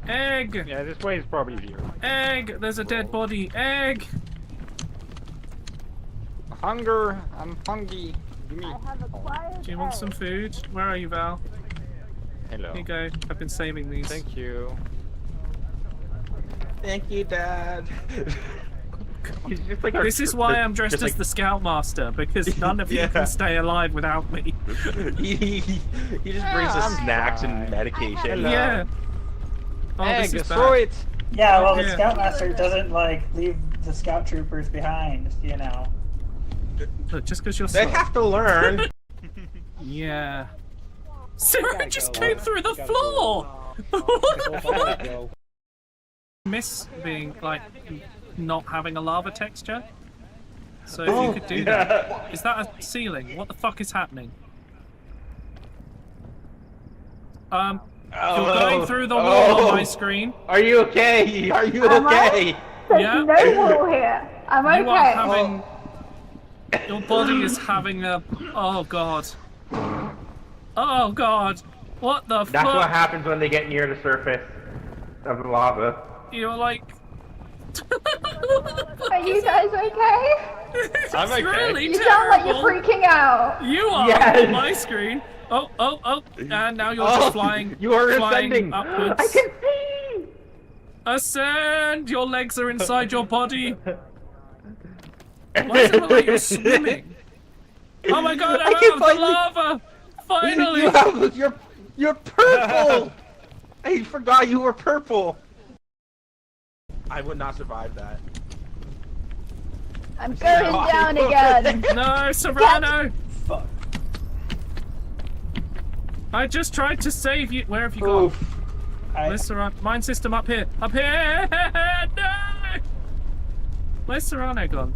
Egg! Yeah, this way is probably easier. Egg! There's a dead body. Egg! Hunger! I'm hungry. Give me. Do you want some food? Where are you, Val? Hello. Here you go. I've been saving these. Thank you. Thank you, Dad. Like this is why I'm dressed as the Scoutmaster, because none of you can stay alive without me. he just brings us snacks and medication. Hello. Yeah. Oh, Egg, this is throw it! Yeah, well, the Scoutmaster doesn't, like, leave the Scout Troopers behind, you know. Look, just because you're They have to learn. Yeah. Sarah just came through the floor! What the fuck? Miss being, like, not having a lava texture. So if you could do that. Is that a ceiling? What the fuck is happening? You're going through the wall on my screen. Are you okay? Are you okay? There's no wall here. I'm okay. You are having... Your body is having a... Oh god. Oh god. What the fuck? That's what happens when they get near the surface of the lava. You're like... Are you guys okay? I'm okay. Really You sound like you're freaking out. You are on my screen. Oh, and now you're just flying. You are flying ascending. Upwards. I can see. Ascend! Your legs are inside your body. Why does it look like you're swimming? Oh my god, I'm out of the lava! Finally! You're purple! I forgot you were purple! I would not survive that. I'm going down again. No, Serrano! Fuck. I just tried to save you. Where have you gone? Where's Serrano? Mine system up here. Up here! No! Where's Serrano gone?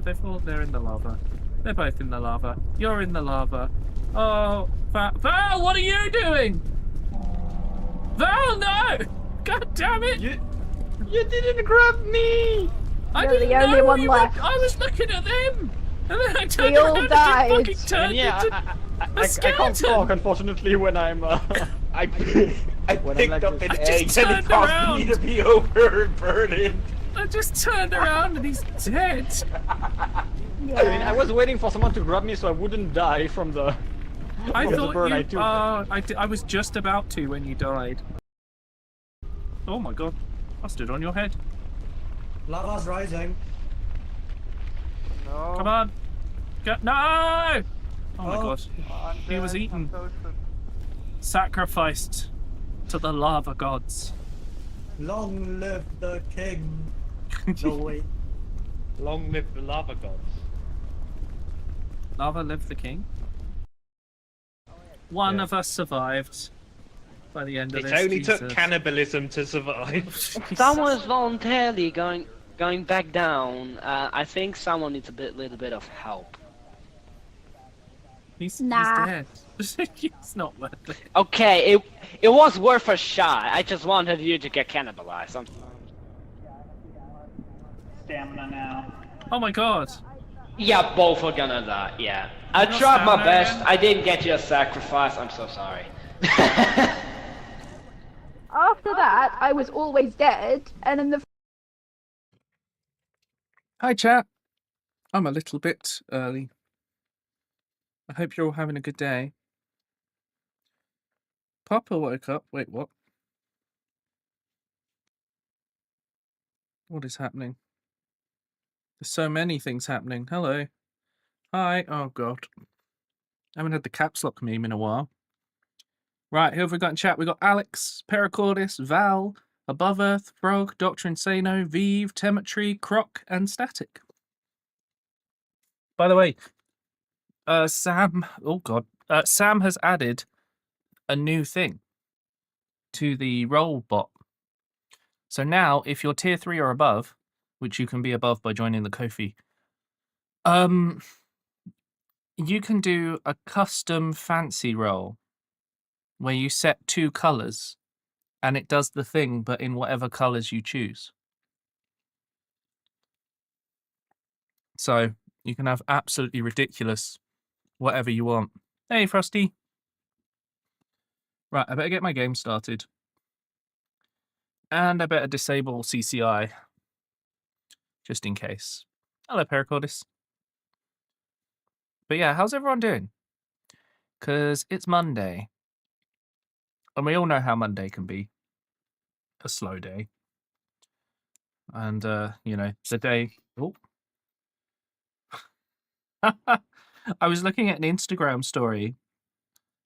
They're in the lava. They're both in the lava. You're in the lava. Oh, Val, what are you doing? Val, no! God damn it! You didn't grab me! I You're didn't the only know one you left. were, I was looking at them! And then I turned We all around and died. you fucking turned into I can't talk, unfortunately, when I'm, I picked up an egg just and it turned caused around. me to be overburdened. I just turned around and he's dead. I mean, I was waiting for someone to grab me so I wouldn't die from the... I from the thought burn you... I took. I was just about to when you died. Oh my god. I stood on your head. Lava's rising. No. Come on. No! Oh my god. I'm He was dead. eaten. I'm toasted. Sacrificed to the lava gods. Long live the king. No, wait. Long live the lava gods. Lava lived the king. One of us survived by the end of It this. only Jesus. took cannibalism to survive. Someone is voluntarily going back down. I think someone needs little bit of help. He's Nah. dead. He's not worth it. Okay, it was worth a shot. I just wanted you to get cannibalized. Stamina now. Oh my god. Yeah, both are gonna die. Yeah, I Not tried my stamina best. again? I didn't get you a sacrifice. I'm so sorry. After that, I was always dead, and in the Hi chat. I'm a little bit early. I hope you're all having a good day. Papa woke up. Wait, what? What is happening? There's so many things happening. Hello. Hi. Oh god. I haven't had the caps lock meme in a while. Right, who have we got in chat? We got Alex, Pericordis, Val, Above Earth, Frog, Dr. Insano, Vive, Temetry, Croc, and Static. By the way, Sam, oh god, Sam has added a new thing to the roll bot. So now, if you're tier 3 or above, which you can be above by joining the Ko-fi, you can do a custom fancy roll where you set 2 colours and it does the thing, but in whatever colours you choose. So you can have absolutely ridiculous whatever you want. Hey, Frosty. Right, I better get my game started. And I better disable CCI. Just in case. Hello, Pericordis. But yeah, how's everyone doing? Because it's Monday. And we all know how Monday can be. A slow day. And, you know, the day... Oh. I was looking at an Instagram story.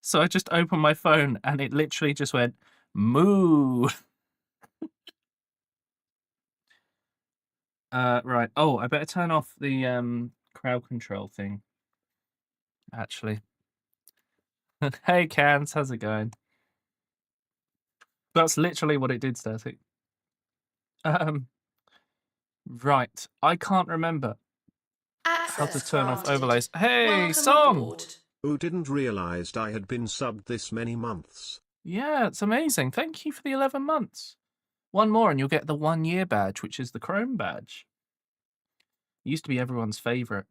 So I just opened my phone and it literally just went, moo. Right. Oh, I better turn off the crowd control thing. Actually. Hey, Cans, how's it going? That's literally what it did, Static. Right. I can't remember how to turn off overlays. Hey, Song! Who didn't realized I had been subbed this many months. Yeah, it's amazing. Thank you for the 11 months. One more and you'll get the 1 year badge, which is the Chrome badge. It used to be everyone's favorite.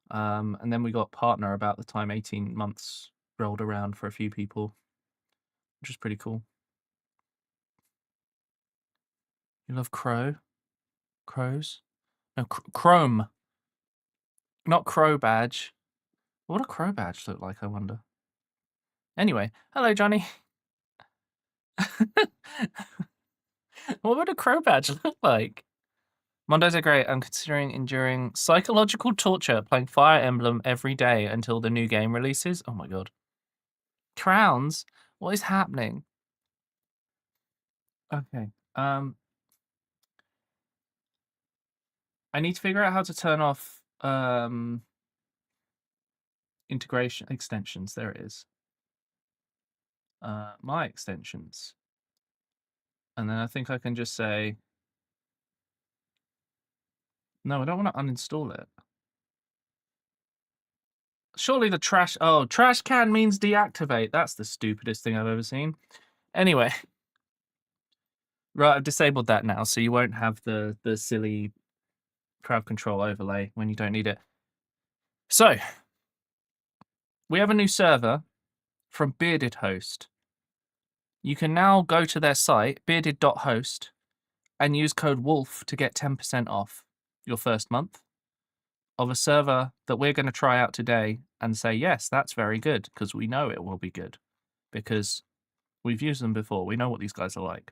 And then we got partner about the time 18 months rolled around for a few people, which is pretty cool. You love Crow? Crows? No, Chrome. Not Crow badge. What would a Crow badge look like, I wonder? Anyway, hello, Johnny. What would a Crow badge look like? Mondays are great. I'm considering enduring psychological torture playing Fire Emblem every day until the new game releases. Oh my god. Crowns? What is happening? Okay. I need to figure out how to turn off integration extensions. There it is. My extensions. And then I think I can just say... No, I don't want to uninstall it. Surely the trash... Oh, trash can means deactivate. That's the stupidest thing I've ever seen. Anyway. Right, I've disabled that now, so you won't have the silly crowd control overlay when you don't need it. So, we have a new server from Bearded Host. You can now go to their site, bearded.host, and use code WOLF to get 10% off your first month of a server that we're going to try out today and say, yes, that's very good, because we know it will be good, because we've used them before. We know what these guys are like.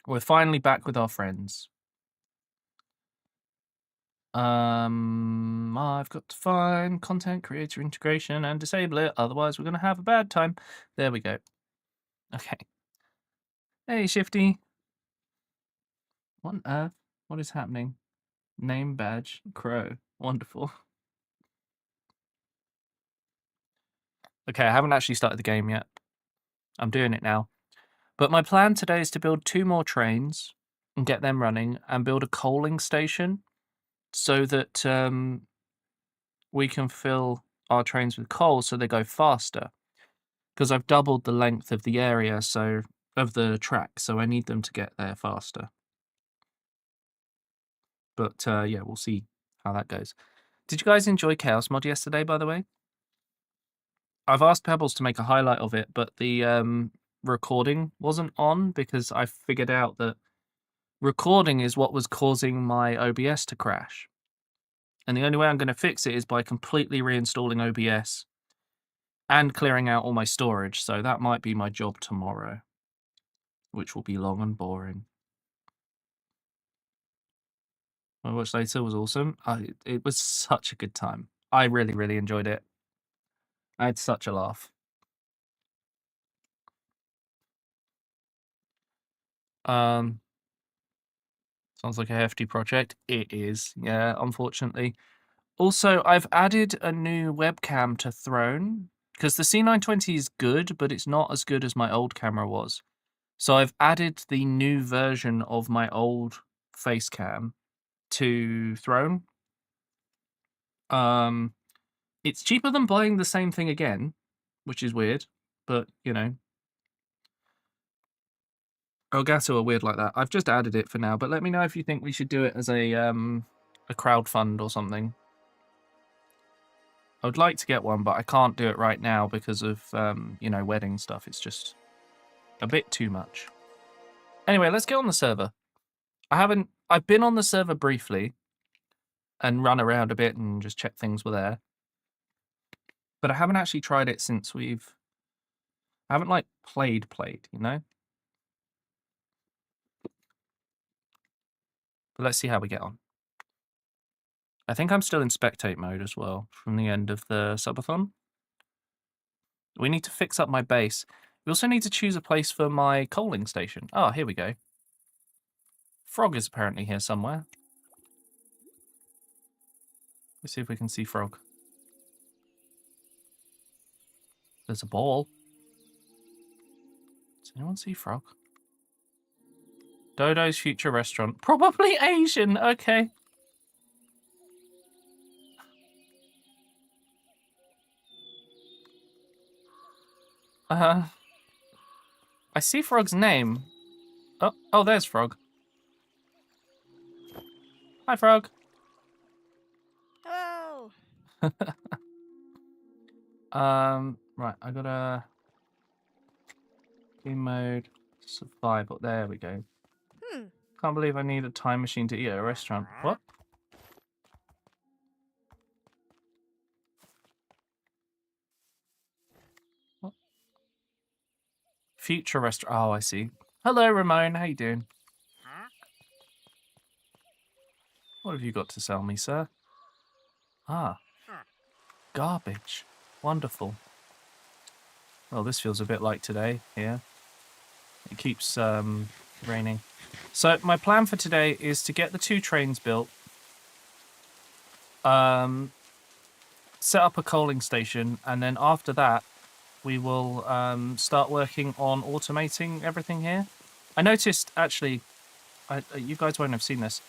We're finally back with our friends. I've got to find content creator integration and disable it, otherwise we're going to have a bad time. There we go. Okay. Hey, Shifty. What on earth? What is happening? Name badge, Crow. Wonderful. Okay, I haven't actually started the game yet. I'm doing it now. But my plan today is to build 2 more trains and get them running and build a coaling station so that we can fill our trains with coal so they go faster. Because I've doubled the length of the area, so of the track, so I need them to get there faster. But yeah, we'll see how that goes. Did you guys enjoy Chaos Mod yesterday, by the way? I've asked Pebbles to make a highlight of it, but the recording wasn't on because I figured out that recording is what was causing my OBS to crash. And the only way I'm going to fix it is by completely reinstalling OBS and clearing out all my storage. So that might be my job tomorrow, which will be long and boring. My watch later was awesome. It was such a good time. I really, really enjoyed it. I had such a laugh. Sounds like a hefty project. It is, yeah, unfortunately. Also, I've added a new webcam to Throne, because the C920 is good, but it's not as good as my old camera was. So I've added the new version of my old face cam to Throne. It's cheaper than buying the same thing again, which is weird, but, you know. Elgato are weird like that. I've just added it for now, but let me know if you think we should do it as a crowdfund or something. I would like to get one, but I can't do it right now because of, you know, wedding stuff. It's just a bit too much. Anyway, let's get on the server. I've been on the server briefly and run around a bit and just check things were there. But I haven't actually tried it since I haven't like played, you know? But let's see how we get on. I think I'm still in spectate mode as well from the end of the subathon. We need to fix up my base. We also need to choose a place for my coaling station. Oh, here we go. Frog is apparently here somewhere. Let's see if we can see Frog. There's a ball. Does anyone see Frog? Dodo's Future Restaurant. Probably Asian. Okay. I see Frog's name. Oh, there's Frog. Hi, Frog. Hello. Right, I gotta game mode survival. There we go. Can't believe I need a time machine to eat at a restaurant. What? What? Future restaurant. Oh, I see. Hello, Ramon. How you doing? What have you got to sell me, sir? Ah, garbage. Wonderful. Well, this feels a bit like today here. It keeps raining. So my plan for today is to get the 2 trains built, set up a coaling station, and then after that we will start working on automating everything here. I noticed, actually, you guys won't have seen this,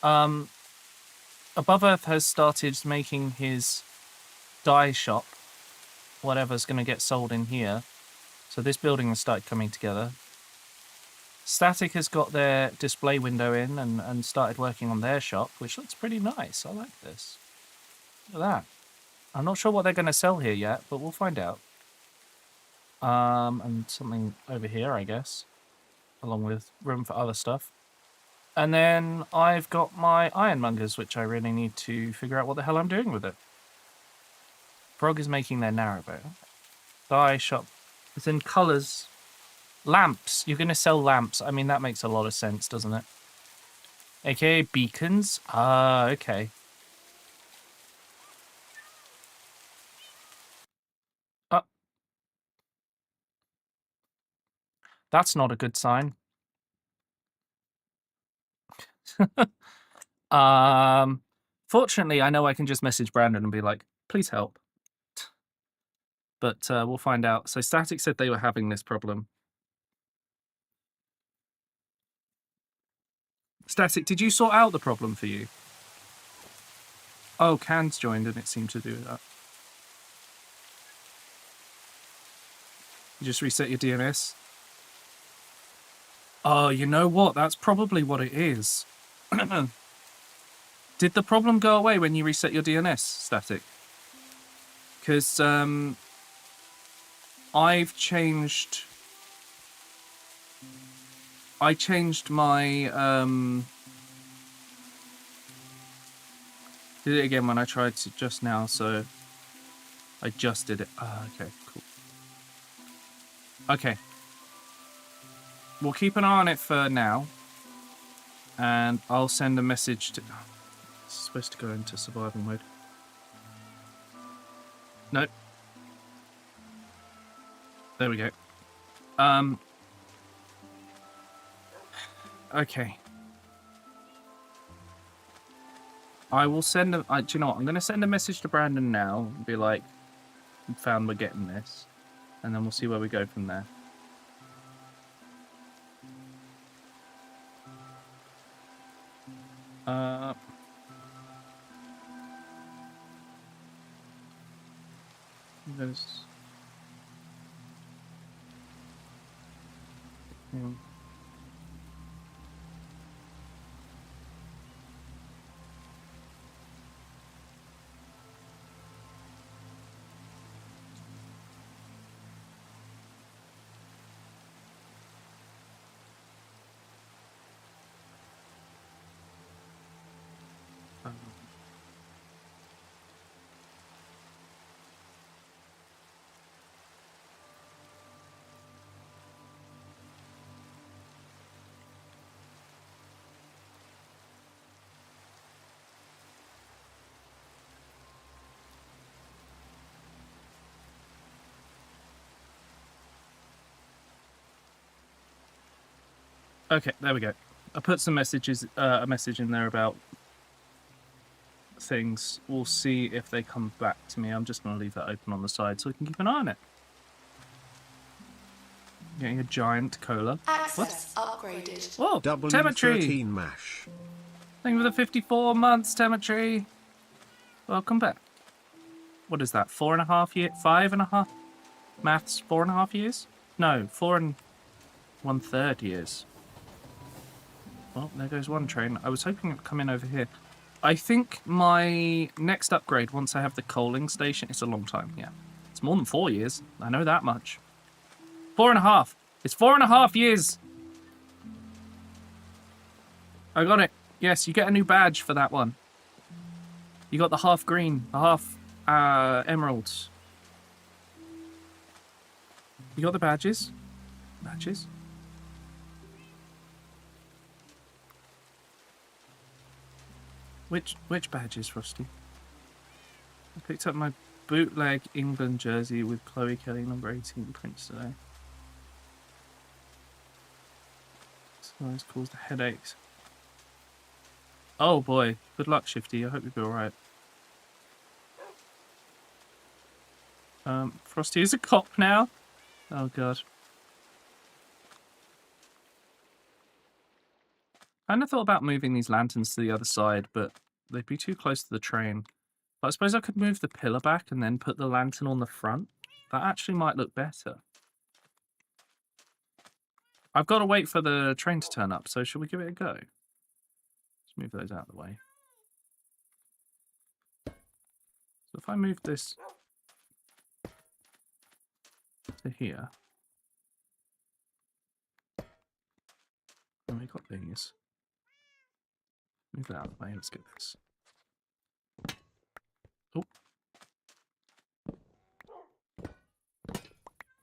Above Earth has started making his dye shop, whatever's going to get sold in here. So this building has started coming together. Static has got their display window in and started working on their shop, which looks pretty nice. I like this. Look at that. I'm not sure what they're going to sell here yet, but we'll find out. And something over here, I guess, along with room for other stuff. And then I've got my ironmongers, which I really need to figure out what the hell I'm doing with it. Frog is making their narrowbow. Dye shop. It's in colours. Lamps. You're going to sell lamps. I mean, that makes a lot of sense, doesn't it? AKA beacons. Ah, okay. That's not a good sign. Fortunately, I know I can just message Brandon and be like, please help. But we'll find out. So Static said they were having this problem. Static, did you sort out the problem for you? Oh, Can's joined and it seemed to do that. You just reset your DNS? Oh, you know what? That's probably what it is. Did the problem go away when you reset your DNS, Static? Because I changed my did it again when I tried to just now, so I just did it. Ah, okay, cool. Okay. We'll keep an eye on it for now. And I'll send a message to... It's supposed to go into survival mode. Nope. There we go. Okay. I will send a... do you know what? I'm going to send a message to Brandon now and be like, found we're getting this. And then we'll see where we go from there. There's... Okay, there we go. I put some messages, a message in there about things. We'll see if they come back to me. I'm just going to leave that open on the side so we can keep an eye on it. Getting a giant cola. Access upgraded. Whoa, W13 Temetry! mash. Thank you for the 54 months, Temetry. Welcome back. What is that? 4.5 years? 5.5? Maths, 4.5 years? No, 4 1/3 years. Well, there goes one train. I was hoping it would come in over here. I think my next upgrade, once I have the coaling station, it's a long time, yeah. It's more than 4 years. I know that much. 4.5. It's 4.5 years. I got it. Yes, you get a new badge for that one. You got the half green, the half emeralds. You got the badges? Badges? Which badges, Frosty? I picked up my bootleg England jersey with Chloe Kelly number 18 prints today. This guy's caused headaches. Oh boy, good luck, Shifty. I hope you'll be alright. Frosty is a cop now? Oh god. I kind of thought about moving these lanterns to the other side, but they'd be too close to the train. But I suppose I could move the pillar back and then put the lantern on the front. That actually might look better. I've got to wait for the train to turn up, so shall we give it a go? Let's move those out of the way. So if I move this to here, and we got these. Move that out of the way. Let's get this. Oh.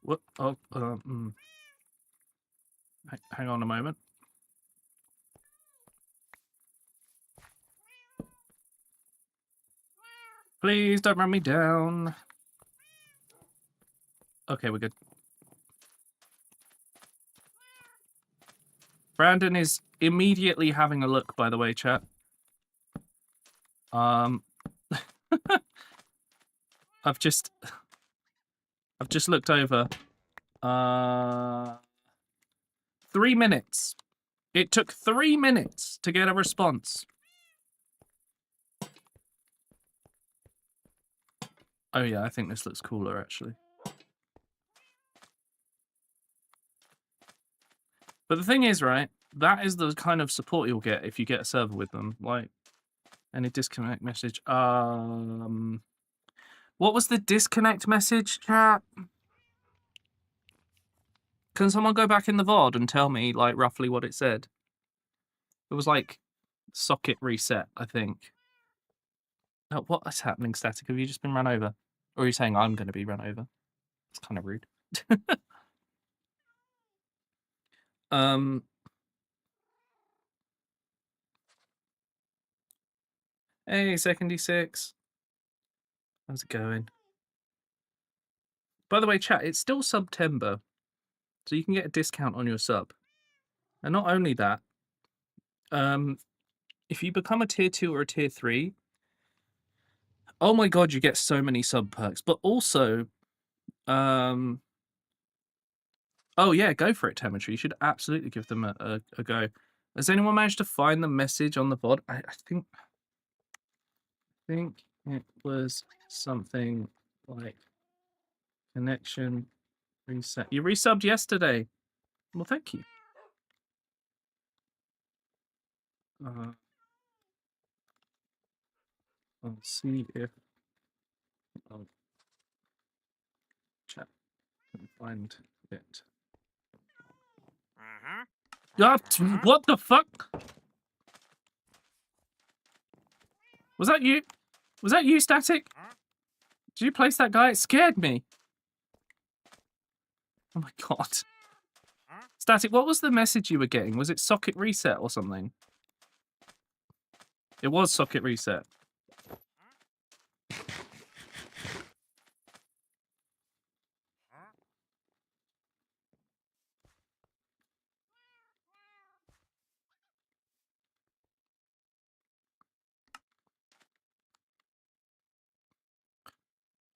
What? Oh. Hang on a moment. Please don't run me down. Okay, we're good. Brandon is immediately having a look, by the way, chat. I've just looked over. 3 minutes. It took 3 minutes to get a response. Oh yeah, I think this looks cooler actually. But the thing is, right, that is the kind of support you'll get if you get a server with them. Like, any disconnect message. What was the disconnect message, chat? Can someone go back in the VOD and tell me, like, roughly what it said? It was like socket reset, I think. Oh, what is happening, Static? Have you just been run over? Or are you saying I'm going to be run over? It's kind of rude. Hey, Second D6. How's it going? By the way, chat, it's still September, so you can get a discount on your sub. And not only that, if you become a tier 2 or a tier 3, oh my god, you get so many sub perks. But also, oh yeah, go for it, Temetry. You should absolutely give them a go. Has anyone managed to find the message on the VOD? I think it was something like connection reset. You resubbed yesterday. Well, thank you. I'll see if chat can find it. What the fuck? Was that you? Was that you, Static? Did you place that guy? It scared me. Oh my god. Static, what was the message you were getting? Was it socket reset or something? It was socket reset.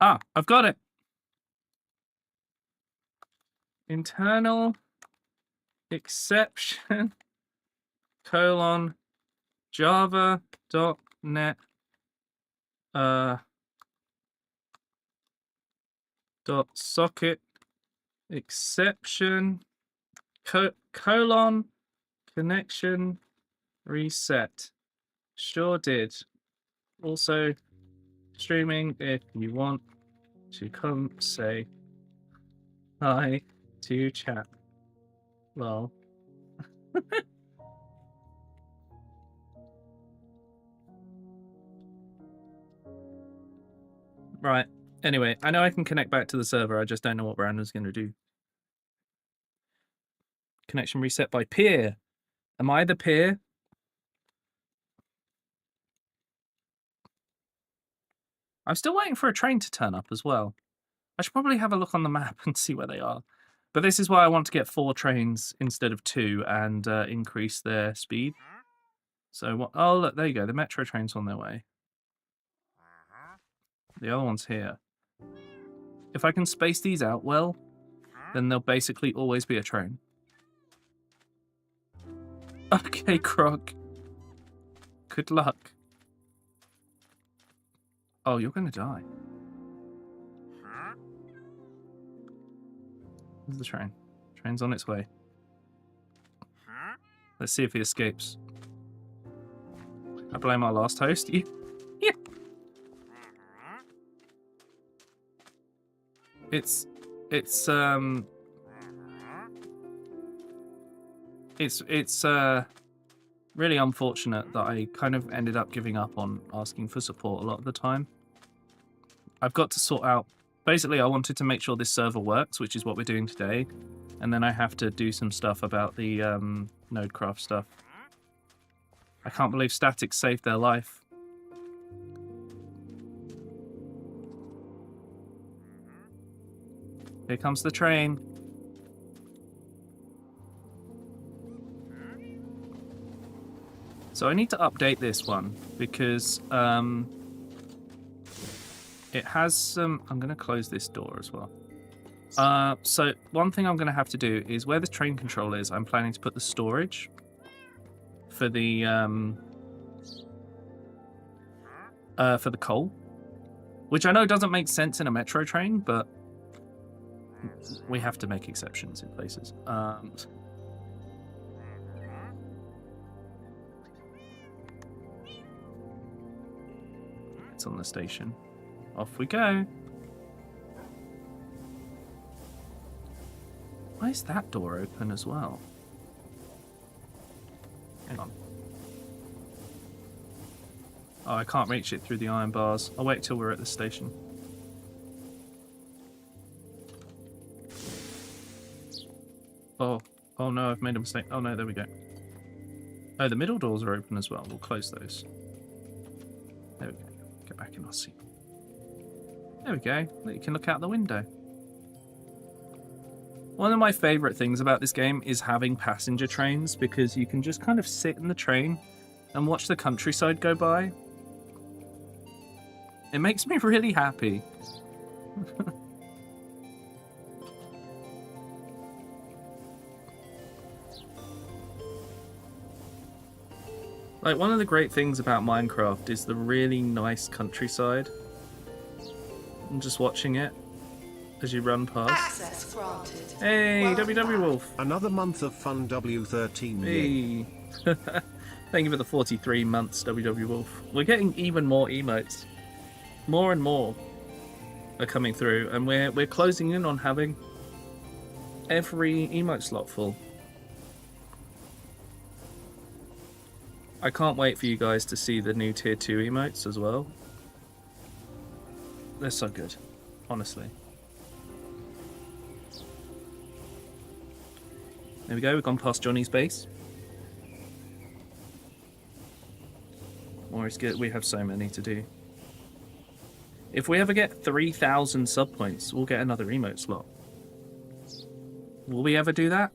Ah, I've got it. Internal exception colon java.net dot socket exception colon connection reset. Sure did. Also streaming if you want to come say hi to chat. Lol. Right. Anyway, I know I can connect back to the server. I just don't know what Brandon's going to do. Connection reset by peer. Am I the peer? I'm still waiting for a train to turn up as well. I should probably have a look on the map and see where they are. But this is why I want to get 4 trains instead of 2 and increase their speed. So what? Oh, look, there you go. The metro train's on their way. The other one's here. If I can space these out well, then there'll basically always be a train. Okay, Croc. Good luck. Oh, you're gonna die. There's the train. Train's on its way. Let's see if he escapes. I blame our last host. Yeah. It's really unfortunate that I kind of ended up giving up on asking for support a lot of the time. I've got to sort out... Basically, I wanted to make sure this server works, which is what we're doing today. And then I have to do some stuff about the Nodecraft stuff. I can't believe Static saved their life. Here comes the train. So I need to update this one because it has some... I'm going to close this door as well. So one thing I'm going to have to do is where the train control is, I'm planning to put the storage for the coal, which I know doesn't make sense in a metro train, but we have to make exceptions in places. It's on the station. Off we go. Why is that door open as well? Hang on. Oh, I can't reach it through the iron bars. I'll wait till we're at the station. Oh no, I've made a mistake. Oh no, there we go. Oh, the middle doors are open as well. We'll close those. There we go. Get back in our seat. There we go. You can look out the window. One of my favourite things about this game is having passenger trains, because you can just kind of sit in the train and watch the countryside go by. It makes me really happy. Like, one of the great things about Minecraft is the really nice countryside. I'm just watching it as you run past. Access granted. Hey, Welcome WW back. Wolf. Another month of fun, W13. Hey. Thank you for the 43 months, WW Wolf. We're getting even more emotes. More and more are coming through, and we're closing in on having every emote slot full. I can't wait for you guys to see the new tier 2 emotes as well. They're so good, honestly. There we go, we've gone past Johnny's base. More is good, we have so many to do. If we ever get 3,000 sub points, we'll get another emote slot. Will we ever do that?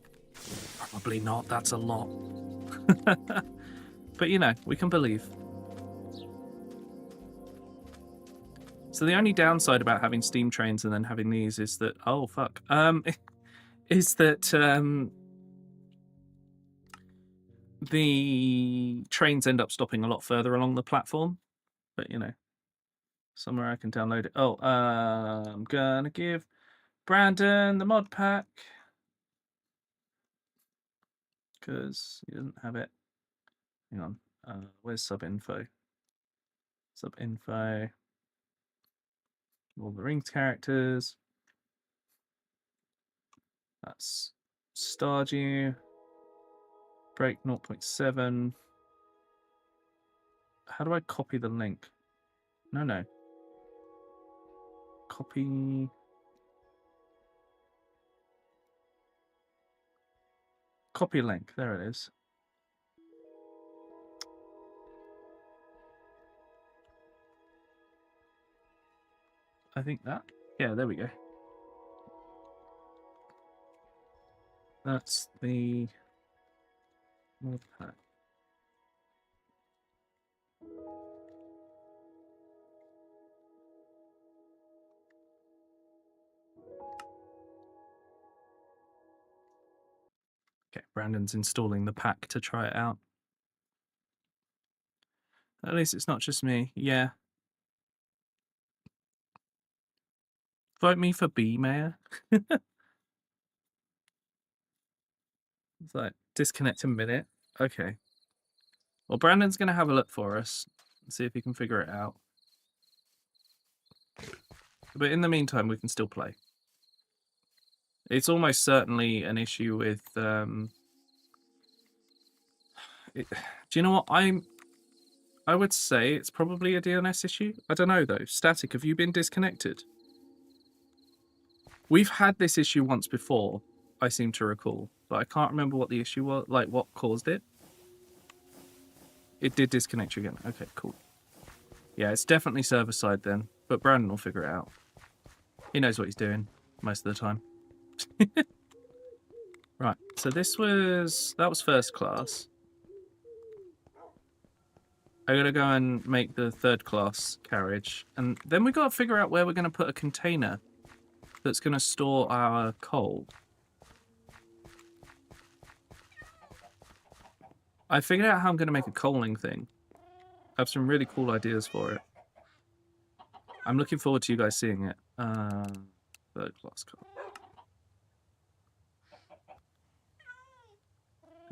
Probably not, that's a lot. But you know, we can believe. So the only downside about having steam trains and then having these is that is that the trains end up stopping a lot further along the platform. But you know, somewhere I can download it. Oh, I'm gonna give Brandon the mod pack because he doesn't have it. Hang on, where's sub info? Sub info. All the Rings characters. That's Stardew. Break 0.7. How do I copy the link? No. Copy. Copy link. There it is. I think that. Yeah, there we go. That's the mod pack. Okay, Brandon's installing the pack to try it out. At least it's not just me. Yeah. Vote me for B, Mayor. It's like, disconnect a minute. Okay. Well, Brandon's going to have a look for us and see if he can figure it out. But in the meantime, we can still play. It's almost certainly an issue with... do you know what? I would say it's probably a DNS issue. I don't know, though. Static, have you been disconnected? We've had this issue once before, I seem to recall. But I can't remember what the issue was, like what caused it. It did disconnect you again. Okay, cool. Yeah, it's definitely server-side then. But Brandon will figure it out. He knows what he's doing most of the time. Right, so that was first class. I gotta go and make the third class carriage. And then we gotta figure out where we're gonna put a container that's gonna store our coal. I figured out how I'm gonna make a coaling thing. I have some really cool ideas for it. I'm looking forward to you guys seeing it. Third class coal.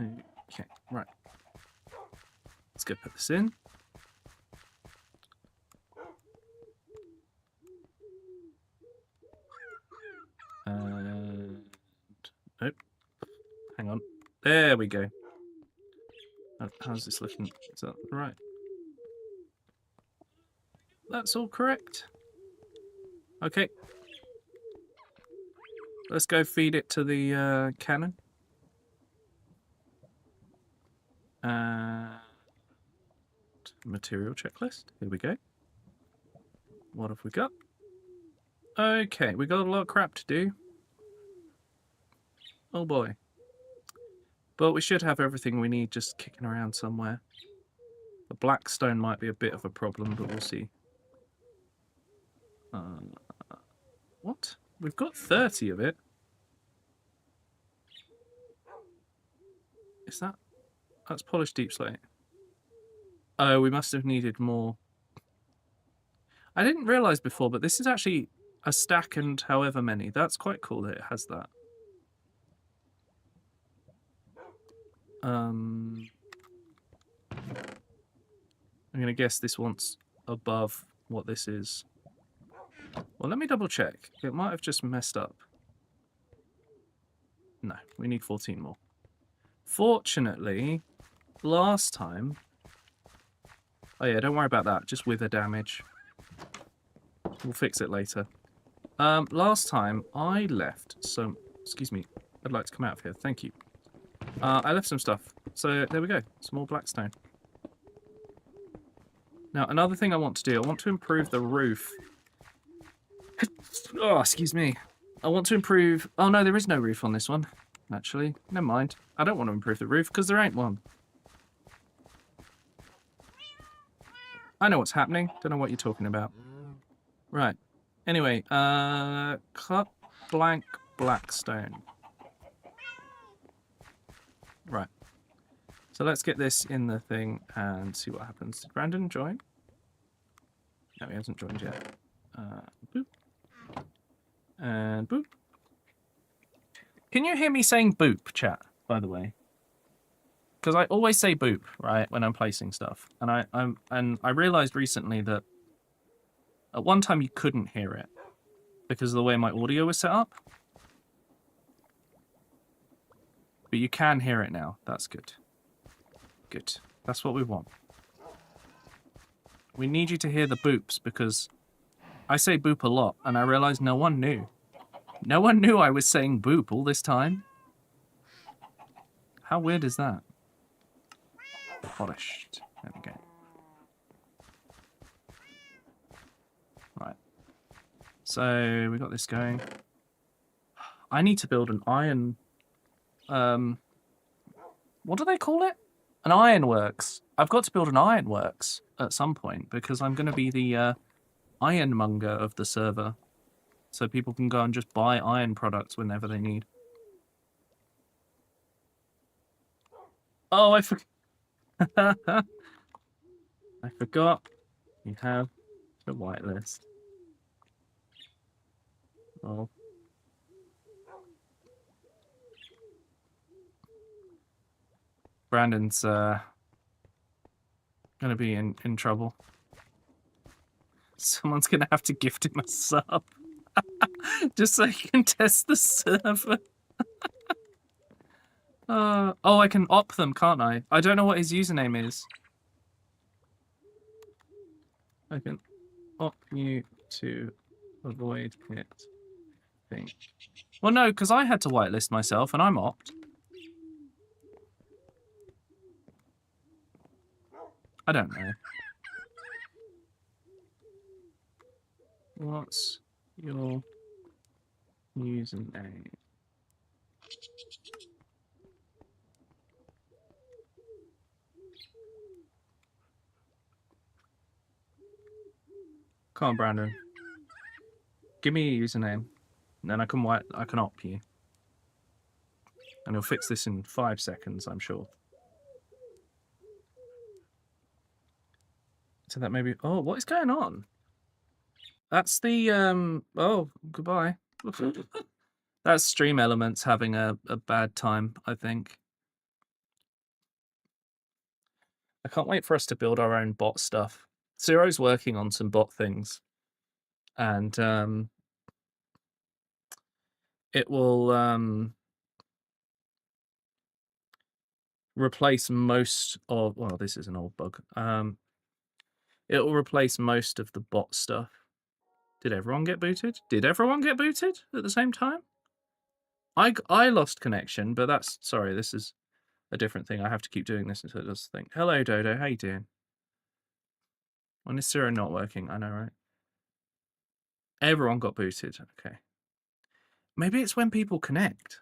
Okay, right. Let's go put this in. And nope. Hang on. There we go. How's this looking? Is that right? That's all correct. Okay. Let's go feed it to the cannon. Material checklist. Here we go. What have we got? Okay, we got a lot of crap to do. Oh boy. But we should have everything we need just kicking around somewhere. The black stone might be a bit of a problem, but we'll see. What? We've got 30 of it. Is that... That's polished deep slate. Oh, we must have needed more. I didn't realise before, but this is actually a stack and however many. That's quite cool that it has that. I'm going to guess this one's above what this is. Well, let me double check. It might have just messed up. No, we need 14 more. Fortunately, last time... Oh yeah, don't worry about that. Just wither damage. We'll fix it later. Last time I left some... Excuse me. I'd like to come out of here. Thank you. I left some stuff. So there we go. Some more blackstone. Now, another thing I want to do, I want to improve the roof. Oh, excuse me. I want to improve... Oh, no, there is no roof on this one, actually. Never mind. I don't want to improve the roof because there ain't one. I know what's happening. Don't know what you're talking about. Right. Anyway, cut blank blackstone. Right. So let's get this in the thing and see what happens. Did Brandon join? No, he hasn't joined yet. Boop. And boop. Can you hear me saying boop, chat, by the way? Because I always say boop, right, when I'm placing stuff. And I realized recently that at one time you couldn't hear it because of the way my audio was set up. But you can hear it now. That's good. Good. That's what we want. We need you to hear the boops because I say boop a lot and I realized no one knew. No one knew I was saying boop all this time. How weird is that? Polished. There we go. Right. So we got this going. I need to build an iron... what do they call it? An ironworks. I've got to build an ironworks at some point because I'm going to be the ironmonger of the server. So people can go and just buy iron products whenever they need. Oh, I forgot. I forgot. You have the whitelist. Oh. Brandon's gonna be in trouble. Someone's gonna have to gift him a sub. Just so he can test the server. Oh, I can op them, can't I? I don't know what his username is. I can op you to avoid it. Thing. Well, no, because I had to whitelist myself and I'm opt. I don't know. What's your username? Come on, Brandon. Give me a username. And then I can op you. And he'll fix this in 5 seconds, I'm sure. So that maybe... Oh, what is going on? That's the... Oh, goodbye. That's Stream Elements having a bad time, I think. I can't wait for us to build our own bot stuff. Zero's working on some bot things. And it will replace most of... Well, this is an old bug. It will replace most of the bot stuff. Did everyone get booted? Did everyone get booted at the same time? I lost connection, but that's... Sorry, this is a different thing. I have to keep doing this until it does the thing. Hello, Dodo. How you doing? When is Zero not working? I know, right? Everyone got booted. Okay. Maybe it's when people connect.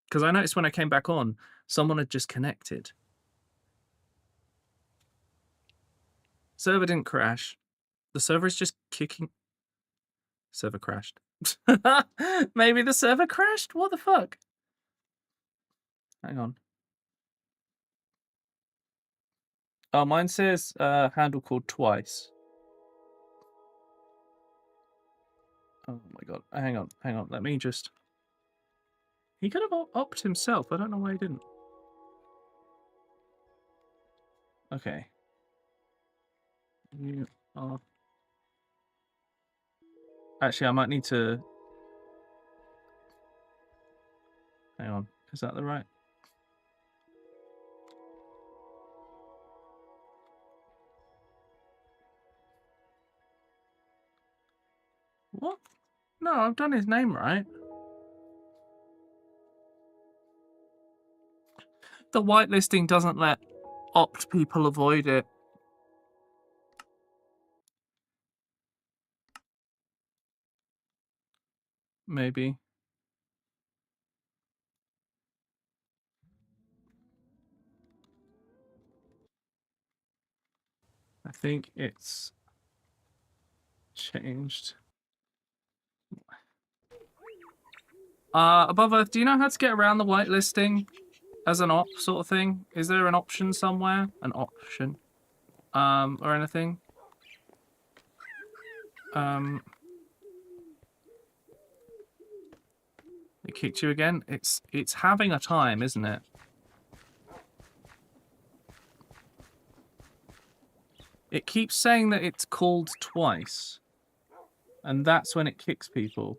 Because I noticed when I came back on, someone had just connected. Server didn't crash. The server is just kicking... Server crashed. Maybe the server crashed? What the fuck? Hang on. Oh, mine says handle called twice. Oh my god. Hang on. Let me just... He could have opted himself. I don't know why he didn't. Okay. You are... Actually, I might need to... Hang on. Is that the right... What? No, I've done his name right. The whitelisting doesn't let opt people avoid it. Maybe. I think it's... changed. Above Earth, do you know how to get around the whitelisting as an op sort of thing? Is there an option somewhere? An option? Or anything? It kicked you again? It's having a time, isn't it? It keeps saying that it's called twice. And that's when it kicks people.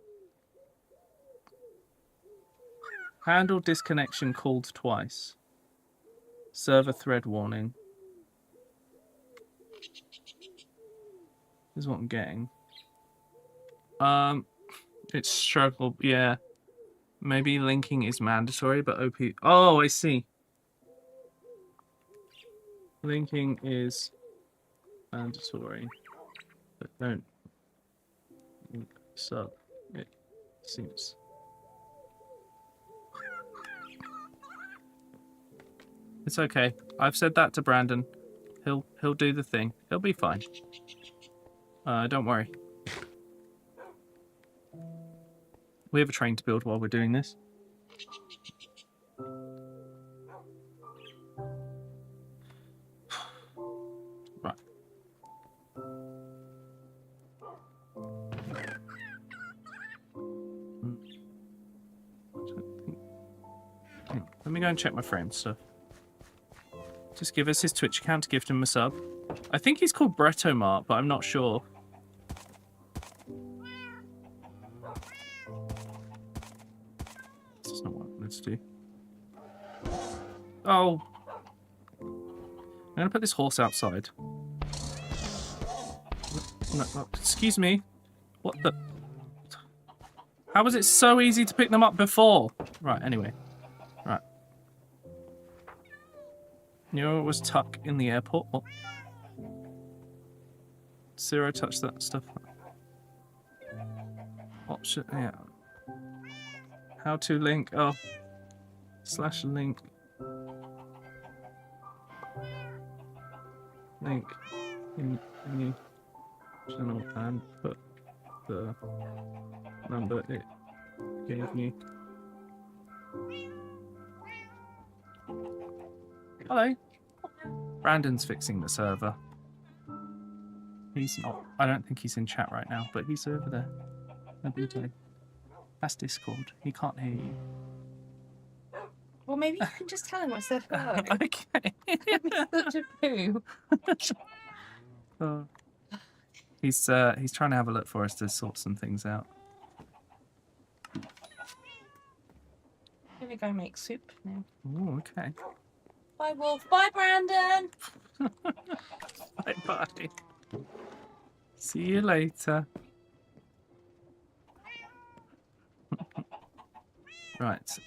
Handle disconnection called twice. Server thread warning. This is what I'm getting. It's struggle, yeah. Maybe linking is mandatory, but OP... Oh, I see. Linking is mandatory, but don't link sub, it seems. It's okay. I've said that to Brandon. He'll do the thing. He'll be fine. Don't worry. We have a train to build while we're doing this. Right. Let me go and check my friend stuff. Just give us his Twitch account to gift him a sub. I think he's called Brettomart, but I'm not sure. This is not what I wanted to do. Oh. I'm going to put this horse outside. No, excuse me. What the... How was it so easy to pick them up before? Right, anyway. Right. You know it was tuck in the airport? What? Zero touch that stuff. Option, yeah. How to link, oh. Slash link. Link in the channel and put the number it gave me. Hello. Brandon's fixing the server. He's not. I don't think he's in chat right now, but he's over there. That's Discord. He can't hear you. Well, maybe you can just tell him what's there for. Okay. Such a poo. He's trying to have a look for us to sort some things out. I'm gonna go make soup now. Oh, okay. Bye, Wolf. Bye, Brandon. Bye bye. See you later. Right.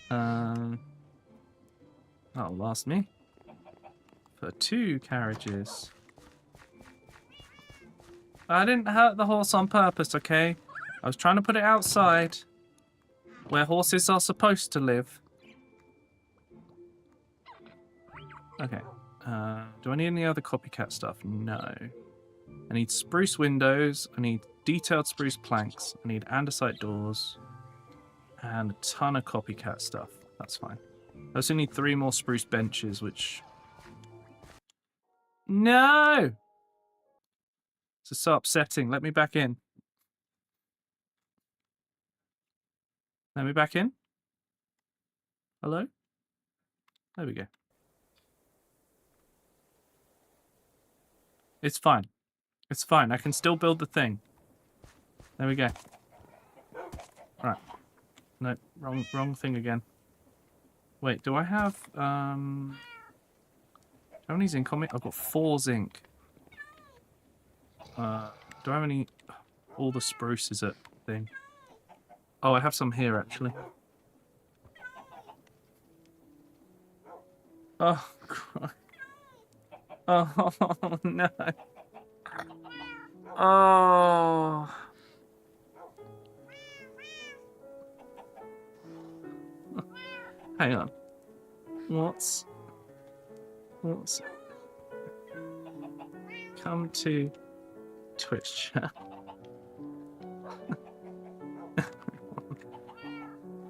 That'll last me for 2 carriages. I didn't hurt the horse on purpose, okay? I was trying to put it outside where horses are supposed to live. Okay. Do I need any other copycat stuff? No. I need spruce windows. I need detailed spruce planks. I need andesite doors. And a ton of copycat stuff. That's fine. I also need 3 more spruce benches, which... No! This is so upsetting. Let me back in. Let me back in. Hello? There we go. It's fine. It's fine. I can still build the thing. There we go. Right. No, wrong thing again. Wait, do I have how many zinc on me? I've got 4 zinc. Do I have any all the spruce is it thing? Oh, I have some here actually. Oh Christ. Oh no. Oh. Hang on. What's come to Twitch chat?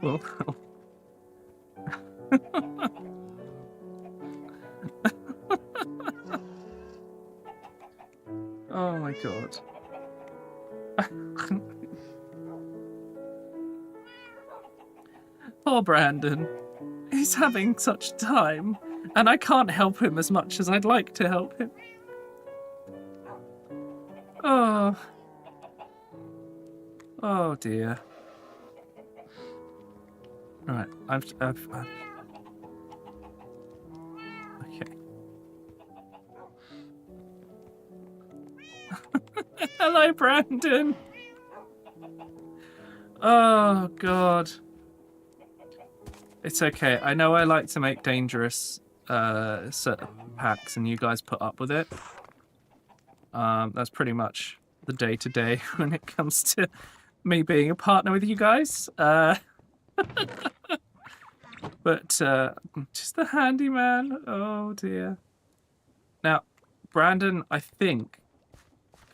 Well, oh my god. Poor Brandon. He's having such time, and I can't help him as much as I'd like to help him. Oh. Oh dear. Right, I've okay. Hello, Brandon. Oh god. It's okay. I know I like to make dangerous packs, and you guys put up with it. That's pretty much the day-to-day when it comes to me being a partner with you guys. But just the handyman. Oh dear. Now, Brandon, I think,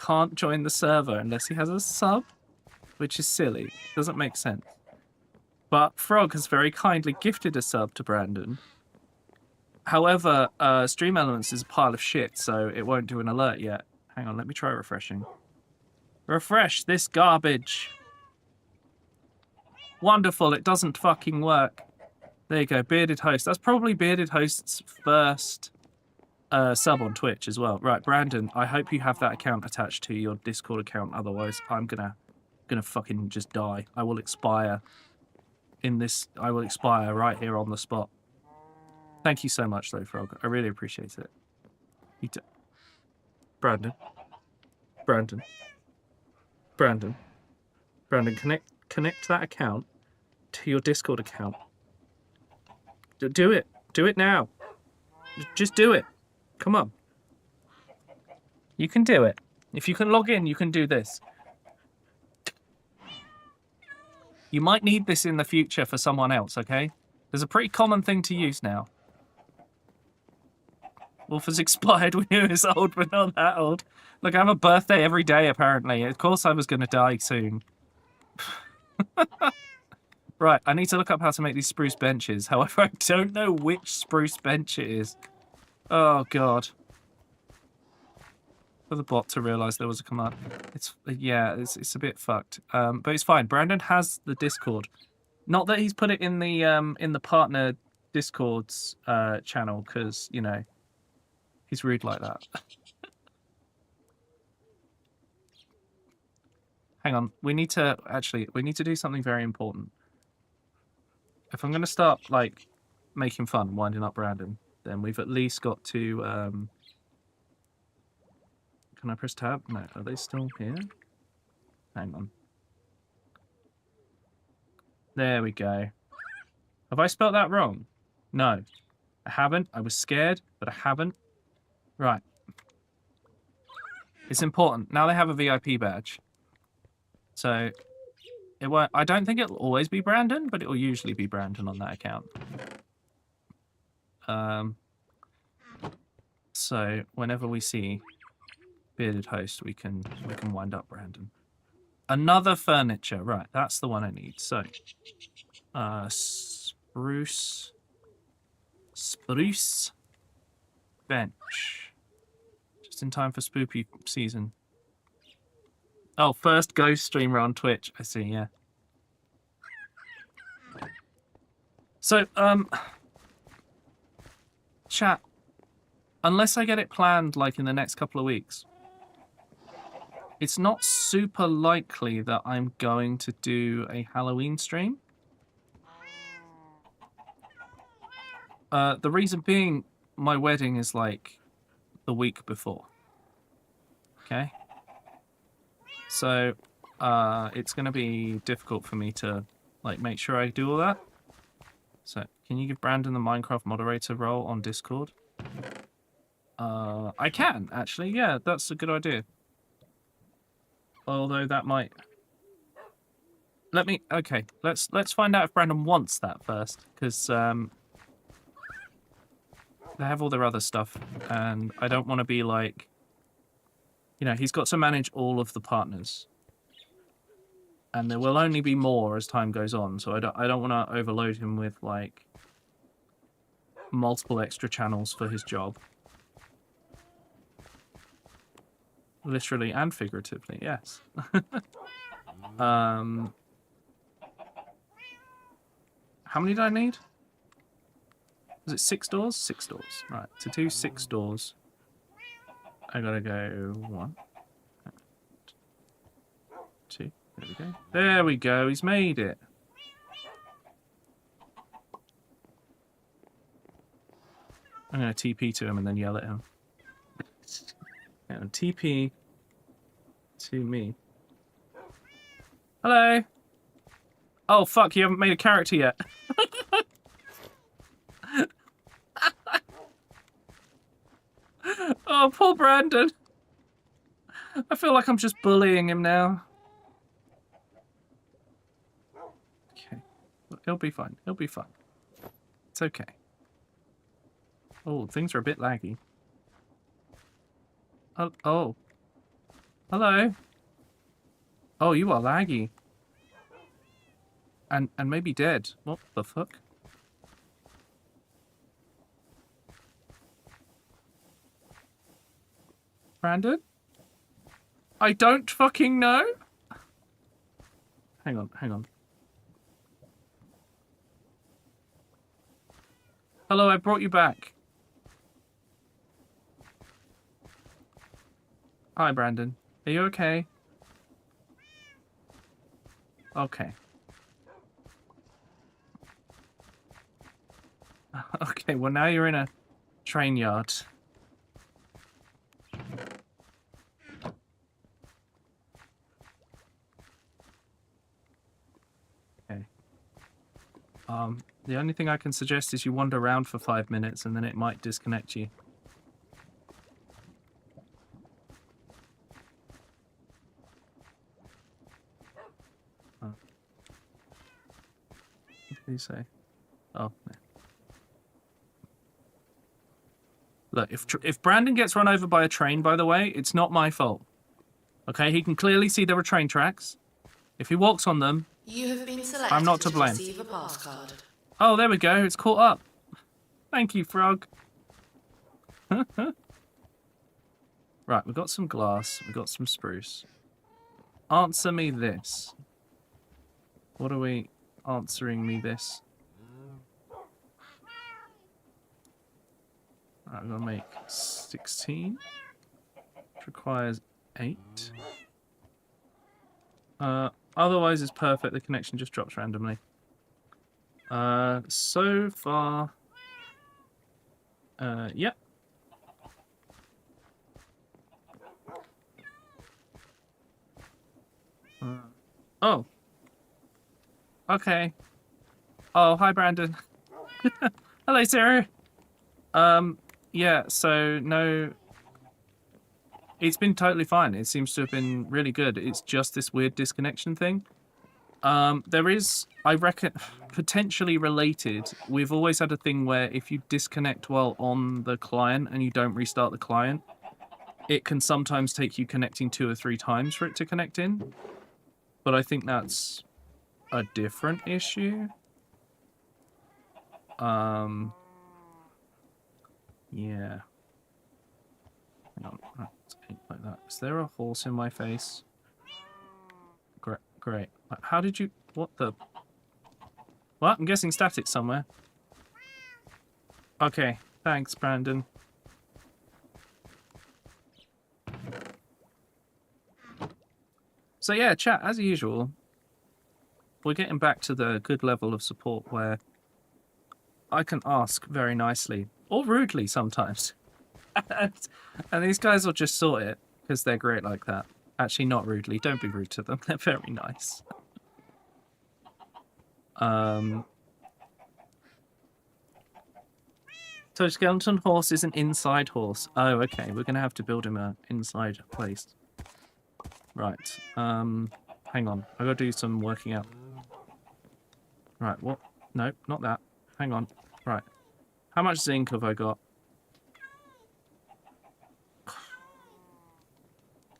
can't join the server unless he has a sub, which is silly. Doesn't make sense. But Frog has very kindly gifted a sub to Brandon. However, Stream Elements is a pile of shit, so it won't do an alert yet. Hang on, let me try refreshing. Refresh this garbage. Wonderful, it doesn't fucking work. There you go, Bearded Host. That's probably Bearded Host's first sub on Twitch as well. Right, Brandon, I hope you have that account attached to your Discord account, otherwise I'm gonna fucking just die. I will expire I will expire right here on the spot. Thank you so much though, Frog. I really appreciate it. Brandon, connect that account to your Discord account. Do it. Do it now. Just do it. Come on. You can do it. If you can log in, you can do this. You might need this in the future for someone else, okay? There's a pretty common thing to use now. Wolf has expired when he was old, but not that old. Look, I have a birthday every day, apparently. Of course I was going to die soon. Right, I need to look up how to make these spruce benches. However, I don't know which spruce bench it is. Oh, God. For the bot to realise there was a command. It's a bit fucked. But it's fine. Brandon has the Discord. Not that he's put it in the partner Discord's channel, because, you know, he's rude like that. Hang on, we need to do something very important. If I'm going to start, like, making fun, winding up Brandon, then we've at least got to, can I press tab? No, are they still here? Hang on. There we go. Have I spelt that wrong? No. I haven't. I was scared, but I haven't. Right. It's important. Now they have a VIP badge. So, it won't, I don't think it'll always be Brandon, but it will usually be Brandon on that account. So, whenever we see Bearded Host, we can wind up Brandon. Another furniture. Right, that's the one I need. So, spruce bench. Just in time for spooky season. Oh, first ghost streamer on Twitch. I see, yeah. So, chat, unless I get it planned, like, in the next couple of weeks, it's not super likely that I'm going to do a Halloween stream. The reason being, my wedding is, like, the week before. Okay? So, it's going to be difficult for me to, like, make sure I do all that. So, can you give Brandon the Minecraft moderator role on Discord? I can, actually. Yeah, that's a good idea. Although that might... Okay, let's find out if Brandon wants that first. Because, they have all their other stuff. And I don't want to be like... You know, he's got to manage all of the partners. And there will only be more as time goes on, so I don't want to overload him with, like, multiple extra channels for his job. Literally and figuratively, yes. How many did I need? Was it 6 doors? 6 doors. Right, to do 6 doors, I gotta go 1, 2, there we go. There we go, he's made it. I'm gonna TP to him and then yell at him. And TP to me. Hello! Oh fuck, you haven't made a character yet. Oh, poor Brandon. I feel like I'm just bullying him now. Okay. He'll be fine. He'll be fine. It's okay. Oh, things are a bit laggy. Oh. Hello. Oh, you are laggy. And maybe dead. What the fuck? Brandon? I don't fucking know. Hang on, hang on. Hello, I brought you back. Hi, Brandon. Are you okay? Okay. Okay, well now you're in a train yard. Okay. The only thing I can suggest is you wander around for 5 minutes and then it might disconnect you. What did he say? Oh, no. Look, if Brandon gets run over by a train, by the way, it's not my fault. Okay, he can clearly see there are train tracks. If he walks on them, You have been selected I'm not to blame. receive a pass card. Oh, there we go. It's caught up. Thank you, Frog. Right, we've got some glass. We've got some spruce. Answer me this. What are we answering me this? Right, I'm going to make 16. Which requires 8. Otherwise it's perfect. The connection just drops randomly. So far... yep. Oh. Okay. Oh, hi, Brandon. Hello, Sarah. Yeah, so no... It's been totally fine. It seems to have been really good. It's just this weird disconnection thing. There is, I reckon, potentially related. We've always had a thing where if you disconnect while on the client and you don't restart the client, it can sometimes take you connecting 2 or 3 times for it to connect in. But I think that's a different issue. Yeah. Hang on. Let's paint like that. Is there a horse in my face? Great. How did you... What the... Well, I'm guessing static somewhere. Okay. Thanks, Brandon. So yeah, chat, as usual, we're getting back to the good level of support where I can ask very nicely, or rudely sometimes. And these guys will just sort it, because they're great like that. Actually, not rudely. Don't be rude to them. They're very nice. So skeleton horse is an inside horse. Oh, okay. We're going to have to build him an inside place. Right. Hang on. I got to do some working out. Right. What? No, not that. Hang on. Right. How much zinc have I got?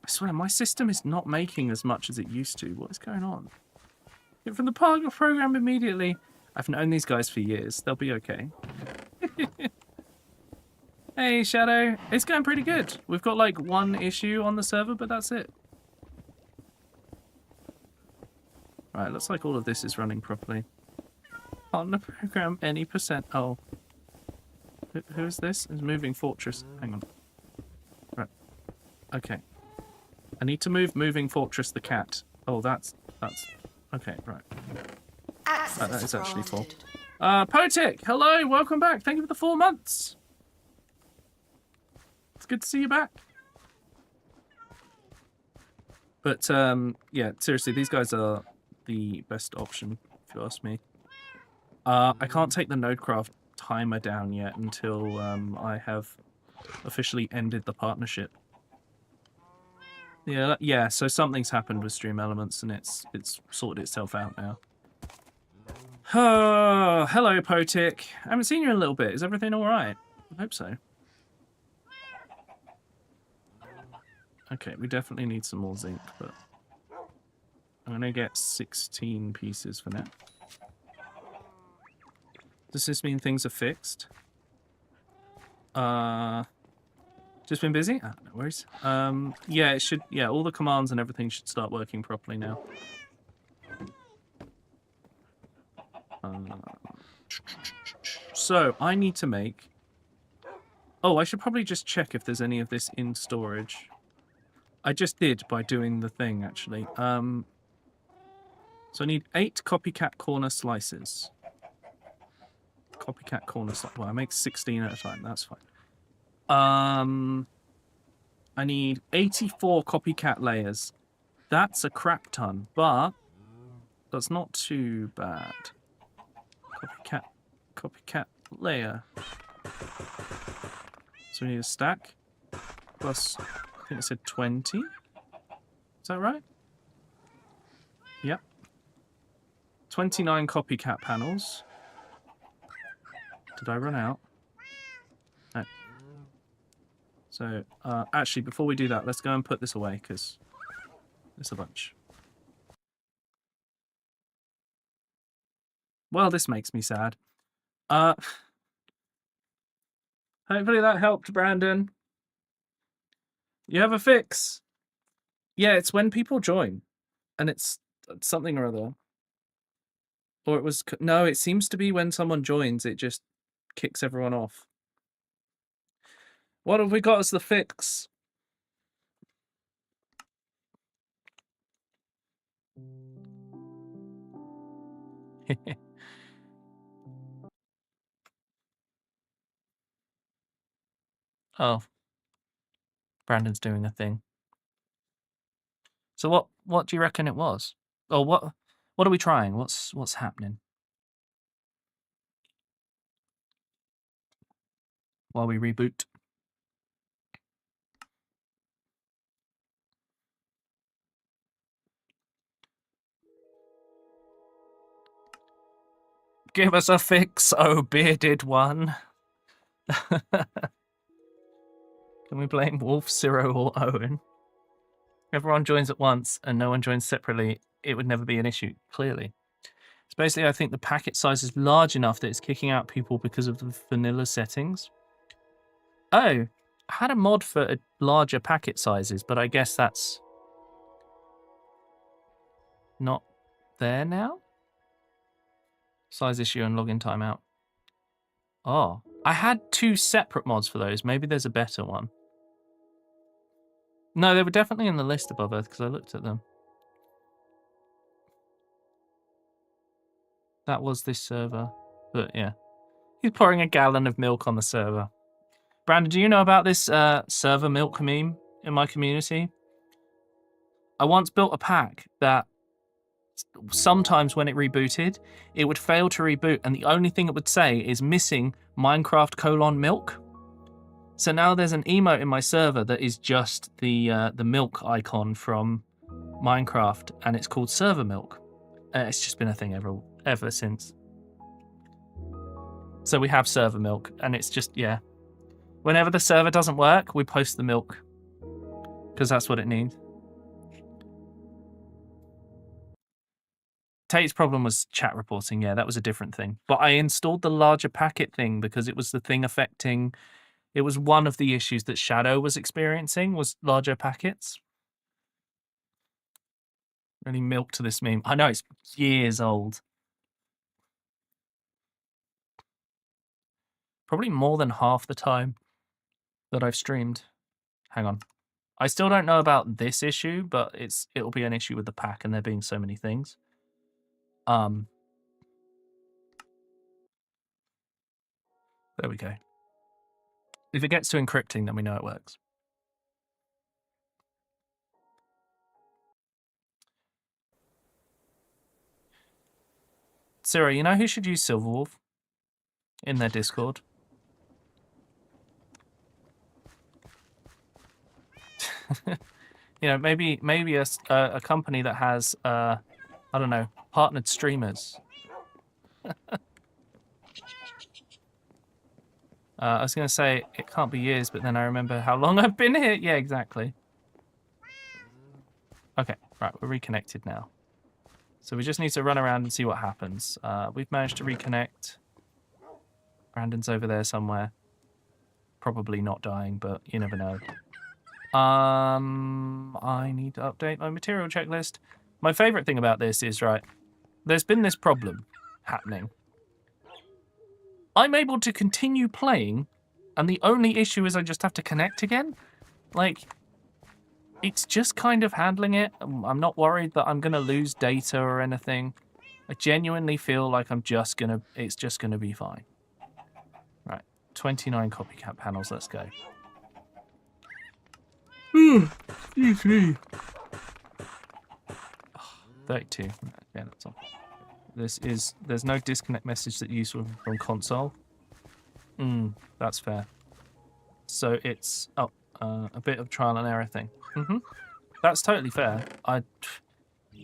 I swear, my system is not making as much as it used to. What is going on? Get from the program immediately. I've known these guys for years. They'll be okay. Hey, Shadow. It's going pretty good. We've got like one issue on the server, but that's it. Right, looks like all of this is running properly. On the program, any percent. Oh. Who is this? It's Moving Fortress. Hang on. Right. Okay. I need to move Moving Fortress the cat. Oh, that's... Okay, right. That is actually full. Potic, hello, welcome back. Thank you for the 4 months. It's good to see you back. But, yeah, seriously, these guys are the best option, if you ask me. I can't take the Nodecraft timer down yet until I have officially ended the partnership. Yeah, so something's happened with Stream Elements and it's sorted itself out now. Oh, hello, Potic. I haven't seen you in a little bit. Is everything alright? I hope so. Okay, we definitely need some more zinc, but I'm gonna get 16 pieces for now. Does this mean things are fixed? Just been busy? Oh, no worries. Yeah, it should. Yeah, all the commands and everything should start working properly now. So I need to make. Oh, I should probably just check if there's any of this in storage. I just did by doing the thing actually. So I need 8 copycat corner slices. Copycat corner slice. Well, I make 16 at a time. That's fine. I need 84 copycat layers. That's a crap ton, but that's not too bad. Copycat layer. So we need a stack plus, I think it said 20. Is that right? Yep. 29 copycat panels. Did I run out? No. So, actually, before we do that, let's go and put this away, because it's a bunch. Well, this makes me sad. Hopefully that helped, Brandon. You have a fix. Yeah, it's when people join, and it's something or other. Or it was... No, it seems to be when someone joins, it just kicks everyone off. What have we got as the fix? Oh. Brandon's doing a thing. So what do you reckon it was? Or what are we trying? What's happening? While we reboot. Give us a fix, oh bearded one. Can we blame Wolf, Ciro, or Owen? Everyone joins at once and no one joins separately, it would never be an issue, clearly. So basically, I think the packet size is large enough that it's kicking out people because of the vanilla settings. Oh, I had a mod for larger packet sizes, but I guess that's not there now? Size issue and login timeout. Oh, I had 2 separate mods for those. Maybe there's a better one. No, they were definitely in the list above Earth because I looked at them. That was this server. But yeah. He's pouring a gallon of milk on the server. Brandon, do you know about this server milk meme in my community? I once built a pack that sometimes when it rebooted, it would fail to reboot and the only thing it would say is missing Minecraft : milk. So now there's an emote in my server that is just the milk icon from Minecraft, and it's called server milk. It's just been a thing ever since. So we have server milk, and it's just, yeah. Whenever the server doesn't work, we post the milk. because that's what it needs. Tate's problem was chat reporting. Yeah, that was a different thing. But I installed the larger packet thing because it was the thing affecting... It was one of the issues that Shadow was experiencing, was larger packets. Really milked this meme. I know, it's years old. Probably more than half the time that I've streamed. Hang on. I still don't know about this issue, but it'll be an issue with the pack and there being so many things. There we go. If it gets to encrypting, then we know it works. Sarah, you know who should use Silverwolf in their Discord? You know, maybe a company that has I don't know, partnered streamers. I was going to say it can't be years, but then I remember how long I've been here. Yeah, exactly. Okay, right, we're reconnected now. So we just need to run around and see what happens. We've managed to reconnect. Brandon's over there somewhere. Probably not dying, but you never know. I need to update my material checklist. My favorite thing about this is, right, there's been this problem happening. I'm able to continue playing, and the only issue is I just have to connect again. Like, it's just kind of handling it. I'm not worried that I'm going to lose data or anything. I genuinely feel like it's just going to be fine. Right, 29 copycat panels, let's go. Excuse me. 32. Yeah, that's all. There's no disconnect message that you use from console. That's fair. So it's a bit of trial and error thing. That's totally fair.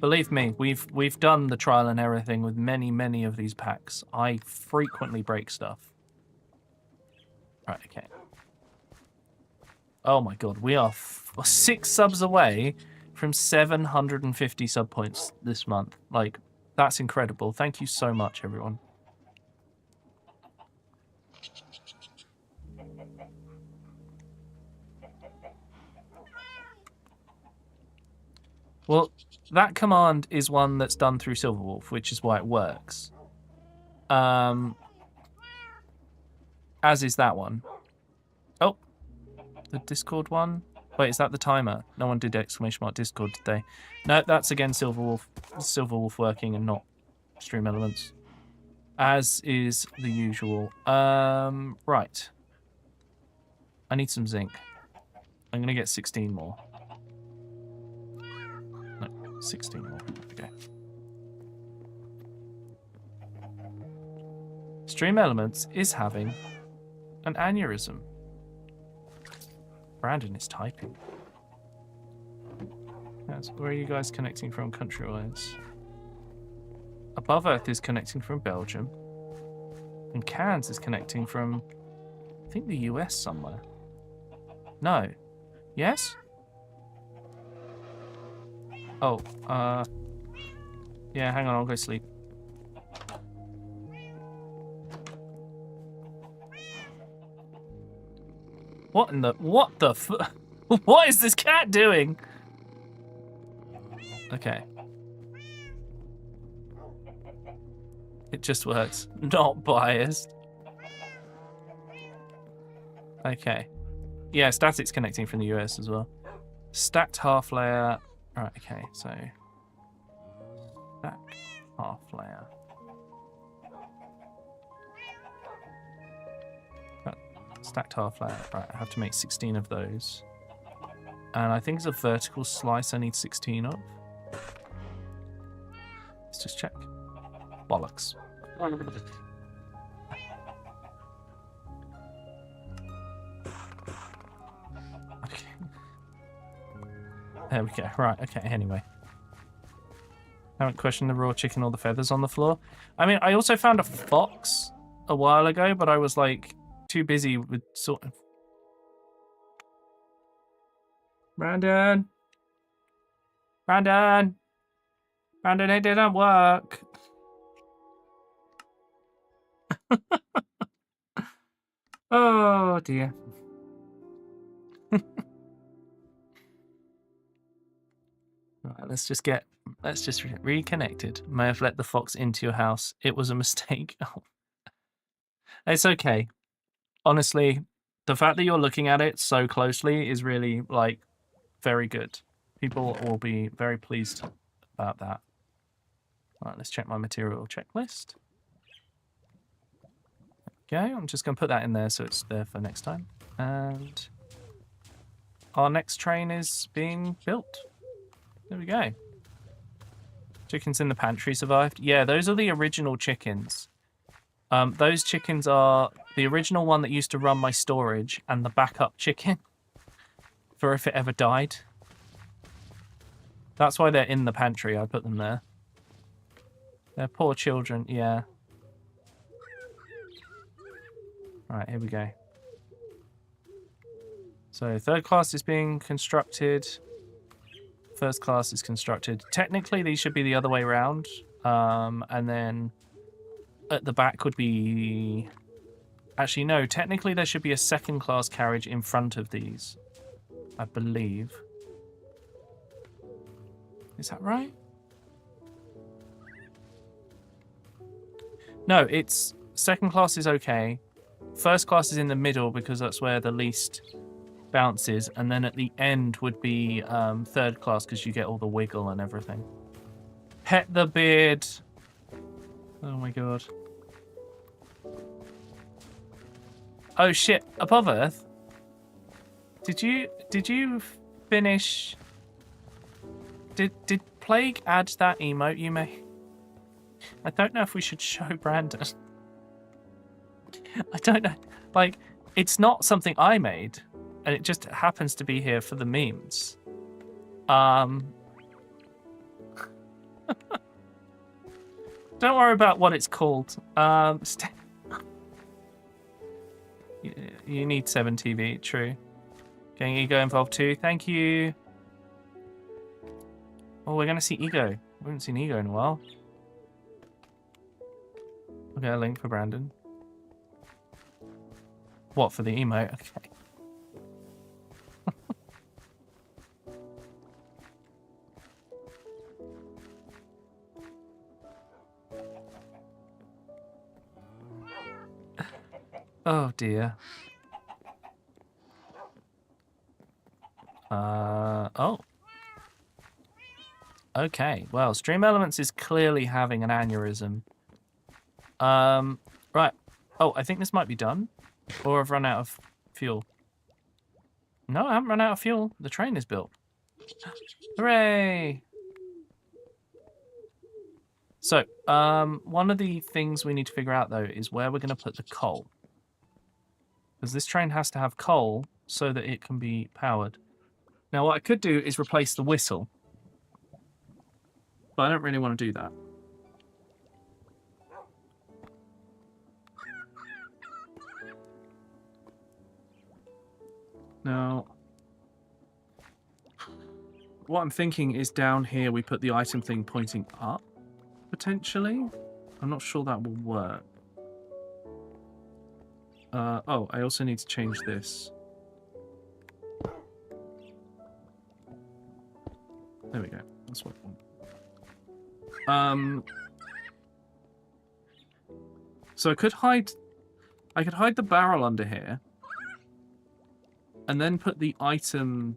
Believe me, we've done the trial and error thing with many of these packs. I frequently break stuff. Right, okay. Oh my god, we are 6 subs away from 750 sub points this month. Like, that's incredible. Thank you so much, everyone. Well, that command is one that's done through Silverwolf, which is why it works. As is that one. Oh, the Discord one. Wait, is that the timer? No one did exclamation mark Discord today. No, that's again Silverwolf working and not Stream Elements. As is the usual. Right. I need some zinc. I'm going to get 16 more. No, 16 more. Okay. Stream Elements is having an aneurysm. Brandon is typing. Yes, where are you guys connecting from country-wise? Above Earth is connecting from Belgium. And Cairns is connecting from, I think, the US somewhere. No. Yes? Oh, yeah, hang on, I'll go sleep. What is this cat doing? Okay. It just works. Not biased. Okay. Yeah, static's connecting from the US as well. Stacked half layer. Alright, okay, so. Stacked half layer. Stacked half layer. Right, I have to make 16 of those. And I think it's a vertical slice I need 16 of. Let's just check. Bollocks. Okay. There we go. Right, okay, anyway. Haven't questioned the raw chicken or the feathers on the floor. I mean, I also found a fox a while ago, but I was like too busy with sort of... Brandon. Brandon. Brandon, it didn't work. Oh dear. Right, let's just reconnected. May have let the fox into your house. It was a mistake. Oh. It's okay. Honestly, the fact that you're looking at it so closely is really, like, very good. People will be very pleased about that. All right, let's check my material checklist. Okay, I'm just going to put that in there so it's there for next time. And our next train is being built. There we go. Chickens in the pantry survived. Yeah, those are the original chickens. Those chickens are the original one that used to run my storage and the backup chicken for if it ever died. That's why they're in the pantry. I put them there. They're poor children, yeah. Alright, here we go. So, third class is being constructed. First class is constructed. Technically, these should be the other way around. And then at the back would be... Actually, no. Technically, there should be a second class carriage in front of these. I believe. Is that right? No, it's... Second class is okay. First class is in the middle because that's where the least bounces. And then at the end would be third class because you get all the wiggle and everything. Pet the beard. Oh my god. Oh shit, above Earth? Did you finish... Did Plague add that emote you made? I don't know if we should show Brandon. I don't know. Like, it's not something I made, and it just happens to be here for the memes. Don't worry about what it's called. You need 7 TV, true. Getting Ego involved too. Thank you. Oh, we're going to see Ego. We haven't seen Ego in a while. Okay, a link for Brandon. What, for the emote? Okay. Oh dear. Oh. Okay, well, Stream Elements is clearly having an aneurysm. Right. Oh, I think this might be done. Or I've run out of fuel. No, I haven't run out of fuel. The train is built. Hooray! So, one of the things we need to figure out, though, is where we're going to put the coal. Because this train has to have coal so that it can be powered. Now, what I could do is replace the whistle. But I don't really want to do that. Now, what I'm thinking is down here we put the item thing pointing up, potentially. I'm not sure that will work. Oh, I also need to change this. There we go. That's what I want. So I could hide the barrel under here. And then put the item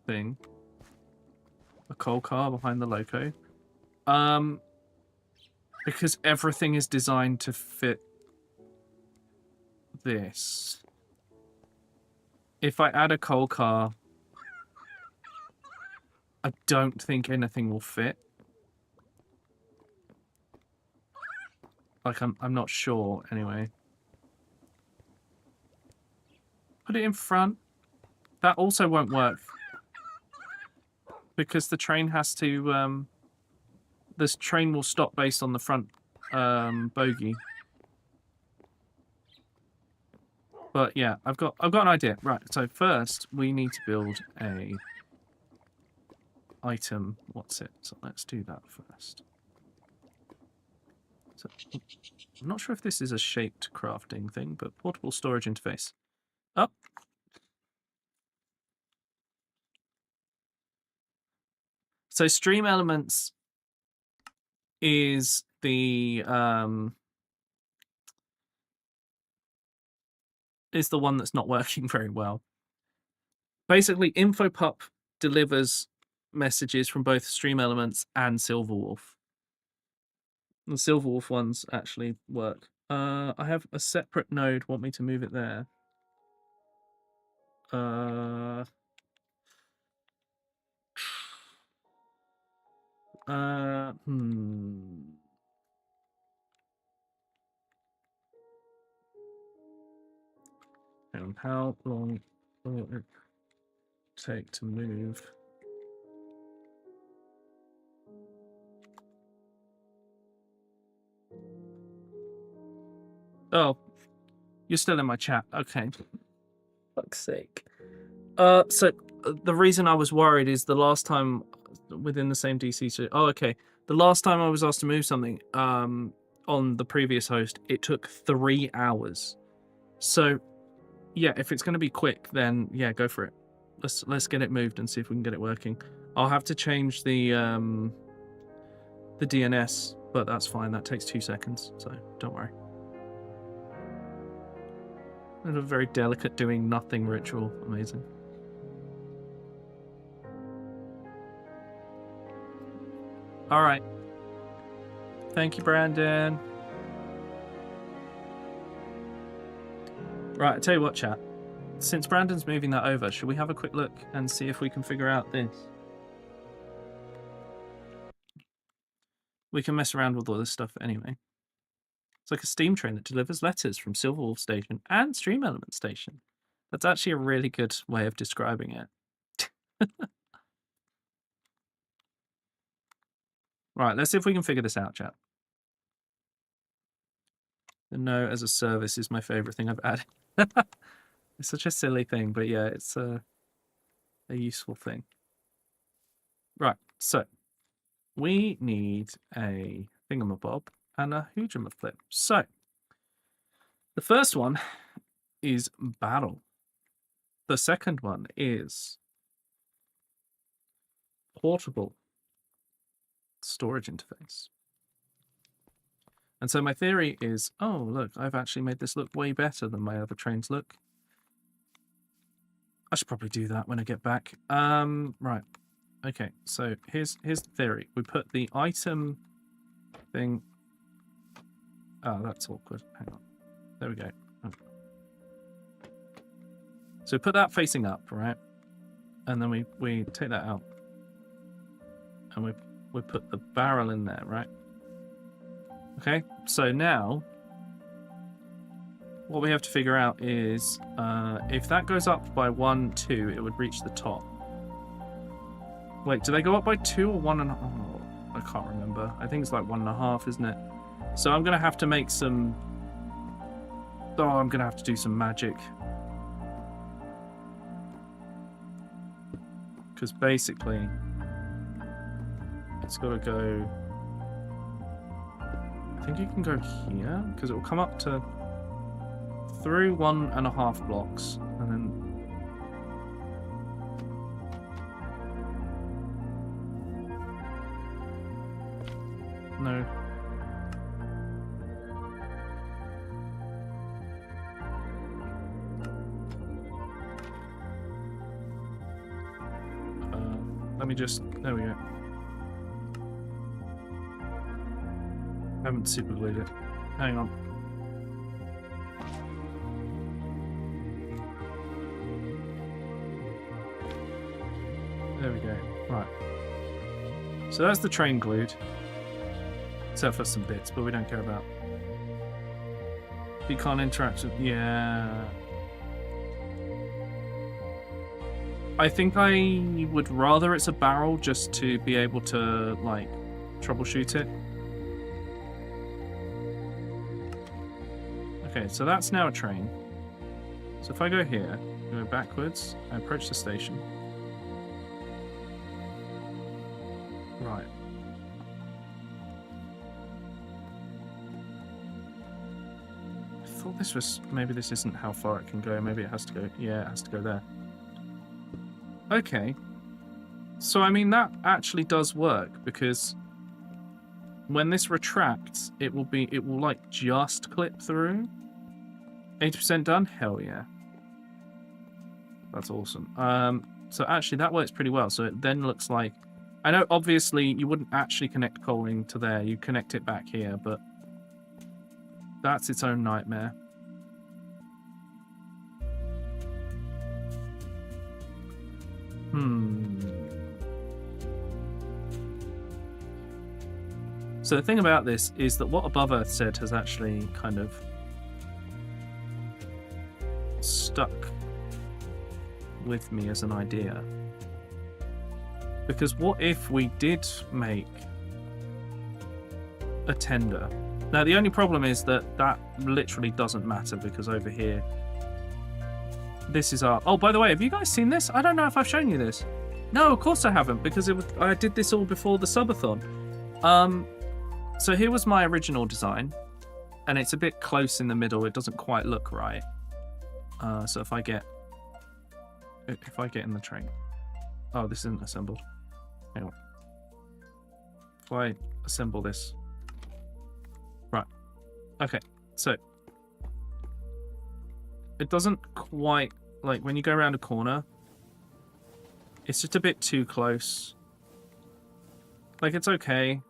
thing, a coal car behind the loco. Because everything is designed to fit this. If I add a coal car, I don't think anything will fit. Like, I'm not sure, anyway. Put it in front. That also won't work. Because the train has to, this train will stop based on the front, bogie. But yeah, I've got an idea. Right, so first we need to build a item. What's it? So let's do that first. So, I'm not sure if this is a shaped crafting thing, but portable storage interface. Up. So Stream Elements is the one that's not working very well. Basically, InfoPup delivers messages from both Stream Elements and Silverwolf. The Silverwolf ones actually work. I have a separate node. Want me to move it there? And how long will it take to move? Oh, you're still in my chat. Okay. Fuck's sake. So the reason I was worried is the last time within the same DC. So, oh, okay. The last time I was asked to move something on the previous host, it took 3 hours. So, yeah, if it's going to be quick, then yeah, go for it. Let's get it moved and see if we can get it working. I'll have to change the DNS, but that's fine. That takes 2 seconds, so don't worry. And a very delicate doing nothing ritual. Amazing. All right. Thank you, Brandon. Right, I tell you what, chat. Since Brandon's moving that over, should we have a quick look and see if we can figure out this? We can mess around with all this stuff anyway. It's like a steam train that delivers letters from Silverwolf Station and Stream Element Station. That's actually a really good way of describing it. Right, let's see if we can figure this out, chat. The No as a service is my favorite thing I've added. It's such a silly thing, but yeah, it's a useful thing. Right, so we need a thingamabob and a hoojamaflip. So the first one is battle. The second one is portable storage interface. And so my theory is, oh, look, I've actually made this look way better than my other trains look. I should probably do that when I get back. Right. Okay, so here's the theory. We put the item thing... Oh, that's awkward. Hang on. There we go. Oh. So put that facing up, right? And then we take that out. And we put the barrel in there, right? Okay, so now what we have to figure out is if that goes up by 1, 2, it would reach the top. Wait, do they go up by 2 or 1.5? Oh, I can't remember. I think it's like 1.5, isn't it? So I'm gonna have to make some... Oh, I'm gonna have to do some magic. Because basically, it's gotta go... I think you can go here, because it will come up to through 1.5 blocks, and then no. Let me just, there we go. I haven't super glued it. Hang on. There we go. Right. So that's the train glued. Except for some bits, but we don't care about. You can't interact with... Yeah. I think I would rather it's a barrel just to be able to, like, troubleshoot it. Okay, so that's now a train. So if I go here, go backwards, I approach the station. Right. I thought this was... Maybe this isn't how far it can go. Maybe it has to go... Yeah, it has to go there. Okay. So, I mean, that actually does work, because when this retracts, it will, like, just clip through. 80% done? Hell yeah. That's awesome. So, actually, that works pretty well. So, it then looks like... I know, obviously, you wouldn't actually connect coaling to there. You connect it back here, but that's its own nightmare. So the thing about this is that what Above Earth said has actually kind of stuck with me as an idea. Because what if we did make a tender? Now the only problem is that literally doesn't matter, because over here, this is our... Oh, by the way, have you guys seen this? I don't know if I've shown you this. No, of course I haven't, because I did this all before the subathon. So here was my original design, and it's a bit close in the middle. It doesn't quite look right. So if I get in the train... Oh, this isn't assembled. Hang on. If I assemble this... Right. Okay, so... It doesn't quite... Like, when you go around a corner, it's just a bit too close. Like, it's okay,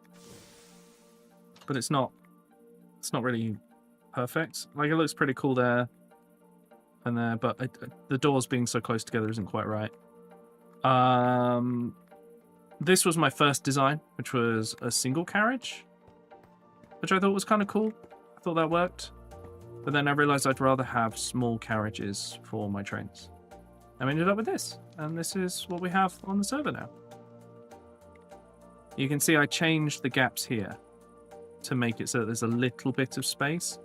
but it's not really perfect. Like, it looks pretty cool there and there, but the doors being so close together isn't quite right. This was my first design, which was a single carriage, which I thought was kind of cool. I thought that worked. But then I realized I'd rather have small carriages for my trains. And we ended up with this. And this is what we have on the server now. You can see I changed the gaps here to make it so that there's a little bit of space,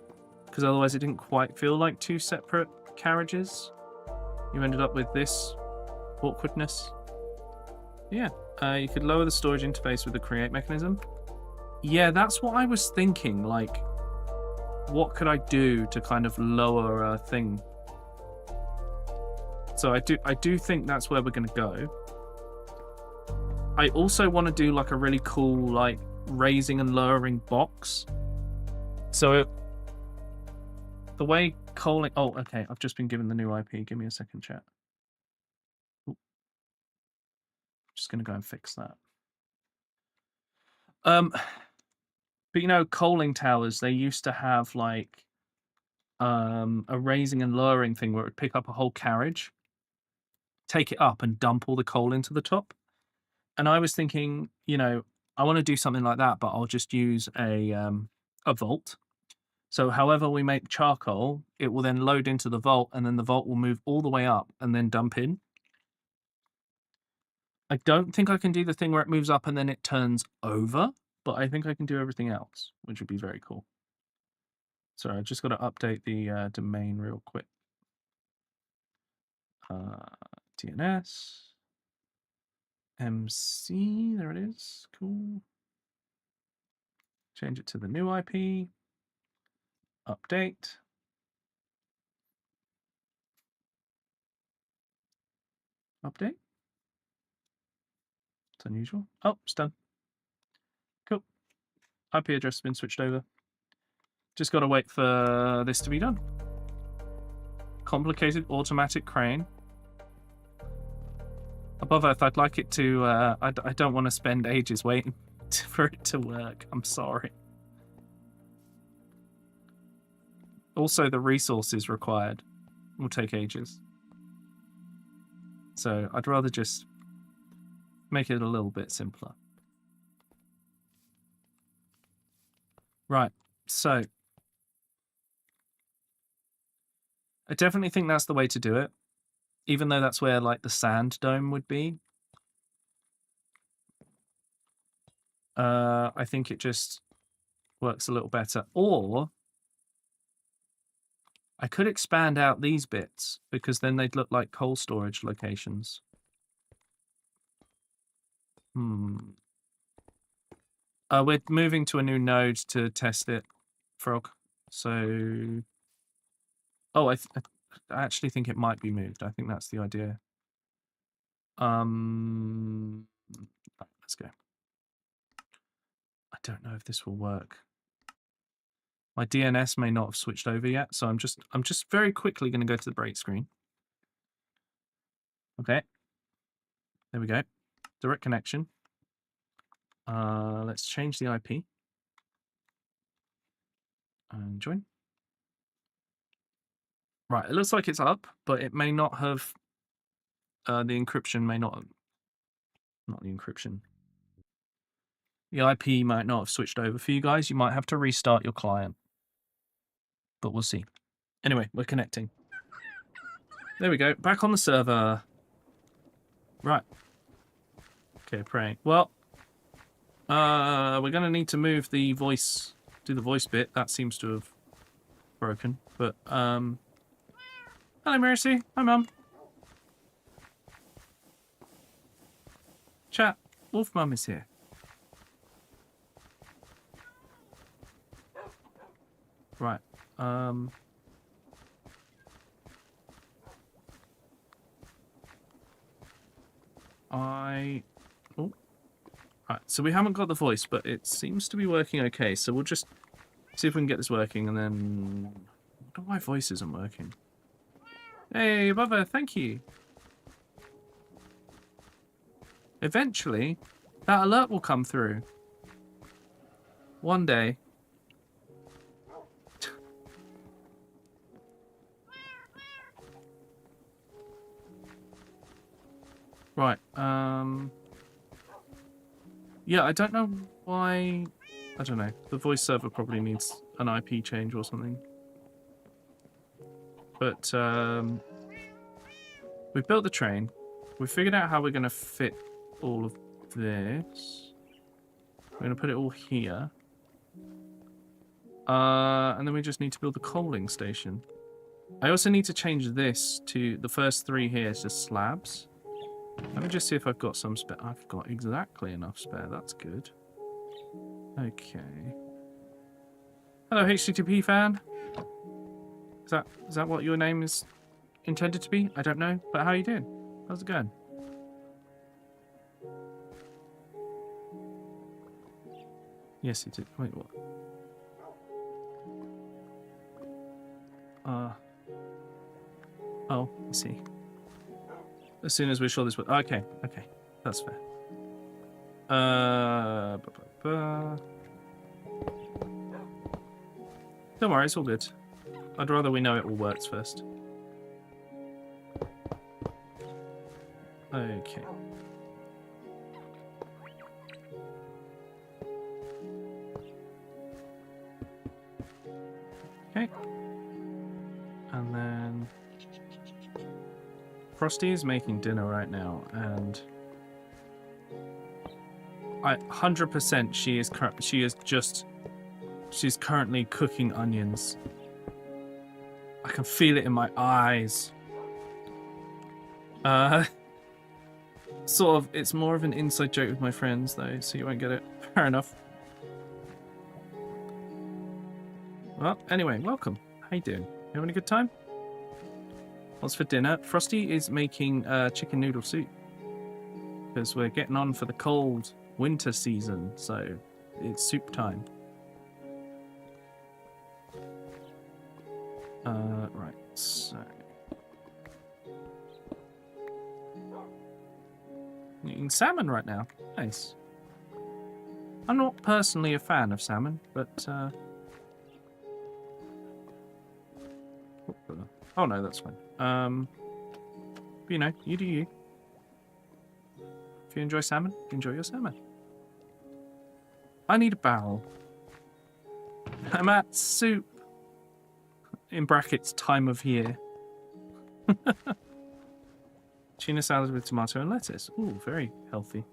because otherwise it didn't quite feel like two separate carriages. You ended up with this awkwardness. Yeah, you could lower the storage interface with the create mechanism. Yeah, that's what I was thinking. Like, what could I do to kind of lower a thing? So I do think that's where we're going to go. I also want to do like a really cool like raising and lowering box. So the way coaling... Oh, okay. I've just been given the new IP. Give me a second, chat. Ooh. Just going to go and fix that. But you know, coaling towers, they used to have like a raising and lowering thing where it would pick up a whole carriage, take it up and dump all the coal into the top. And I was thinking, you know, I want to do something like that, but I'll just use a vault. So however we make charcoal, it will then load into the vault, and then the vault will move all the way up and then dump in. I don't think I can do the thing where it moves up and then it turns over, but I think I can do everything else, which would be very cool. Sorry, I just got to update the domain real quick. DNS. MC, there it is. Cool. Change it to the new IP. Update. Update. It's unusual. Oh, it's done. Cool. IP address has been switched over. Just got to wait for this to be done. Complicated automatic crane. Above Earth, I'd like it to... I don't want to spend ages waiting for it to work. I'm sorry. Also, the resources required will take ages. So I'd rather just make it a little bit simpler. Right, so I definitely think that's the way to do it, even though that's where like the sand dome would be. I think it just works a little better. Or I could expand out these bits, because then they'd look like coal storage locations. We're moving to a new node to test it, Frog. So, oh, I actually think it might be moved. I think that's the idea. Let's go. I don't know if this will work. My DNS may not have switched over yet, so I'm just very quickly going to go to the break screen. Okay. There we go. Direct connection. Let's change the IP. And join. Right, it looks like it's up, but it may not have... the encryption may not... Not the encryption. The IP might not have switched over for you guys. You might have to restart your client. But we'll see. Anyway, we're connecting. There we go. Back on the server. Right. Okay, praying. Well, we're going to need to move the voice... Do the voice bit. That seems to have broken. But, hello, Mercy. Hi, Mum. Chat. Wolf Mum is here. Right. Oh. Right, so we haven't got the voice, but it seems to be working okay. So we'll just see if we can get this working, and then... I don't know why voice isn't working. Hey, Bubba, thank you. Eventually, that alert will come through. One day. Right, yeah, I don't know why... I don't know. The voice server probably needs an IP change or something. But, we've built the train. We've figured out how we're going to fit all of this. We're going to put it all here. And then we just need to build the coaling station. I also need to change this to... The first 3 here is just slabs. Let me just see if I've got some spare. I've got exactly enough spare. That's good. Okay. Hello, HTTP fan. Is that what your name is intended to be? I don't know. But how are you doing? How's it going? Yes, it did. Wait, what? Oh, I see. As soon as we're sure this... Okay, okay. That's fair. Don't worry, it's all good. I'd rather we know it all works first. Okay. Okay. And then... Frosty is making dinner right now, and... 100% she's currently cooking onions. I can feel it in my eyes. Sort of, it's more of an inside joke with my friends though, so you won't get it. Fair enough. Well, anyway, welcome. How you doing? You having a good time? What's for dinner? Frosty is making chicken noodle soup. Because we're getting on for the cold winter season, so it's soup time. Right, so... You're eating salmon right now. Nice. I'm not personally a fan of salmon, but... Oh no, that's fine. You know, you do you. If you enjoy salmon, enjoy your salmon. I need a barrel. I'm at soup. In brackets, time of year. Tuna salad with tomato and lettuce. Ooh, very healthy.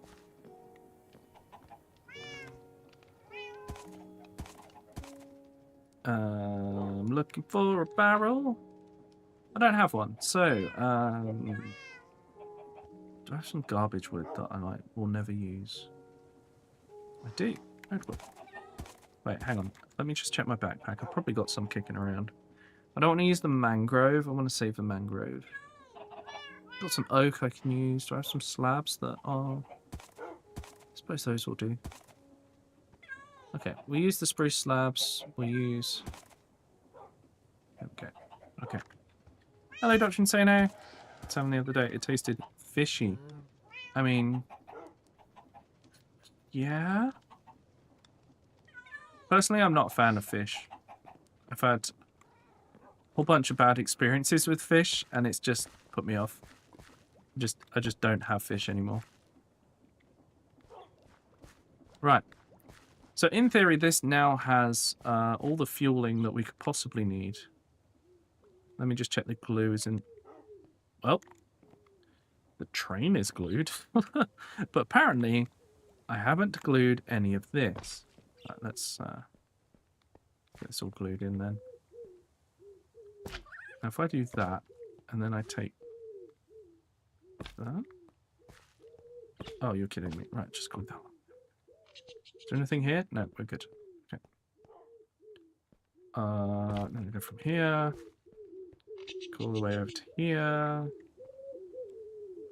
I'm looking for a barrel. I don't have one, so do I have some garbage wood that I will never use? I do. Notebook. Wait, hang on. Let me just check my backpack. I've probably got some kicking around. I don't want to use the mangrove. I want to save the mangrove. Got some oak I can use. Do I have some slabs that are... I suppose those will do. Okay, we'll use the spruce slabs. We'll use... Okay. Okay. Hello, Dr. Insano. Salmon the other day. It tasted fishy. I mean... Yeah? Personally, I'm not a fan of fish. I've had a whole bunch of bad experiences with fish, and it's just put me off. I just don't have fish anymore. Right. So in theory, this now has all the fueling that we could possibly need. Let me just check the glue is in... Well, the train is glued. But apparently, I haven't glued any of this. Right, let's get this all glued in then. Now if I do that, and then I take that. Oh, you're kidding me. Right, just glue that one. Is there anything here? No, we're good. Okay. Then we go from here. Go all the way over to here.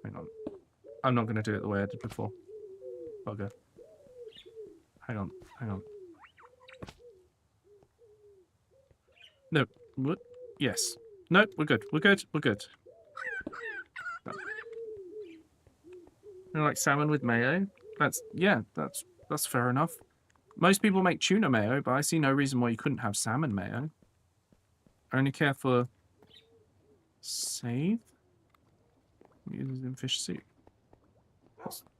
Hang on. I'm not going to do it the way I did before. Bugger. Hang on, hang on. No, what? Yes. No, we're good, we're good, we're good. You like salmon with mayo? Yeah, that's fair enough. Most people make tuna mayo, but I see no reason why you couldn't have salmon mayo. I only care for... Save? Uses in fish soup.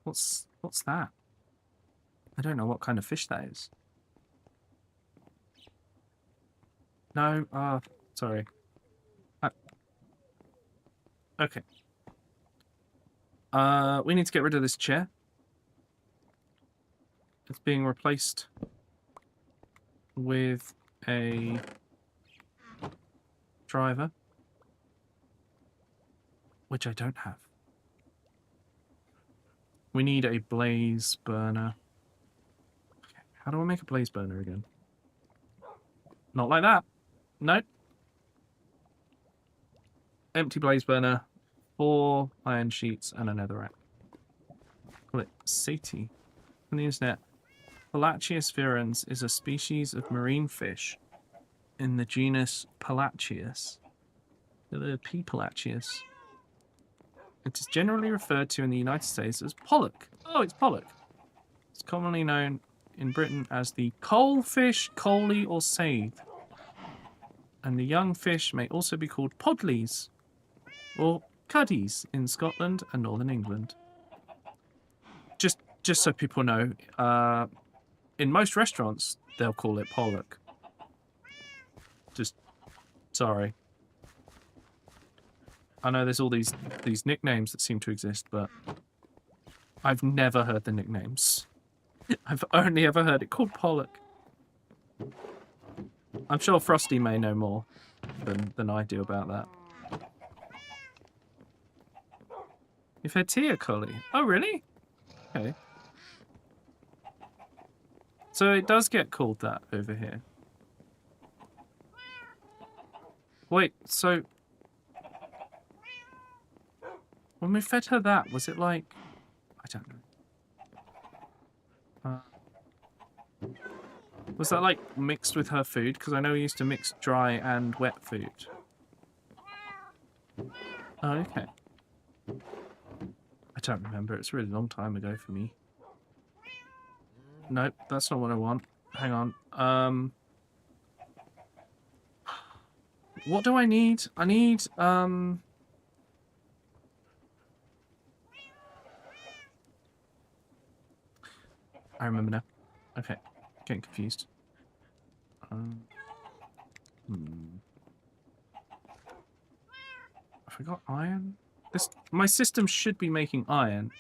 What's that? I don't know what kind of fish that is. No, sorry. Okay. We need to get rid of this chair. It's being replaced with a driver, which I don't have. We need a blaze burner. Okay. How do I make a blaze burner again? Not like that. Nope. Empty blaze burner, 4 iron sheets, and a netherrack. Call it Sati. On the internet, Palachius virens is a species of marine fish in the genus Palachius. The P. Palachius. It is generally referred to in the United States as pollock. Oh, it's pollock. It's commonly known in Britain as the coalfish, coley, or sathe. And the young fish may also be called podleys or cuddies in Scotland and Northern England. Just so people know, in most restaurants they'll call it pollock. Just sorry. I know there's all these nicknames that seem to exist, but I've never heard the nicknames. I've only ever heard it called pollock. I'm sure Frosty may know more than I do about that. You've had Tia Collie. Oh, really? Okay. So it does get called that over here. Wait, so... when we fed her that, was it like... I don't know. Was that like mixed with her food? Because I know we used to mix dry and wet food. Oh, okay. I don't remember. It's a really long time ago for me. Nope, that's not what I want. Hang on. What do I need? I need, I remember now. Okay. Getting confused. I forgot iron? My system should be making iron.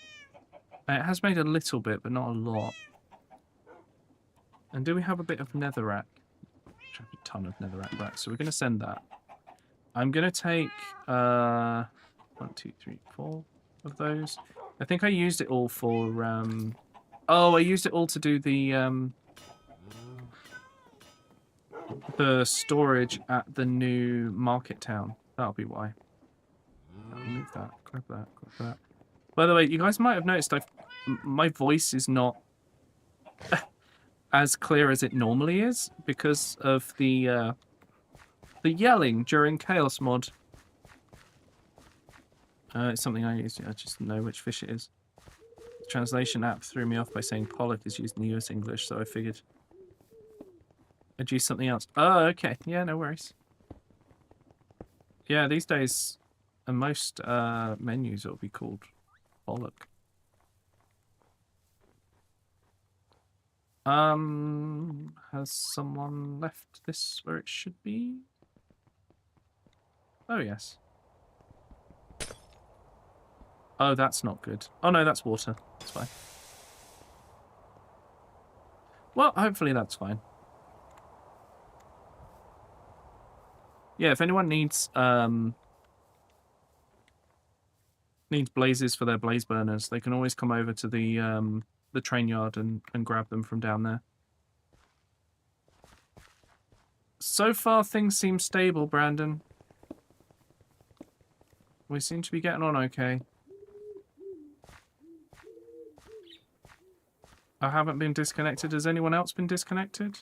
It has made a little bit, but not a lot. And do we have a bit of netherrack? I have a ton of netherrack back, so we're going to send that. I'm going to take 1, 2, 3, 4 of those. I think I used it all for... oh, I used it all to do the the storage at the new market town. That'll be why. I'll move that. Grab that. Grab that. By the way, you guys might have noticed my voice is not as clear as it normally is because of the yelling during Chaos Mod. It's something I use. I just know which fish it is. The translation app threw me off by saying pollock is used in the US English, so I figured I'd use something else. Oh, okay. Yeah, no worries. Yeah, these days, in most menus, it'll be called pollock. Has someone left this where it should be? Oh, yes. Oh, that's not good. Oh, no, that's water. That's fine. Well, hopefully that's fine. Yeah, if anyone needs blazes for their blaze burners, they can always come over to the train yard and grab them from down there. So far, things seem stable, Brandon. We seem to be getting on okay. I haven't been disconnected. Has anyone else been disconnected?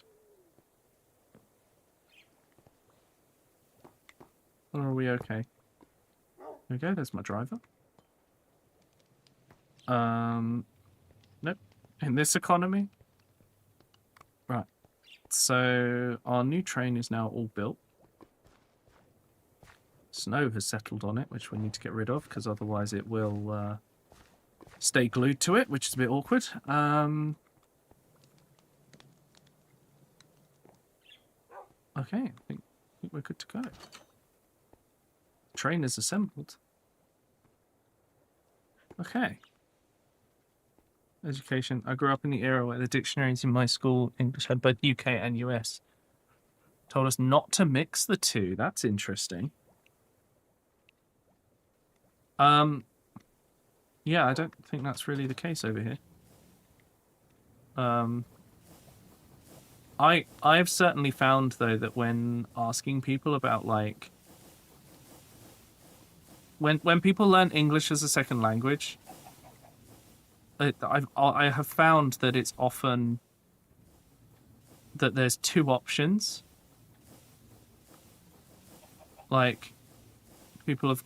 Or are we okay? There we go, there's my driver. Nope. In this economy? Right. So, our new train is now all built. Snow has settled on it, which we need to get rid of, because otherwise it will stay glued to it, which is a bit awkward. Okay, I think we're good to go. Train is assembled. Okay. Education. I grew up in the era where the dictionaries in my school, English, had both UK and US. Told us not to mix the two. That's interesting. Yeah, I don't think that's really the case over here. I've certainly found, though, that when asking people about, like... When people learn English as a second language, I have found that it's often that there's two options. Like, people have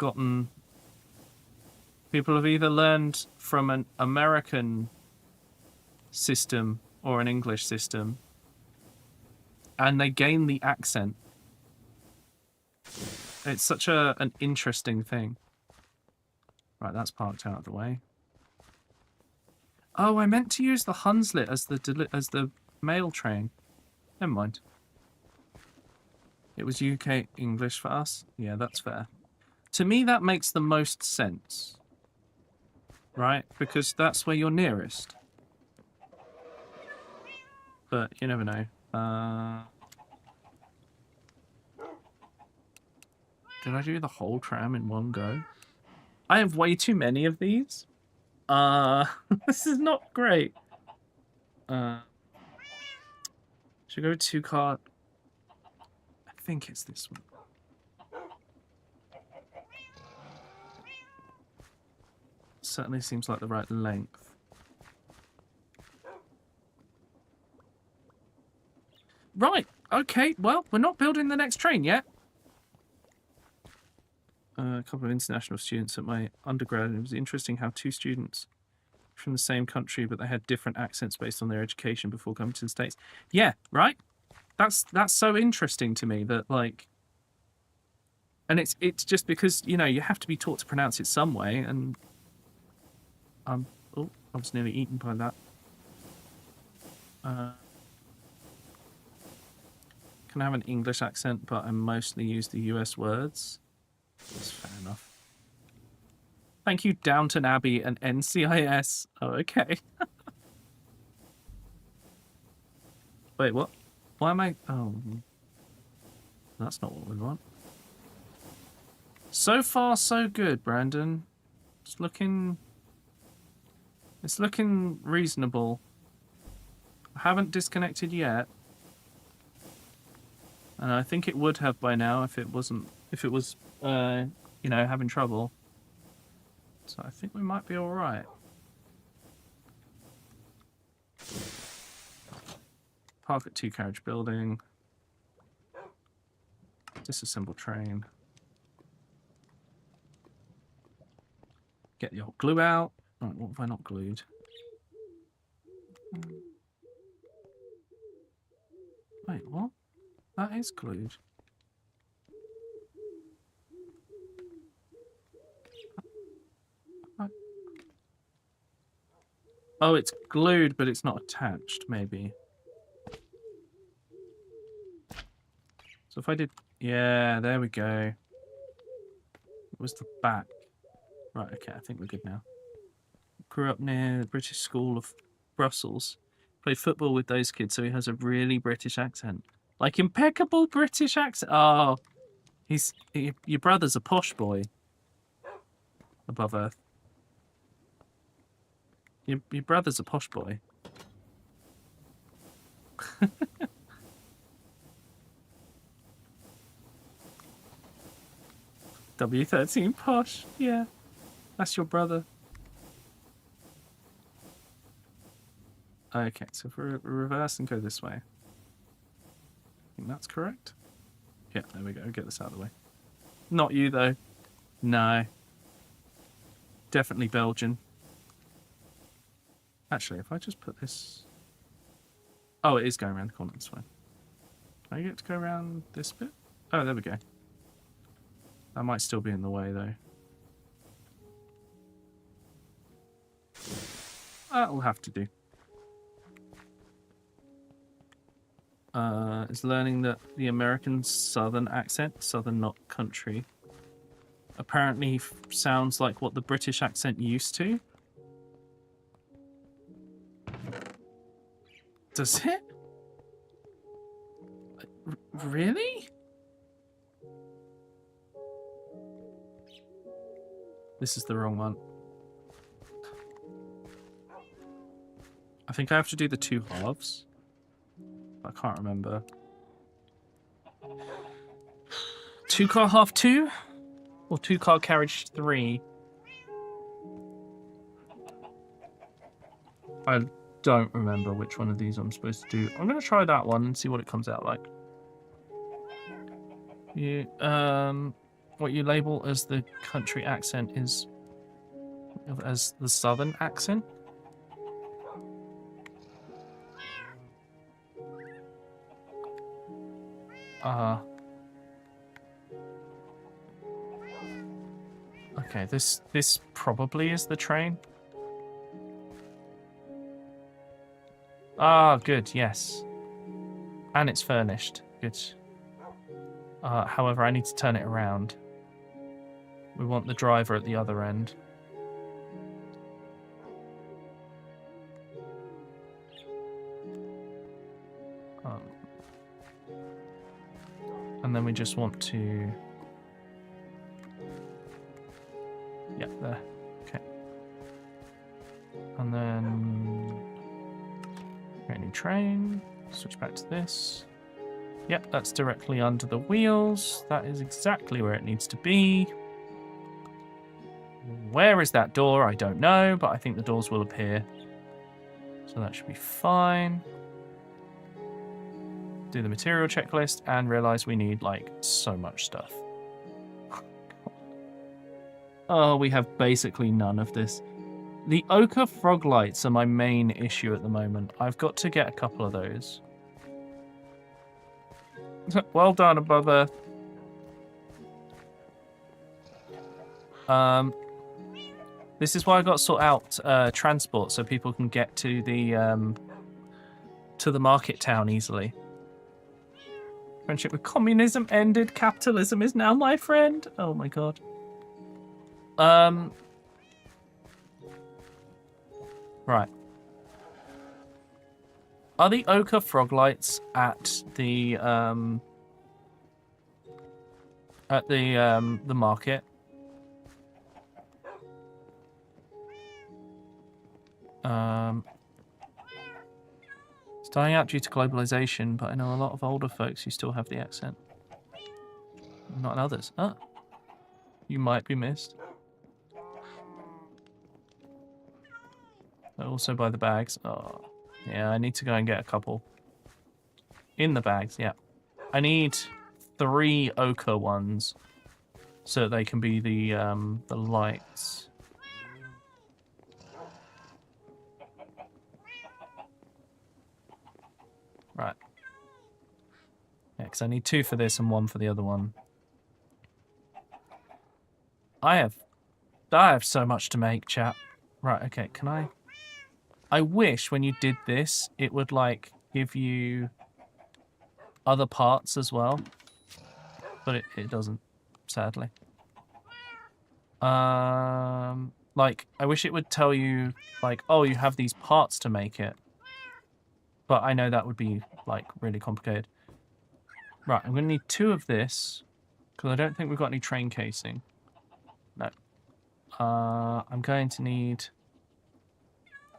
either learned from an American system or an English system, and they gain the accent. It's such an interesting thing. Right, that's parked out of the way. Oh, I meant to use the Hunslet as the mail train. Never mind. It was UK English for us. Yeah, that's fair. To me, that makes the most sense. Right? Because that's where you're nearest. But you never know. Did I do the whole tram in one go? I have way too many of these. This is not great. Should I go 2-car? I think it's this one. Certainly seems like the right length. Right, okay, well, we're not building the next train yet. A couple of international students at my undergrad, and it was interesting how two students from the same country, but they had different accents based on their education before coming to the States. Yeah, right? That's so interesting to me that, like... And it's just because, you know, you have to be taught to pronounce it some way, and... oh, I was nearly eaten by that. Can I have an English accent, but I mostly use the US words? That's fair enough. Thank you, Downton Abbey and NCIS. Oh, okay. Wait, what? Why am I... Oh. That's not what we want. So far, so good, Brandon. It's looking reasonable. I haven't disconnected yet. And I think it would have by now if it wasn't, if it was, you know, having trouble. So I think we might be all right. Park at 2-carriage building. Disassemble train. Get the old glue out. Oh, what have I not glued? Wait, what? That is glued. Oh, it's glued, but it's not attached, maybe. So if I did... Yeah, there we go. It was the back. Right, okay, I think we're good now. Grew up near the British School of Brussels. Played football with those kids, so he has a really British accent. Like, impeccable British accent. Oh, your brother's a posh boy. Above Earth. Your brother's a posh boy. W13 posh, yeah. That's your brother. Okay, so if we reverse and go this way. I think that's correct. Yeah, there we go. Get this out of the way. Not you, though. No. Definitely Belgian. Actually, if I just put this... Oh, it is going around the corner. That's fine. Can I get to go around this bit? Oh, there we go. That might still be in the way, though. That'll have to do. Is learning that the American Southern accent, Southern not country, apparently sounds like what the British accent used to. Does it? Really? This is the wrong one. I think I have to do the 2 halves. I can't remember. 2-car half 2? Or 2-car carriage 3? I don't remember which one of these I'm supposed to do. I'm going to try that one and see what it comes out like. You, what you label as the country accent is as the southern accent. Okay, this probably is the train. Ah, good, yes. And it's furnished. Good. However, I need to turn it around. We want the driver at the other end. And then we just want to... Yeah, there. Okay. And then... Create a new train. Switch back to this. Yep, that's directly under the wheels. That is exactly where it needs to be. Where is that door? I don't know, but I think the doors will appear. So that should be fine. Do the material checklist and realize we need, like, so much stuff. Oh, we have basically none of this. The ochre frog lights are my main issue at the moment. I've got to get a couple of those. Well done, Above Earth. This is why I got to sort out transport so people can get to the market town easily. Friendship with communism ended. Capitalism is now my friend. Oh my god. Right. Are the ochre frog lights at the market? Dying out due to globalization, but I know a lot of older folks who still have the accent. Not others. Oh. You might be missed. But also by the bags. Oh. Yeah, I need to go and get a couple. In the bags, yeah. I need 3 ochre ones so that they can be the lights. Right. Yeah, because I need 2 for this and 1 for the other one. I have so much to make, chat. Right, okay, can I wish when you did this, it would, like, give you other parts as well. But it doesn't, sadly. Like, I wish it would tell you, like, oh, you have these parts to make it. But I know that would be, like, really complicated. Right, I'm going to need 2 of this, because I don't think we've got any train casing. No. I'm going to need...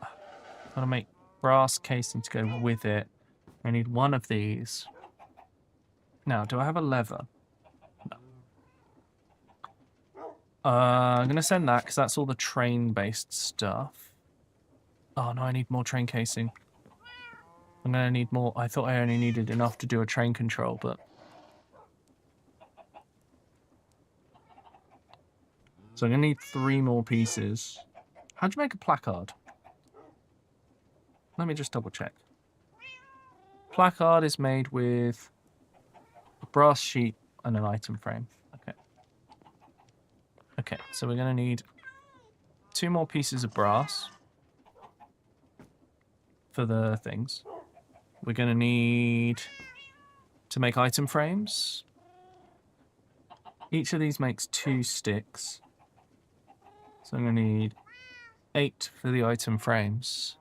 I'm going to make brass casing to go with it. I need 1 of these. Now, do I have a lever? No. I'm going to send that, because that's all the train-based stuff. Oh, no, I need more train casing. I'm going to need more. I thought I only needed enough to do a train control, but... So I'm going to need 3 more pieces. How'd you make a placard? Let me just double check. Placard is made with a brass sheet and an item frame. Okay. Okay, so we're going to need 2 more pieces of brass for the things. We're going to need to make item frames. Each of these makes 2 sticks. So I'm going to need 8 for the item frames.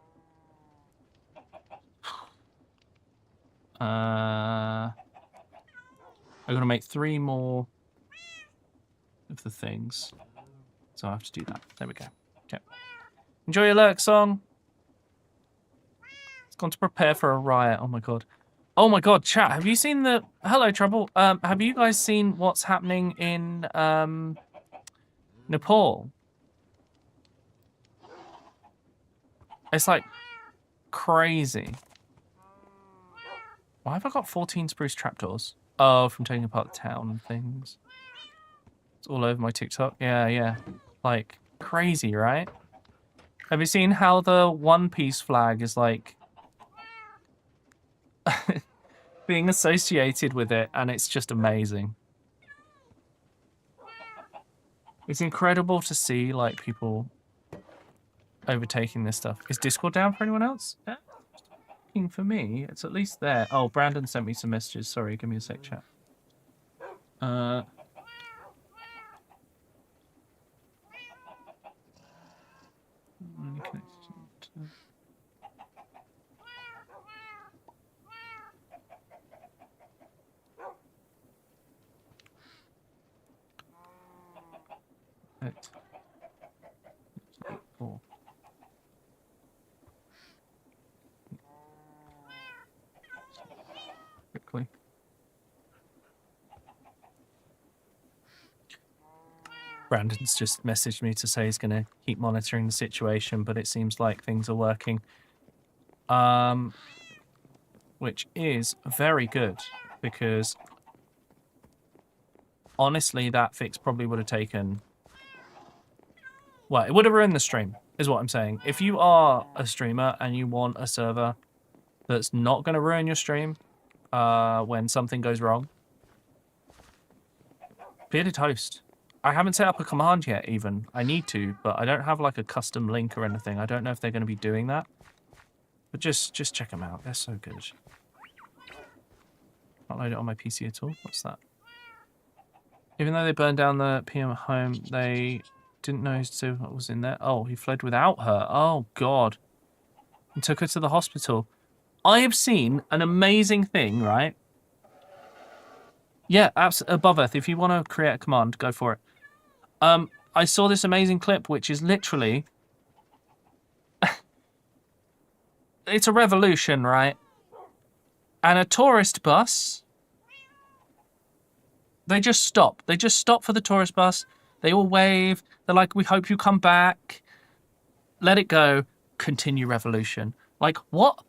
I'm going to make 3 more of the things. So I have to do that. There we go. Okay. Enjoy your lurk song. It's gone to prepare for a riot. Oh my god. Oh my god, chat. Have you seen the... Hello, Trouble. Have you guys seen what's happening in Nepal? It's like crazy. Why have I got 14 spruce trapdoors? Oh, from taking apart the town and things. It's all over my TikTok. Yeah, yeah. Like, crazy, right? Have you seen how the One Piece flag is, like, being associated with it, and it's just amazing. It's incredible to see, like, people overtaking this stuff. Is Discord down for anyone else? Yeah. For me, it's at least there. Oh, Brandon sent me some messages. Sorry, give me a sec, chat. Right. 4. Quickly. Brandon's just messaged me to say he's going to keep monitoring the situation, but it seems like things are working. Which is very good, because honestly, that fix probably would have taken... Well, it would have ruined the stream, is what I'm saying. If you are a streamer and you want a server that's not going to ruin your stream when something goes wrong, bearded host. I haven't set up a command yet, even. I need to, but I don't have like a custom link or anything. I don't know if they're going to be doing that. But just check them out. They're so good. Can't load it on my PC at all. What's that? Even though they burned down the PM at home, they didn't know what was in there. Oh, he fled without her. Oh, God. And took her to the hospital. I have seen an amazing thing, right? Yeah, above Earth. If you want to create a command, go for it. I saw this amazing clip, which is literally... It's a revolution, right? And a tourist bus, they just stop. They just stop for the tourist bus. They all wave. They're like, we hope you come back. Let it go. Continue revolution. Like, what?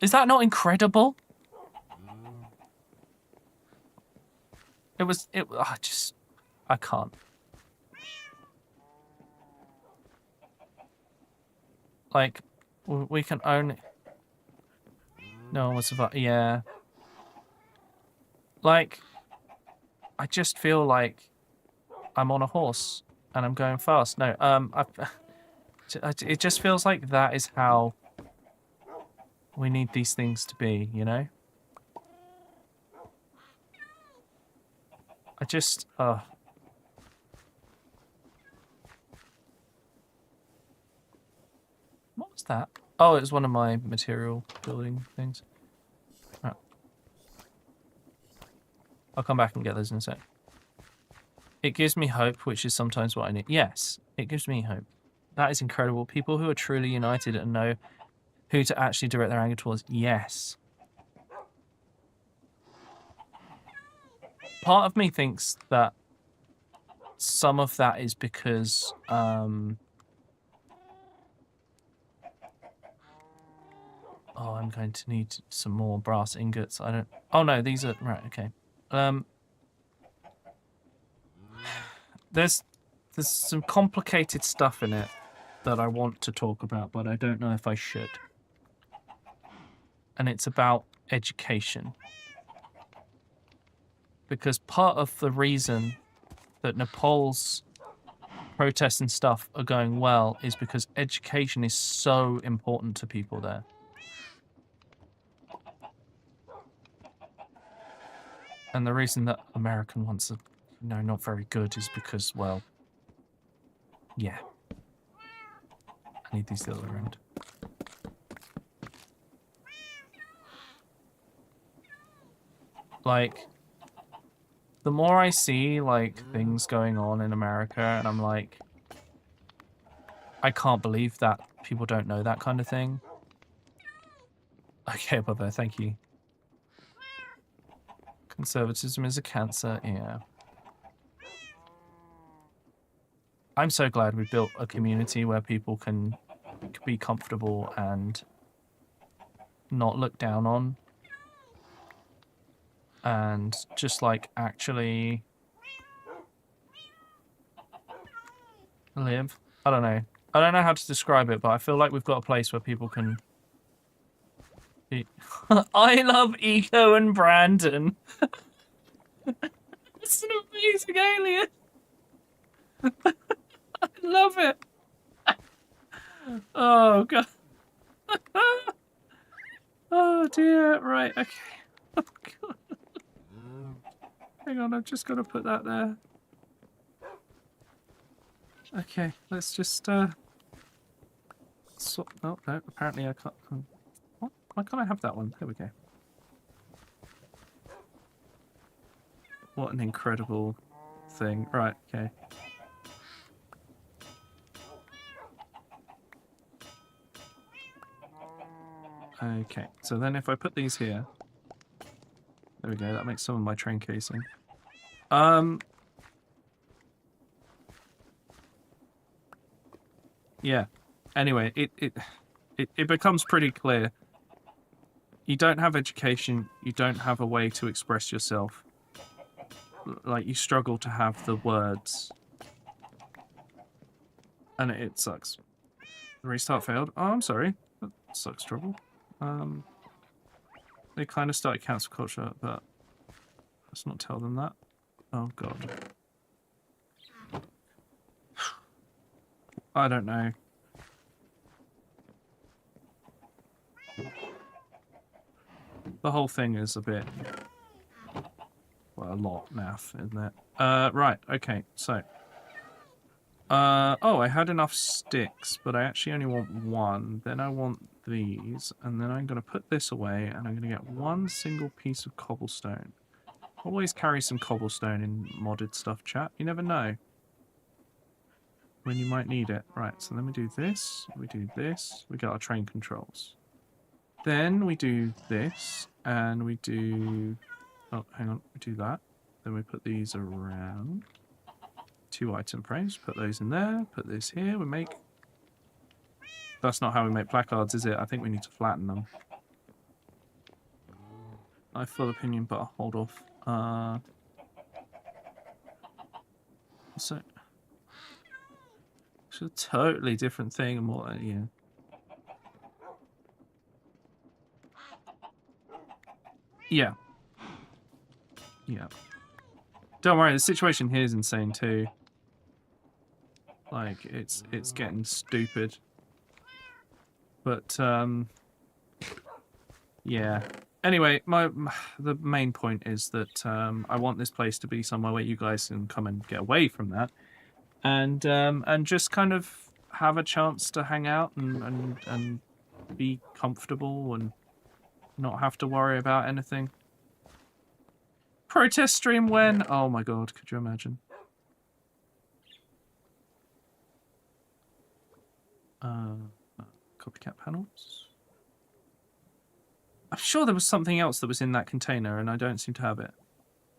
Is that not incredible? I can't. Like, we can only... No one was about... Yeah. Like, I just feel like I'm on a horse and I'm going fast. No, it just feels like that is how we need these things to be, you know? I just... What was that? Oh, it was one of my material building things. Right. I'll come back and get those in a sec. It gives me hope, which is sometimes what I need. Yes, it gives me hope. That is incredible. People who are truly united and know who to actually direct their anger towards. Yes. Part of me thinks that some of that is because oh, I'm going to need some more brass ingots. I don't... Oh, no, these are... Right, okay. There's some complicated stuff in it that I want to talk about, but I don't know if I should. And it's about education. Because part of the reason that Nepal's protests and stuff are going well is because education is so important to people there. And the reason that American ones are, you know, not very good is because, well, yeah. I need these the other end. Like, the more I see, like, things going on in America, and I'm like, I can't believe that people don't know that kind of thing. Okay, Bubba, thank you. Conservatism is a cancer, yeah. I'm so glad we built a community where people can be comfortable and not look down on. And just, like, actually live. I don't know. I don't know how to describe it, but I feel like we've got a place where people can... I love Eco and Brandon. It's an amazing alien. I love it. Oh, God. Oh, dear. Right, okay. Oh, God. Hang on, I've just got to put that there. Okay, let's just, oh, no, apparently I can't... What? Why can't I have that one? There we go. What an incredible thing. Right, okay. Okay, so then if I put these here... There we go, that makes some of my train casing. Yeah. Anyway, it becomes pretty clear. You don't have education, you don't have a way to express yourself. Like, you struggle to have the words. And it sucks. The restart failed. Oh, I'm sorry. That sucks, trouble. They kind of started cancel culture, but let's not tell them that. Oh, God. I don't know. The whole thing is a bit... Well, a lot naff, isn't it? Right, okay, so... oh, I had enough sticks, but I actually only want one. Then I want these, and then I'm going to put this away, and I'm going to get one single piece of cobblestone. Always carry some cobblestone in modded stuff, chat. You never know when you might need it. Right, so then we do this, we do this, we get our train controls. Then we do this, and we do... Oh, hang on. We do that. Then we put these around. 2 item frames. Put those in there. Put this here. We make... That's not how we make placards, is it? I think we need to flatten them. I have full opinion, but I'll hold off. So... It's a totally different thing and more... Yeah. Yeah. Yeah. Don't worry, the situation here is insane too. Like, it's getting stupid. But, yeah. Anyway, the main point is that I want this place to be somewhere where you guys can come and get away from that. And just kind of have a chance to hang out and be comfortable and not have to worry about anything. Protest stream when? Oh my god, could you imagine? Copycat panels. I'm sure there was something else that was in that container and I don't seem to have it.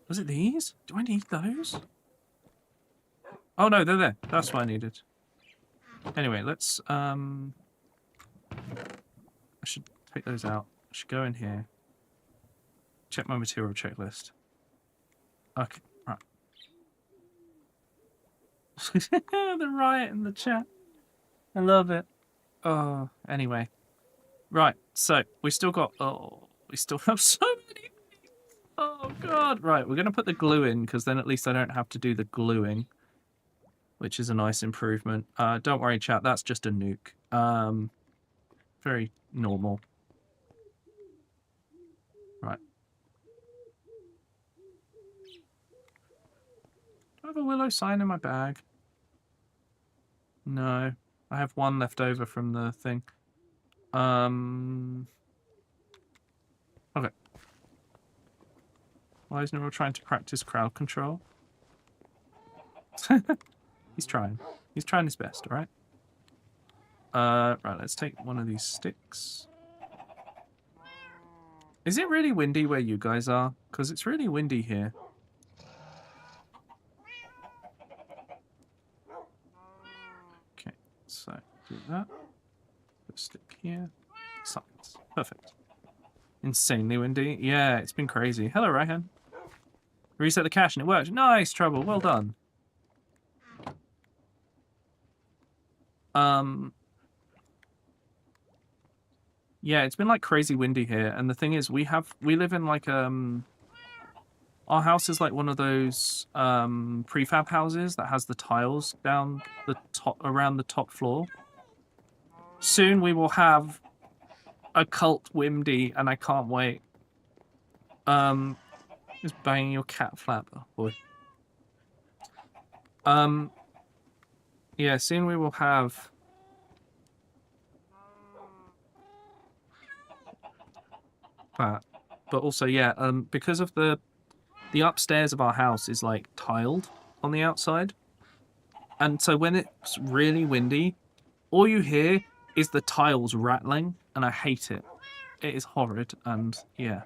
Was it these? Do I need those? Oh no, they're there. That's what I needed. Anyway, let's I should take those out. I should go in here. Check my material checklist. Okay, right. The riot in the chat. I love it. Oh, anyway. Right, so we still got... Oh, we still have so many... Oh, God. Right, we're going to put the glue in, because then at least I don't have to do the gluing, which is a nice improvement. Don't worry, chat, that's just a nuke. Very normal. Right. Do I have a willow sign in my bag? No. I have one left over from the thing. Okay. Why isn't everyone trying to practice crowd control? He's trying. He's trying his best, alright? Right, let's take one of these sticks. Is it really windy where you guys are? Because it's really windy here. Okay, so do that. Put a stick here. Silence. Perfect. Insanely windy. Yeah, it's been crazy. Hello, Raihan. Reset the cache and it worked. Nice, Trouble. Well done. Yeah, it's been like crazy windy here, and the thing is, we live in like our house is like one of those prefab houses that has the tiles down the top around the top floor. Soon we will have a cult windy, and I can't wait. Just banging your cat flap, oh boy. Yeah, soon we will have. That. But also, yeah, because of the upstairs of our house is like tiled on the outside, and so when it's really windy, all you hear is the tiles rattling, and I hate it. It is horrid, and yeah,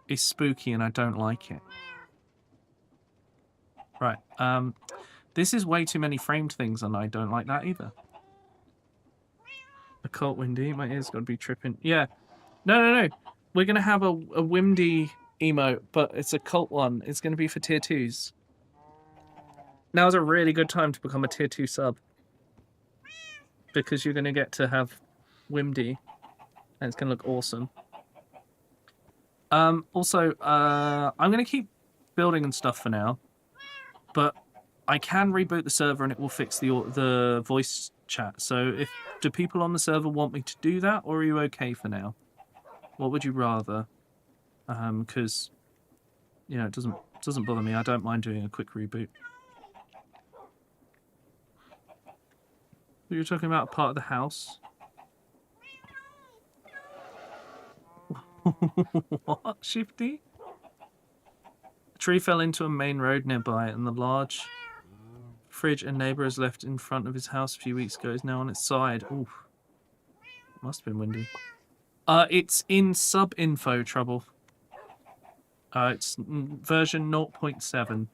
it's spooky, and I don't like it. Right, this is way too many framed things, and I don't like that either. A cult windy, my ears gotta be tripping. Yeah. No. We're gonna have a windy emote, but it's a cult one. It's gonna be for tier 2s. Now's a really good time to become a tier 2 sub. Because you're gonna get to have Wimdy. And it's gonna look awesome. Also, I'm gonna keep building and stuff for now. But I can reboot the server and it will fix the voice chat. So do people on the server want me to do that, or are you okay for now? What would you rather? Because you know, it doesn't bother me. I don't mind doing a quick reboot. You're talking about a part of the house. What, Shifty? A tree fell into a main road nearby, and the large fridge a neighbour has left in front of his house a few weeks ago is now on its side. Oof. Must have been windy. It's in sub-info trouble. It's version 0.7.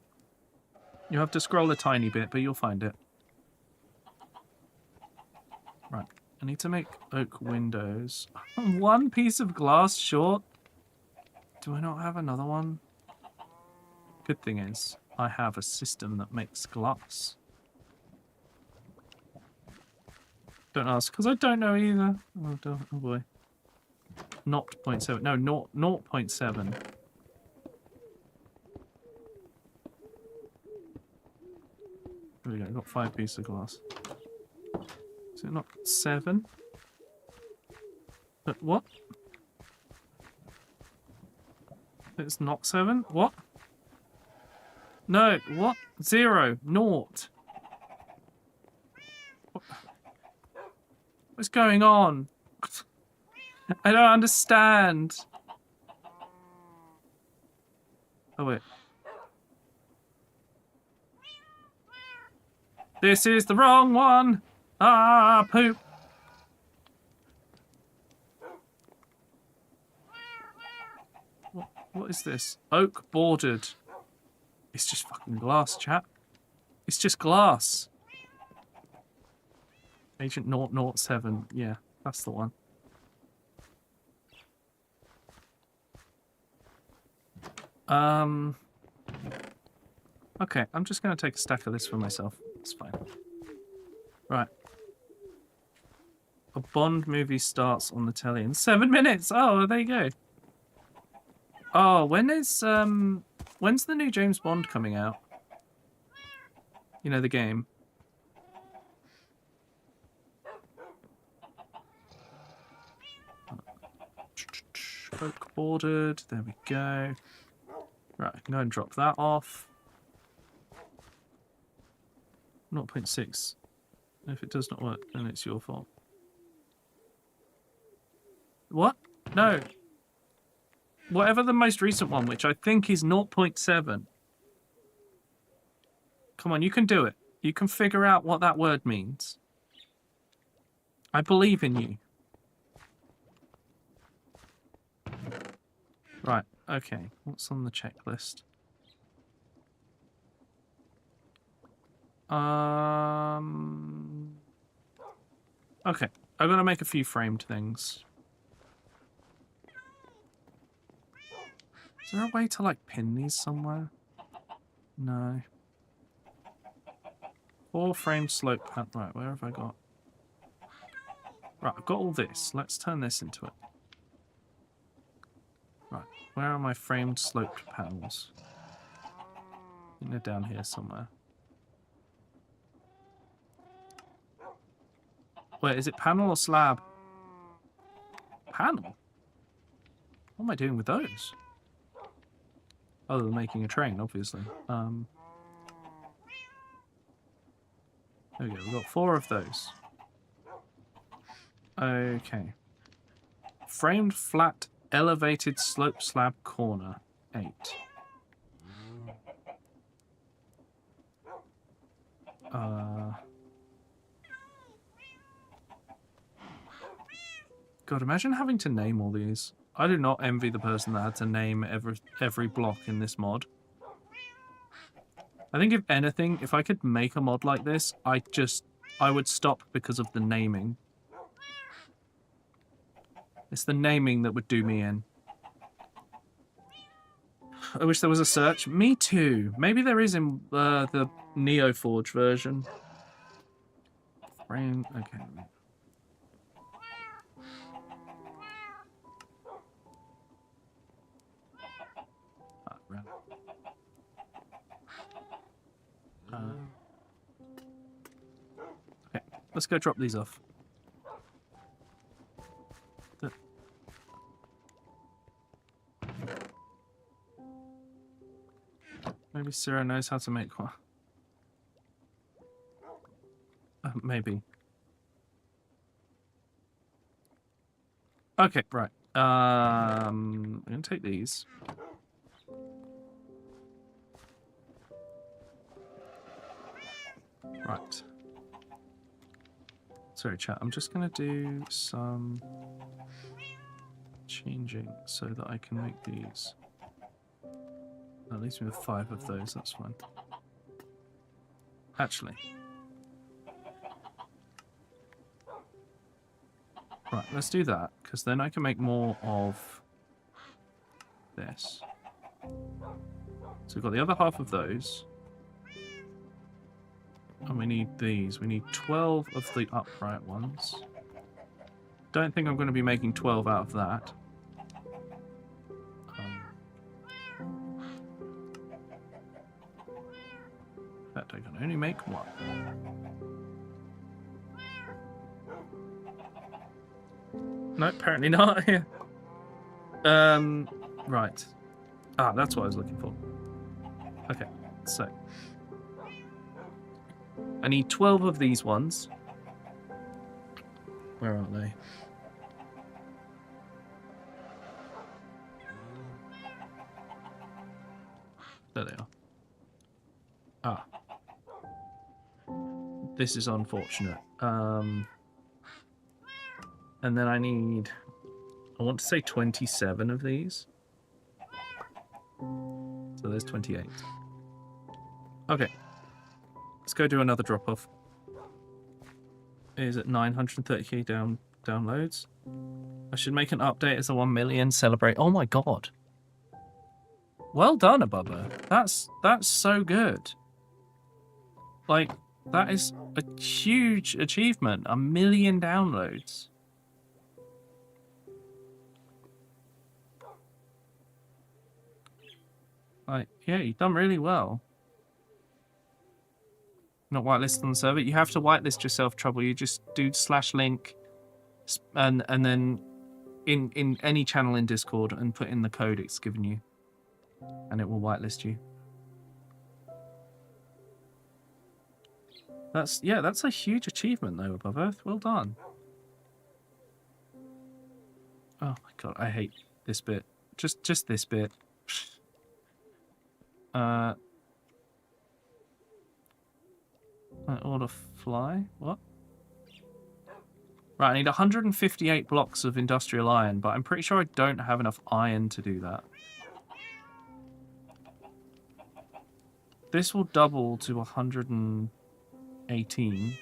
You have to scroll a tiny bit, but you'll find it. Right. I need to make oak windows. One piece of glass short. Do I not have another one? Good thing is, I have a system that makes glass. Don't ask, because I don't know either. Oh boy. 0.7. No, 0.7. There we go, got 5 pieces of glass. Is it not 7? What? It's not 7? What? No, what? 0. Naught. What's going on? I don't understand. Oh, wait. This is the wrong one. Ah, poop. What is this? Oak bordered. It's just fucking glass, chat. It's just glass. Agent 007. Yeah, that's the one. Okay, I'm just going to take a stack of this for myself. It's fine. Right. A Bond movie starts on the telly in 7 minutes. Oh, there you go. Oh, when's the new James Bond coming out? You know, the game. Oak bordered. There we go. Right, I can go and drop that off. 0.6. If it does not work, then it's your fault. What? No. Whatever the most recent one, which I think is 0.7. Come on, you can do it. You can figure out what that word means. I believe in you. Right, okay. What's on the checklist? Okay, I'm gonna make a few framed things. Is there a way to, like, pin these somewhere? No. 4 frame slope pan. Right, where have I got? Right, I've got all this. Let's turn this into it. Right, where are my framed sloped panels? I think they're down here somewhere. Wait, is it panel or slab? Panel? What am I doing with those? Other than making a train, obviously. There we go, we've got 4 of those. Okay. Framed flat elevated slope slab corner. 8. God, imagine having to name all these. I do not envy the person that had to name every block in this mod. I think if anything, if I could make a mod like this, I would stop because of the naming. It's the naming that would do me in. I wish there was a search. Me too. Maybe there is in the NeoForge version. Frame. Okay. Okay, let's go drop these off. Maybe Sarah knows how to make one. Maybe. Okay, right. I'm gonna take these. Right. Sorry, chat. I'm just gonna do some changing so that I can make these. At least we have 5 of those. That's fine. Actually. Right, let's do that, because then I can make more of this. So we've got the other half of those. And we need these. We need 12 of the upright ones. Don't think I'm going to be making 12 out of that. That I can only make 1. No, apparently not. Right. Ah, that's what I was looking for. Okay, so I need 12 of these ones. Where are they? There they are. Ah. This is unfortunate. And then I need, I want to say 27 of these. So there's 28. Okay. Let's go do another drop-off. Is it 930k downloads? I should make an update as a 1 million celebrate. Oh my god. Well done, Abubba. That's so good. Like, that is a huge achievement. 1 million downloads. Like, yeah, you've done really well. Not whitelisted on the server. You have to whitelist yourself, Trouble. You just do /link and then in any channel in Discord and put in the code it's given you. And it will whitelist you. That's a huge achievement though, Above Earth. Well done. Oh my god, I hate this bit. Just this bit. Order fly? What? Right, I need 158 blocks of industrial iron, but I'm pretty sure I don't have enough iron to do that. This will double to 118.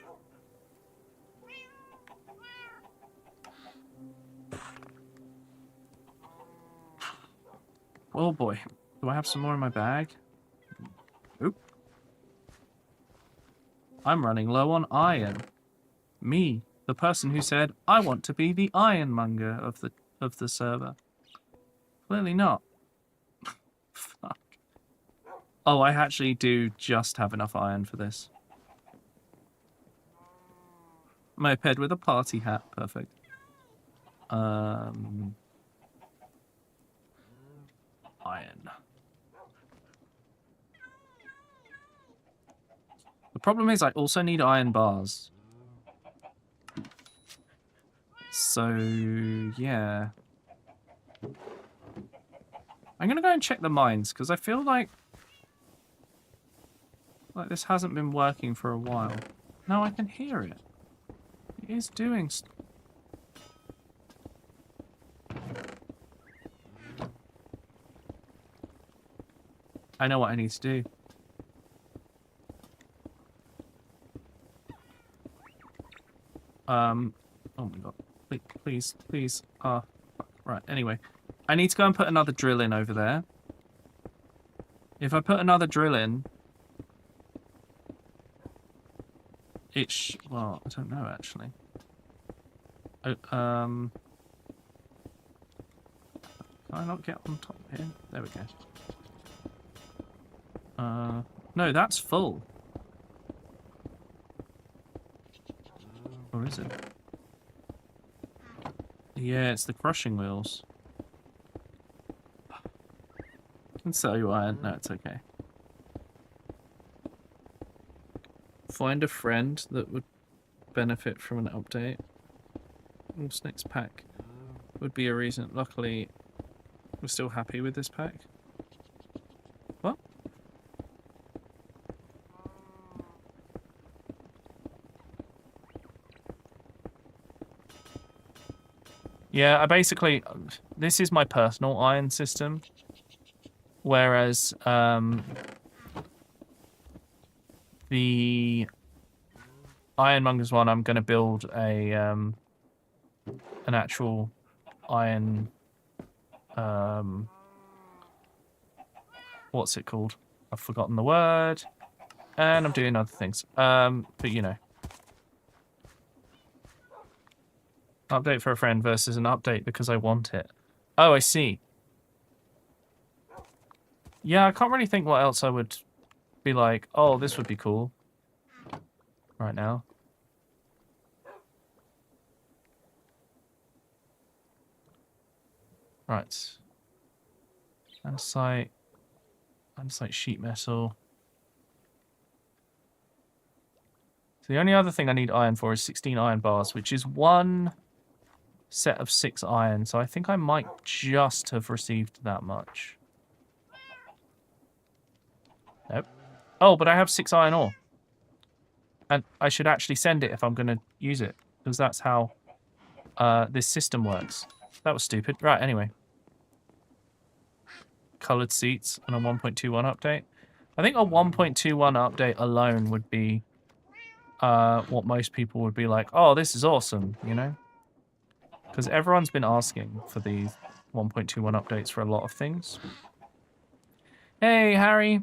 Oh boy. Do I have some more in my bag? Oop. I'm running low on iron. Me, the person who said, I want to be the ironmonger of the server. Clearly not. Fuck. Oh, I actually do just have enough iron for this. Moped with a party hat. Perfect. Iron. The problem is I also need iron bars. So, yeah. I'm going to go and check the mines, because I feel like this hasn't been working for a while. No, I can hear it. It is doing I know what I need to do. Oh my god. Please. Fuck. Right, anyway. I need to go and put another drill in over there. If I put another drill in... well, I don't know, actually. Can I not get on top here? There we go. No, that's full. Or is it? Yeah, it's the crushing wheels. I can sell you iron. No, it's okay. Find a friend that would benefit from an update. What's next pack? Would be a reason. Luckily, we're still happy with this pack. What? Yeah, I basically... This is my personal iron system. Whereas, the Ironmonger's one, I'm going to build a, an actual iron... what's it called? I've forgotten the word. And I'm doing other things. But you know. Update for a friend versus an update because I want it. Oh, I see. Yeah, I can't really think what else I would be like, oh, this would be cool. Right now. Right. Andesite sheet metal. So the only other thing I need iron for is 16 iron bars, which is one set of 6 iron. So I think I might just have received that much. Nope. Oh, but I have 6 iron ore. And I should actually send it if I'm going to use it. Because that's how this system works. That was stupid. Right, anyway. Coloured seats and a 1.21 update. I think a 1.21 update alone would be what most people would be like, oh, this is awesome, you know? Because everyone's been asking for these 1.21 updates for a lot of things. Hey, Harry.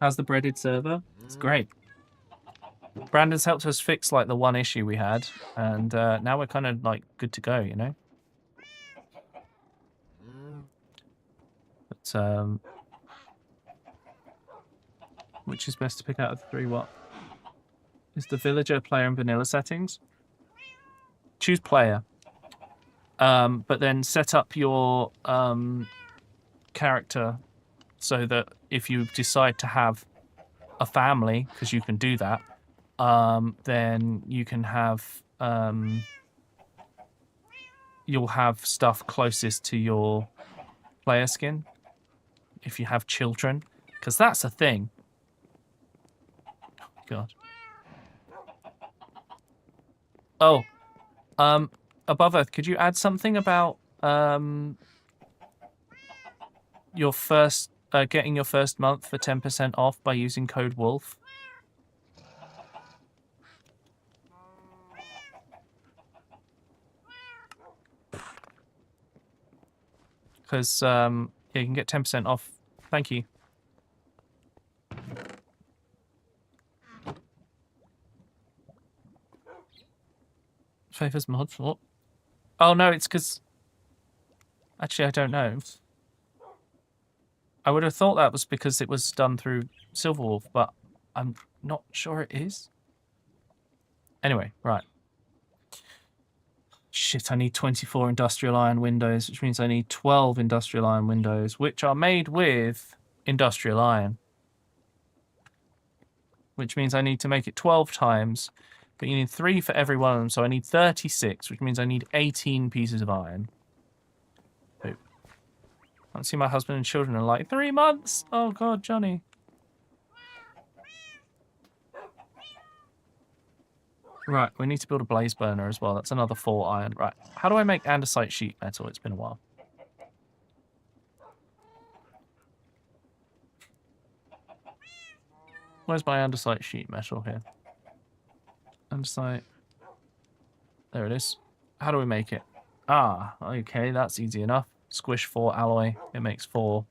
How's the breaded server? It's great. Brandon's helped us fix, like, the one issue we had, and now we're kind of, like, good to go, you know? But, which is best to pick out of the 3 what? Is the villager, player, and vanilla settings? Choose player. But then set up your character so that if you decide to have a family, because you can do that, then you can have you'll have stuff closest to your player skin if you have children, because that's a thing. God. Oh, Above Earth, could you add something about your first getting your first month for 10% off by using code WOLF? Because yeah, you can get 10% off. Thank you. Favors mods? What? Oh no, it's because... Actually, I don't know. I would have thought that was because it was done through Silverwolf, but I'm not sure it is. Anyway, right. Shit, I need 24 industrial iron windows, which means I need 12 industrial iron windows, which are made with industrial iron. Which means I need to make it 12 times, but you need 3 for every one of them, so I need 36, which means I need 18 pieces of iron. Boop. I don't see my husband and children in like 3 months! Oh god, Johnny. Right, we need to build a blaze burner as well. That's another 4 iron. Right, how do I make andesite sheet metal? It's been a while. Where's my andesite sheet metal here? Andesite. There it is. How do we make it? Ah, okay, that's easy enough. Squish 4 alloy. It makes 4.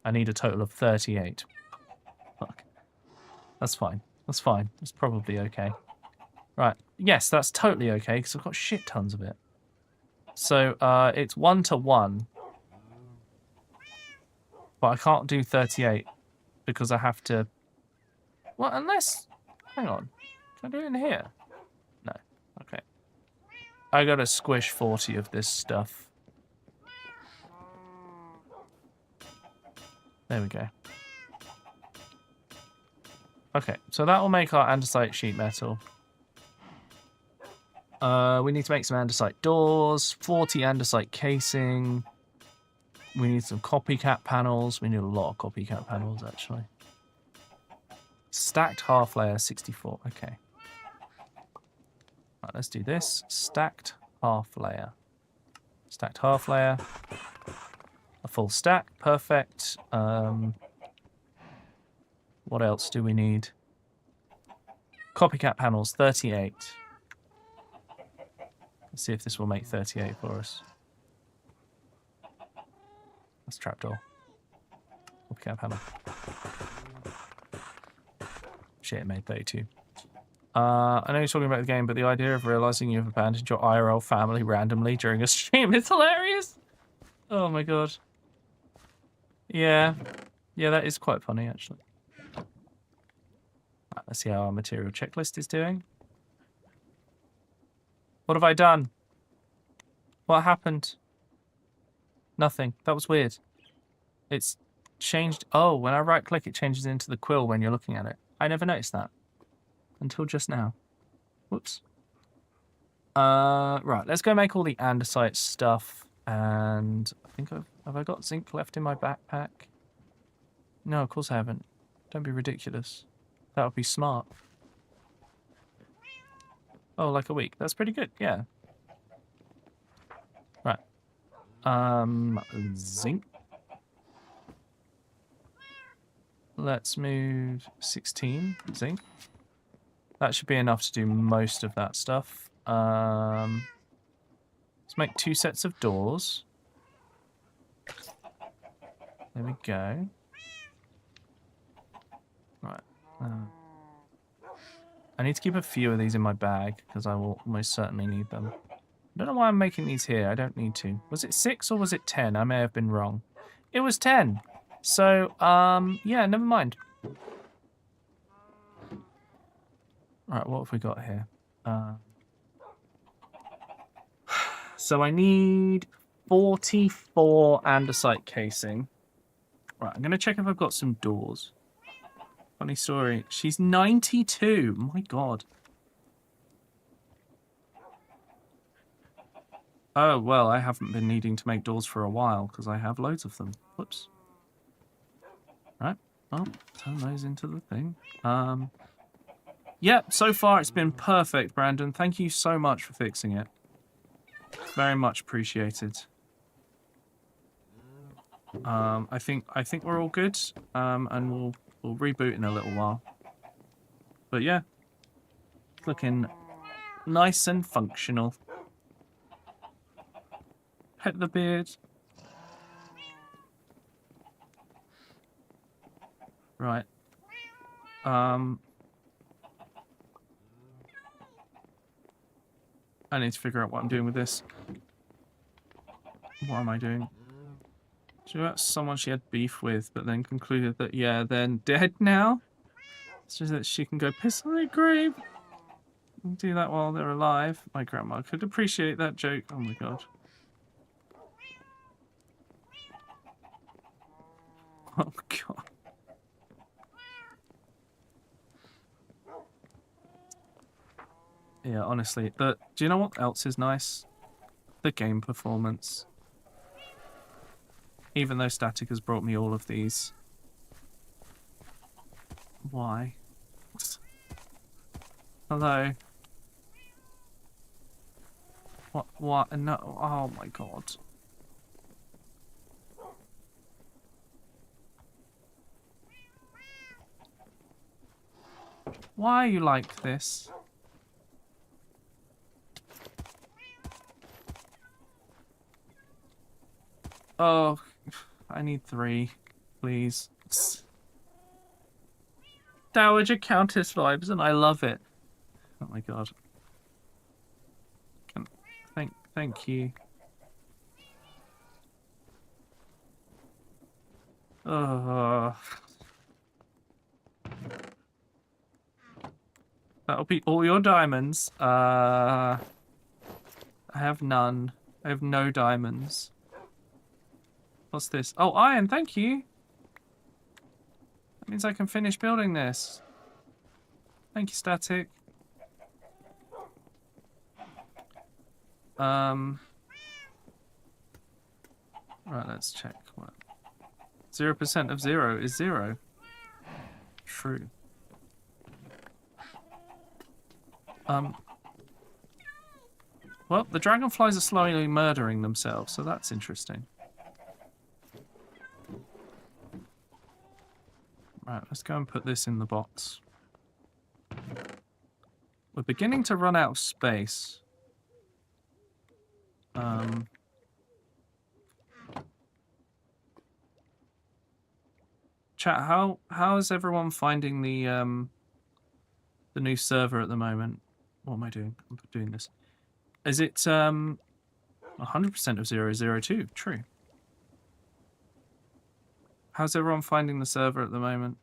I need a total of 38. Fuck. That's fine. That's fine. That's probably okay. Right. Yes, that's totally okay, because I've got shit tons of it. So, it's 1 to 1. But I can't do 38, because I have to... Well, unless... Hang on. Can I do it in here? No. Okay. I gotta squish 40 of this stuff. There we go. Okay, so that will make our andesite sheet metal. We need to make some andesite doors, 40 andesite casing. We need some copycat panels. We need a lot of copycat panels, actually. Stacked half layer, 64. Okay. Right, let's do this. Stacked half layer. Stacked half layer. A full stack. Perfect. What else do we need? Copycat panels, 38. Let's see if this will make 38 for us. That's trapdoor. Copycat panel. Shit, it made 32. I know you're talking about the game, but the idea of realizing you've abandoned your IRL family randomly during a stream is hilarious. Oh my god. Yeah. Yeah, that is quite funny, actually. Right, let's see how our material checklist is doing. What have I done? What happened? Nothing. That was weird. It's changed. Oh, when I right click, it changes into the quill when you're looking at it. I never noticed that until just now. Whoops. Right, let's go make all the andesite stuff. And I think have I got zinc left in my backpack? No, of course I haven't. Don't be ridiculous. That would be smart. Oh, like a week. That's pretty good, yeah. Right. Zinc. Let's move 16 zinc. That should be enough to do most of that stuff. Let's make 2 sets of doors. There we go. Right. I need to keep a few of these in my bag because I will most certainly need them. I don't know why I'm making these here. I don't need to. Was it 6 or was it 10? I may have been wrong. It was 10. So, yeah, never mind. Right, what have we got here? So I need 44 andesite casing. Right, I'm going to check if I've got some doors. Funny story. She's 92. My god. Oh, well, I haven't been needing to make doors for a while because I have loads of them. Whoops. Right. Well, turn those into the thing. Yeah, so far it's been perfect, Brandon. Thank you so much for fixing it. Very much appreciated. I think we're all good. And we'll reboot in a little while. But yeah, looking nice and functional. Pet the beard. Right. I need to figure out what I'm doing with this. What am I doing? She was someone she had beef with, but then concluded that, yeah, they're dead now. So that she can go piss on their grave. And do that while they're alive. My grandma could appreciate that joke. Oh my god. Oh god. Yeah, honestly. Do you know what else is nice? The game performance. Even though Static has brought me all of these. Why? Hello? What? No. Oh my god. Why are you like this? Oh, I need 3, please. Dowager Countess vibes, and I love it. Oh my god. Thank you. Oh. That'll be all your diamonds. I have none. I have no diamonds. What's this? Oh, iron, thank you. That means I can finish building this. Thank you, Static. Right, let's check. 0% of 0 is 0. True. Well, the dragonflies are slowly murdering themselves, so that's interesting. Right, let's go and put this in the box. We're beginning to run out of space. Chat, how is everyone finding the new server at the moment? What am I doing? I'm doing this. Is it 100% of 002? True. How's everyone finding the server at the moment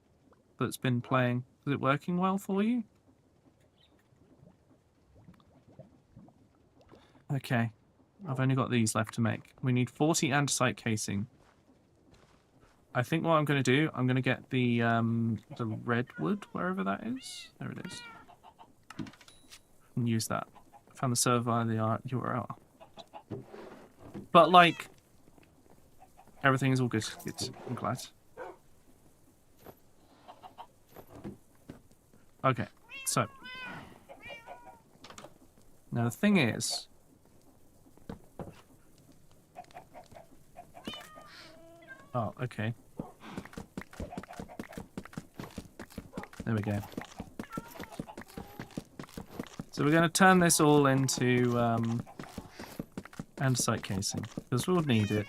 that's been playing? Is it working well for you? Okay. I've only got these left to make. We need 40 andesite casing. I think what I'm going to do, I'm going to get the redwood, wherever that is. There it is. And use that. I found the server via the URL. But, like, everything is all good. I'm glad. Okay, so. Now, the thing is. Oh, okay. There we go. So we're going to turn this all into andesite casing, because we'll need it.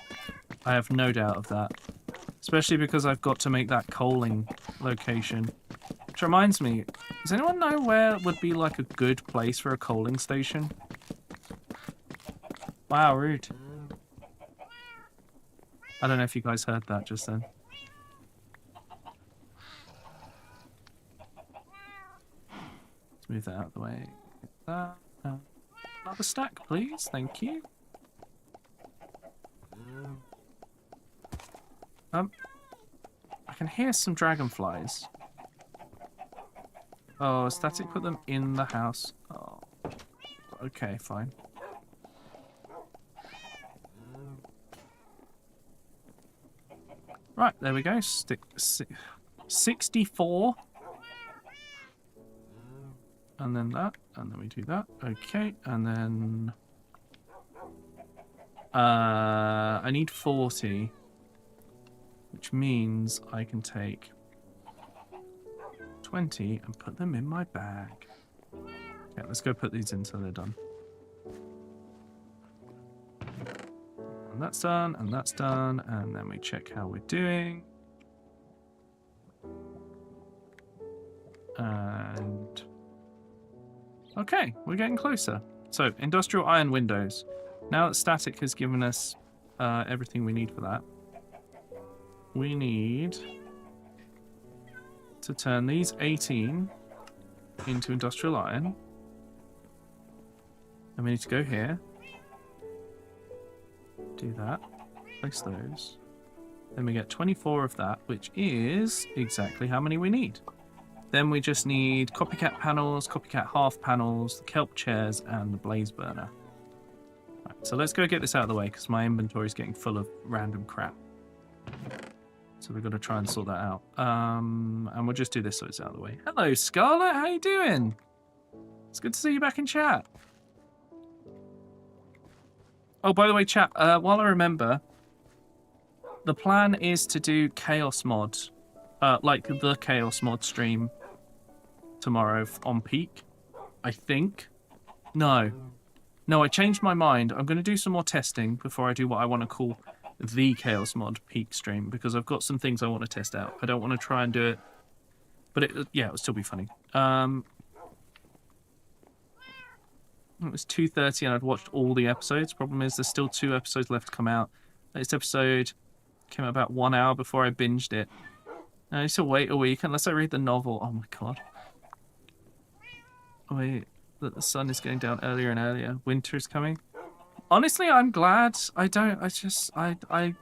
I have no doubt of that. Especially because I've got to make that coaling location. Which reminds me, does anyone know where would be like a good place for a coaling station? Wow, rude. I don't know if you guys heard that just then. Let's move that out of the way. Another stack, please. Thank you. I can hear some dragonflies. Oh, Static put them in the house. Oh, okay, fine. Right, there we go. 64. And then that, and then we do that. Okay, and then... I need 40. Which means I can take 20 and put them in my bag. Okay, let's go put these in so they're done. And that's done, and that's done, and then we check how we're doing. And... okay, we're getting closer. So, industrial iron windows. Now that Static has given us everything we need for that, we need to turn these 18 into industrial iron. And we need to go here. Do that. Place those. Then we get 24 of that, which is exactly how many we need. Then we just need copycat panels, copycat half panels, the kelp chairs, and the blaze burner. Right, so let's go get this out of the way, because my inventory is getting full of random crap. So we've got to try and sort that out. And we'll just do this so it's out of the way. Hello, Scarlet. How you doing? It's good to see you back in chat. Oh, by the way, chat, while I remember, the plan is to do Chaos Mod, like the Chaos Mod stream tomorrow on Peak, I think. No, I changed my mind. I'm going to do some more testing before I do what I want to call the Chaos Mod Peak stream, because I've got some things I want to test out. I don't want to try and do it, but yeah, it'll still be funny. It was 2:30 and I'd watched all the episodes. Problem is, there's still 2 episodes left to come out. Latest episode came out about 1 hour before I binged it. And I need to wait a week unless I read the novel. Oh my god. Wait, that the sun is going down earlier and earlier. Winter is coming. Honestly, I'm glad. I'm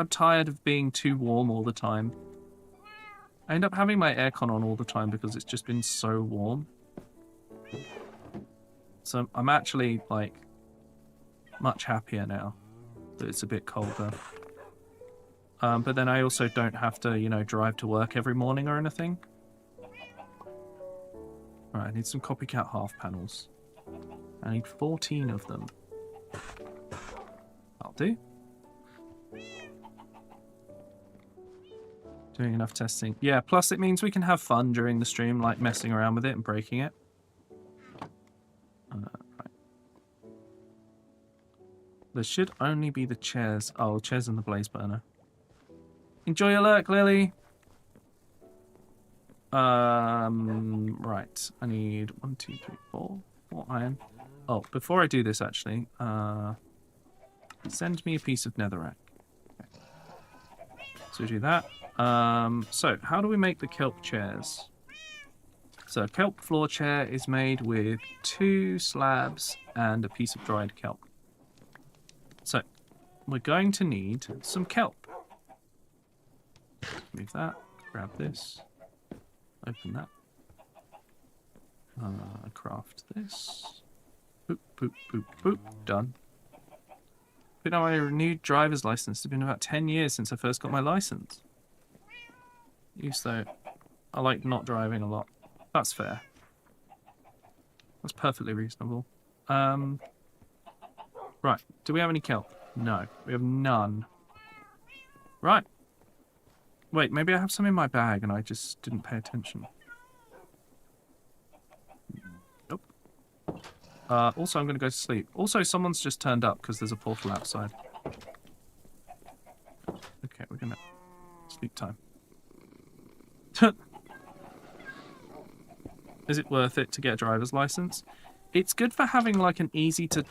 tired of being too warm all the time. I end up having my aircon on all the time because it's just been so warm. So I'm actually, like, much happier now that it's a bit colder. But then I also don't have to, you know, drive to work every morning or anything. Alright, I need some copycat half panels. I need 14 of them. I'll do. Doing enough testing. Yeah, plus it means we can have fun during the stream, like messing around with it and breaking it. Right. There should only be the chairs. Oh, chairs and the blaze burner. Enjoy your lurk, Lily! Right. I need 1, 2, 3, 4 iron. Oh, before I do this, actually, send me a piece of netherrack. Okay. So do that. So how do we make the kelp chairs? So a kelp floor chair is made with 2 slabs and a piece of dried kelp. So we're going to need some kelp. Move that. Grab this. Open that. Craft this. Boop, boop, boop, boop. Done. But now my renewed driver's license. It's been about 10 years since I first got my license. Used though, I like not driving a lot. That's fair. That's perfectly reasonable. Right. Do we have any kelp? No. We have none. Right. Wait, maybe I have some in my bag and I just didn't pay attention. Nope. Also, I'm going to go to sleep. Also, someone's just turned up because there's a portal outside. Okay, we're going to... Sleep time. Is it worth it to get a driver's license? It's good for having like an easy to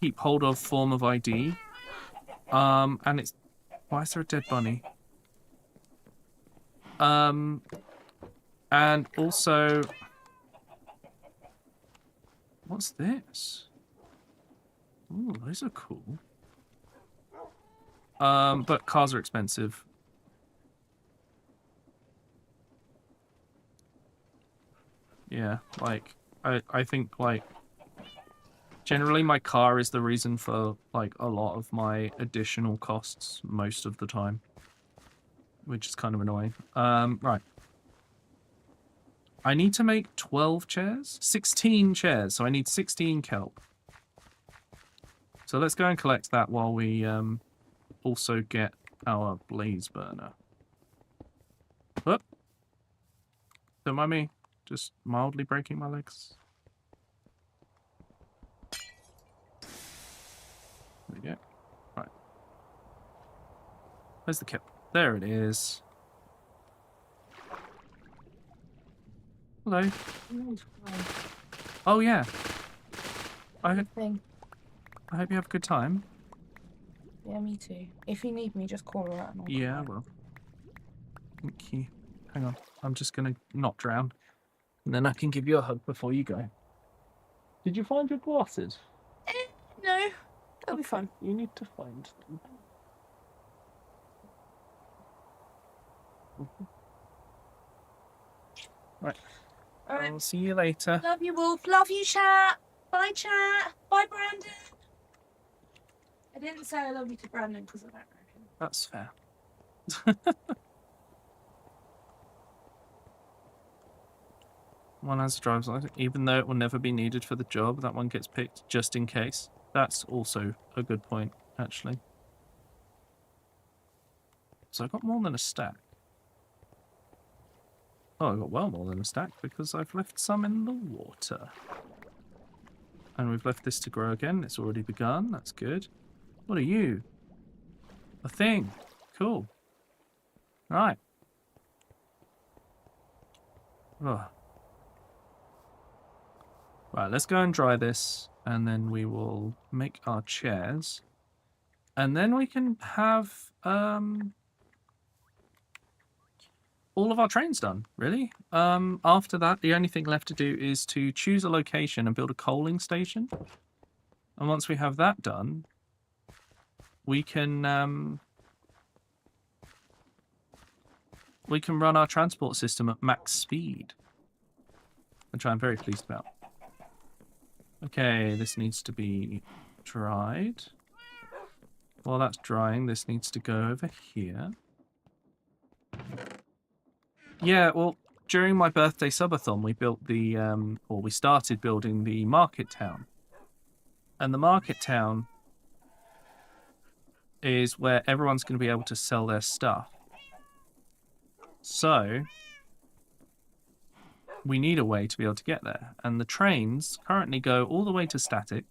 keep hold of form of ID. And it's... Why is there a dead bunny? And also... What's this? Ooh, those are cool. But cars are expensive. Yeah, like, I think, like, generally my car is the reason for, like, a lot of my additional costs most of the time. Which is kind of annoying. Right. I need to make 12 chairs? 16 chairs, so I need 16 kelp. So let's go and collect that while we also get our blaze burner. Whoop. Don't mind me. Just mildly breaking my legs. There we go. Right. Where's the kelp? There it is. Hello. Oh yeah. I hope you have a good time. Yeah, me too. If you need me, just call her out. Yeah, I will. Thank you. Hang on. I'm just gonna not drown. And then I can give you a hug before you go. Did you find your glasses? No. That'll be fun. You need to find them. Right. Alright. I'll see you later. Love you, Wolf. Love you, chat. Bye, chat. Bye, Brandon. I didn't say I love you to Brandon because I don't know him. That's fair. One has a driver's license, even though it will never be needed for the job. That one gets picked just in case. That's also a good point, actually. So I got more than a stack. Oh, I got well more than a stack because I've left some in the water. And we've left this to grow again. It's already begun. That's good. What are you? A thing. Cool. Right. Oh. Right, let's go and dry this. And then we will make our chairs. And then we can have... all of our trains done, really. After that, the only thing left to do is to choose a location and build a coaling station. And once we have that done, we can run our transport system at max speed, which I'm very pleased about. Okay, this needs to be dried. While that's drying, this needs to go over here. Yeah, well, during my birthday subathon, we built the, or we started building the market town. And the market town is where everyone's going to be able to sell their stuff. So we need a way to be able to get there. And the trains currently go all the way to Static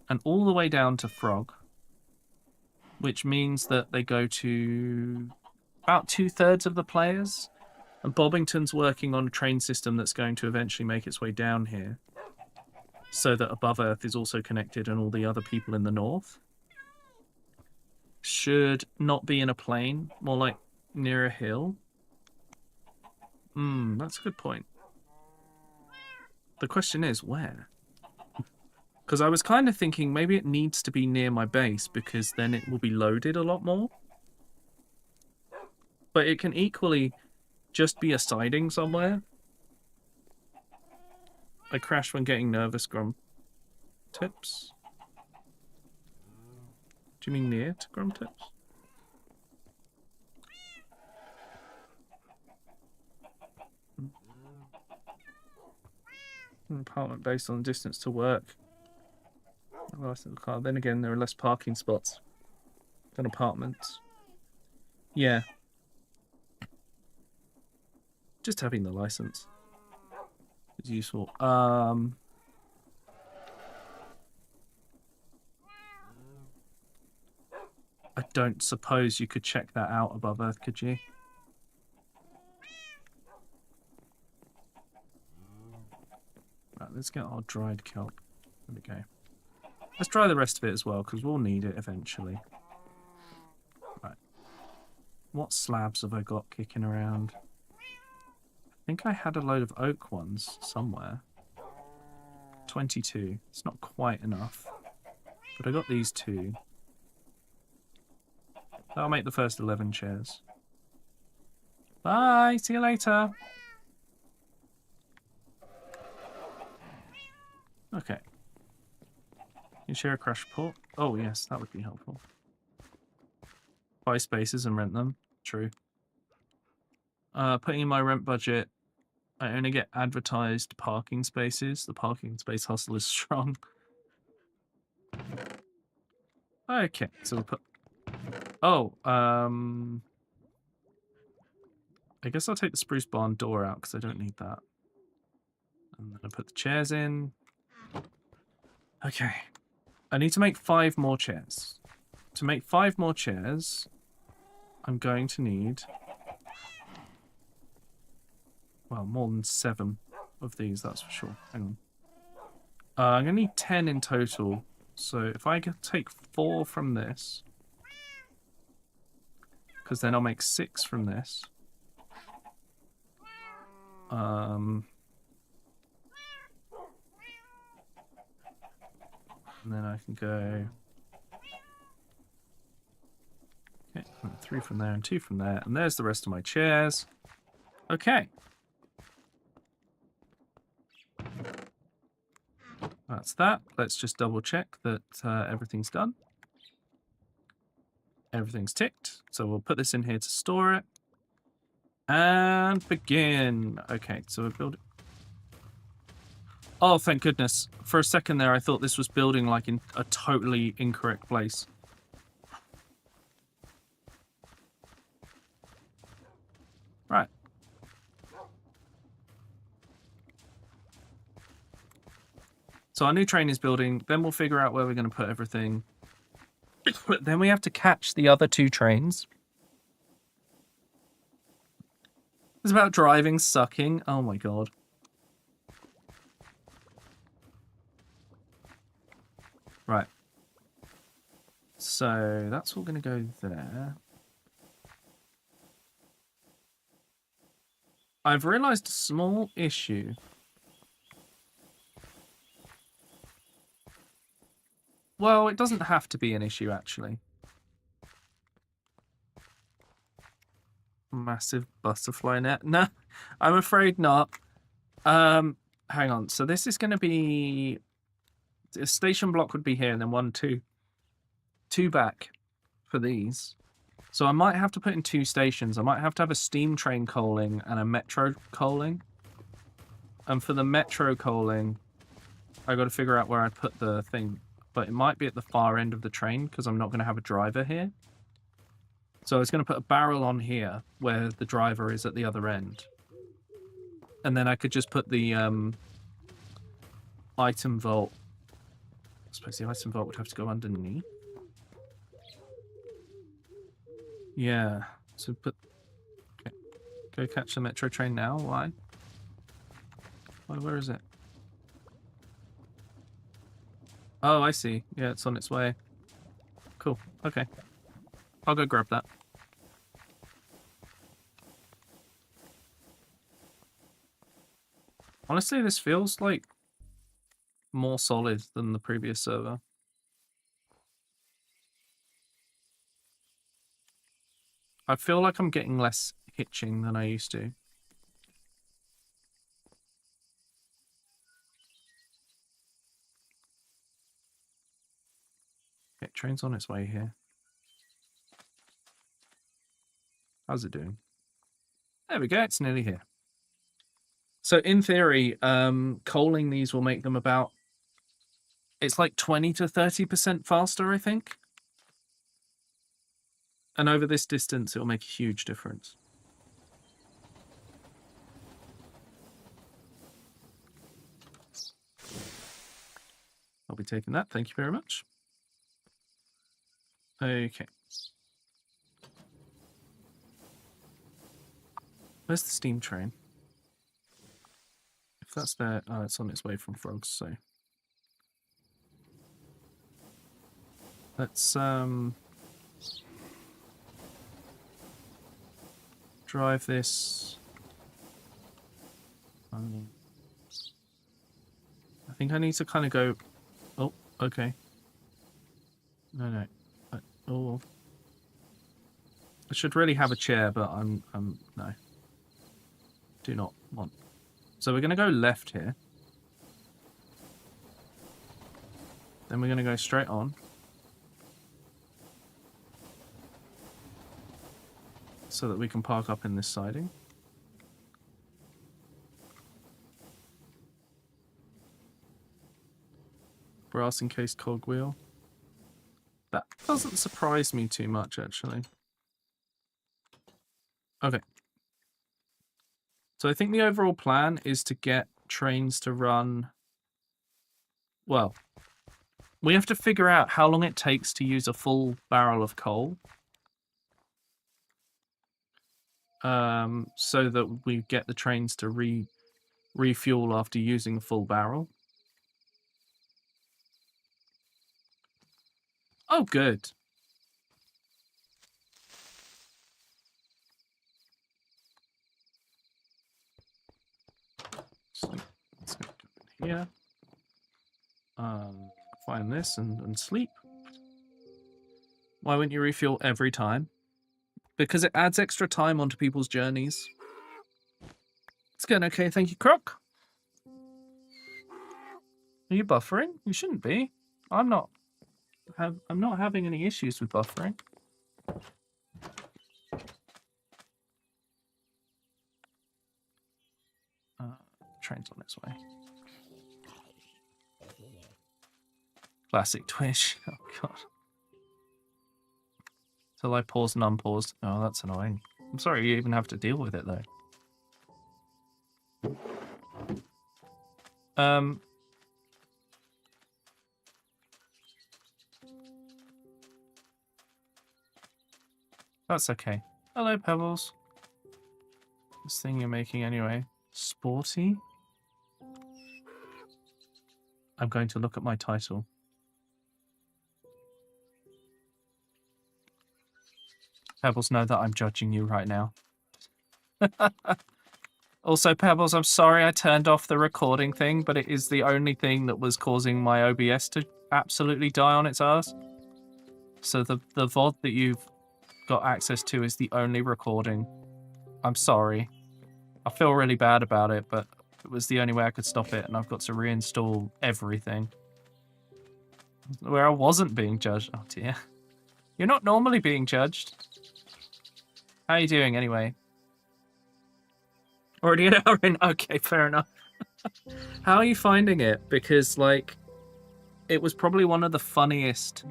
and all the way down to Frog, which means that they go to about 2/3 of the players. And Bobbington's working on a train system that's going to eventually make its way down here, so that Above Earth is also connected and all the other people in the north should not be in a plain, more like near a hill. That's a good point. The question is, where? Because I was kind of thinking maybe it needs to be near my base, because then it will be loaded a lot more. But it can equally just be a siding somewhere. I crashed when getting nervous, Grum Tips. Do you mean near to Grum Tips? An apartment based on distance to work. Then again, there are less parking spots than apartments. Yeah. Just having the license is useful. I don't suppose you could check that out Above Earth, could you? Right, let's get our dried kelp. There we go. Let's dry the rest of it as well, because we'll need it eventually. Right. What slabs have I got kicking around? I think I had a load of oak ones somewhere. 22. It's not quite enough. But I got these 2. That'll make the first 11 chairs. Bye! See you later! Okay. You share a crash report? Oh yes, that would be helpful. Buy spaces and rent them. True. Putting in my rent budget, I only get advertised parking spaces. The parking space hustle is strong. Okay, so we'll put... Oh, I guess I'll take the spruce barn door out because I don't need that. And then I put the chairs in. Okay. I need to make 5 more chairs. To make 5 more chairs, I'm going to need... well, more than 7 of these, that's for sure. Hang on. I'm going to need 10 in total. So if I could take 4 from this, because then I'll make 6 from this. And then I can go... okay, 3 from there and 2 from there. And there's the rest of my chairs. Okay. That's that. Let's just double check that everything's done. Everything's ticked. So we'll put this in here to store it. And begin. Okay, so we're building... oh, thank goodness. For a second there, I thought this was building like in a totally incorrect place. Right. So our new train is building. Then we'll figure out where we're going to put everything. But then we have to catch the other 2 trains. It's about driving, sucking. Oh my god. Right. So that's all going to go there. I've realized a small issue. Well, it doesn't have to be an issue, actually. Massive butterfly net. No, I'm afraid not. Hang on. So this is going to be... a station block would be here, and then 1, 2. 2 back for these. So I might have to put in 2 stations. I might have to have a steam train coaling and a metro coaling. And for the metro coaling, I got to figure out where I put the thing. But it might be at the far end of the train because I'm not going to have a driver here. So I was going to put a barrel on here where the driver is at the other end. And then I could just put the item vault. I suppose the item vault would have to go underneath. Yeah. So put... Okay. Go catch the metro train now. Why? Where is it? Oh, I see. Yeah, it's on its way. Cool. Okay. I'll go grab that. Honestly, this feels like more solid than the previous server. I feel like I'm getting less hitching than I used to. Okay, train's on its way here. How's it doing? There we go, it's nearly here. So in theory, coaling these will make them about... It's like 20 to 30% faster, I think. And over this distance, it'll make a huge difference. I'll be taking that, thank you very much. Okay. Where's the steam train? If that's there, oh, it's on its way from Frogs, so... Let's, drive this... I think I need to kind of go... Oh, okay. No. Oh. I should really have a chair, but no. Do not want. So we're going to go left here. Then we're going to go straight on. So that we can park up in this siding. Brass encased cogwheel. That doesn't surprise me too much, actually. Okay. So I think the overall plan is to get trains to run... Well, we have to figure out how long it takes to use a full barrel of coal. So that we get the trains to refuel after using a full barrel. Oh, good. So let's go in here. Find this and sleep. Why wouldn't you refuel every time? Because it adds extra time onto people's journeys. It's going okay, thank you, Croc. Are you buffering? You shouldn't be. I'm not having any issues with buffering. Train's on its way. Classic Twitch. Oh god. Till I pause and unpause. Oh, that's annoying. I'm sorry you even have to deal with it though. That's okay. Hello, Pebbles. This thing you're making anyway. Sporty? I'm going to look at my title. Pebbles, know that I'm judging you right now. Also, Pebbles, I'm sorry I turned off the recording thing, but it is the only thing that was causing my OBS to absolutely die on its ass. So the VOD that you've got access to is the only recording. I'm sorry. I feel really bad about it, but it was the only way I could stop it, and I've got to reinstall everything. Where I wasn't being judged. Oh dear. You're not normally being judged. How are you doing anyway? Already an hour in? Okay, fair enough. How are you finding it? Because, like, it was probably one of the funniest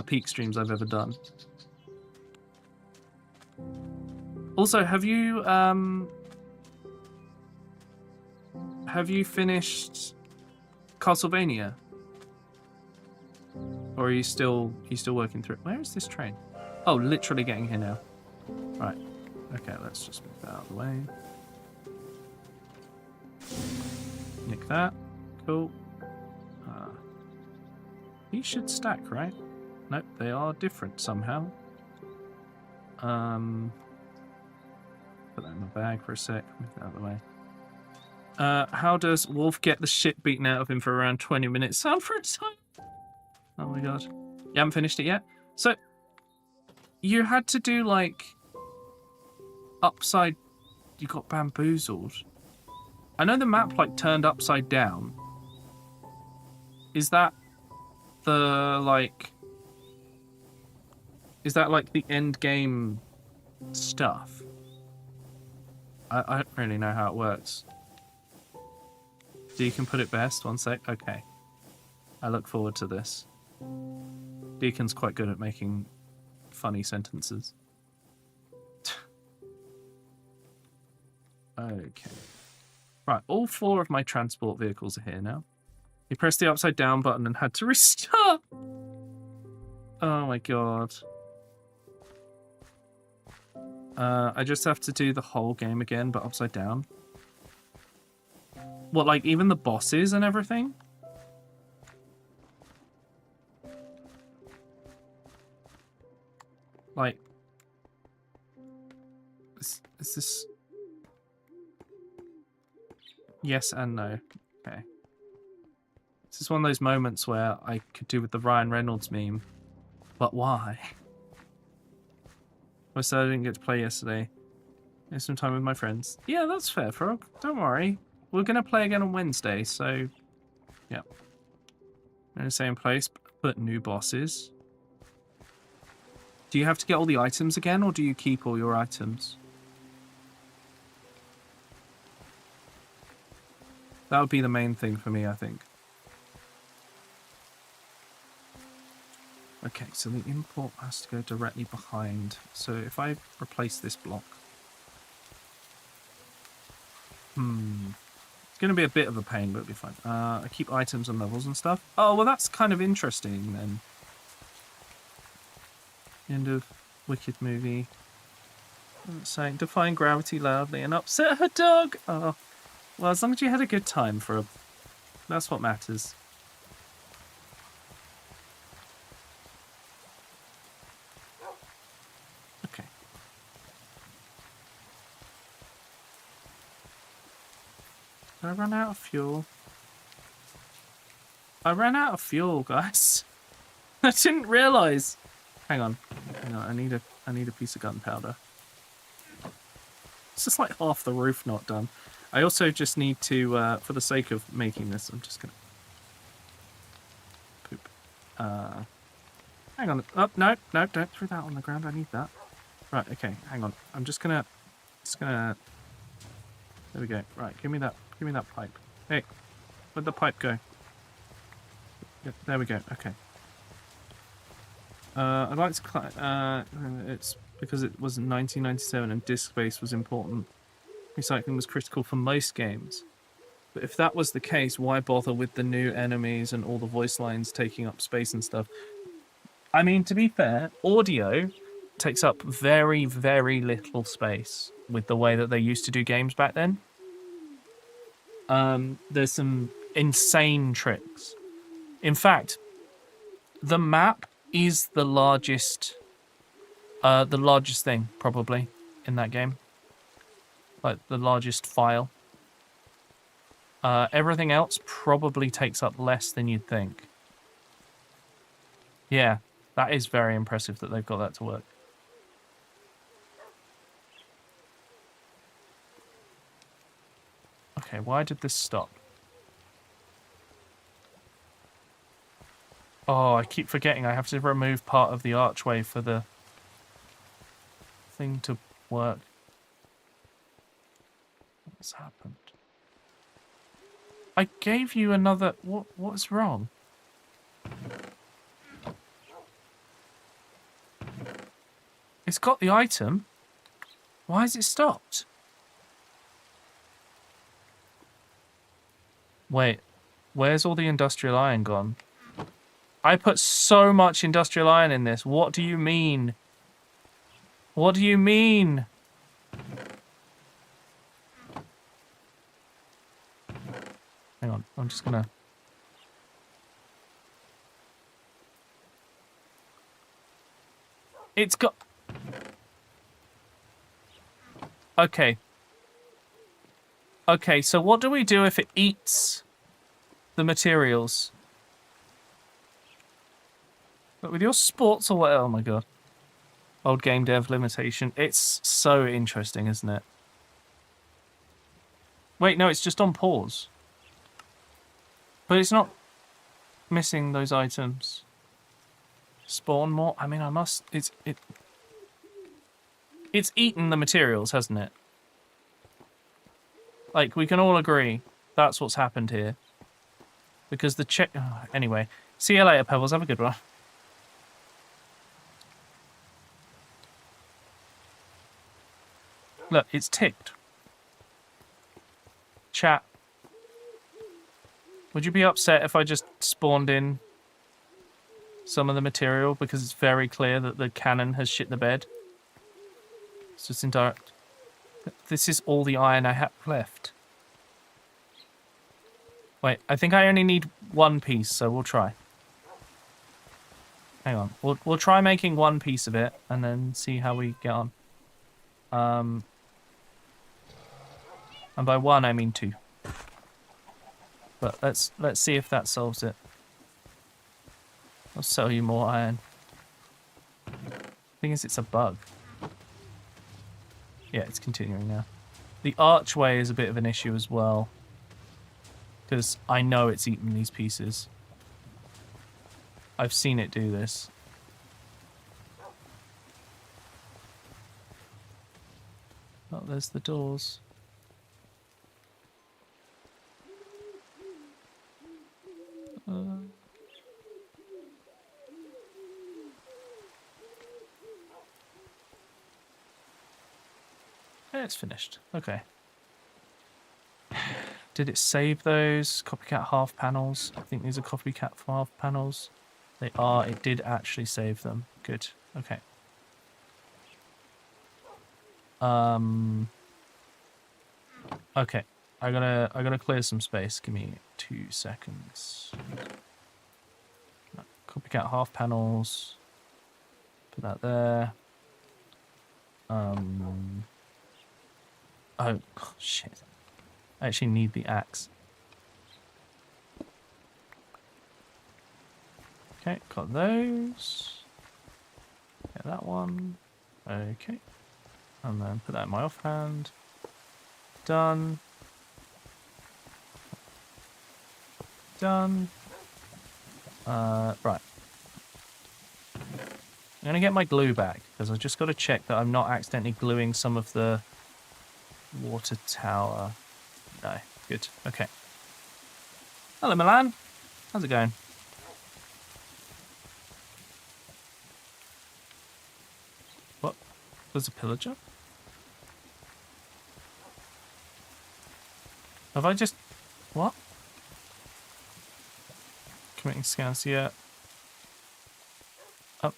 peak streams I've ever done. Also, have you finished Castlevania? Or are you still working through it? Where is this train? Oh, literally getting here now. Right. Okay, let's just move that out of the way. Nick that. Cool. These should stack, right? Nope, they are different somehow. Put that in my bag for a sec. Move that out of the way. How does Wolf get the shit beaten out of him for around 20 minutes? Sound for a time? Oh my god. You haven't finished it yet? So, you had to do, like, upside... You got bamboozled. I know the map, like, turned upside down. Is that the, like... Is that, like, the end game stuff? I don't really know how it works. Deacon put it best. One sec. Okay. I look forward to this. Deacon's quite good at making funny sentences. Okay. Right, all 4 of my transport vehicles are here now. You pressed the upside down button and had to restart. Oh my god. I just have to do the whole game again, but upside down. What, like, even the bosses and everything? Like... Is this... Yes and no. Okay. This is one of those moments where I could do with the Ryan Reynolds meme. But why? I said I didn't get to play yesterday. I had some time with my friends. Yeah, that's fair, Frog. Don't worry. We're going to play again on Wednesday, so... Yeah. In the same place, but new bosses. Do you have to get all the items again, or do you keep all your items? That would be the main thing for me, I think. Okay, so the import has to go directly behind. So if I replace this block... It's going to be a bit of a pain, but it'll be fine. I keep items and levels and stuff. Oh, well, that's kind of interesting, then. End of Wicked movie. Saying, defying gravity loudly and upset her dog. Oh, well, as long as you had a good time for a... That's what matters. Okay. Did I run out of fuel? I ran out of fuel, guys. I didn't realise. Hang on. Hang on. I need a piece of gunpowder. It's just like half the roof not done. I also just need to, for the sake of making this, I'm just gonna poop. Hang on. Oh, no, don't throw that on the ground. I need that. Right, okay, hang on. I'm just gonna, there we go. Right, give me that pipe. Hey, where'd the pipe go? Yep, there we go, okay. I'd like to, it's because it was 1997 and disk space was important. Recycling was critical for most games. But if that was the case, why bother with the new enemies and all the voice lines taking up space and stuff? I mean, to be fair, audio takes up very, very little space with the way that they used to do games back then. There's some insane tricks. In fact, the map is the largest thing, probably, in that game. Like, the largest file. Everything else probably takes up less than you'd think. Yeah, that is very impressive that they've got that to work. Okay, why did this stop? Oh, I keep forgetting I have to remove part of the archway for the thing to work. What's happened? I gave you another... What's wrong? It's got the item. Why has it stopped? Wait, where's all the industrial iron gone? I put so much industrial iron in this. What do you mean? What do you mean? Hang on, I'm just gonna... It's got... Okay. Okay, so what do we do if it eats the materials? But with your sports or what? Oh my god. Old game dev limitation. It's so interesting, isn't it? Wait, no, it's just on pause. But it's not missing those items. Spawn more? I mean, I must... It's eaten the materials, hasn't it? Like, we can all agree that's what's happened here. Because the check... Oh, anyway. See you later, Pebbles. Have a good one. Look, it's ticked. Chat. Would you be upset if I just spawned in some of the material because it's very clear that the cannon has shit the bed? It's just indirect. This is all the iron I have left. Wait, I think I only need one piece, so we'll try. Hang on. We'll try making one piece of it and then see how we get on. And by one I mean two. But let's see if that solves it. I'll sell you more iron. Thing is, it's a bug. Yeah, it's continuing now. The archway is a bit of an issue as well. Because I know it's eaten these pieces. I've seen it do this. Oh, there's the doors. Yeah, it's finished. Okay. Did it save those copycat half panels? I think these are copycat half panels. They are. It did actually save them. Good. Okay. Okay. I gotta clear some space. Give me 2 seconds. Copycat half panels. Put that there. Oh, shit. I actually need the axe. Okay, got those. Get that one. Okay. And then put that in my offhand. Done. Done. Right. I'm going to get my glue back, because I've just got to check that I'm not accidentally gluing some of the water tower. No. Good. Okay. Hello, Milan. How's it going? What? There's a pillager? Have I just... What? Committing scans, yeah. Oh.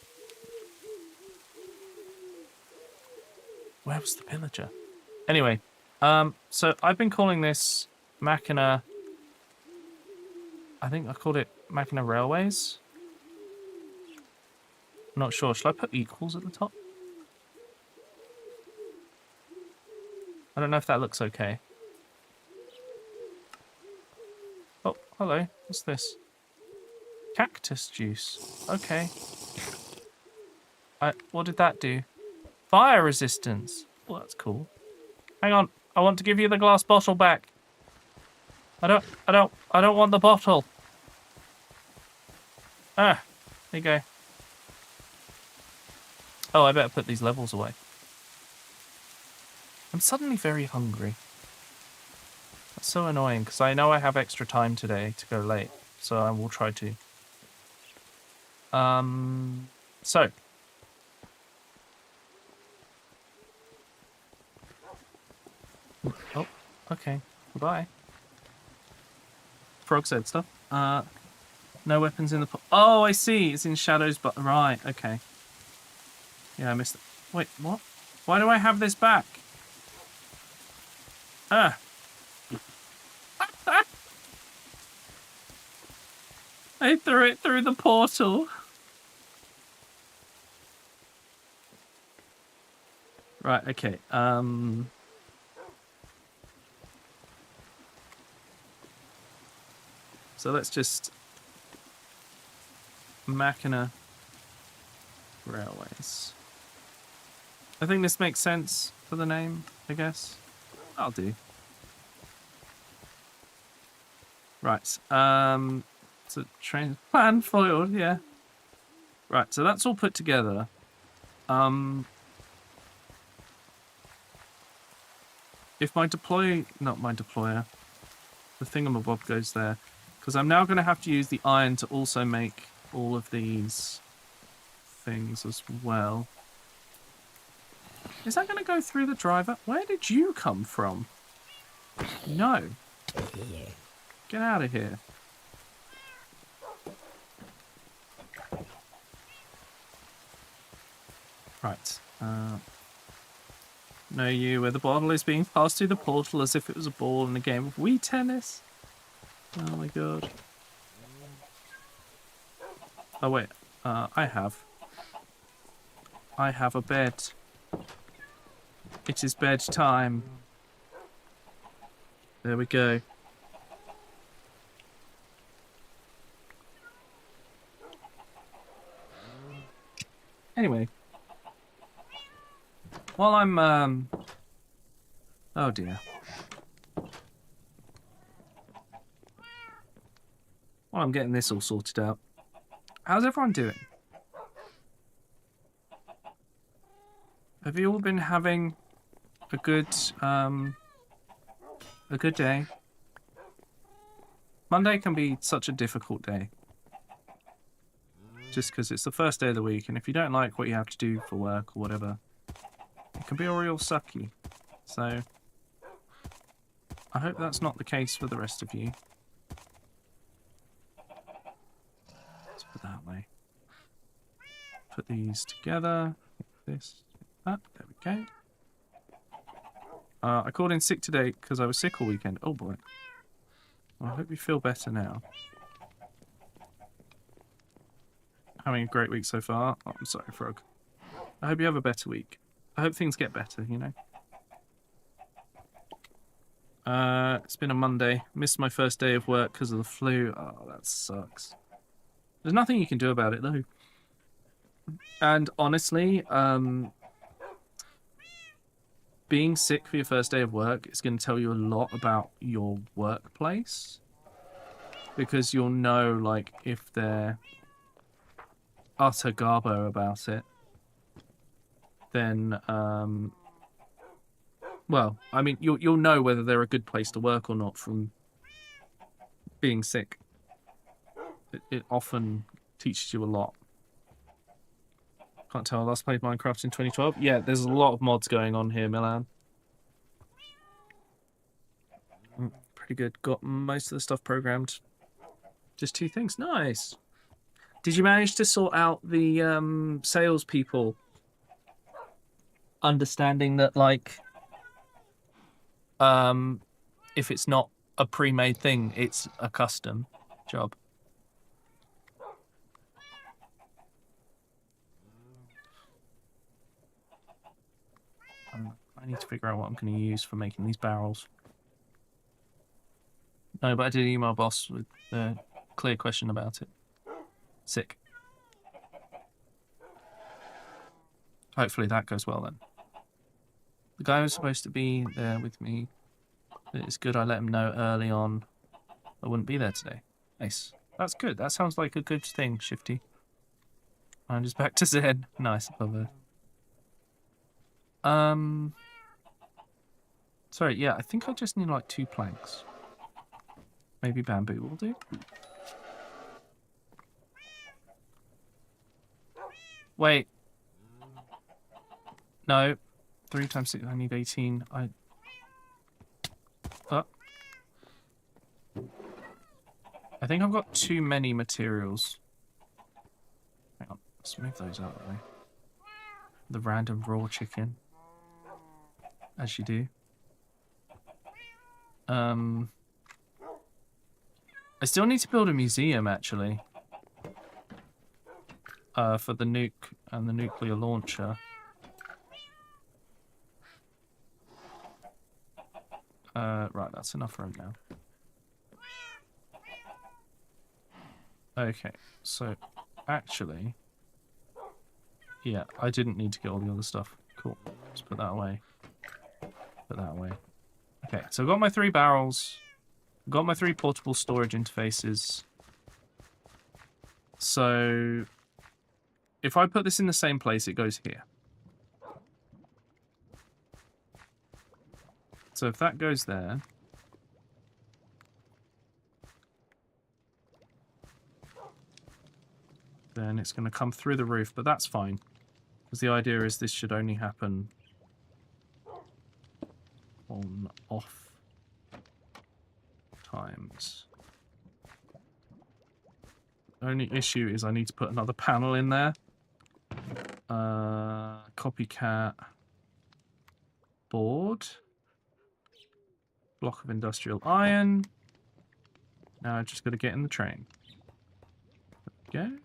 Where was the pillager? Anyway, so I've been calling this Machina... I think I called it Machina Railways. I'm not sure. Should I put equals at the top? I don't know if that looks okay. Oh, hello. What's this? Cactus juice. Okay. What did that do? Fire resistance. Well, that's cool. Hang on. I want to give you the glass bottle back. I don't want the bottle. Ah, there you go. Oh, I better put these levels away. I'm suddenly very hungry. That's so annoying, because I know I have extra time today to go late, so I will try to. So. Oh, okay. Goodbye. Frog said stuff. No weapons in the oh, I see. It's in shadows, but right. Okay. Yeah, I missed it. Wait, what? Why do I have this back? Ah. I threw it through the portal. Right. Okay. So let's just Machina Railways. I think this makes sense for the name, I guess. I'll do. Right. So train plan foiled, yeah. Right, so that's all put together. If my not my deployer, the thingamabob goes there, because I'm now going to have to use the iron to also make all of these things as well. Is that going to go through the driver? Where did you come from? No. Get out of here. Right. No, you, where the bottle is being passed through the portal as if it was a ball in a game of Wii tennis. Oh my god. Oh wait, I have a bed. It is bedtime. There we go. Anyway. While I'm, oh dear. While I'm getting this all sorted out. How's everyone doing? Have you all been having a good day? Monday can be such a difficult day. Just because it's the first day of the week, and if you don't like what you have to do for work or whatever, it can be a real sucky. So, I hope that's not the case for the rest of you. Let's put it that way. Put these together. This, that. There we go. I called in sick today because I was sick all weekend. Oh boy. Well, I hope you feel better now. Having a great week so far. Oh, I'm sorry, Frog. I hope you have a better week. I hope things get better, you know. It's been a Monday. Missed my first day of work because of the flu. Oh, that sucks. There's nothing you can do about it, though. And honestly, being sick for your first day of work is going to tell you a lot about your workplace. Because you'll know, like, if they're utter garbo about it, then, well, I mean, you'll know whether they're a good place to work or not from being sick. It often teaches you a lot. Can't tell, I last played Minecraft in 2012. Yeah, there's a lot of mods going on here, Milan. Pretty good. Got most of the stuff programmed. Just 2 things. Nice. Did you manage to sort out the salespeople understanding that, like, if it's not a pre-made thing, it's a custom job? I need to figure out what I'm going to use for making these barrels. No, but I did email boss with a clear question about it. Sick. Hopefully that goes well then. The guy was supposed to be there with me. It's good I let him know early on I wouldn't be there today. Nice. That's good. That sounds like a good thing, Shifty. I'm just back to Zen. Nice, above it. Sorry, yeah, I think I just need like 2 planks. Maybe bamboo will do. Wait. No. 3 times 6, I need 18. I think I've got too many materials. Hang on, let's move those out of the way. The random raw chicken. As you do. I still need to build a museum, actually. For the nuke and the nuclear launcher. Right, that's enough room now. Okay, so actually, yeah, I didn't need to get all the other stuff. Cool. Let's put that away. Put that away. Okay, so I've got my 3 barrels. I've got my 3 portable storage interfaces. So if I put this in the same place, it goes here. So if that goes there, then it's going to come through the roof, but that's fine. Because the idea is this should only happen on off times. The only issue is I need to put another panel in there. Copycat board. Block of industrial iron. Now I've just got to get in the train. There we go.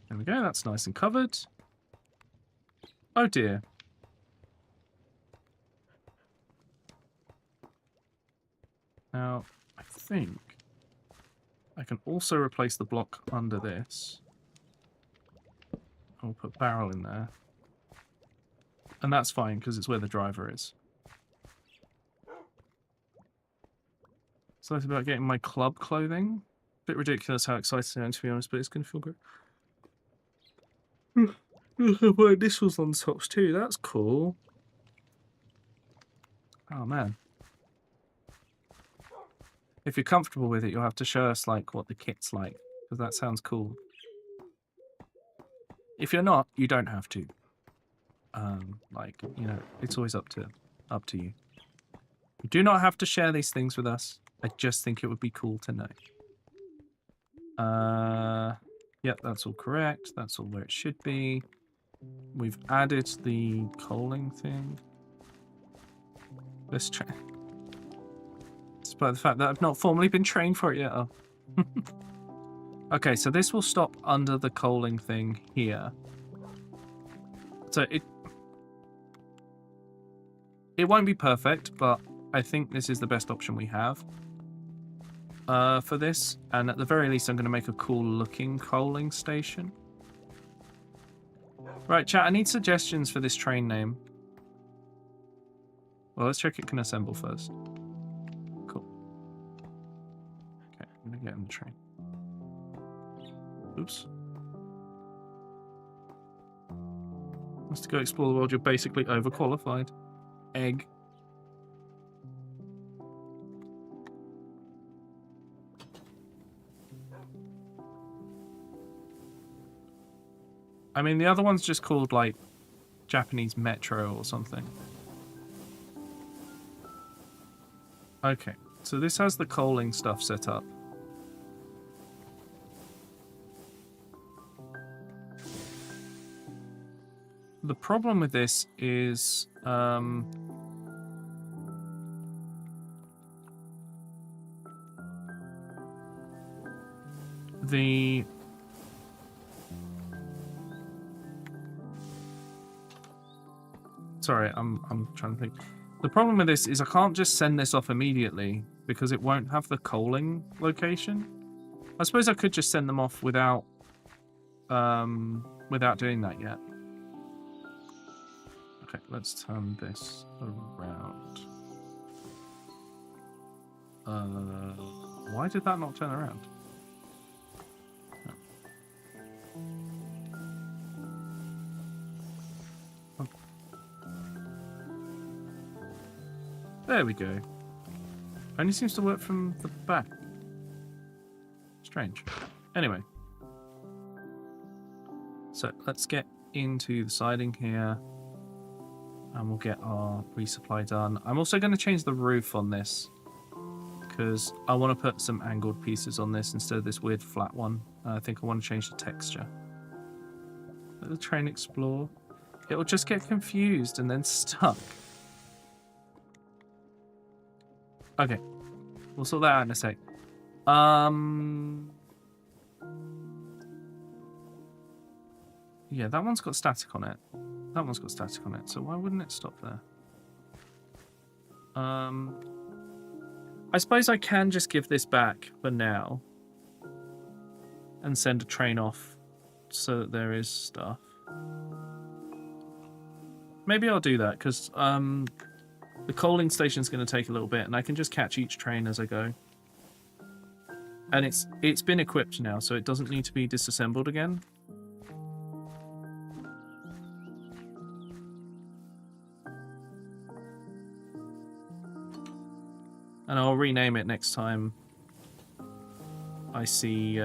There we go, that's nice and covered. Oh dear. Now, I think I can also replace the block under this. I'll put barrel in there. And that's fine, because it's where the driver is. So it's about getting my club clothing. Bit ridiculous how excited I am, to be honest, but it's going to feel good. My initials on the tops too, that's cool. Oh man. If you're comfortable with it, you'll have to show us like what the kit's like, because that sounds cool. If you're not, you don't have to. Like, you know, it's always up to you. You do not have to share these things with us. I just think it would be cool to know. Yep, that's all correct. That's all where it should be. We've added the coaling thing. Let's try. Despite the fact that I've not formally been trained for it yet. Oh. Okay, so this will stop under the coaling thing here. So it won't be perfect, but I think this is the best option we have for this. And at the very least, I'm going to make a cool looking coaling station. Right, chat, I need suggestions for this train name. Well, let's check it can assemble first. Cool. Okay, I'm going to get in the train. Oops. Wants to go explore the world, you're basically overqualified. Egg. I mean, the other one's just called, like, Japanese Metro or something. Okay, so this has the coaling stuff set up. The problem with this is, Sorry, I'm trying to think. The problem with this is I can't just send this off immediately because it won't have the coaling location. I suppose I could just send them off without doing that yet. Okay, let's turn this around. Why did that not turn around? There we go. Only seems to work from the back. Strange. Anyway. So let's get into the siding here. And we'll get our resupply done. I'm also going to change the roof on this. Because I want to put some angled pieces on this instead of this weird flat one. I think I want to change the texture. Let the train explore. It'll just get confused and then stuck. Okay. We'll sort that out in a sec. Yeah, that one's got static on it. That one's got static on it, so why wouldn't it stop there? I suppose I can just give this back for now. And send a train off so that there is stuff. Maybe I'll do that, because the coaling station's going to take a little bit, and I can just catch each train as I go. And it's been equipped now, so it doesn't need to be disassembled again. And I'll rename it next time I see...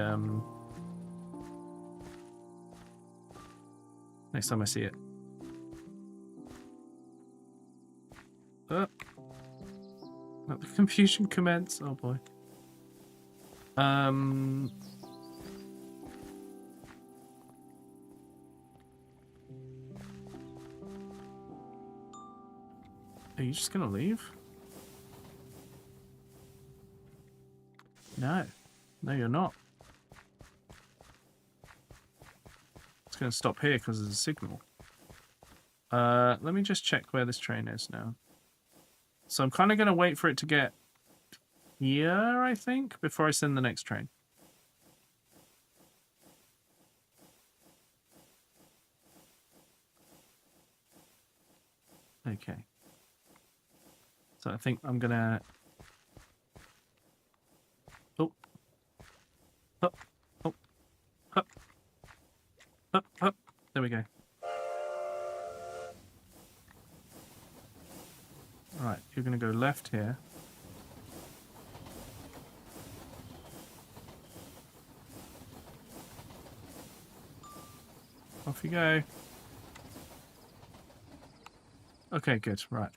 next time I see it. Let the confusion commence. Oh boy. Are you just gonna leave? No. No, you're not. It's gonna stop here because there's a signal. Let me just check where this train is now. So I'm kind of going to wait for it to get here, I think, before I send the next train. Okay. So I think I'm going to... Oh. Up. Oh. Up. Up. Up. There we go. Right, you're going to go left here. Off you go. Okay, good, right.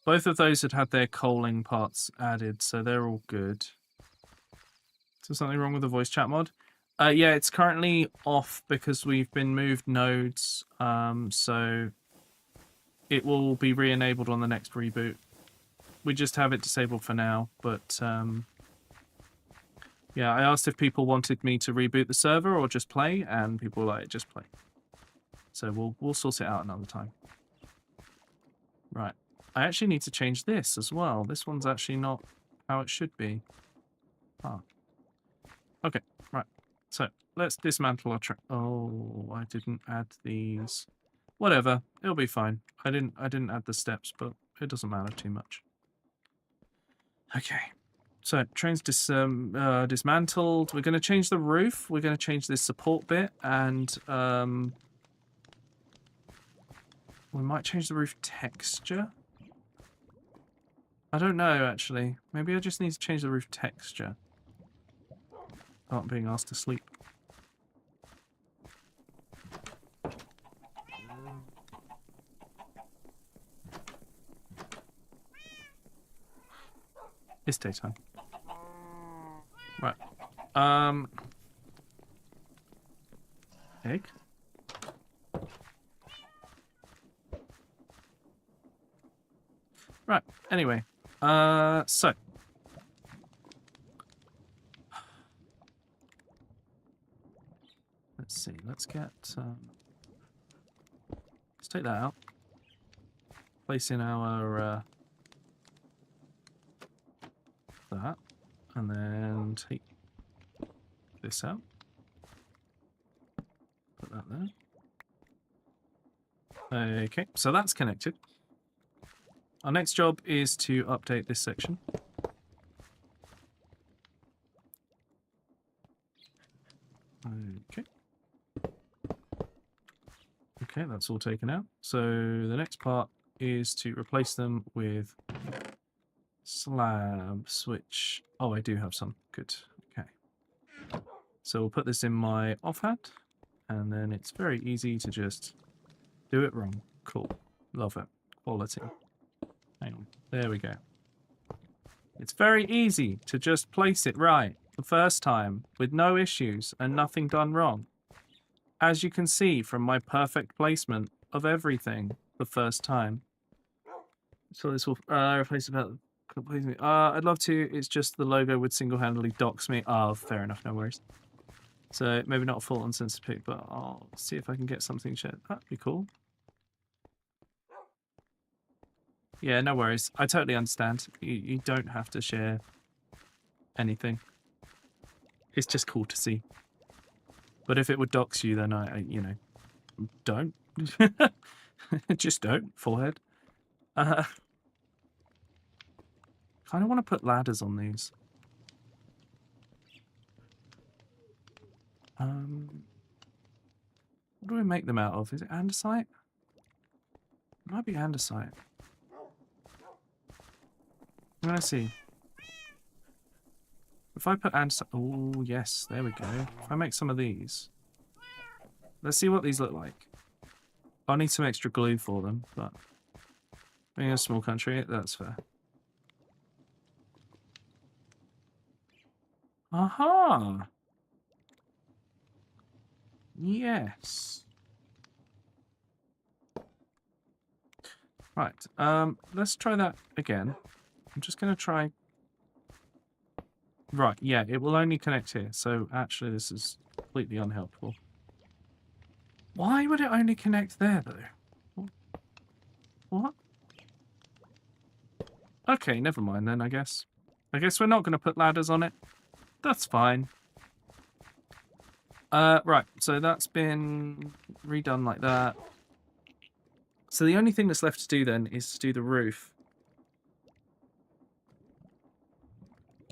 Both of those had their coaling parts added, so they're all good. Is there something wrong with the voice chat mod? Yeah, it's currently off because we've been moved nodes, so... it will be re-enabled on the next reboot. We just have it disabled for now, but yeah, I asked if people wanted me to reboot the server or just play, and people were like, just play. So we'll sort it out another time. Right. I actually need to change this as well. This one's actually not how it should be. Ah. Okay, right. So let's dismantle our train. Oh, I didn't add these. Whatever, it'll be fine. I didn't add the steps, but it doesn't matter too much. Okay, so train's dismantled. We're going to change the roof. We're going to change this support bit, and we might change the roof texture. I don't know actually. Maybe I just need to change the roof texture. Not being asked to sleep. It's daytime. Right. Egg? Right, anyway. So. Let's see, let's get... let's take that out. Place in our... that, and then take this out. Put that there. Okay, so that's connected. Our next job is to update this section. Okay. Okay, that's all taken out. So the next part is to replace them with slabs, which... Oh, I do have some. Good. Okay. So we'll put this in my offhand, and then it's very easy to just do it wrong. Cool. Love it. Quality. Hang on. There we go. It's very easy to just place it right the first time with no issues and nothing done wrong. As you can see from my perfect placement of everything the first time. So this will replace about completely. I'd love to. It's just the logo would single-handedly dox me. Oh, fair enough. No worries. So maybe not a full uncensored pic, but I'll see if I can get something shared. That'd be cool. Yeah, no worries. I totally understand. You don't have to share anything. It's just cool to see. But if it would dox you, then I you know, don't. Just don't. Forehead. Kind of want to put ladders on these. What do we make them out of? Is it andesite? It might be andesite. I'm gonna see. If I put andesite... Oh, yes. There we go. If I make some of these... Let's see what these look like. I'll need some extra glue for them, but... Being a small country, that's fair. Aha! Yes. Right, let's try that again. I'm just going to try... Right, yeah, it will only connect here, so actually this is completely unhelpful. Why would it only connect there, though? What? Okay, never mind then, I guess. I guess we're not going to put ladders on it. That's fine. Right, so that's been redone like that. So the only thing that's left to do then is to do the roof.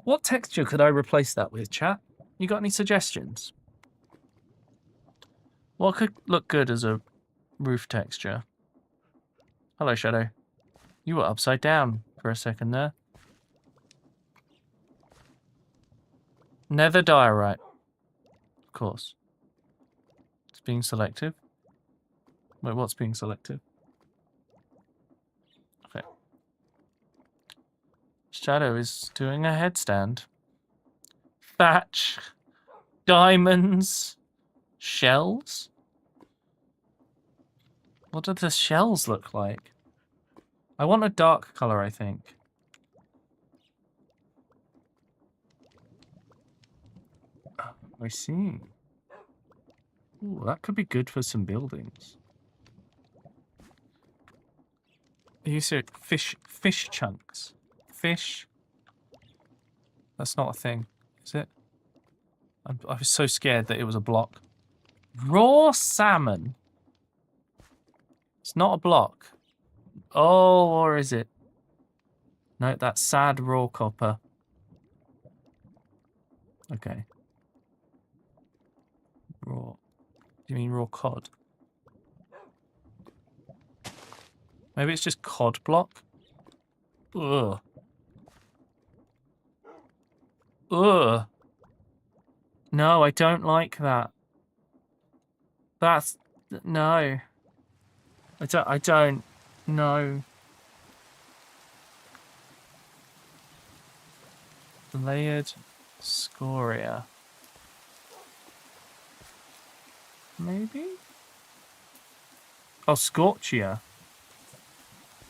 What texture could I replace that with, chat? You got any suggestions? What could look good as a roof texture? Hello, Shadow. You were upside down for a second there. Nether diorite. Of course. It's being selective. Wait, what's being selective? Okay. Shadow is doing a headstand. Thatch. Diamonds. Shells? What do the shells look like? I want a dark colour, I think. I see. Ooh, that could be good for some buildings. You said fish chunks. Fish. That's not a thing, is it? I was so scared that it was a block. Raw salmon. It's not a block. Oh, or is it? No, that's sad raw copper. Okay. Raw. Do you mean raw cod? Maybe it's just cod block? Ugh. Ugh. No, I don't like that. That's... No. I don't. No. Layered scoria. Maybe? Oh, scorchia.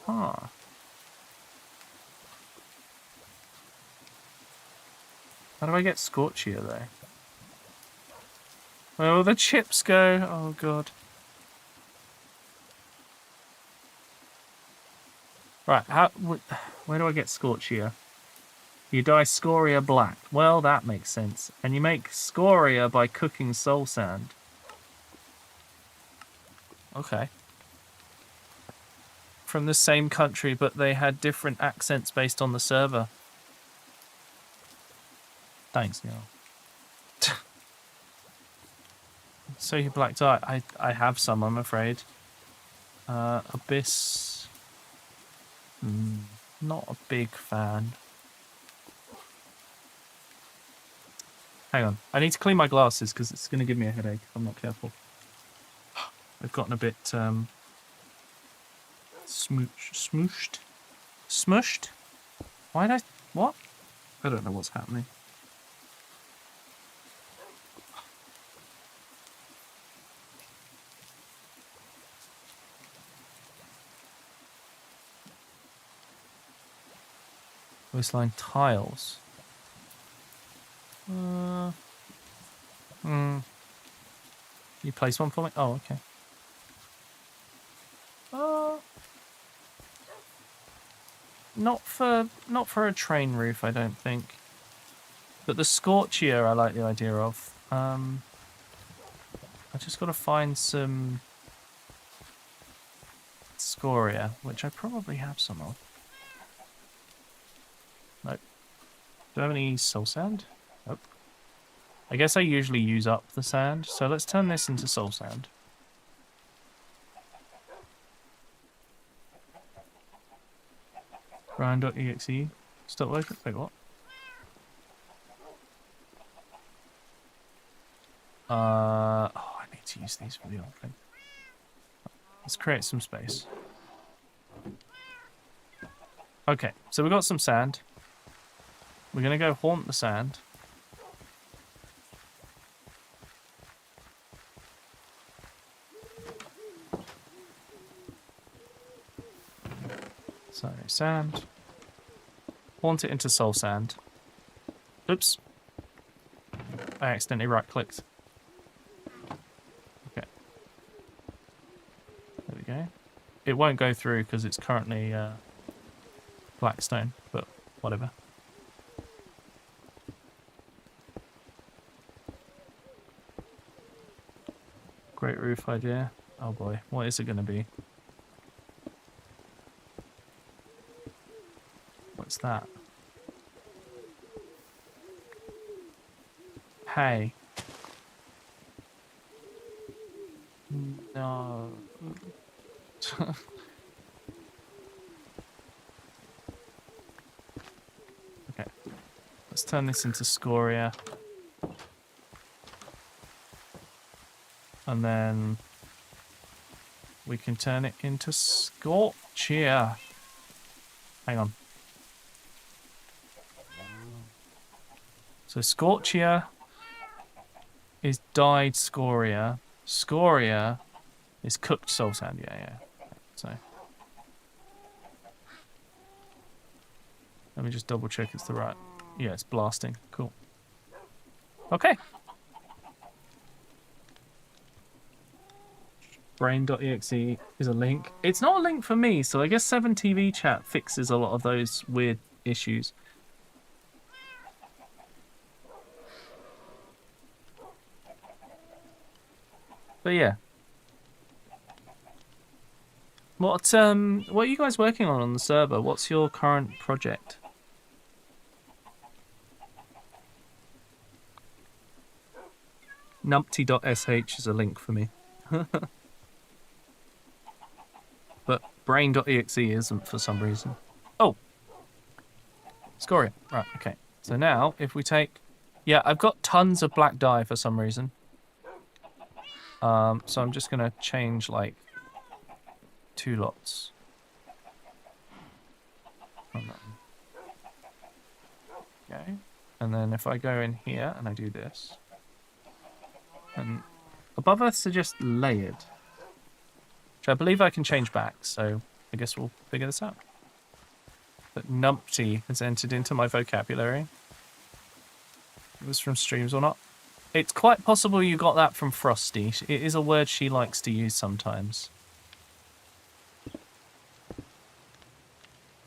Huh. How do I get scorchia, though? Where will the chips go? Oh, God. Right, where do I get scorchia? You dye scoria black. Well, that makes sense. And you make scoria by cooking soul sand. Okay. From the same country, but they had different accents based on the server. Thanks, Neil. So you black dye. I have some, I'm afraid. Abyss. Not a big fan. Hang on. I need to clean my glasses because it's going to give me a headache if I'm not careful. They've gotten a bit smooshed. Smushed? Why did I... What? I don't know what's happening. Waistline tiles. You place one for me? Oh, okay. Not for a train roof, I don't think. But the Scorchia I like the idea of. I just got to find some scoria, which I probably have some of. Nope. Do I have any soul sand? Nope. I guess I usually use up the sand, so let's turn this into soul sand. Grind.exe. Stop working? Wait, what? Oh, I need to use these for the other thing. Let's create some space. Okay, so we've got some sand. We're going to go haunt the sand. So, sand. Haunt it into soul sand. Oops. I accidentally right-clicked. Okay. There we go. It won't go through because it's currently blackstone, but whatever. Great roof idea. Oh boy, what is it going to be? What's that? Hey. No. Okay. Let's turn this into scoria. And then we can turn it into Scorchia. Hang on. So Scorchia is dyed scoria. Scoria is cooked soul sand. Yeah. So let me just double check it's the right. Yeah, it's blasting. Cool. Okay. Brain.exe is a link. It's not a link for me, so I guess 7TV chat fixes a lot of those weird issues. But yeah. What are you guys working on the server? What's your current project? Numpty.sh is a link for me. But brain.exe isn't for some reason. Oh! Scoria. Right, okay. So now, if we take... Yeah, I've got tons of black dye for some reason. So I'm just going to change, like, 2 lots. Okay. And then if I go in here and I do this... And above us are just layered. Which I believe I can change back, so I guess we'll figure this out. But numpty has entered into my vocabulary. It was from streams or not. It's quite possible you got that from Frosty. It is a word she likes to use sometimes.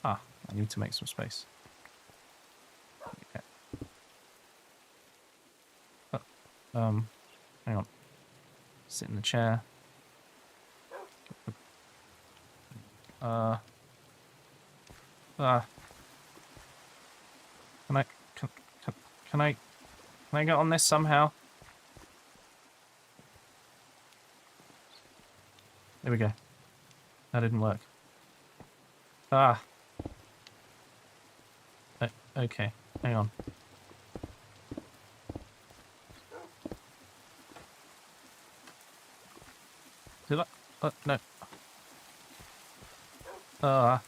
Ah, I need to make some space. Okay. Hang on. Sit in the chair. Can I get on this somehow? There we go. That didn't work. Ah, Okay, hang on. Did I? No. Ah.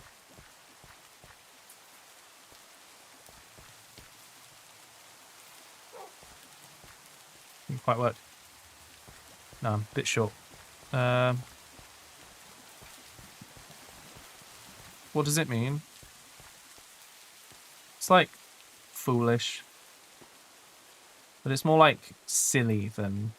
Didn't quite work. No, I'm a bit short. What does it mean? It's like foolish, but it's more like silly than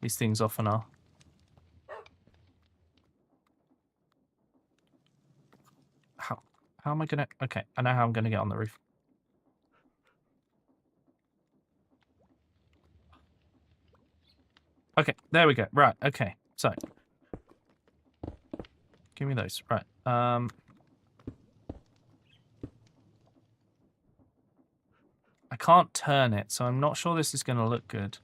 these things often are. How am I gonna? Okay, I know how I'm gonna get on the roof. Okay, there we go. Right, okay. So give me those. Right. I can't turn it, so I'm not sure this is gonna look good.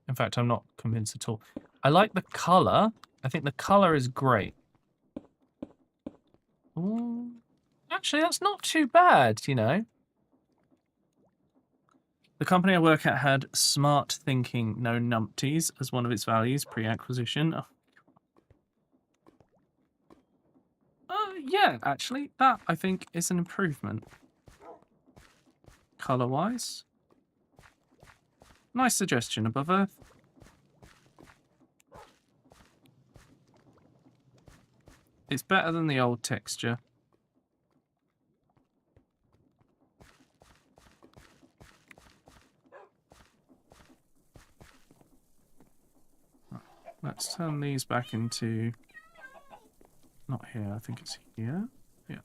In fact, I'm not convinced at all. I like the colour. I think the colour is great. Ooh. Actually, that's not too bad, you know. The company I work at had smart thinking, no numpties, as one of its values pre-acquisition. Yeah, actually, that I think is an improvement. Colour-wise. Nice suggestion, Above Earth. It's better than the old texture. Let's turn these back into... Not here, I think it's here. Yeah.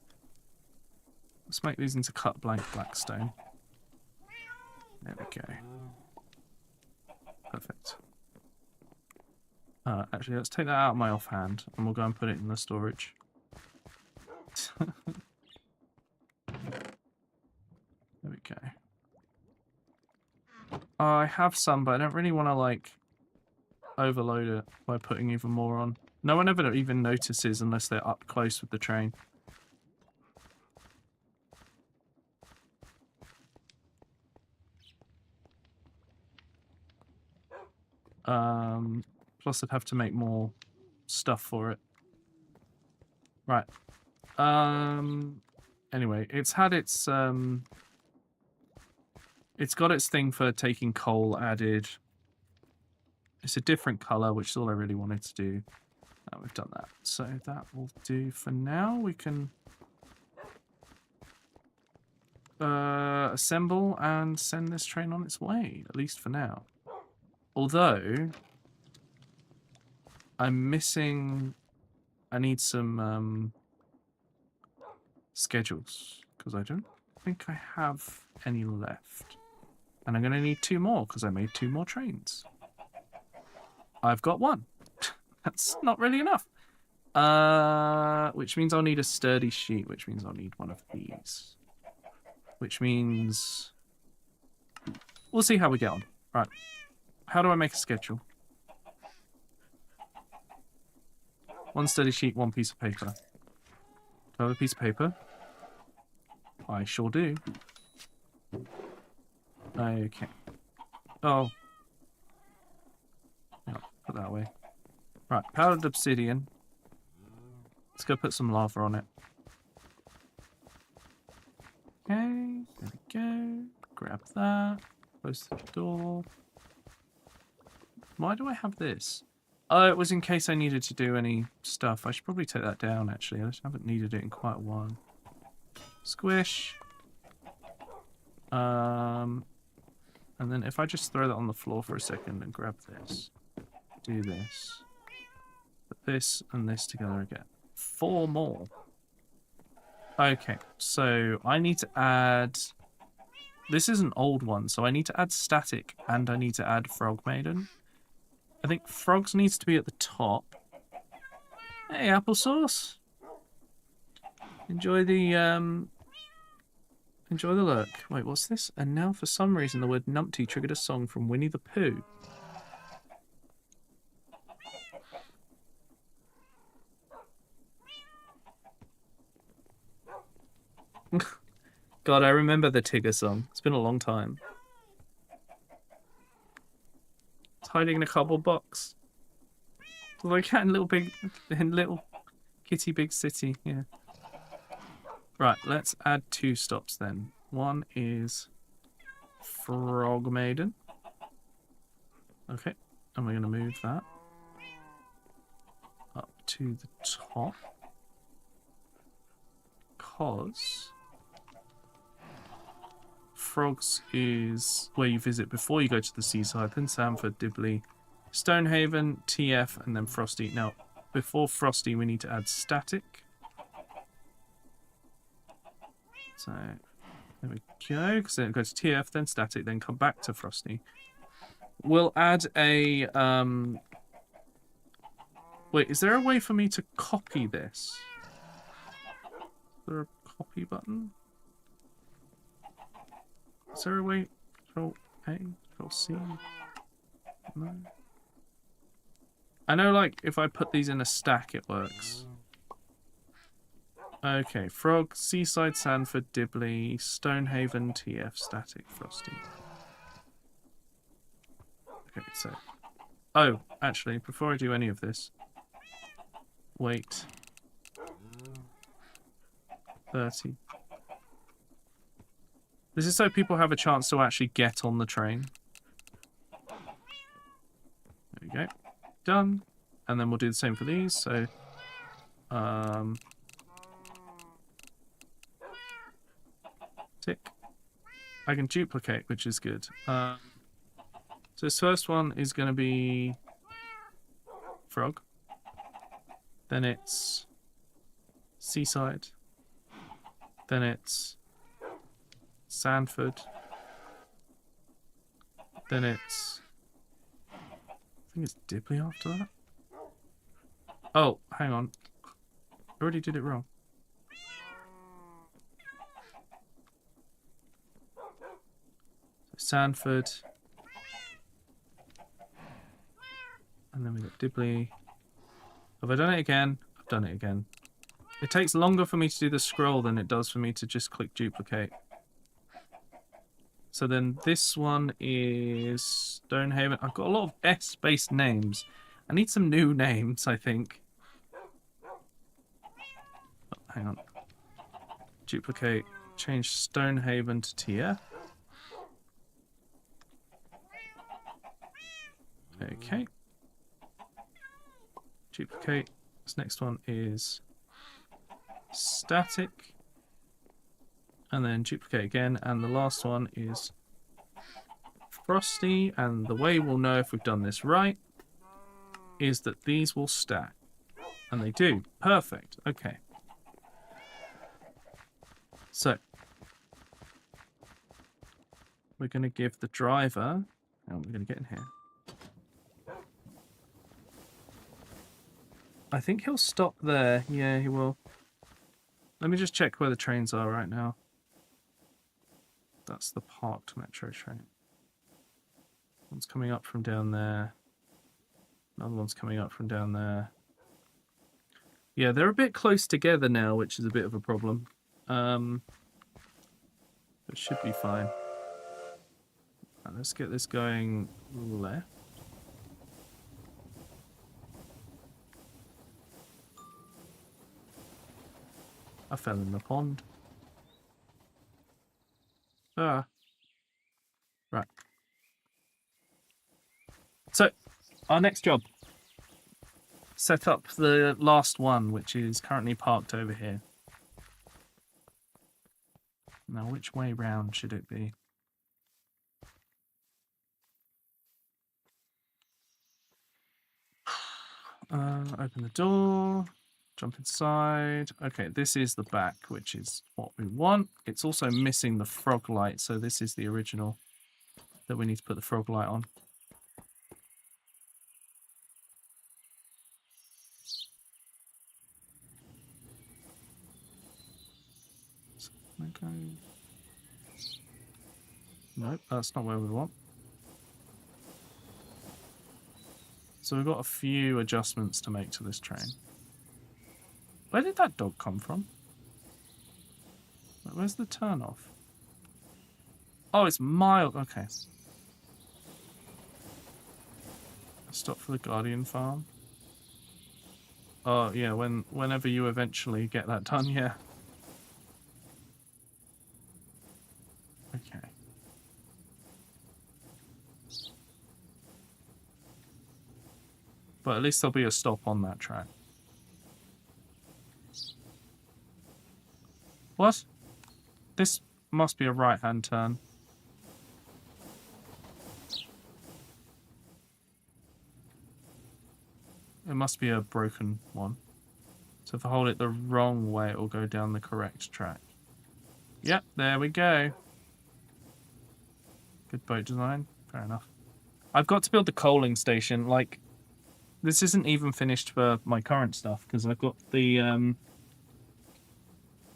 Let's make these into cut blank blackstone. There we go. Perfect. Actually, let's take that out of my offhand and we'll go and put it in the storage. There we go. I have some, but I don't really want to, like, overload it by putting even more on. No one ever even notices unless they're up close with the train. Plus I'd have to make more stuff for it. Right. Anyway, it's had its it's got its thing for taking coal added. It's a different colour, which is all I really wanted to do. We've done that. So that will do for now. We can assemble and send this train on its way, at least for now. Although I'm missing... I need some schedules, because I don't think I have any left. And I'm going to need 2 more, because I made 2 more trains. I've got 1. That's not really enough. Which means I'll need a sturdy sheet, which means I'll need one of these. Which means... We'll see how we get on. Right. How do I make a schedule? 1 sturdy sheet, 1 piece of paper. Do I have a piece of paper? I sure do. Okay. Oh. No, put that away. Right, powdered obsidian. Let's go put some lava on it. Okay, there we go. Grab that. Close the door. Why do I have this? Oh, it was in case I needed to do any stuff. I should probably take that down, actually. I just haven't needed it in quite a while. Squish. And then if I just throw that on the floor for a second and grab this. Do this. Put this and this together again. 4 more. Okay, so I need to add... This is an old one, so I need to add static and I need to add frog maiden. I think frogs needs to be at the top. Hey, applesauce. Enjoy the look. Wait, what's this? And now for some reason the word numpty triggered a song from Winnie the Pooh. God, I remember the Tigger song. It's been a long time. It's hiding in a cardboard box. Like in Little Kitty Big City, yeah. Right, let's add 2 stops then. One is Frog Maiden. Okay, and we're going to move that up to the top. Because Frogs is where you visit before you go to the seaside, then Sanford, Dibley, Stonehaven, TF, and then Frosty. Now, before Frosty, we need to add static. So, there we go, because then it goes to TF, then static, then come back to Frosty. We'll add a... Wait, is there a way for me to copy this? Is there a copy button? Is there a way? Control A, Control C? No. I know, like, if I put these in a stack, it works. Okay, Frog, Seaside, Sanford, Dibley, Stonehaven, TF, Static, Frosty. Okay, so... Oh, actually, before I do any of this... Wait. 30. This is so people have a chance to actually get on the train. There we go. Done. And then we'll do the same for these, so... Tick. I can duplicate, which is good. So this first one is going to be... Frog. Then it's... Seaside. Then it's... Sanford. Then it's... I think it's Dibley after that. Oh, hang on. I already did it wrong. Sanford. And then we got Dibley. Have I done it again? I've done it again. It takes longer for me to do the scroll than it does for me to just click duplicate. So then this one is Stonehaven. I've got a lot of S-based names. I need some new names, I think. Oh, hang on. Duplicate. Change Stonehaven to TF. Okay. Duplicate. This next one is static. And then duplicate again. And the last one is Frosty. And the way we'll know if we've done this right is that these will stack. And they do. Perfect. Okay. So we're going to give the driver... Oh, we're going to get in here. I think he'll stop there. Yeah, he will. Let me just check where the trains are right now. That's the parked metro train. One's coming up from down there. Another one's coming up from down there. Yeah, they're a bit close together now, which is a bit of a problem. It should be fine. Right, let's get this going left. I fell in the pond. Ah. Right. So, our next job. Set up the last one, which is currently parked over here. Now, which way round should it be? Open the door. Jump inside. Okay, this is the back, which is what we want. It's also missing the frog light, so this is the original that we need to put the frog light on. Okay. Nope, that's not where we want. So we've got a few adjustments to make to this train. Where did that dog come from? Where's the turn off? Oh, it's mild. Okay. Stop for the Guardian farm. Oh yeah, whenever you eventually get that done, yeah. Okay. But at least there'll be a stop on that track. What? This must be a right-hand turn. It must be a broken one. So if I hold it the wrong way, it will go down the correct track. Yep, there we go. Good boat design. Fair enough. I've got to build the coaling station. Like, this isn't even finished for my current stuff because I've got the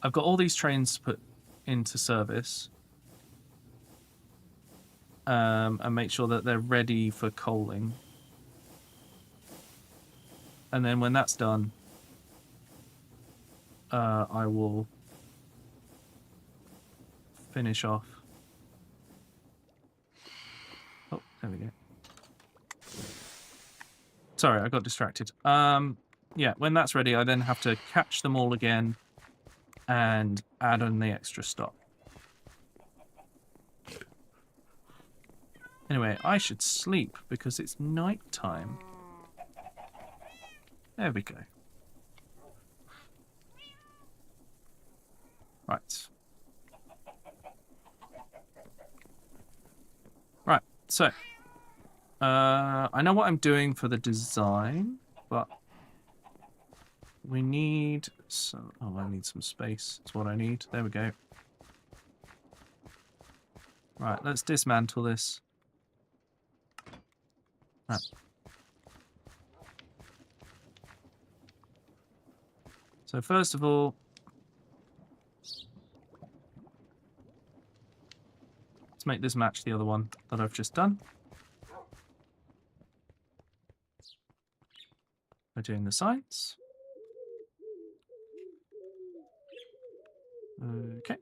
I've got all these trains put into service and make sure that they're ready for coaling. And then when that's done, I will finish off. Oh, there we go. Sorry, I got distracted. Yeah, when that's ready, I then have to catch them all again and add on the extra stop. Anyway, I should sleep because it's night time. There we go. Right. Right, so I know what I'm doing for the design, but we need some... Oh, I need some space. That's what I need. There we go. Right, let's dismantle this. Right. So first of all, let's make this match the other one that I've just done. By doing the signs. Okay.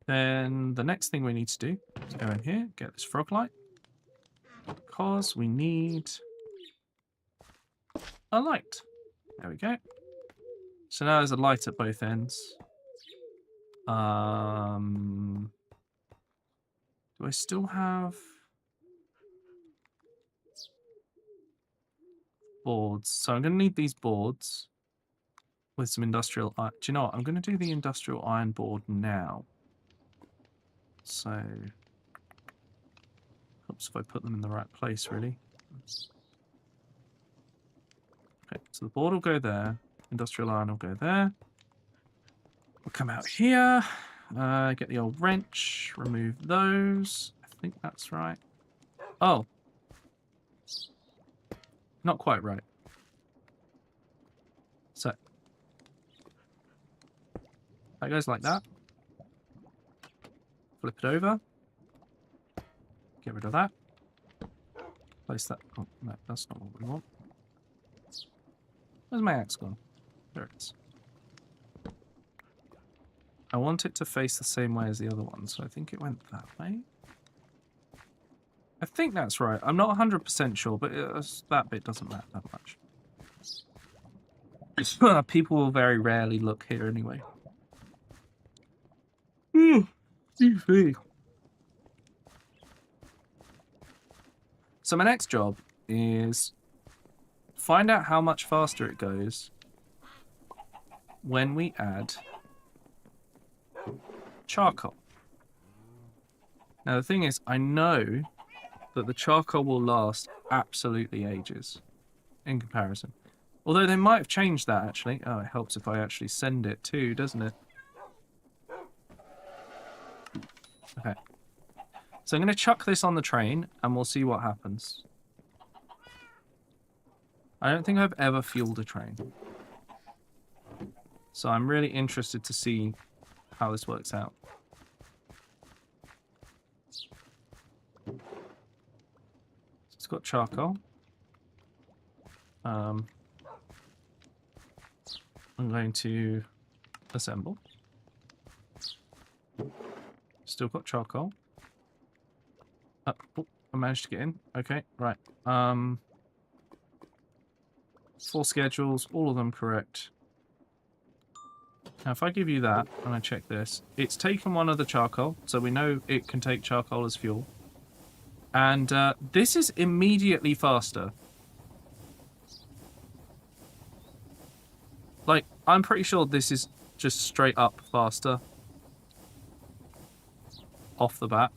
Then the next thing we need to do is go in here, get this frog light. Because we need a light. There we go. So now there's a light at both ends. Do I still have boards? So I'm going to need these boards with some industrial iron. Do you know what? I'm going to do the industrial iron board now. So, helps if I put them in the right place, really. Okay, so the board will go there. Industrial iron will go there. We'll come out here. Get the old wrench. Remove those. I think that's right. Oh. Not quite right. So. That goes like that. Flip it over. Get rid of that. Place that. Oh, no, that's not what we want. Where's my axe gone? There it is. I want it to face the same way as the other one, so I think it went that way. I think that's right. I'm not 100% sure, but that bit doesn't matter that much. People will very rarely look here anyway. Excuse me. So my next job is find out how much faster it goes when we add charcoal. Now the thing is, I know that the charcoal will last absolutely ages in comparison. Although they might have changed that actually. Oh, it helps if I actually send it too, doesn't it? Okay. So I'm going to chuck this on the train and we'll see what happens. I don't think I've ever fueled a train. So I'm really interested to see how this works out. It's got charcoal. I'm going to assemble. Still got charcoal. Oh, I managed to get in. Okay, right. 4 schedules, all of them correct. Now, if I give you that, and I check this, it's taken one of the charcoal, so we know it can take charcoal as fuel. And this is immediately faster. Like, I'm pretty sure this is just straight up faster. Off the bat.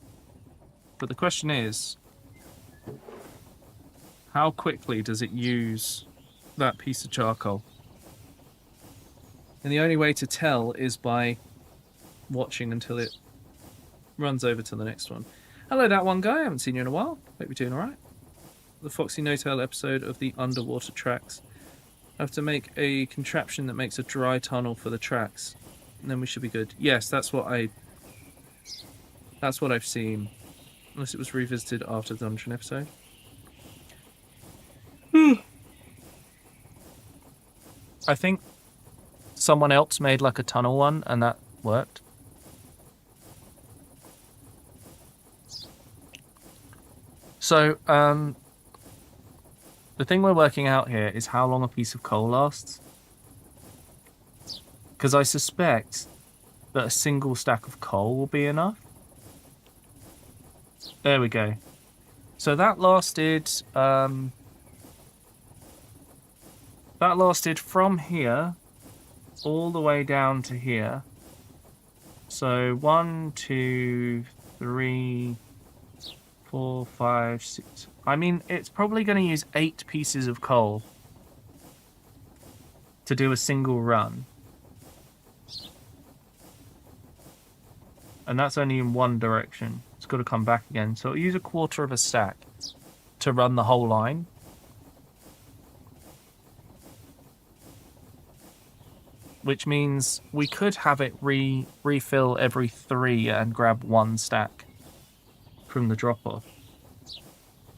But the question is, how quickly does it use that piece of charcoal? And the only way to tell is by watching until it runs over to the next one. Hello, that one guy. I haven't seen you in a while. Hope you're doing alright. The Foxy No-Tail episode of the underwater tracks. I have to make a contraption that makes a dry tunnel for the tracks. And then we should be good. Yes, that's what I've seen. Unless it was revisited after the dungeon episode. I think someone else made like a tunnel one and that worked. So, the thing we're working out here is how long a piece of coal lasts. Because I suspect that a single stack of coal will be enough. There we go. So that lasted from here all the way down to here. So 1, 2, 3, 4, 5, 6. I mean, it's probably going to use 8 pieces of coal to do a single run. And that's only in one direction. It's got to come back again. So it'll use a quarter of a stack to run the whole line. Which means we could have it refill every 3 and grab 1 stack from the drop-off.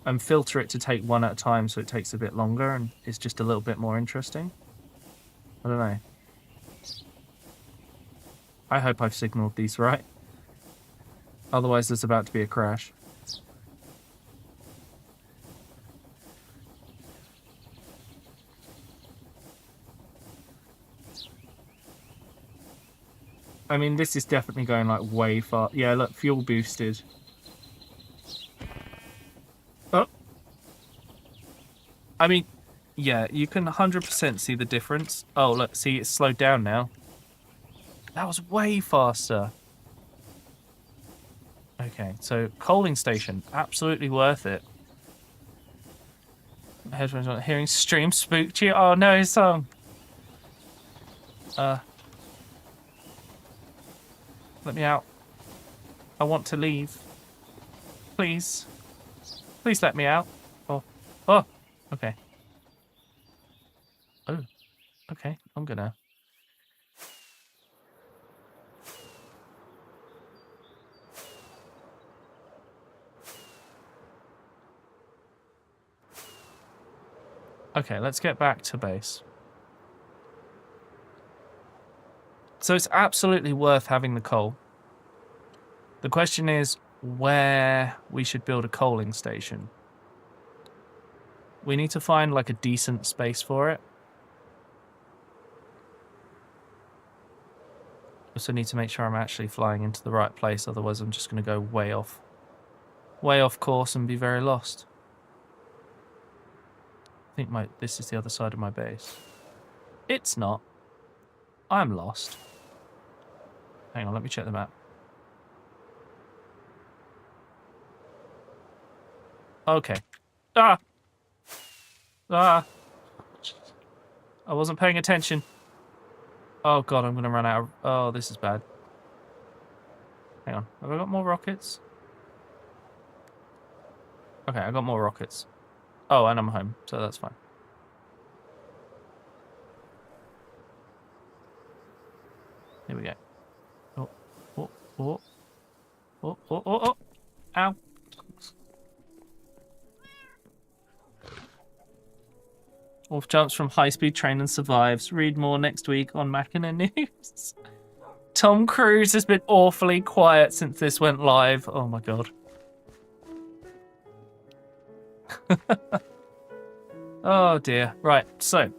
And filter it to take 1 at a time so it takes a bit longer and it's just a little bit more interesting. I don't know. I hope I've signaled these right. Otherwise there's about to be a crash. I mean, this is definitely going like way far. Yeah, look, fuel boosted. Oh. I mean, yeah, you can 100% see the difference. Oh, look, see, it's slowed down now. That was way faster. Okay, so coaling station, absolutely worth it. Headphones on, hearing stream spooked you. Oh no, his song. Let me out. I want to leave. Please. Please let me out. Oh. Oh. Okay. Oh. Okay. I'm gonna. Okay, let's get back to base. So it's absolutely worth having the coal. The question is where we should build a coaling station. We need to find like a decent space for it. Also need to make sure I'm actually flying into the right place, otherwise I'm just going to go way off course and be very lost. I think this is the other side of my base. It's not. I'm lost. Hang on, let me check the map. Okay. Ah! Ah! I wasn't paying attention. Oh god, I'm gonna run out of... Oh, this is bad. Hang on, have I got more rockets? Okay, I got more rockets. Oh, and I'm home, so that's fine. Here we go. Oh, oh, oh. Oh, oh, oh, oh. Ow. Wolf jumps from high-speed train and survives. Read more next week on Machina News. Tom Cruise has been awfully quiet since this went live. Oh my god. Oh dear. Right, so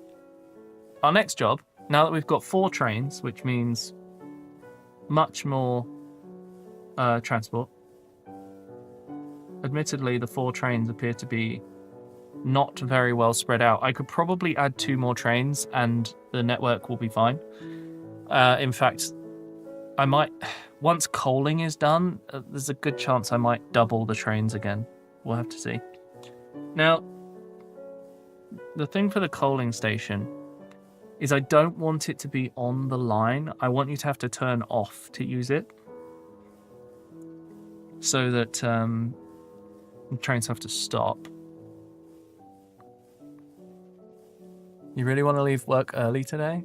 our next job, now that we've got 4 trains, which means much more transport. Admittedly, the 4 trains appear to be not very well spread out. I could probably add 2 more trains and the network will be fine. In fact, I might, once coaling is done, there's a good chance I might double the trains again. We'll have to see. Now, the thing for the coaling station is I don't want it to be on the line. I want you to have to turn off to use it. So that the trains have to stop. You really want to leave work early today?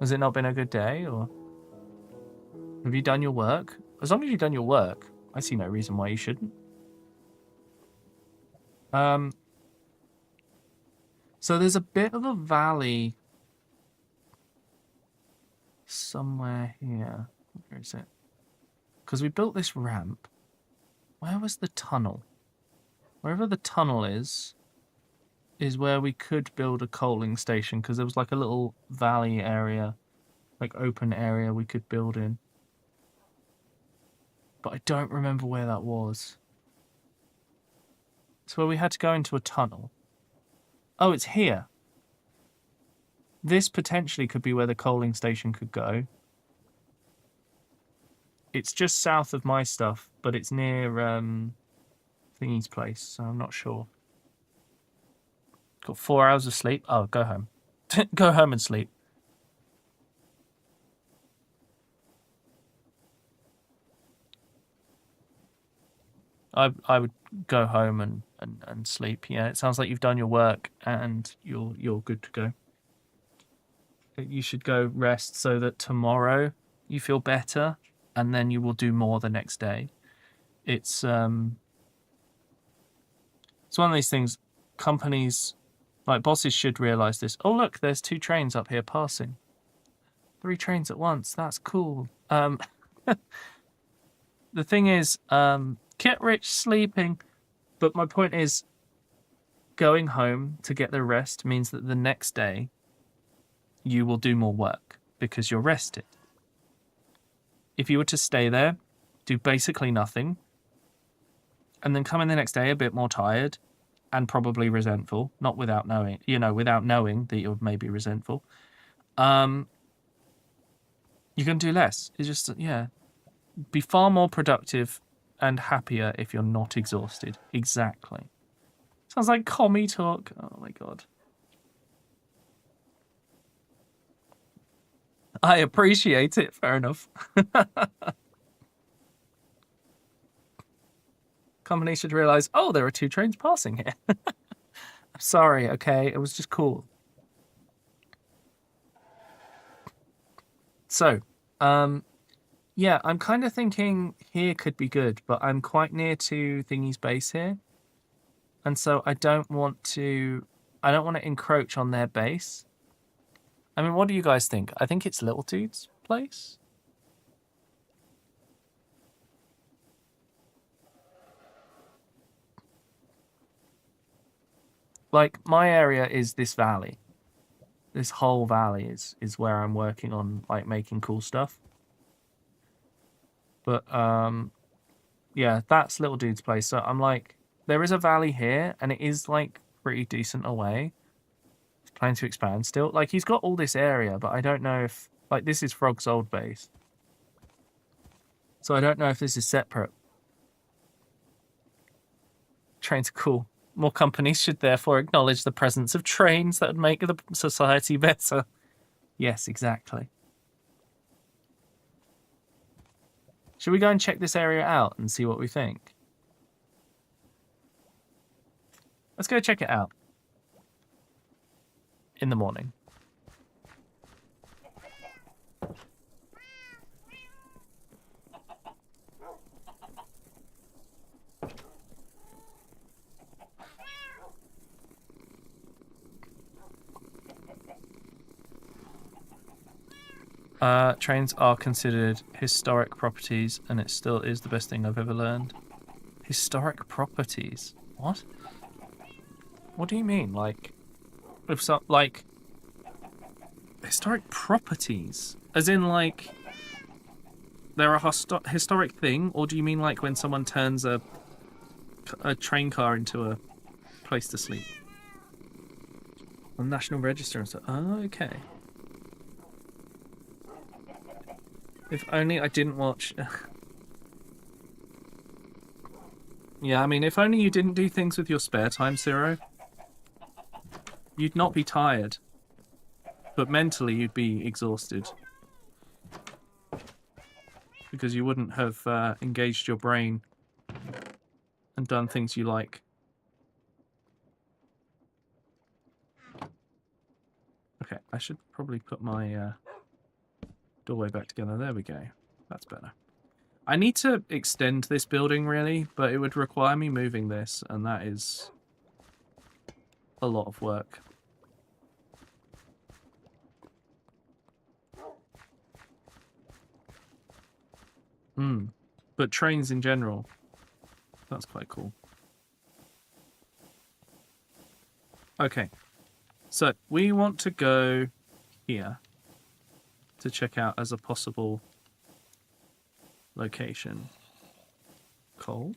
Has it not been a good day, or have you done your work? As long as you've done your work, I see no reason why you shouldn't. So there's a bit of a valley somewhere here. Where is it? Because we built this ramp. Where was the tunnel? Wherever the tunnel is where we could build a coaling station, because there was like a little valley area, like open area we could build in. But I don't remember where that was. It's where we had to go into a tunnel. Oh, it's here. This potentially could be where the coaling station could go. It's just south of my stuff, but it's near Thingy's place, so I'm not sure. Got 4 hours of sleep. Oh, go home. Go home and sleep. I would go home and sleep. Yeah, it sounds like you've done your work and you're good to go. You should go rest so that tomorrow you feel better, and then you will do more the next day. It's one of these things. Companies, like bosses, should realize this. Oh look, there's 2 trains up here passing. 3 trains at once. That's cool. The thing is, get rich sleeping. But my point is, going home to get the rest means that the next day you will do more work because you're rested. If you were to stay there, do basically nothing, and then come in the next day a bit more tired and probably resentful, not without knowing, without knowing that you're maybe resentful, you can do less. It's just, yeah, be far more productive and happier if you're not exhausted. Exactly. Sounds like commie talk. Oh my god. I appreciate it, fair enough. Company should realize, oh, there are 2 trains passing here. I'm sorry, okay? It was just cool. So, yeah, I'm kind of thinking here could be good, but I'm quite near to Thingy's base here. And so I don't want to encroach on their base. I mean, what do you guys think? I think it's Little Dude's place. Like, my area is this valley. This whole valley is where I'm working on, like, making cool stuff. But, yeah, that's Little Dude's place. So I'm like, there is a valley here, and it is, like, pretty decent away. He's planning to expand still. Like, he's got all this area, but I don't know if... Like, this is Frog's old base. So I don't know if this is separate. Trains are cool. More companies should therefore acknowledge the presence of trains that would make the society better. Yes, exactly. Should we go and check this area out and see what we think? Let's go check it out. In the morning. Trains are considered historic properties, and it still is the best thing I've ever learned. Historic properties? What? What do you mean? Like, if so, like historic properties, as in like they're a historic thing, or do you mean like when someone turns a train car into a place to sleep? On National Register and stuff. Oh, okay. If only I didn't watch. Yeah, I mean, if only you didn't do things with your spare time, Zero. You'd not be tired. But mentally, you'd be exhausted. Because you wouldn't have engaged your brain and done things you like. Okay, I should probably put my doorway back together. There we go. That's better. I need to extend this building, really, but it would require me moving this, and that is a lot of work. But trains in general, that's quite cool. Okay, so we want to go here to check out as a possible location. Coal.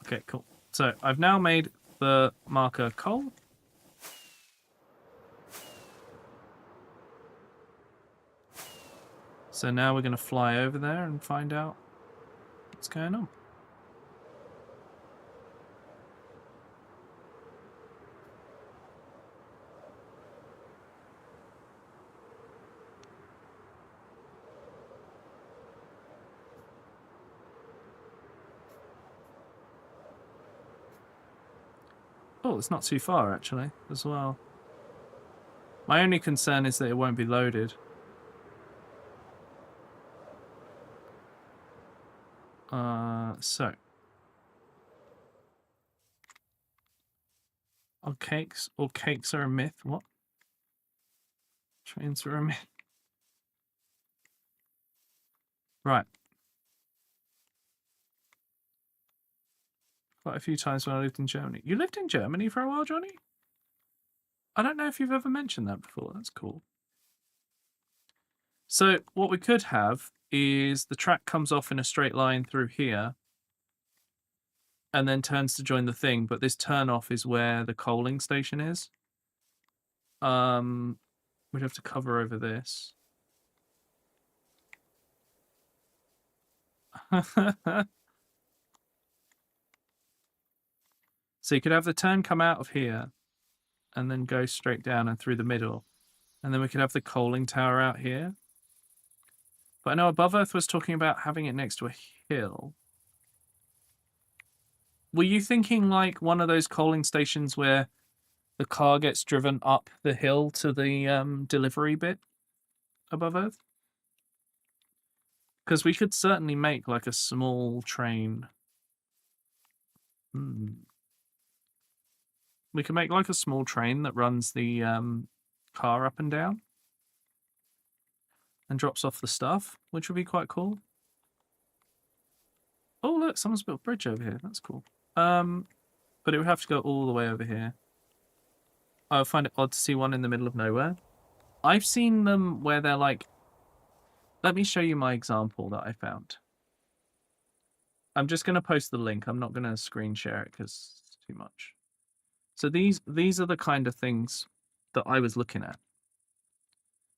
Okay, cool. So I've now made the marker coal. So now we're going to fly over there and find out what's going on. Oh, it's not too far, actually, as well. My only concern is that it won't be loaded. So. Are cakes are a myth? What? Trains are a myth. Right. Quite a few times when I lived in Germany. You lived in Germany for a while, Johnny? I don't know if you've ever mentioned that before. That's cool. So what we could have is the track comes off in a straight line through here and then turns to join the thing, but this turn off is where the coaling station is. We'd have to cover over this. So you could have the turn come out of here and then go straight down and through the middle. And then we could have the coaling tower out here. But I know Above Earth was talking about having it next to a hill. Were you thinking like one of those coaling stations where the car gets driven up the hill to the delivery bit above Earth? Because we could certainly make like a small train. We could make like a small train that runs the car up and down and drops off the stuff, which would be quite cool. Oh, look, someone's built a bridge over here. That's cool. But it would have to go all the way over here. I would find it odd to see one in the middle of nowhere. I've seen them where they're like... Let me show you my example that I found. I'm just going to post the link. I'm not going to screen share it because it's too much. So these are the kind of things that I was looking at.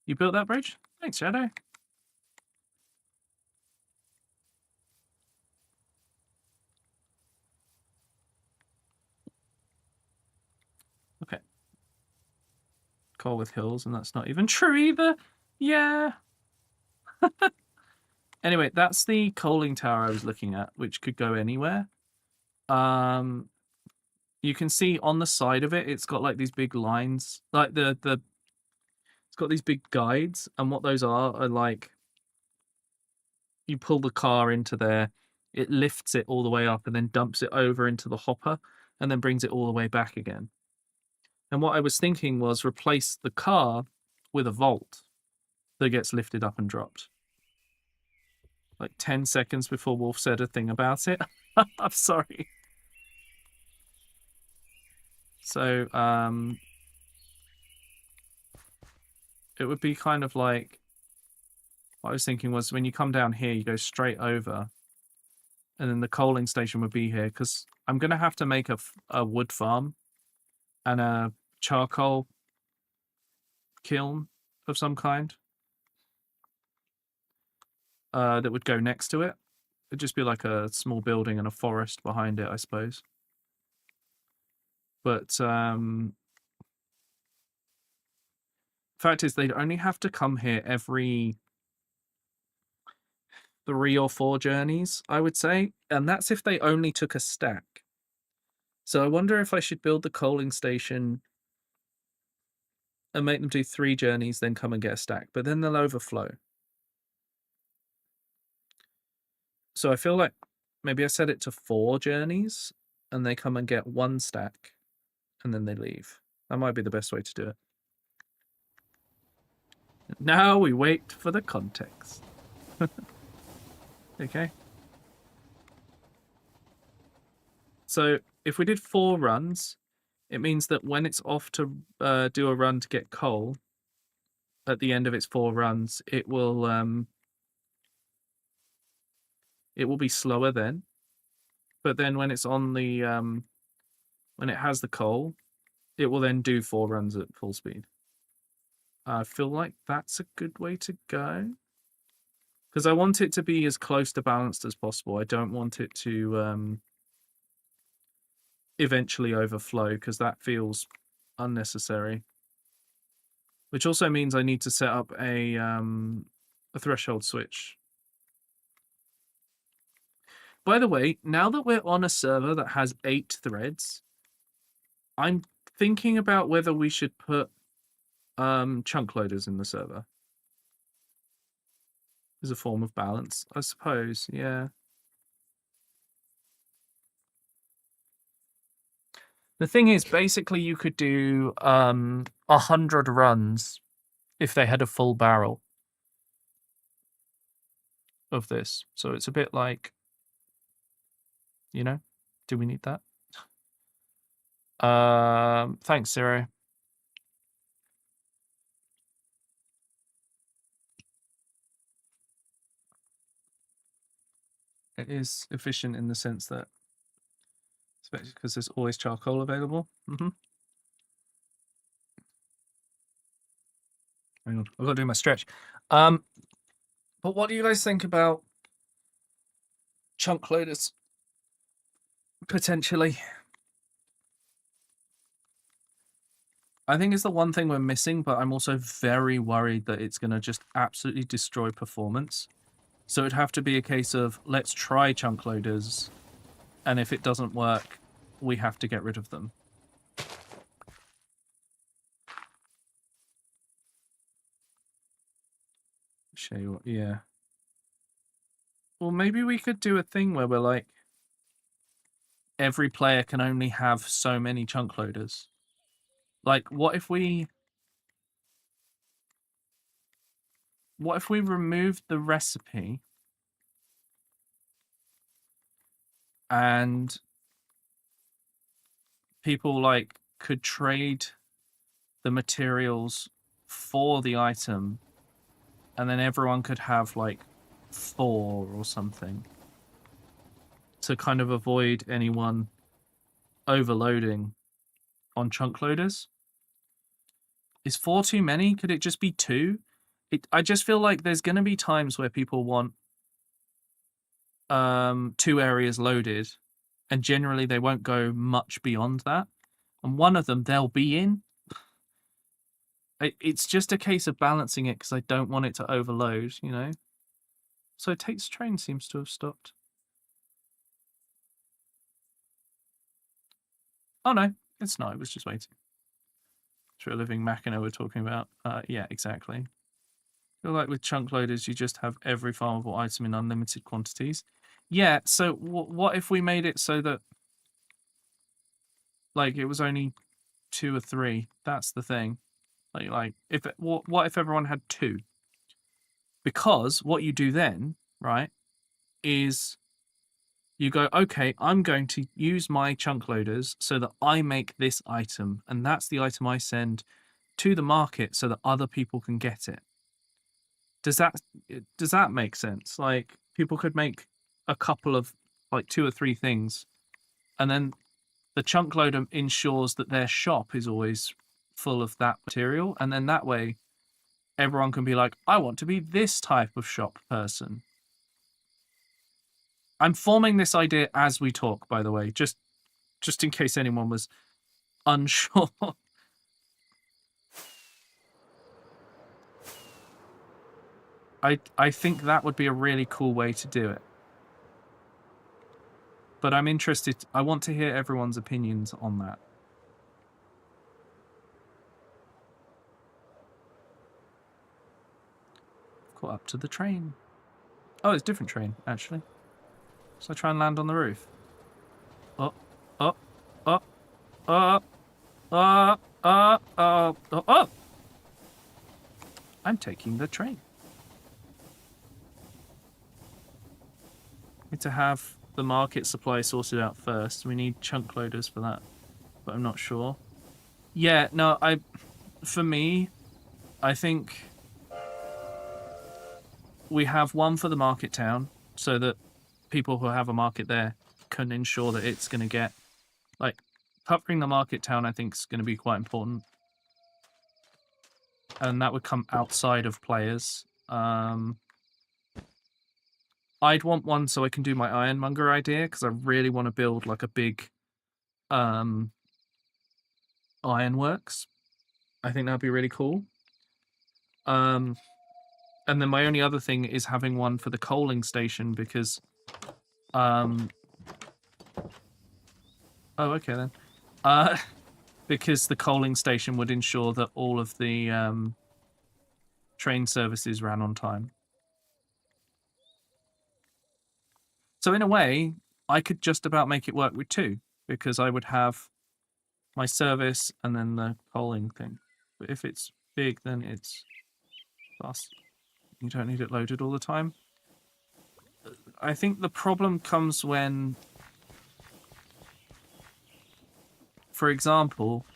You built that bridge? Thanks, Shadow. Okay. Coal with hills, and that's not even true either. Yeah. Anyway, that's the coaling tower I was looking at, which could go anywhere. You can see on the side of it, it's got like these big lines, like it's got these big guides, and what those are like, you pull the car into there, it lifts it all the way up and then dumps it over into the hopper and then brings it all the way back again. And what I was thinking was replace the car with a vault that gets lifted up and dropped. Like 10 seconds before Wolf said a thing about it. I'm sorry. So, it would be kind of like, what I was thinking was when you come down here, you go straight over, and then the coaling station would be here, because I'm going to have to make a wood farm and a charcoal kiln of some kind that would go next to it. It'd just be like a small building and a forest behind it, I suppose. But fact is, they'd only have to come here every 3 or 4 journeys, I would say, and that's if they only took a stack. So I wonder if I should build the coaling station and make them do 3 journeys, then come and get a stack, but then they'll overflow. So I feel like maybe I set it to 4 journeys and they come and get 1 stack and then they leave. That might be the best way to do it. Now we wait for the context. Okay. So if we did 4 runs, it means that when it's off to do a run to get coal, at the end of its 4 runs, it will be slower then. But then when it's on the when it has the coal, it will then do 4 runs at full speed. I feel like that's a good way to go. Because I want it to be as close to balanced as possible. I don't want it to eventually overflow, because that feels unnecessary. Which also means I need to set up a threshold switch. By the way, now that we're on a server that has 8 threads, I'm thinking about whether we should put chunk loaders in the server. As a form of balance, I suppose, yeah. The thing is, basically you could do 100 runs if they had a full barrel of this. So it's a bit like, you know, do we need that? Thanks, Zero. It is efficient in the sense that, especially because there's always charcoal available. Hang on, I've got to do my stretch. But what do you guys think about chunk loaders? Potentially. I think it's the one thing we're missing, but I'm also very worried that it's going to just absolutely destroy performance. So it'd have to be a case of, let's try chunk loaders, and if it doesn't work, we have to get rid of them. Show you what, yeah. Well, maybe we could do a thing where we're like, every player can only have so many chunk loaders. Like, what if we removed the recipe and people like could trade the materials for the item, and then everyone could have like 4 or something to kind of avoid anyone overloading on chunk loaders. Is 4 too many? Could it just be 2? I just feel like there's going to be times where people want 2 areas loaded, and generally they won't go much beyond that. And one of them they'll be in. It's just a case of balancing it, because I don't want it to overload, you know? So Tate's train seems to have stopped. Oh no, it's not. It was just waiting. True living Machina we're talking about. Yeah, exactly. I feel like with chunk loaders, you just have every farmable item in unlimited quantities. Yeah, so what if we made it so that, like, it was only 2 or 3? That's the thing. Like, if what if everyone had 2? Because what you do then, right, is you go, okay, I'm going to use my chunk loaders so that I make this item, and that's the item I send to the market so that other people can get it. Does that make sense? Like, people could make a couple of, like, 2 or 3 things, and then the chunk loader ensures that their shop is always full of that material, and then that way everyone can be like, I want to be this type of shop person. I'm forming this idea as we talk, by the way, just in case anyone was unsure. I think that would be a really cool way to do it. But I'm interested, I want to hear everyone's opinions on that. Caught up to the train. Oh, it's a different train, actually. So I try and land on the roof. Oh, oh, oh, oh, oh, oh, oh, oh, oh! I'm taking the train. Need to have the market supply sorted out first. We need chunk loaders for that, but I'm not sure. Yeah, no, for me, I think we have one for the market town so that people who have a market there can ensure that it's going to get, like, covering the market town, I think, is going to be quite important. And that would come outside of players. I'd want one so I can do my ironmonger idea, because I really want to build, like, a big ironworks. I think that'd be really cool. And then my only other thing is having one for the coaling station, because oh, okay then. Because the coaling station would ensure that all of the train services ran on time. So in a way, I could just about make it work with 2, because I would have my service and then the coaling thing. But if it's big, then it's fast. You don't need it loaded all the time. I think the problem comes when, for example,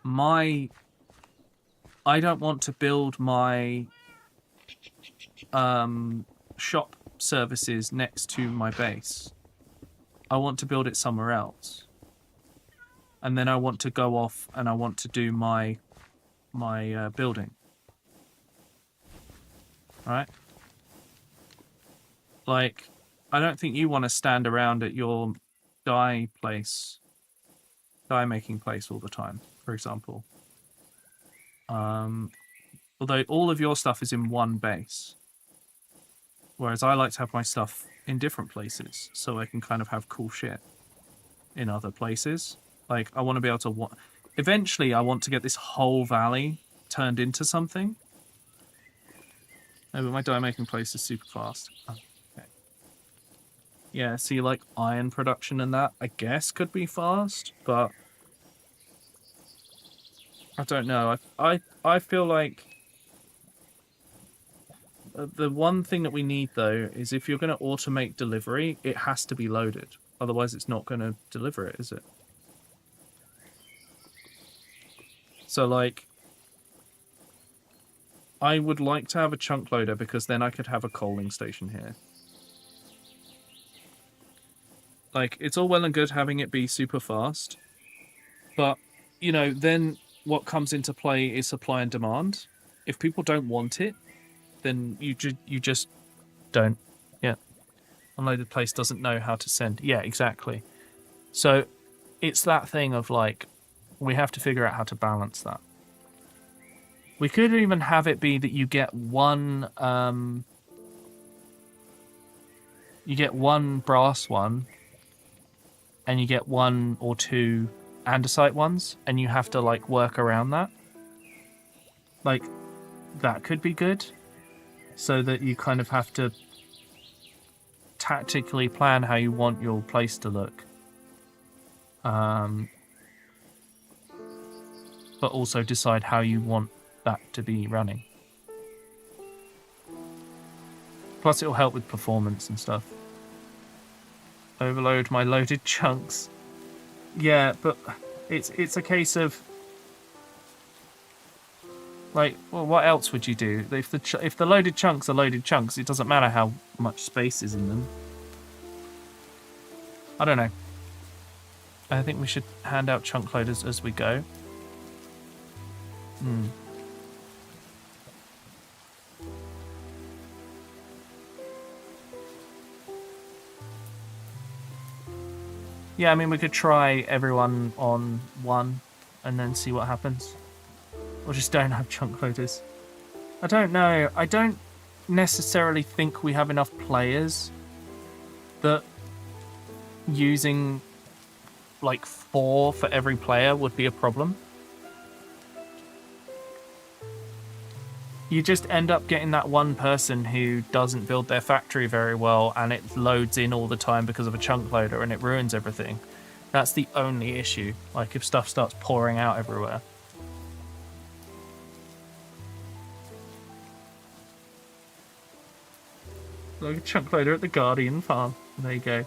I don't want to build my shop services next to my base. I want to build it somewhere else. And then I want to go off and I want to do my building. Right? Like, I don't think you want to stand around at your dye making place all the time, for example. Although all of your stuff is in one base. Whereas I like to have my stuff in different places, so I can kind of have cool shit in other places. Like, I want to be able to... Eventually, I want to get this whole valley turned into something. No, but my dye-making place is super fast. Oh, okay. Yeah, see, like, iron production and that, I guess, could be fast, but... I don't know. I feel like... The one thing that we need, though, is if you're going to automate delivery, it has to be loaded. Otherwise, it's not going to deliver it, is it? So, like, I would like to have a chunk loader, because then I could have a coaling station here. Like, it's all well and good having it be super fast, but, you know, then what comes into play is supply and demand. If people don't want it, then you just don't. Yeah. Unloaded place doesn't know how to send. Yeah, exactly. So it's that thing of, like, we have to figure out how to balance that. We could even have it be that you get one brass one, and you get 1 or 2 andesite ones, and you have to, like, work around that. Like, that could be good. So that you kind of have to tactically plan how you want your place to look. But also decide how you want that to be running. Plus it'll help with performance and stuff. Overload my loaded chunks. Yeah, but it's a case of like, well, what else would you do? If the loaded chunks are loaded chunks, it doesn't matter how much space is in them. I don't know. I think we should hand out chunk loaders as we go. Yeah, I mean, we could try everyone on one and then see what happens. Or just don't have chunk loaders. I don't know. I don't necessarily think we have enough players that using like 4 for every player would be a problem. You just end up getting that one person who doesn't build their factory very well and it loads in all the time because of a chunk loader and it ruins everything. That's the only issue. Like if stuff starts pouring out everywhere. Like a chunk loader at the Guardian farm. There you go.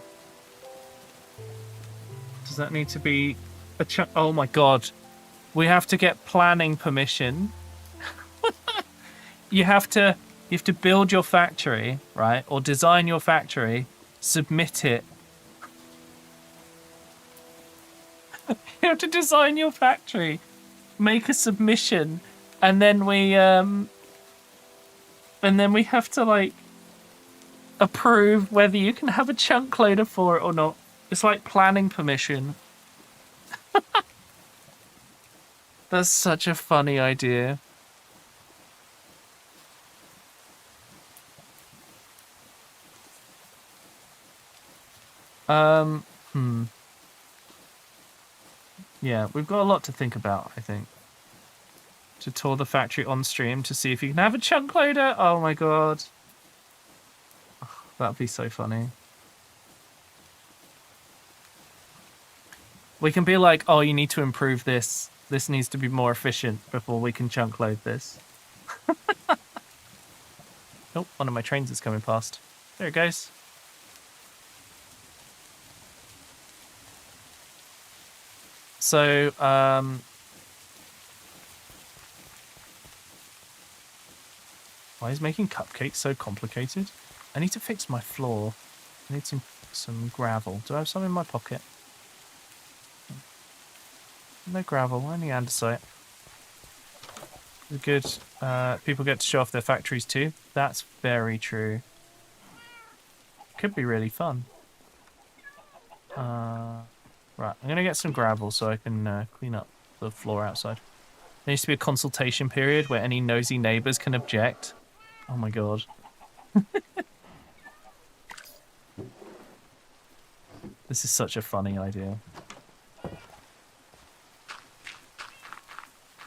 Does that need to be a chunk? Oh my god. We have to get planning permission. You have to build your factory, right? Or design your factory, submit it. You have to design your factory, make a submission, and then we have to like approve whether you can have a chunk loader for it or not. It's like planning permission. That's such a funny idea. Yeah, we've got a lot to think about, I think. To tour the factory on stream to see if you can have a chunk loader. Oh my god. Oh, that'd be so funny. We can be like, oh, you need to improve this. This needs to be more efficient before we can chunk load this. Oh, one of my trains is coming past. There it goes. So, why is making cupcakes so complicated? I need to fix my floor. I need some gravel. Do I have some in my pocket? No gravel, only andesite. Good. People get to show off their factories too. That's very true. Could be really fun. Right, I'm going to get some gravel so I can clean up the floor outside. There needs to be a consultation period where any nosy neighbours can object. Oh my god. This is such a funny idea.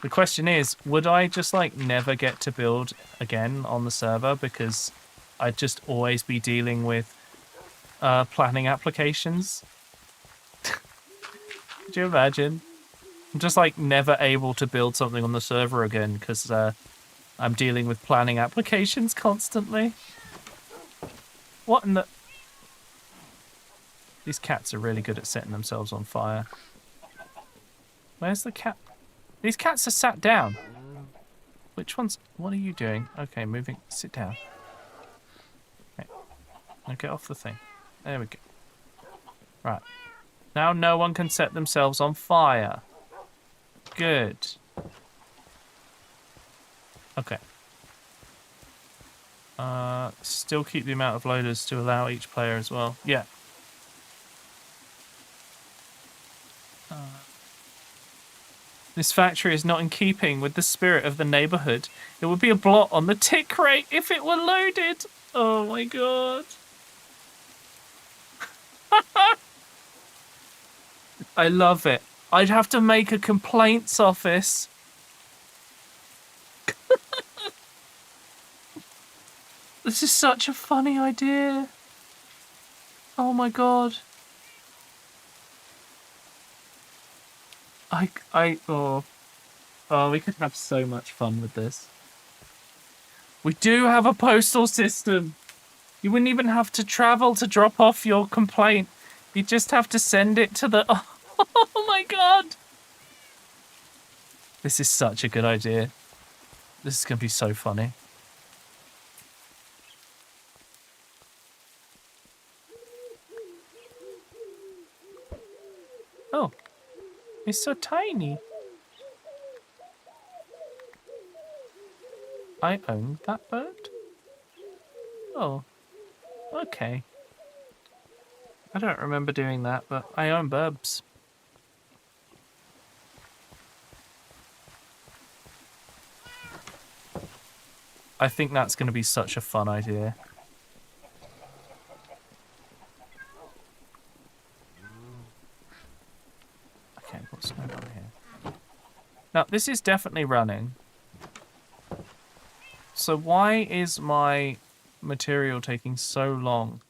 The question is, would I just like never get to build again on the server because I'd just always be dealing with planning applications? Could you imagine? I'm just like never able to build something on the server again because I'm dealing with planning applications constantly. What in the... These cats are really good at setting themselves on fire. Where's the cat? These cats are sat down. Which ones? What are you doing? Okay, moving. Sit down. Okay. Now get off the thing. There we go. Right. Now no one can set themselves on fire. Good. Okay. Still keep the amount of loaders to allow each player as well. Yeah. This factory is not in keeping with the spirit of the neighborhood. It would be a blot on the tick rate if it were loaded. Oh my god. I love it. I'd have to make a complaints office. This is such a funny idea. Oh my god. Oh, we could have so much fun with this. We do have a postal system. You wouldn't even have to travel to drop off your complaint. You just have to send it to the... Oh my god! This is such a good idea. This is going to be so funny. Oh, it's so tiny. I own that bird? Oh, okay. I don't remember doing that, but I own burbs. I think that's going to be such a fun idea. Okay, what's going on here? Now, this is definitely running. So why is my material taking so long?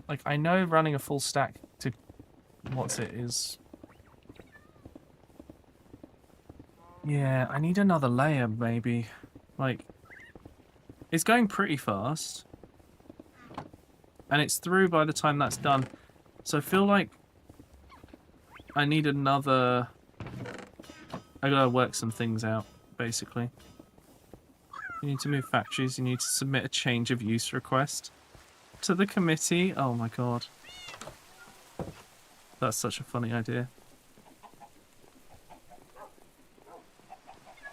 Like, I know running a full stack to... What's it is... Yeah, I need another layer, maybe. Like, it's going pretty fast. And it's through by the time that's done. So I feel like I need another... I gotta work some things out, basically. You need to move factories, you need to submit a change of use request to the committee. Oh my god. That's such a funny idea.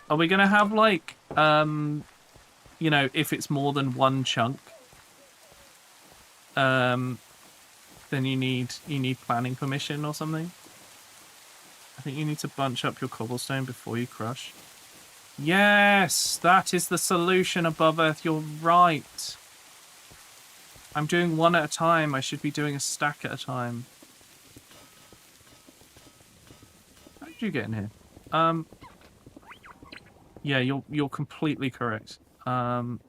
Are we gonna have like, you know, if it's more than one chunk, then you need planning permission or something? I think you need to bunch up your cobblestone before you crush. Yes, that is the solution, Above Earth. You're right. I'm doing one at a time. I should be doing a stack at a time. How did you get in here? Yeah, you're completely correct. Right,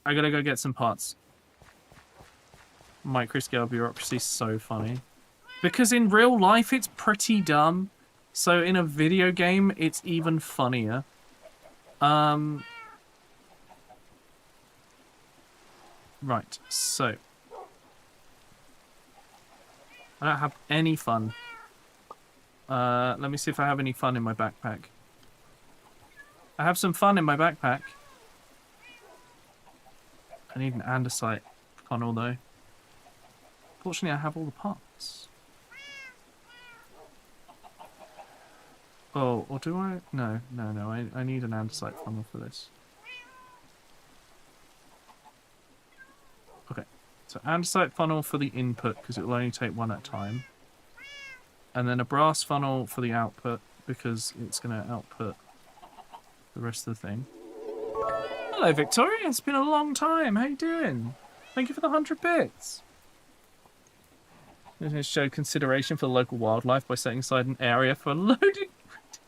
I gotta go get some parts. Microscale bureaucracy is so funny. Because in real life, it's pretty dumb. So in a video game, it's even funnier. Right, so... I don't have any fun. Let me see if I have any fun in my backpack. I have some fun in my backpack. I need an andesite funnel, though. Fortunately, I have all the parts. Oh, or do I? No. I need an andesite funnel for this. Okay. So andesite funnel for the input, because it will only take one at a time. And then a brass funnel for the output, because it's going to output the rest of the thing. Hello, Victoria. It's been a long time. How you doing? Thank you for the 100 bits. I'm going to show consideration for the local wildlife by setting aside an area for loading.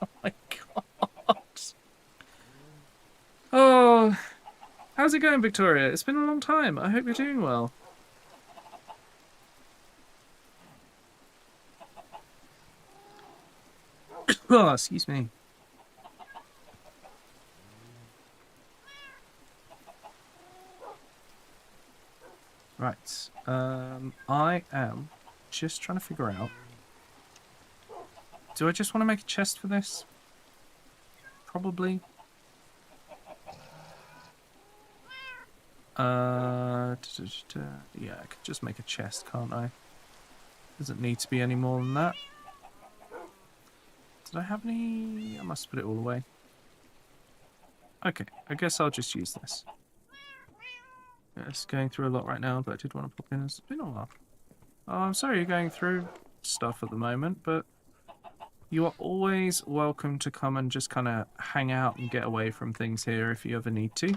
Oh my god. Oh, how's it going, Victoria? It's been a long time. I hope you're doing well. Oh, excuse me. Right. I am just trying to figure out... Do I just want to make a chest for this? Probably. Yeah, I could just make a chest, can't I? Doesn't need to be any more than that. Did I have any? I must put it all away. Okay, I guess I'll just use this. Yeah, it's going through a lot right now, but I did want to pop in. It's been a while. Oh, I'm sorry you're going through stuff at the moment, but you are always welcome to come and just kind of hang out and get away from things here if you ever need to.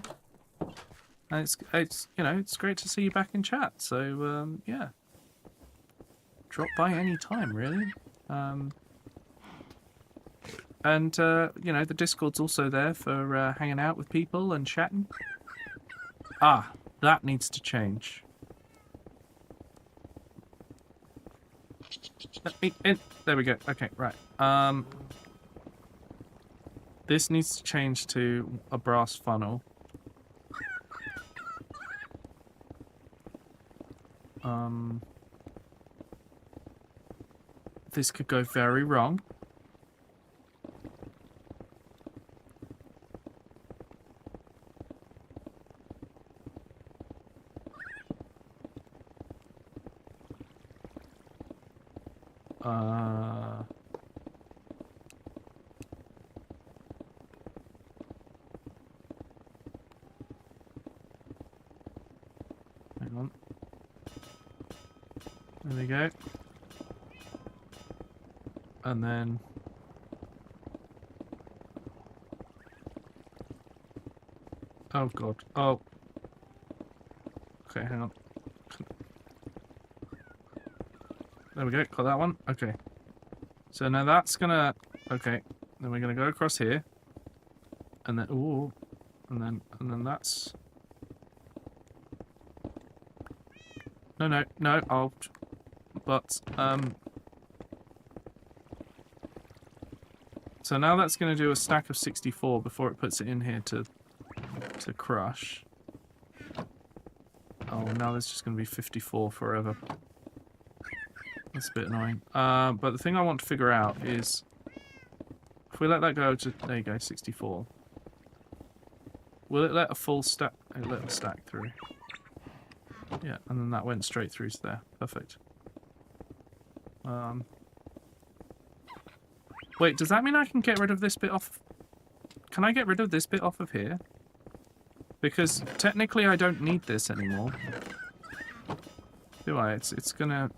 And it's you know, it's great to see you back in chat. So yeah, drop by any time, really. And you know, the Discord's also there for hanging out with people and chatting. Ah, that needs to change. Let me in. There we go. Okay, right. This needs to change to a brass funnel. This could go very wrong. Hang on. There we go. And then... Oh god. Oh. Okay, hang on. There we go, got that one. Okay. So now that's gonna... Okay. Then we're gonna go across here. And then... Ooh. And then that's... No, I'll... But, So now that's gonna do a stack of 64 before it puts it in here to crush. Oh, now there's just gonna be 54 forever. That's a bit annoying. But the thing I want to figure out is... If we let that go to... There you go, 64. Will it let a full stack... It let a stack through. Yeah, and then that went straight through to there. Perfect. Wait, does that mean I can get rid of this bit off... Can I get rid of this bit off of here? Because technically I don't need this anymore. Do I? It's gonna...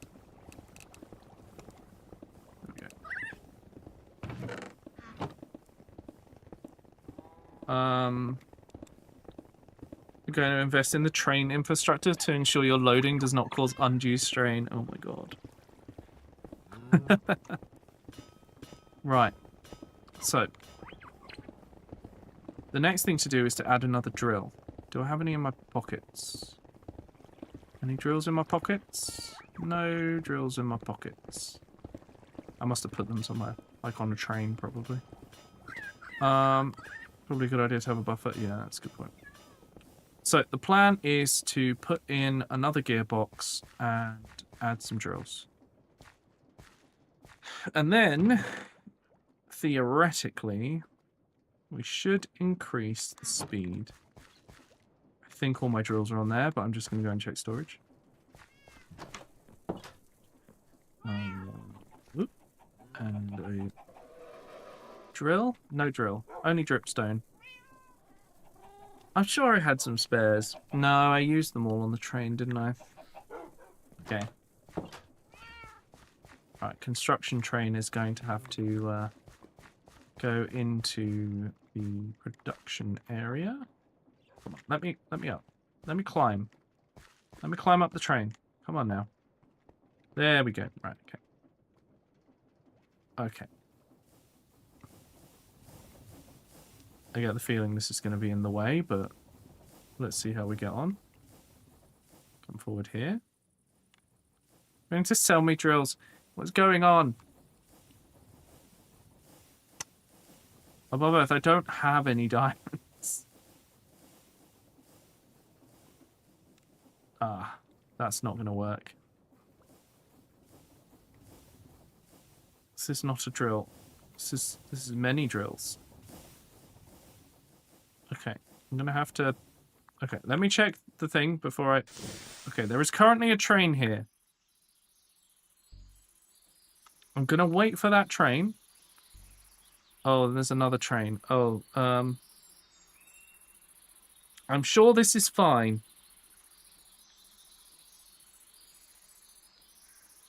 You're going to invest in the train infrastructure to ensure your loading does not cause undue strain. Oh my god. Right. So. The next thing to do is to add another drill. Do I have any in my pockets? Any drills in my pockets? No drills in my pockets. I must have put them somewhere. Like on a train, probably. Probably a good idea to have a buffer. Yeah, that's a good point. So the plan is to put in another gearbox and add some drills. And then, theoretically, we should increase the speed. I think all my drills are on there, but I'm just going to go and check storage. And a drill? No drill. Only dripstone. I'm sure I had some spares. No, I used them all on the train, didn't I? Okay. Right, construction train is going to have to go into the production area. Come on, let me up. Let me climb. Let me climb up the train. Come on now. There we go. Right, okay. Okay. I get the feeling this is going to be in the way, but let's see how we get on. Come forward here. Going to sell me drills. What's going on? Above Earth, I don't have any diamonds. Ah, that's not going to work. This is not a drill. This is many drills. Okay, I'm gonna have to... Okay, let me check the thing before I... Okay, there is currently a train here. I'm gonna wait for that train. Oh, there's another train. Oh, I'm sure this is fine.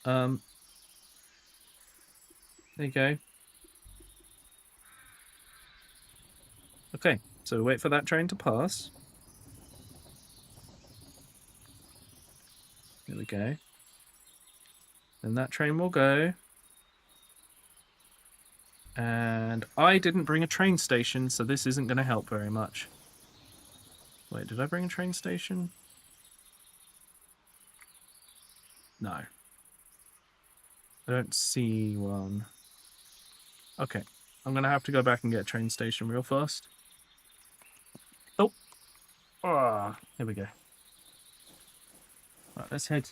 There you go. Okay. So wait for that train to pass. There we go. Then that train will go. And I didn't bring a train station, so this isn't going to help very much. Wait, did I bring a train station? No. I don't see one. Okay. I'm gonna have to go back and get a train station real fast. Oh. Ah, here we go. Right, let's head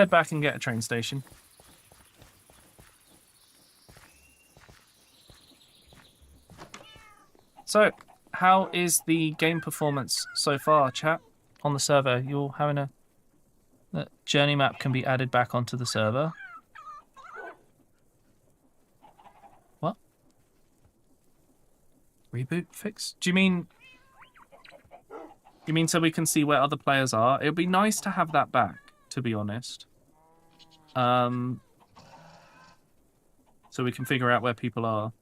back and get a train station. So, how is the game performance so far, chat? On the server, you're having a... The journey map can be added back onto the server. What? Reboot fix? Do you mean... You mean so we can see where other players are? It would be nice to have that back, to be honest. So we can figure out where people are.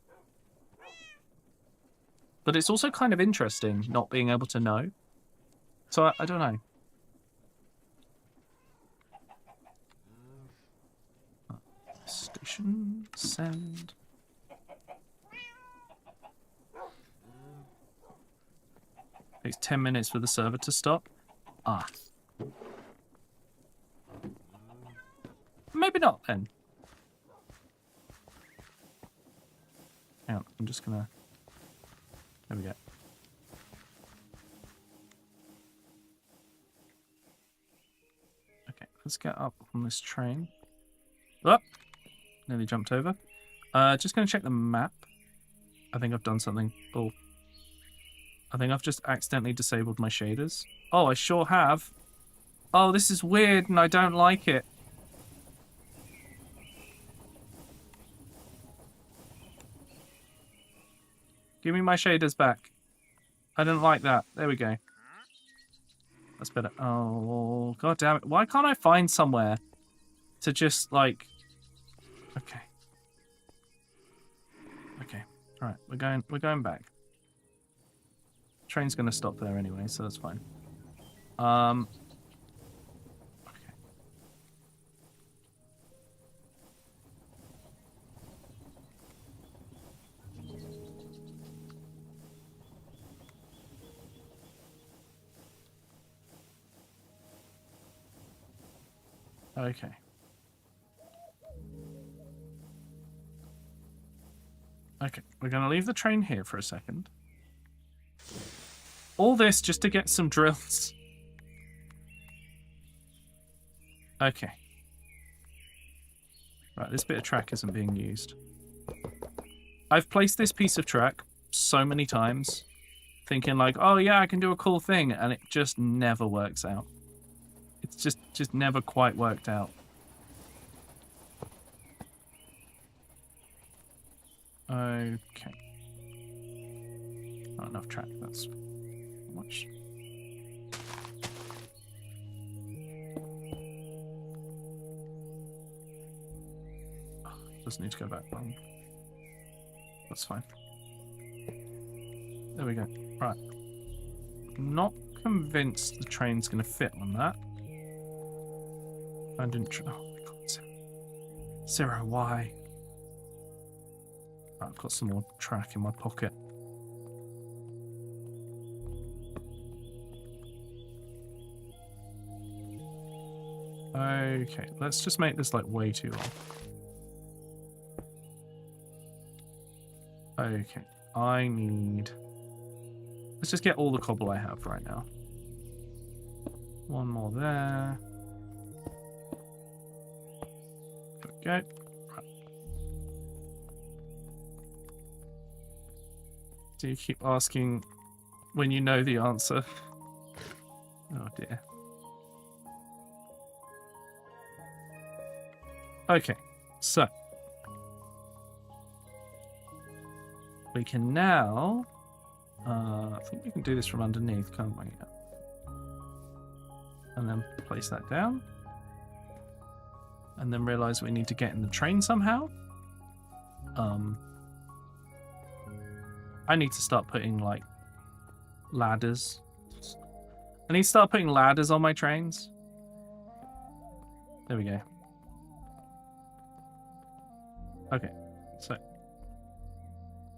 But it's also kind of interesting not being able to know. So I don't know. Station, send. Takes 10 minutes for the server to stop. Ah. Maybe not then. Hang on, I'm just gonna... There we go. Okay, let's get up on this train. Oh! Nearly jumped over. Just gonna check the map. I think I've done something. Oh. I think I've just accidentally disabled my shaders. Oh, I sure have. Oh, this is weird and I don't like it. Give me my shaders back. I didn't like that. There we go. That's better. Oh, god damn it. Why can't I find somewhere to just, like... Okay. Okay. Alright, we're going back. Train's gonna stop there anyway, so that's fine. Okay. Okay. Okay, we're gonna leave the train here for a second. All this just to get some drills. Okay. Right, this bit of track isn't being used. I've placed this piece of track so many times, thinking like, oh yeah, I can do a cool thing, and it just never works out. It's just never quite worked out. Okay. Not enough track, that's much. Oh, doesn't need to go back long. That's fine. There we go. Right. Not convinced the train's gonna fit on that. I didn't oh my god. Zero, why? Right, I've got some more track in my pocket. Okay, let's just make this like way too long. Okay, I need... Let's just get all the cobble I have right now. One more there. There we go. Right. Do you keep asking when you know the answer? Oh dear. Okay, so we can now, I think we can do this from underneath, can't we? And then place that down. And then realize we need to get in the train somehow. I need to start putting, like, ladders. I need to start putting ladders on my trains. There we go. Okay, so...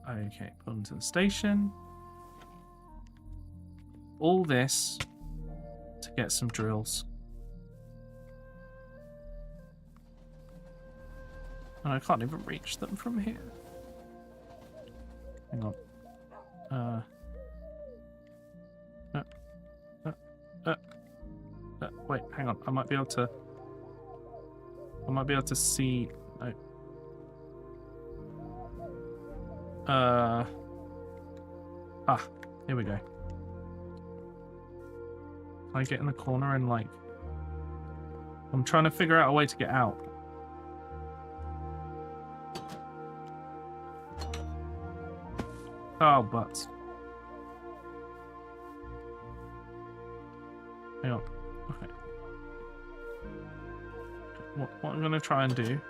Okay, put into the station. All this to get some drills. And I can't even reach them from here. Hang on. Wait, hang on. I might be able to see. No. Here we go. Can I get in the corner and like? I'm trying to figure out a way to get out. Oh, butts. Hang on. Okay. What I'm gonna try and do.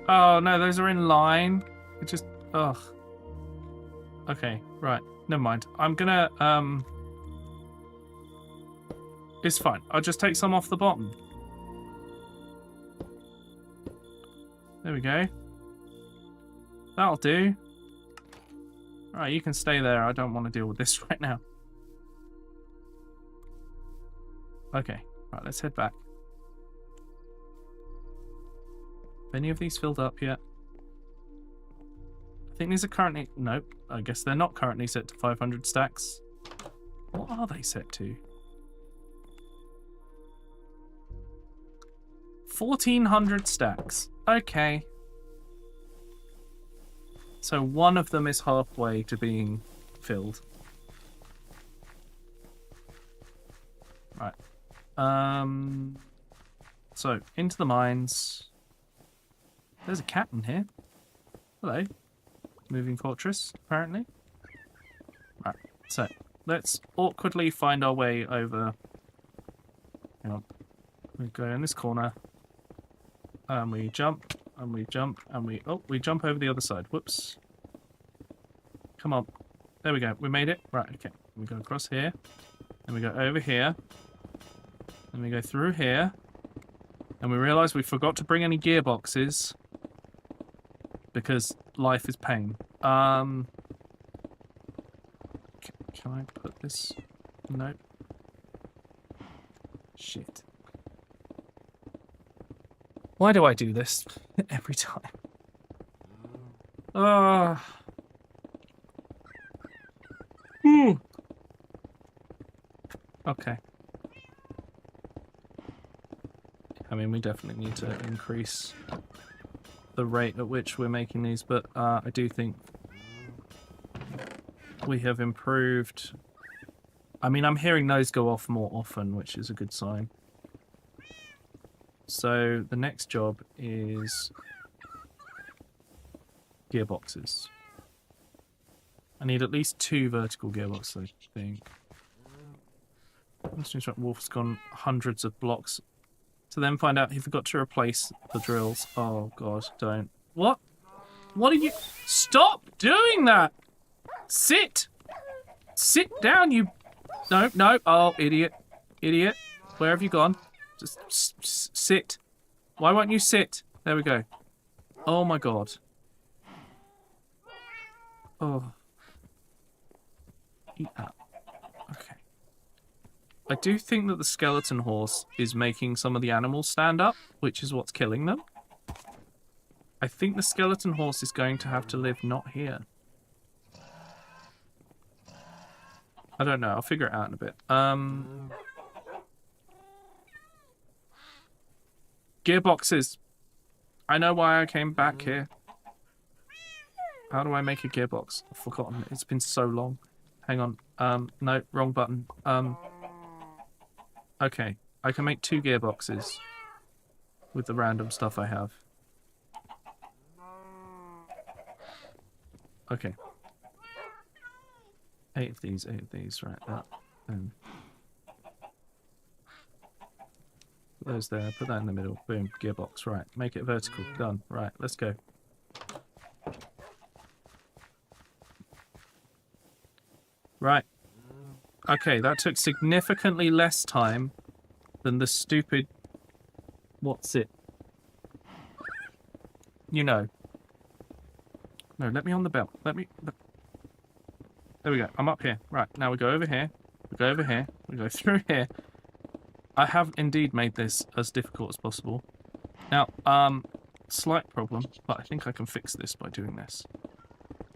Oh no, those are in line. It just ugh. Okay, right. Never mind. I'm gonna it's fine. I'll just take some off the bottom. There we go. That'll do. Alright, you can stay there. I don't want to deal with this right now. Okay, right, let's head back. Have any of these filled up yet? I think these are currently... Nope, I guess they're not currently set to 500 stacks. What are they set to? 1400 stacks. Okay. So one of them is halfway to being filled. Right. So, into the mines. There's a cat in here. Hello. Moving fortress, apparently. Right. So, let's awkwardly find our way over. Hang on. We go in this corner. And we jump. And we jump, and we jump over the other side. Whoops. Come on. There we go. We made it. Right, okay. We go across here. And we go over here. And we go through here. And we realise we forgot to bring any gearboxes. Because life is pain. Can I put this? Nope. Shit. Why do I do this every time? Okay. I mean, we definitely need to increase the rate at which we're making these, but I do think we have improved. I mean, I'm hearing those go off more often, which is a good sign. So the next job is gearboxes. I need at least 2 vertical gearboxes, I think. Wolf's gone hundreds of blocks to then find out he forgot to replace the drills. Oh god, don't. What? What are you... Stop doing that! Sit! Sit down, you... No, no. Oh, idiot. Idiot. Where have you gone? Just sit. Why won't you sit? There we go. Oh my god. Oh. Eat that. Okay. I do think that the skeleton horse is making some of the animals stand up, which is what's killing them. I think the skeleton horse is going to have to live not here. I don't know. I'll figure it out in a bit. Gearboxes. I know why I came back here. How do I make a gearbox? I've forgotten. It's been so long. Hang on. No, wrong button. Okay. I can make 2 gearboxes with the random stuff I have. Okay. 8 of these, 8 of these. Right, that. Put those there, put that in the middle. Boom, gearbox. Right, make it vertical. Done. Right, let's go. Right. Okay, that took significantly less time than the stupid... What's it? You know. No, let me on the belt. Let me... There we go. I'm up here. Right, now we go over here. We go over here. We go through here. I have indeed made this as difficult as possible. Now, slight problem, but I think I can fix this by doing this.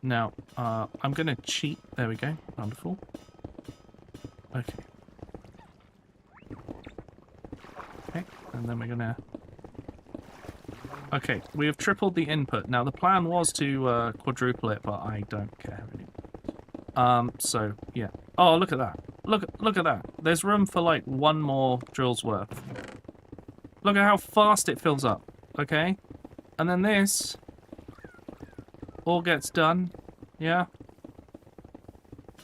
Now, I'm going to cheat. There we go. Wonderful. Okay. Okay, and then we're going to... Okay, we have tripled the input. Now, the plan was to quadruple it, but I don't care anymore. So, yeah. Oh, look at that. Look at that. There's room for, like, one more drill's worth. Look at how fast it fills up, okay? And then this all gets done, yeah?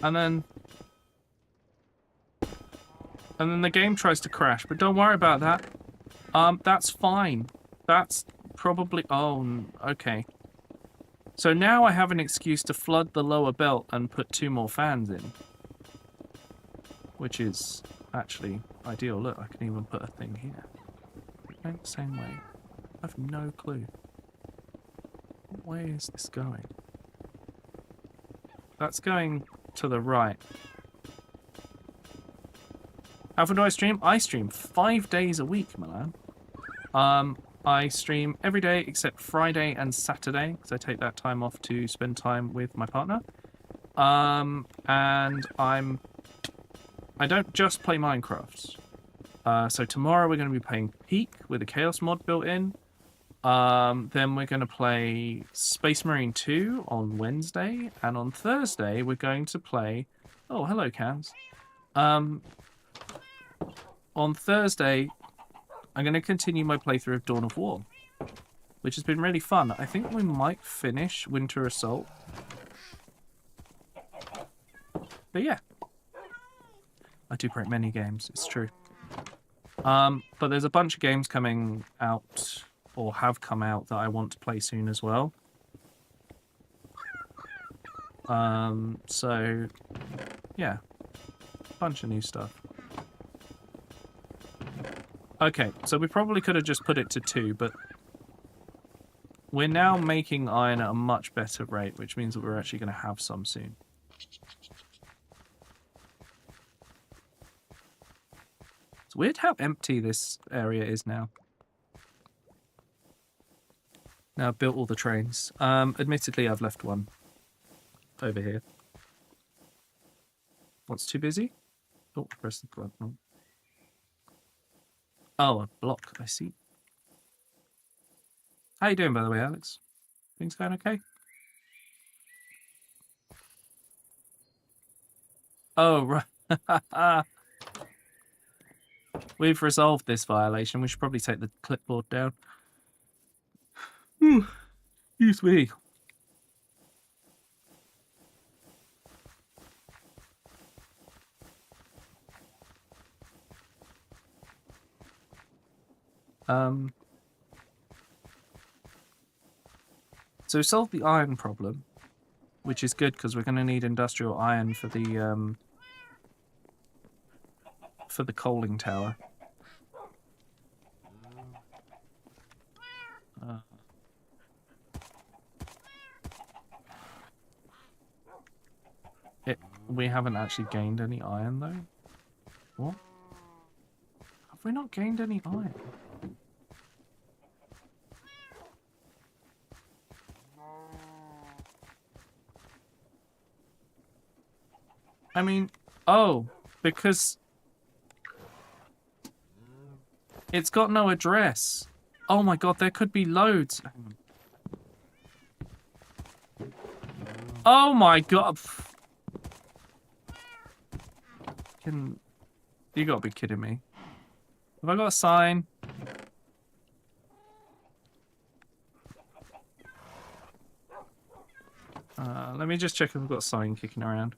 And then the game tries to crash, but don't worry about that. That's fine. That's probably... Oh, okay. So now I have an excuse to flood the lower belt and put 2 more fans in. Which is actually ideal. Look, I can even put a thing here. Going the same way. I have no clue. What way is this going? That's going to the right. How often do I stream? I stream 5 days a week, Milan. I stream every day except Friday and Saturday, because I take that time off to spend time with my partner. And I don't just play Minecraft. So tomorrow we're going to be playing Peak with a Chaos mod built in. Then we're going to play Space Marine 2 on Wednesday. And on Thursday we're going to play... Oh, hello, Cams. On Thursday, I'm going to continue my playthrough of Dawn of War, which has been really fun. I think we might finish Winter Assault. But yeah. I do great many games, it's true. But there's a bunch of games coming out, or have come out, that I want to play soon as well. So, yeah. A bunch of new stuff. Okay, so we probably could have just put it to 2, but we're now making iron at a much better rate, which means that we're actually going to have some soon. It's weird how empty this area is now. Now I've built all the trains. Admittedly, I've left one over here. What's too busy? Oh, press the button. Oh, a block, I see. How you doing, by the way, Alex? Things going okay? Oh, right. We've resolved this violation. We should probably take the clipboard down. Excuse me. So we solved the iron problem, which is good because we're going to need industrial iron for the coaling tower. We haven't actually gained any iron though. What? Have we not gained any iron? I mean, oh, because it's got no address. Oh my god, there could be loads. Oh my god. You gotta be kidding me. Have I got a sign? Let me just check if I've got a sign kicking around.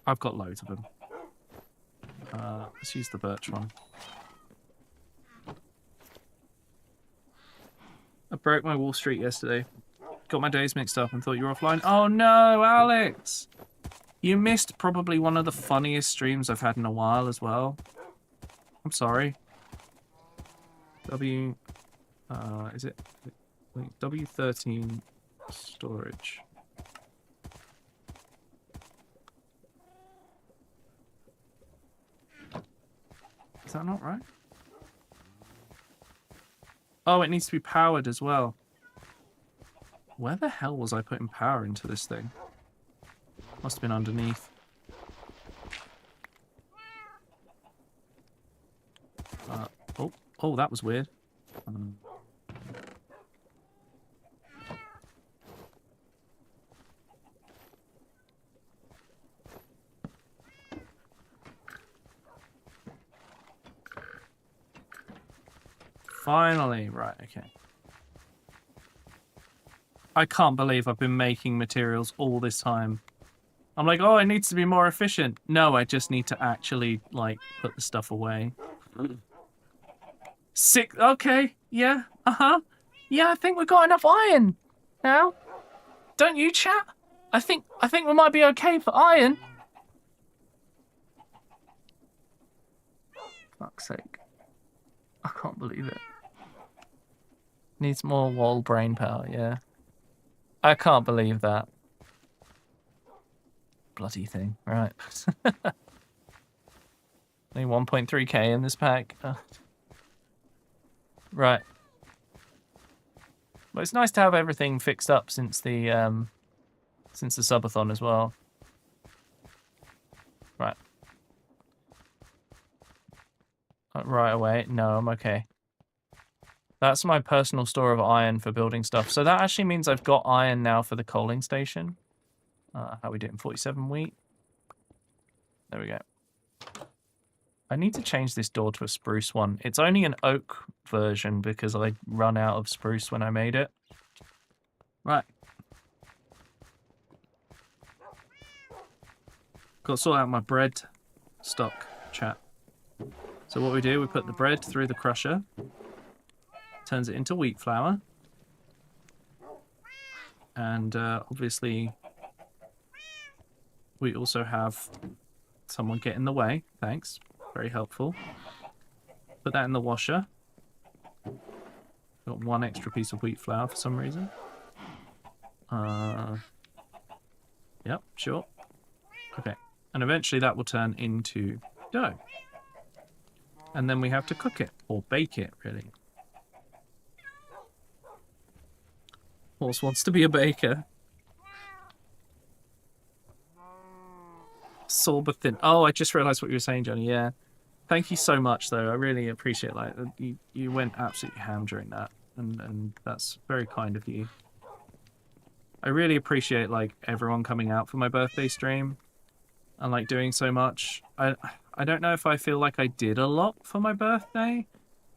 I've got loads of them. Let's use the birch one. I broke my Wall Street yesterday. Got my days mixed up and thought you were offline. Oh no, Alex! You missed probably one of the funniest streams I've had in a while as well. I'm sorry. Is it? Wait, W13 storage. Is that not right? Oh, it needs to be powered as well. Where the hell was I putting power into this thing? Must have been underneath. Oh, that was weird. Finally, right, okay. I can't believe I've been making materials all this time. I'm like, oh, it needs to be more efficient. No, I just need to actually, like, put the stuff away. Okay, yeah, uh-huh. Yeah, I think we've got enough iron now. Don't you, chat? I think we might be okay for iron. Fuck's sake. I can't believe it. Needs more wall brain power, yeah. I can't believe that. Bloody thing, right. Only 1.3k in this pack. Right. Well, it's nice to have everything fixed up since the subathon as well. Right. Right away. No, I'm okay. That's my personal store of iron for building stuff. So that actually means I've got iron now for the coaling station. How are we doing? 47 wheat. There we go. I need to change this door to a spruce one. It's only an oak version because I run out of spruce when I made it. Right. Got to sort out my bread stock, chat. So what we do, we put the bread through the crusher. Turns it into wheat flour. And obviously we also have someone get in the way. Thanks. Very helpful. Put that in the washer. Got one extra piece of wheat flour for some reason. Yep, sure. Okay. And eventually that will turn into dough. And then we have to cook it, or bake it, really. Horse wants to be a baker. Sorba thin. Oh, I just realised what you were saying, Johnny. Yeah. Thank you so much, though. I really appreciate like you went absolutely ham during that, and that's very kind of you. I really appreciate like everyone coming out for my birthday stream and like doing so much. I don't know if I feel like I did a lot for my birthday,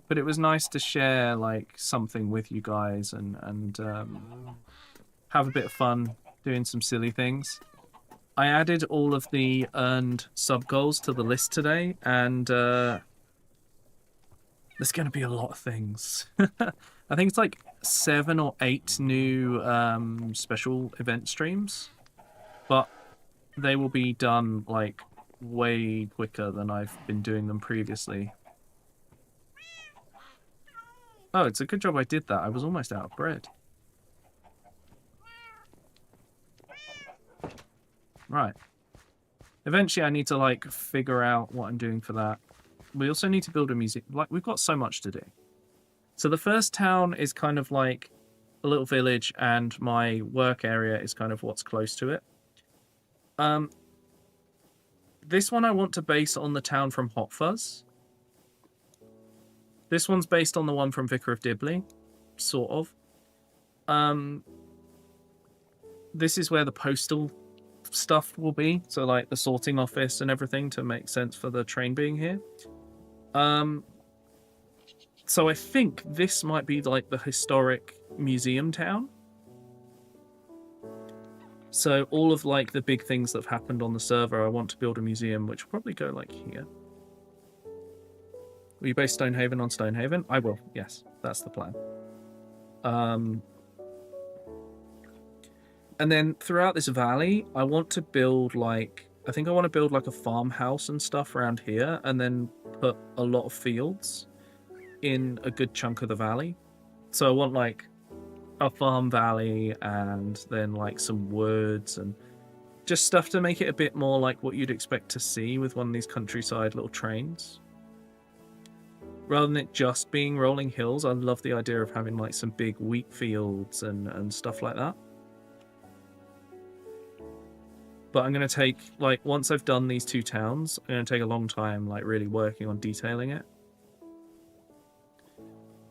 but it was nice to share like something with you guys and have a bit of fun doing some silly things. I added all of the earned sub goals to the list today, and there's going to be a lot of things. I think it's like 7 or 8 new special event streams, but they will be done like way quicker than I've been doing them previously. Oh, it's a good job I did that. I was almost out of bread. Right. Eventually I need to like figure out what I'm doing for that. We also need to build a museum. Like, we've got so much to do. So the first town is kind of like a little village, and my work area is kind of what's close to it. This one I want to base on the town from Hot Fuzz. This one's based on the one from Vicar of Dibley, sort of. This is where the postal stuff will be, so like the sorting office and everything, to make sense for the train being here. So I think this might be like the historic museum town. So all of like the big things that have happened on the server, I want to build a museum, which will probably go like here. Will you base Stonehaven on Stonehaven? I will, yes. That's the plan. And then throughout this valley, I want to build like... I think I want to build like a farmhouse and stuff around here, and then put a lot of fields in a good chunk of the valley. So I want like a farm valley, and then like some woods, and just stuff to make it a bit more like what you'd expect to see with one of these countryside little trains. rather than it just being rolling hills, I love the idea of having like some big wheat fields and stuff like that. But I'm going to take, like, once I've done these 2 towns, I'm going to take a long time, like, really working on detailing it.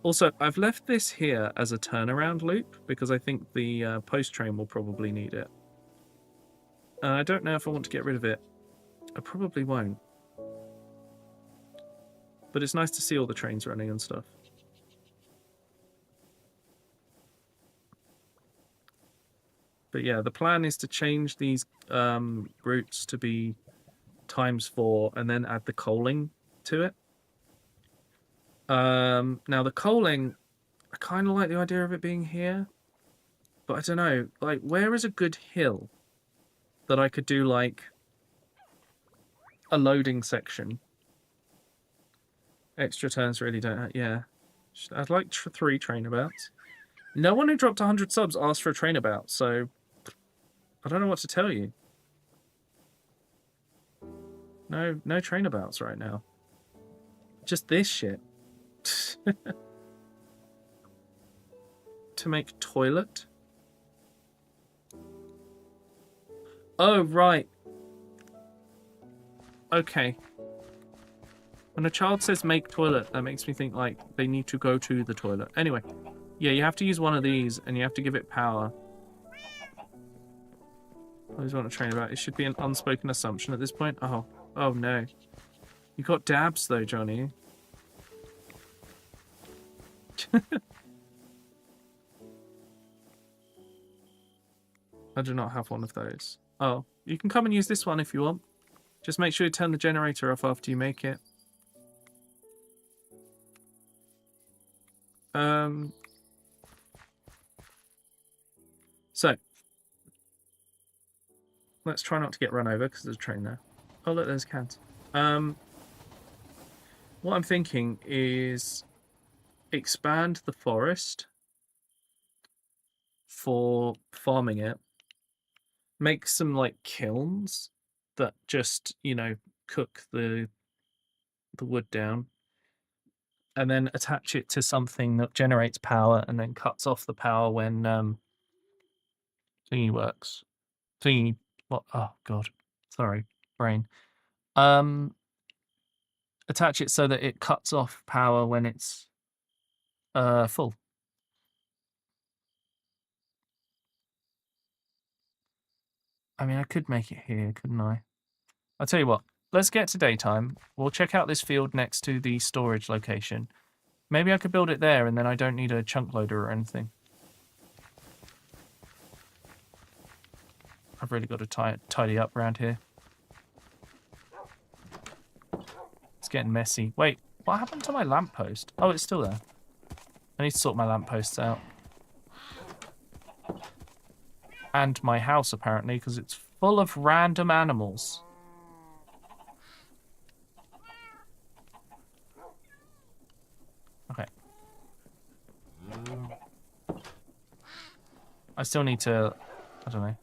Also, I've left this here as a turnaround loop because I think the post train will probably need it. I don't know if I want to get rid of it. I probably won't. But it's nice to see all the trains running and stuff. But yeah, the plan is to change these routes to be ×4 and then add the coaling to it. Now the coaling, I kind of like the idea of it being here, but I don't know, like, where is a good hill that I could do like a loading section? Extra turns really don't have, yeah. I'd like 3 trainabouts. No one who dropped 100 subs asked for a trainabout, so I don't know what to tell you. No trainabouts right now. Just this shit. To make toilet? Oh, right. Okay. When a child says make toilet, that makes me think like they need to go to the toilet. Anyway, yeah, you have to use one of these and you have to give it power. I always want to train about. It should be an unspoken assumption at this point. Oh no. You got dabs though, Johnny. I do not have one of those. Oh, you can come and use this one if you want. Just make sure you turn the generator off after you make it. So, let's try not to get run over because there's a train there. Oh look, there's cans. What I'm thinking is expand the forest for farming it. Make some like kilns that just, you know, cook the wood down. And then attach it to something that generates power and then cuts off the power when thingy works. Thingy, what? Oh god, sorry, brain. Attach it so that it cuts off power when it's full. I mean, I could make it here, couldn't I? I'll tell you what. Let's get to daytime. We'll check out this field next to the storage location. Maybe I could build it there and then I don't need a chunk loader or anything. I've really got to tidy up around here. It's getting messy. Wait, what happened to my lamppost? Oh, it's still there. I need to sort my lampposts out. And my house, apparently, because it's full of random animals. Okay. I still need to, I don't know,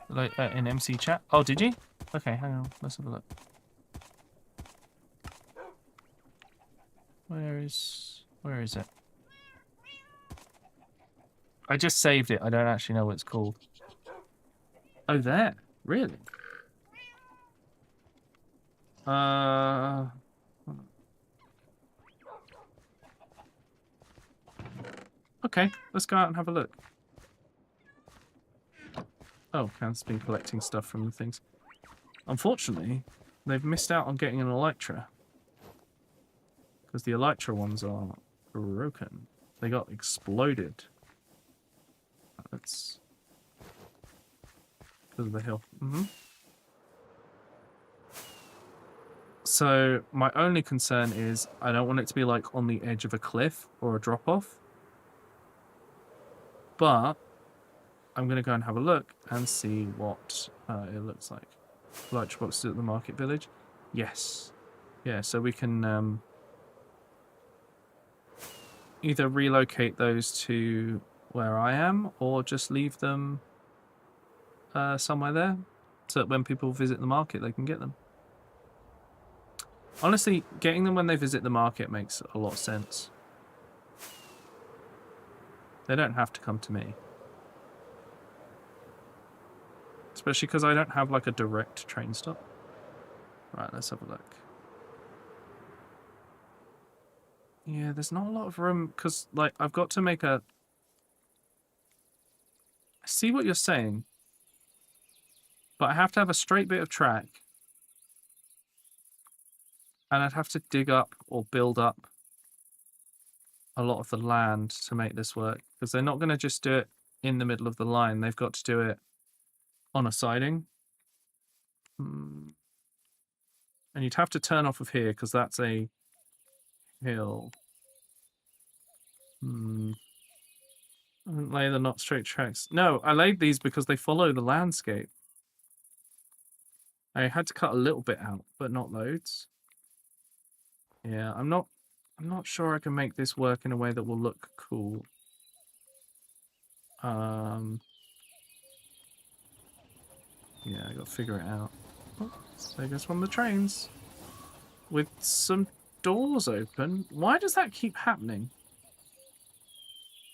like in MC chat. Oh, did you? Okay, hang on. Let's have a look. Where is it? I just saved it. I don't actually know what it's called. Oh, there. Really? Okay, let's go out and have a look. Oh, Can's been collecting stuff from the things. Unfortunately, they've missed out on getting an Elytra. Because the Elytra ones are broken. They got exploded. That's because of the hill. So my only concern is I don't want it to be like on the edge of a cliff or a drop off. But I'm going to go and have a look and see what it looks like. Elytra boxes at the market village. Yes. Yeah, so we can either relocate those to where I am or just leave them somewhere there so that when people visit the market they can get them. Honestly, getting them when they visit the market makes a lot of sense. They don't have to come to me. Especially because I don't have like a direct train stop. Right, let's have a look. Yeah, there's not a lot of room because like I've got to make a... I see what you're saying. But I have to have a straight bit of track. And I'd have to dig up or build up a lot of the land to make this work. Because they're not going to just do it in the middle of the line. They've got to do it on a siding. And you'd have to turn off of here because that's a hill. I didn't lay the not straight tracks. No, I laid these because they follow the landscape. I had to cut a little bit out, but not loads. Yeah, I'm not sure I can make this work in a way that will look cool. Yeah, I gotta figure it out. Oh, there goes one of the trains. With some doors open. Why does that keep happening?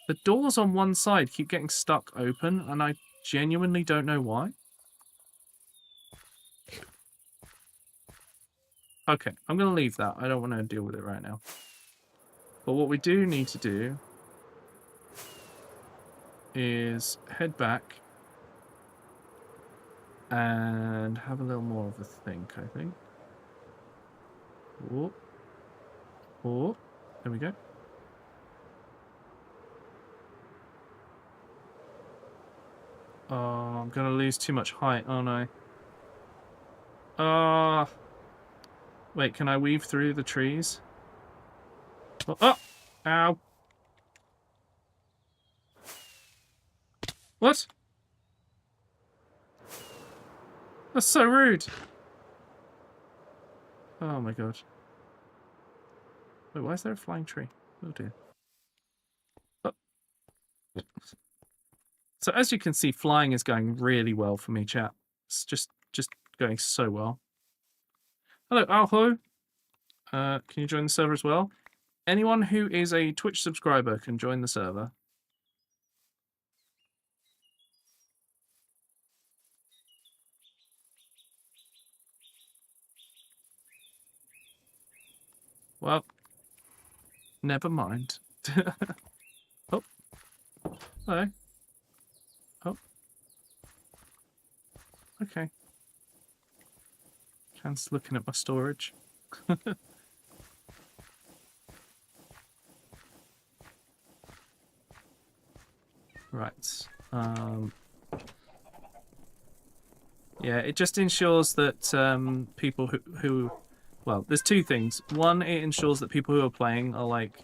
The doors on one side keep getting stuck open, and I genuinely don't know why. Okay, I'm going to leave that. I don't want to deal with it right now. But what we do need to do is head back and have a little more of a think, I think. Oh, oh, there we go. Oh, I'm going to lose too much height, aren't I? Wait, can I weave through the trees? Oh, oh! Ow! What? That's so rude! Oh my god. Wait, why is there a flying tree? Oh dear. Oh. So as you can see, flying is going really well for me, chat. It's just going so well. Hello, Alho. Can you join the server as well? Anyone who is a Twitch subscriber can join the server. Well, never mind. Oh. Hello. Oh. Okay. Can's looking at my storage. Right. Yeah, it just ensures that people who... Well, there's two things. One, it ensures that people who are playing are, like,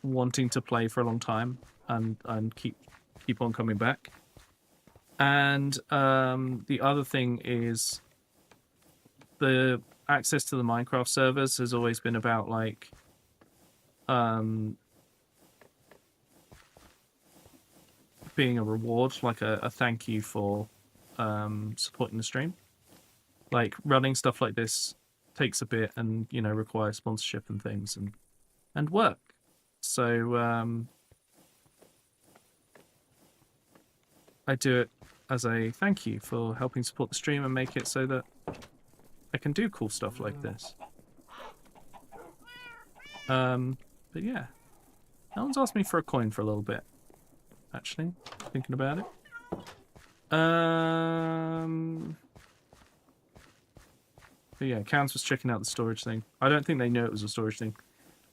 wanting to play for a long time and keep on coming back. And the other thing is the access to the Minecraft servers has always been about, like, being a reward, like a thank you for supporting the stream. Like, running stuff like this takes a bit and, you know, requires sponsorship and things and work. So I do it as a thank you for helping support the stream and make it so that I can do cool stuff like this. But yeah, no one's asked me for a coin for a little bit, actually, thinking about it. But yeah, Cans was checking out the storage thing. I don't think they knew it was a storage thing.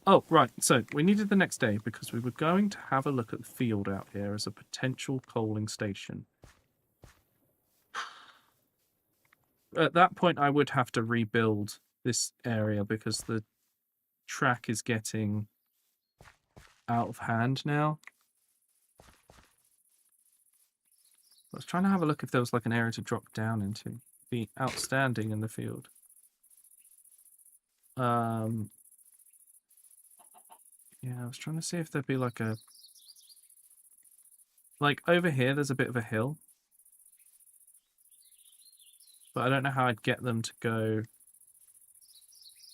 Oh, right, so we needed the next day because we were going to have a look at the field out here as a potential coaling station. At that point, I would have to rebuild this area because the track is getting out of hand now. I was trying to have a look if there was like an area to drop down into. Be outstanding in the field. Yeah, I was trying to see if there'd be like a... Like, over here, there's a bit of a hill. But I don't know how I'd get them to go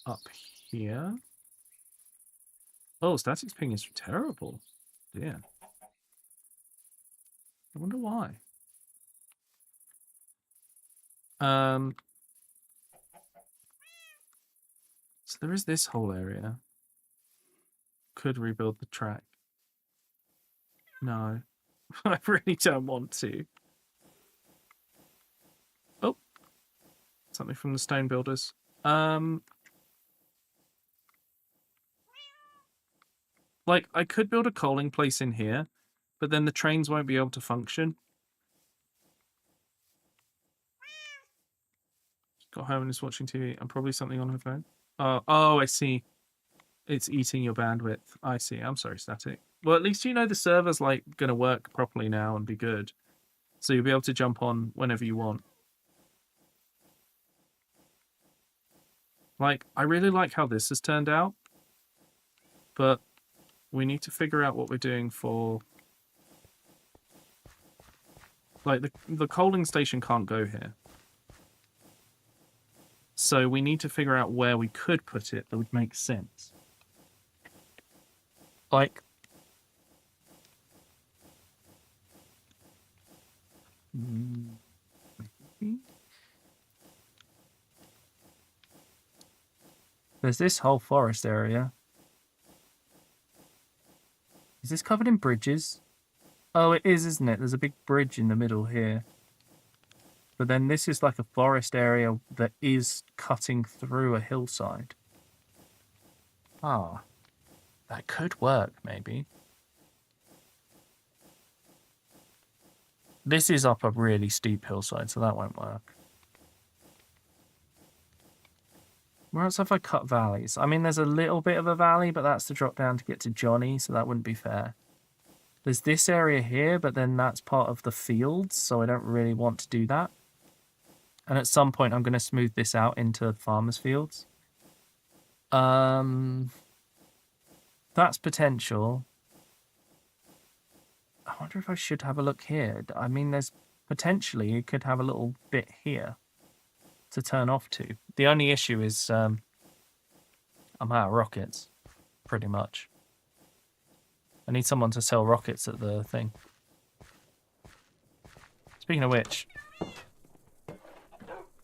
up here. Oh, static ping is terrible. Yeah. I wonder why. So there is this whole area. Could rebuild the track. No. I really don't want to. Oh. Something from the stone builders. Like, I could build a coaling place in here, but then the trains won't be able to function. Got home and is watching TV. And probably something on her phone. Oh, I see. It's eating your bandwidth. I see. I'm sorry, Static. Well, at least you know the server's, like, going to work properly now and be good. So you'll be able to jump on whenever you want. Like, I really like how this has turned out. But we need to figure out what we're doing for... Like, the coaling station can't go here. So we need to figure out where we could put it that would make sense. Like... There's this whole forest area. Is this covered in bridges? Oh, it is, isn't it? There's a big bridge in the middle here. But then this is like a forest area that is cutting through a hillside. Ah, that could work, maybe. This is up a really steep hillside, so that won't work. Where else have I cut valleys? I mean, there's a little bit of a valley, but that's to drop down to get to Johnny, so that wouldn't be fair. There's this area here, but then that's part of the fields, so I don't really want to do that. And at some point, I'm going to smooth this out into farmers' fields. That's potential. I wonder if I should have a look here. I mean, there's potentially, you could have a little bit here to turn off to. The only issue is I'm out of rockets, pretty much. I need someone to sell rockets at the thing. Speaking of which,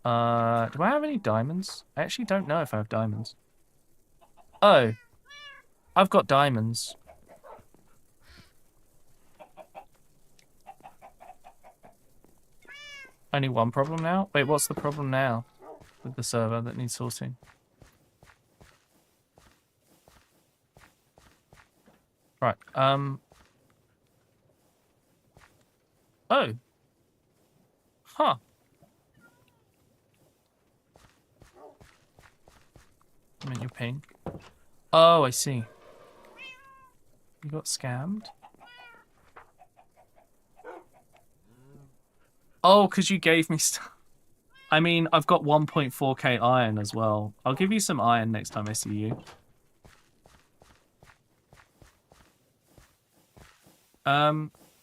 do I have any diamonds? I actually don't know if I have diamonds. Oh, I've got diamonds. Only one problem now? Wait, what's the problem now with the server that needs sorting? Right, Oh. Huh. I mean, you're pink. Oh, I see. You got scammed? Oh, because you gave me stuff. I mean, I've got 1.4k iron as well. I'll give you some iron next time I see you.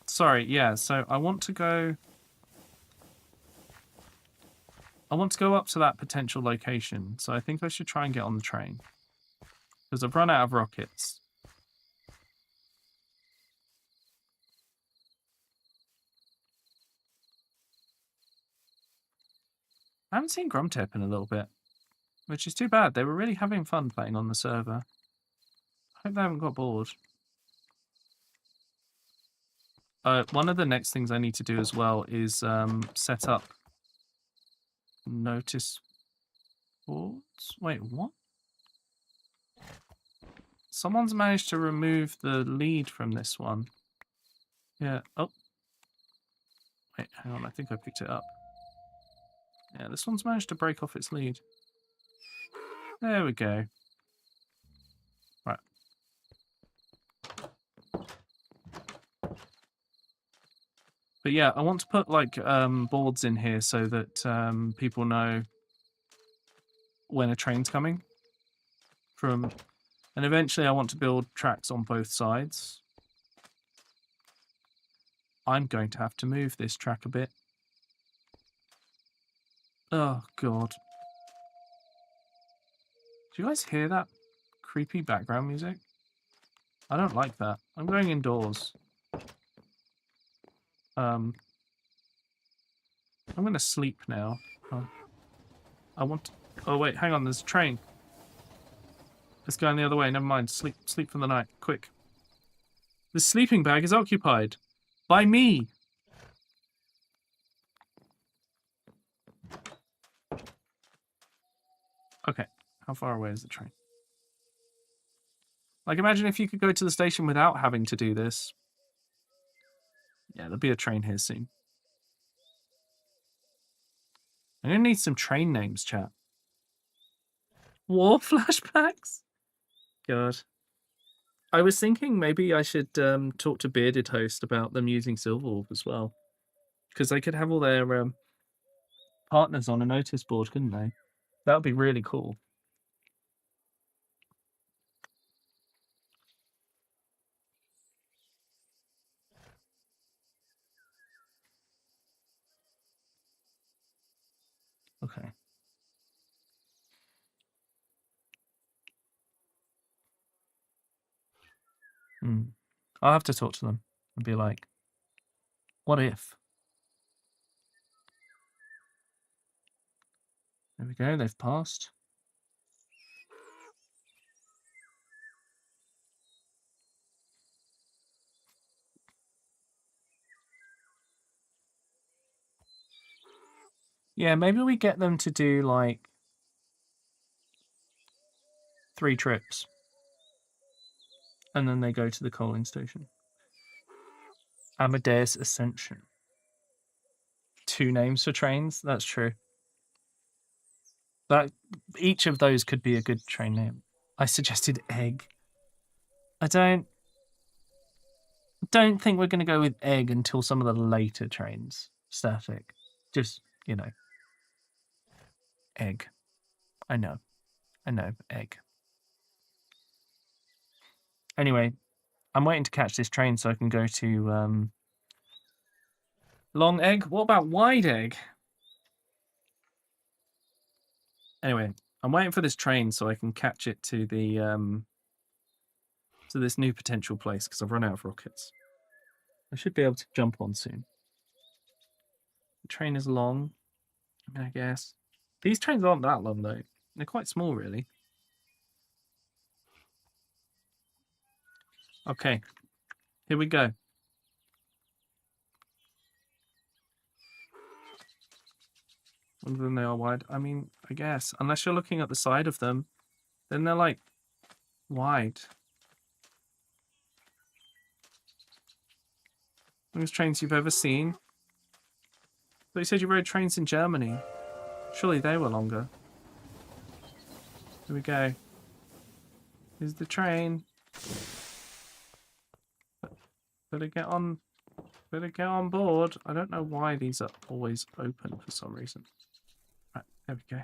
Sorry, yeah, so I want to go up to that potential location, so I think I should try and get on the train. Because I've run out of rockets. I haven't seen Grumtep in a little bit, which is too bad. They were really having fun playing on the server. I hope they haven't got bored. One of the next things I need to do as well is set up notice boards. Wait, what? Someone's managed to remove the lead from this one. Yeah. Oh. Wait, hang on. I think I picked it up. Yeah, this one's managed to break off its lead. There we go. Right. But yeah, I want to put like boards in here so that people know when a train's coming from, and eventually I want to build tracks on both sides. I'm going to have to move this track a bit. Oh, God. Do you guys hear that creepy background music? I don't like that. I'm going indoors. I'm gonna sleep now. Oh. I want to... Oh wait, hang on, there's a train. It's going the other way, never mind. Sleep for the night, quick. The sleeping bag is occupied. By me! Okay, how far away is the train? Like, imagine if you could go to the station without having to do this. Yeah, there'll be a train here soon. I'm gonna need some train names, chat. War flashbacks? God. I was thinking maybe I should talk to Bearded Host about them using Silverwolf as well. Because they could have all their partners on a notice board, couldn't they? That would be really cool. Okay. I'll have to talk to them and be like, what if? There we go, they've passed. Yeah, maybe we get them to do like 3 trips. And then they go to the coaling station. Amadeus Ascension. 2 names for trains? That's true. That each of those could be a good train name. I suggested egg. I don't think we're going to go with egg until some of the later trains. Static. Just, you know. Egg. I know, egg. Anyway, I'm waiting to catch this train so I can go to long egg. What about wide egg? Anyway, I'm waiting for this train so I can catch it to the to this new potential place because I've run out of rockets. I should be able to jump on soon. The train is long, I mean, I guess. These trains aren't that long though. They're quite small, really. Okay, here we go. Other than they are wide. I mean, I guess. Unless you're looking at the side of them, then they're like wide. Longest trains you've ever seen? But you said you rode trains in Germany. Surely they were longer. Here we go. Here's the train. Better get on board. I don't know why these are always open for some reason. Right, there we go.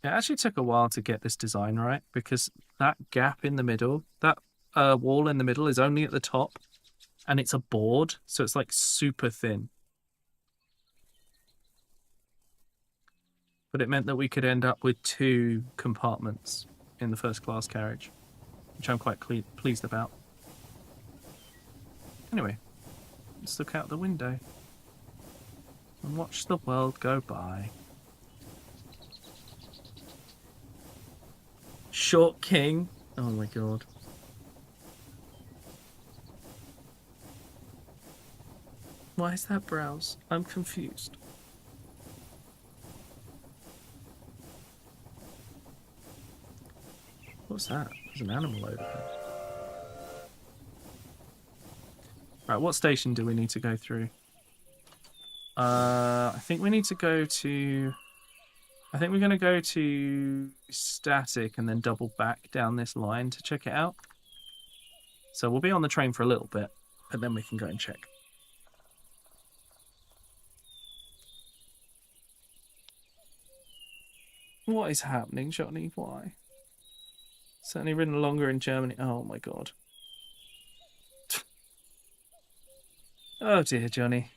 It actually took a while to get this design right because that gap in the middle, that wall in the middle is only at the top and it's a board, so it's like super thin. But it meant that we could end up with 2 compartments in the first class carriage, which I'm quite pleased about. Anyway, let's look out the window and watch the world go by. Short King. Oh my god. Why is that browse? I'm confused. What's that? There's an animal over there. Right, what station do we need to go through? I think we need to go to... I think we're going to go to static and then double back down this line to check it out. So we'll be on the train for a little bit, and then we can go and check. What is happening, Johnny? Why? Certainly ridden longer in Germany. Oh my god. Oh dear, Johnny.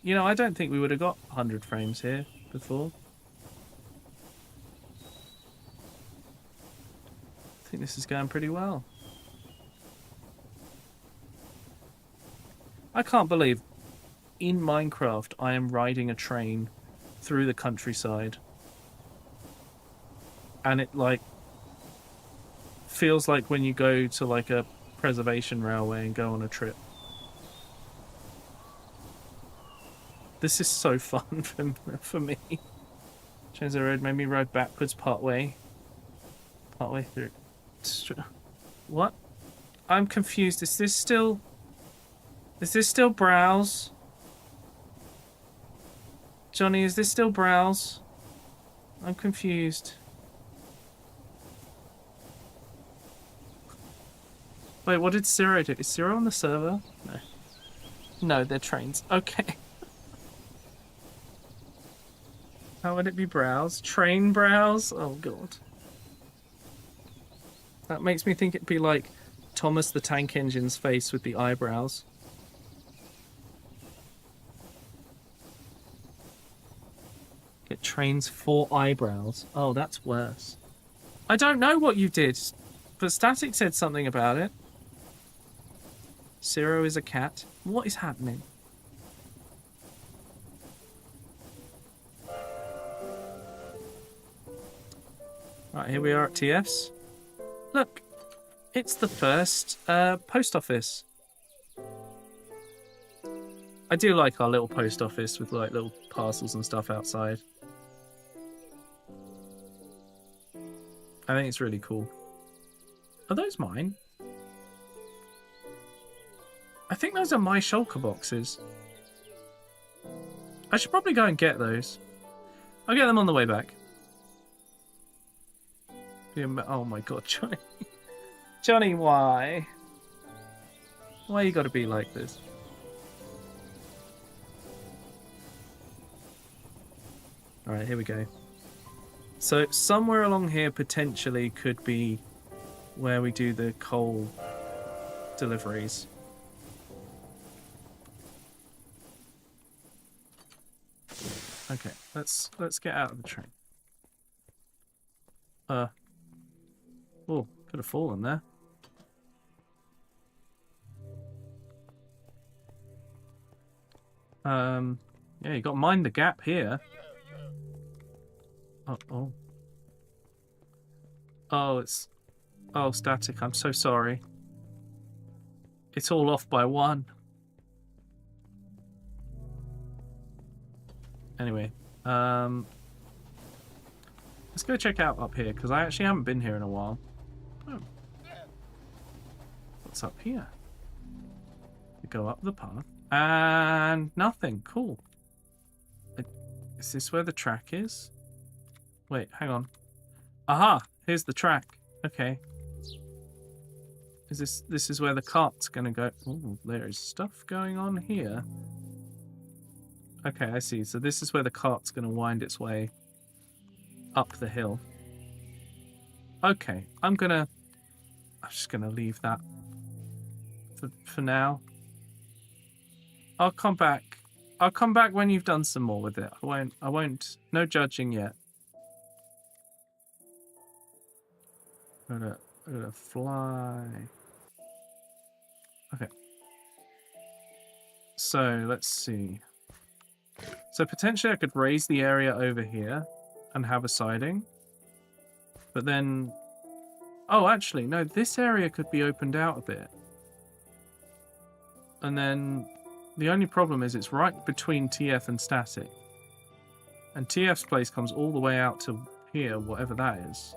You know, I don't think we would have got 100 frames here before. I think this is going pretty well. I can't believe in Minecraft I am riding a train through the countryside. And it, like, feels like when you go to, like, a preservation railway and go on a trip. This is so fun for me. Change the road made me ride backwards partway through. What? I'm confused. Is this still browse? Johnny, is this still browse? I'm confused. Wait, what did Zero do? Is Zero on the server? No. No, they're trains. Okay. How would it be browse? Train browse? Oh god. That makes me think it'd be like Thomas the Tank Engine's face with the eyebrows. Get trains 4 eyebrows. Oh, that's worse. I don't know what you did, but Static said something about it. Zero is a cat. What is happening? Right, here we are at TF's. Look, it's the first post office. I do like our little post office with like little parcels and stuff outside. I think it's really cool. Are those mine? I think those are my shulker boxes. I should probably go and get those. I'll get them on the way back. Oh my god, Johnny. Johnny, why? Why you gotta be like this? Alright, here we go. So, somewhere along here potentially could be where we do the coal deliveries. Okay, let's get out of the train. Oh, could have fallen there. Yeah, you got to mind the gap here. Oh, it's... Oh, Static, I'm so sorry. It's all off by 1. Anyway, let's go check out up here, because I actually haven't been here in a while. Oh. What's up here? We go up the path, and nothing. Cool. Is this where the track is? Wait, hang on. Aha! Here's the track. Okay. Is this is where the cart's gonna go? Ooh, there is stuff going on here. Okay, I see. So this is where the cart's gonna wind its way up the hill. Okay, I'm just gonna leave that for now. I'll come back. I'll come back when you've done some more with it. I won't. No judging yet. I'm gonna fly. Okay. So let's see. So potentially I could raise the area over here and have a siding. But then... Oh, actually, no, this area could be opened out a bit. And then the only problem is it's right between TF and Static. And TF's place comes all the way out to here, whatever that is.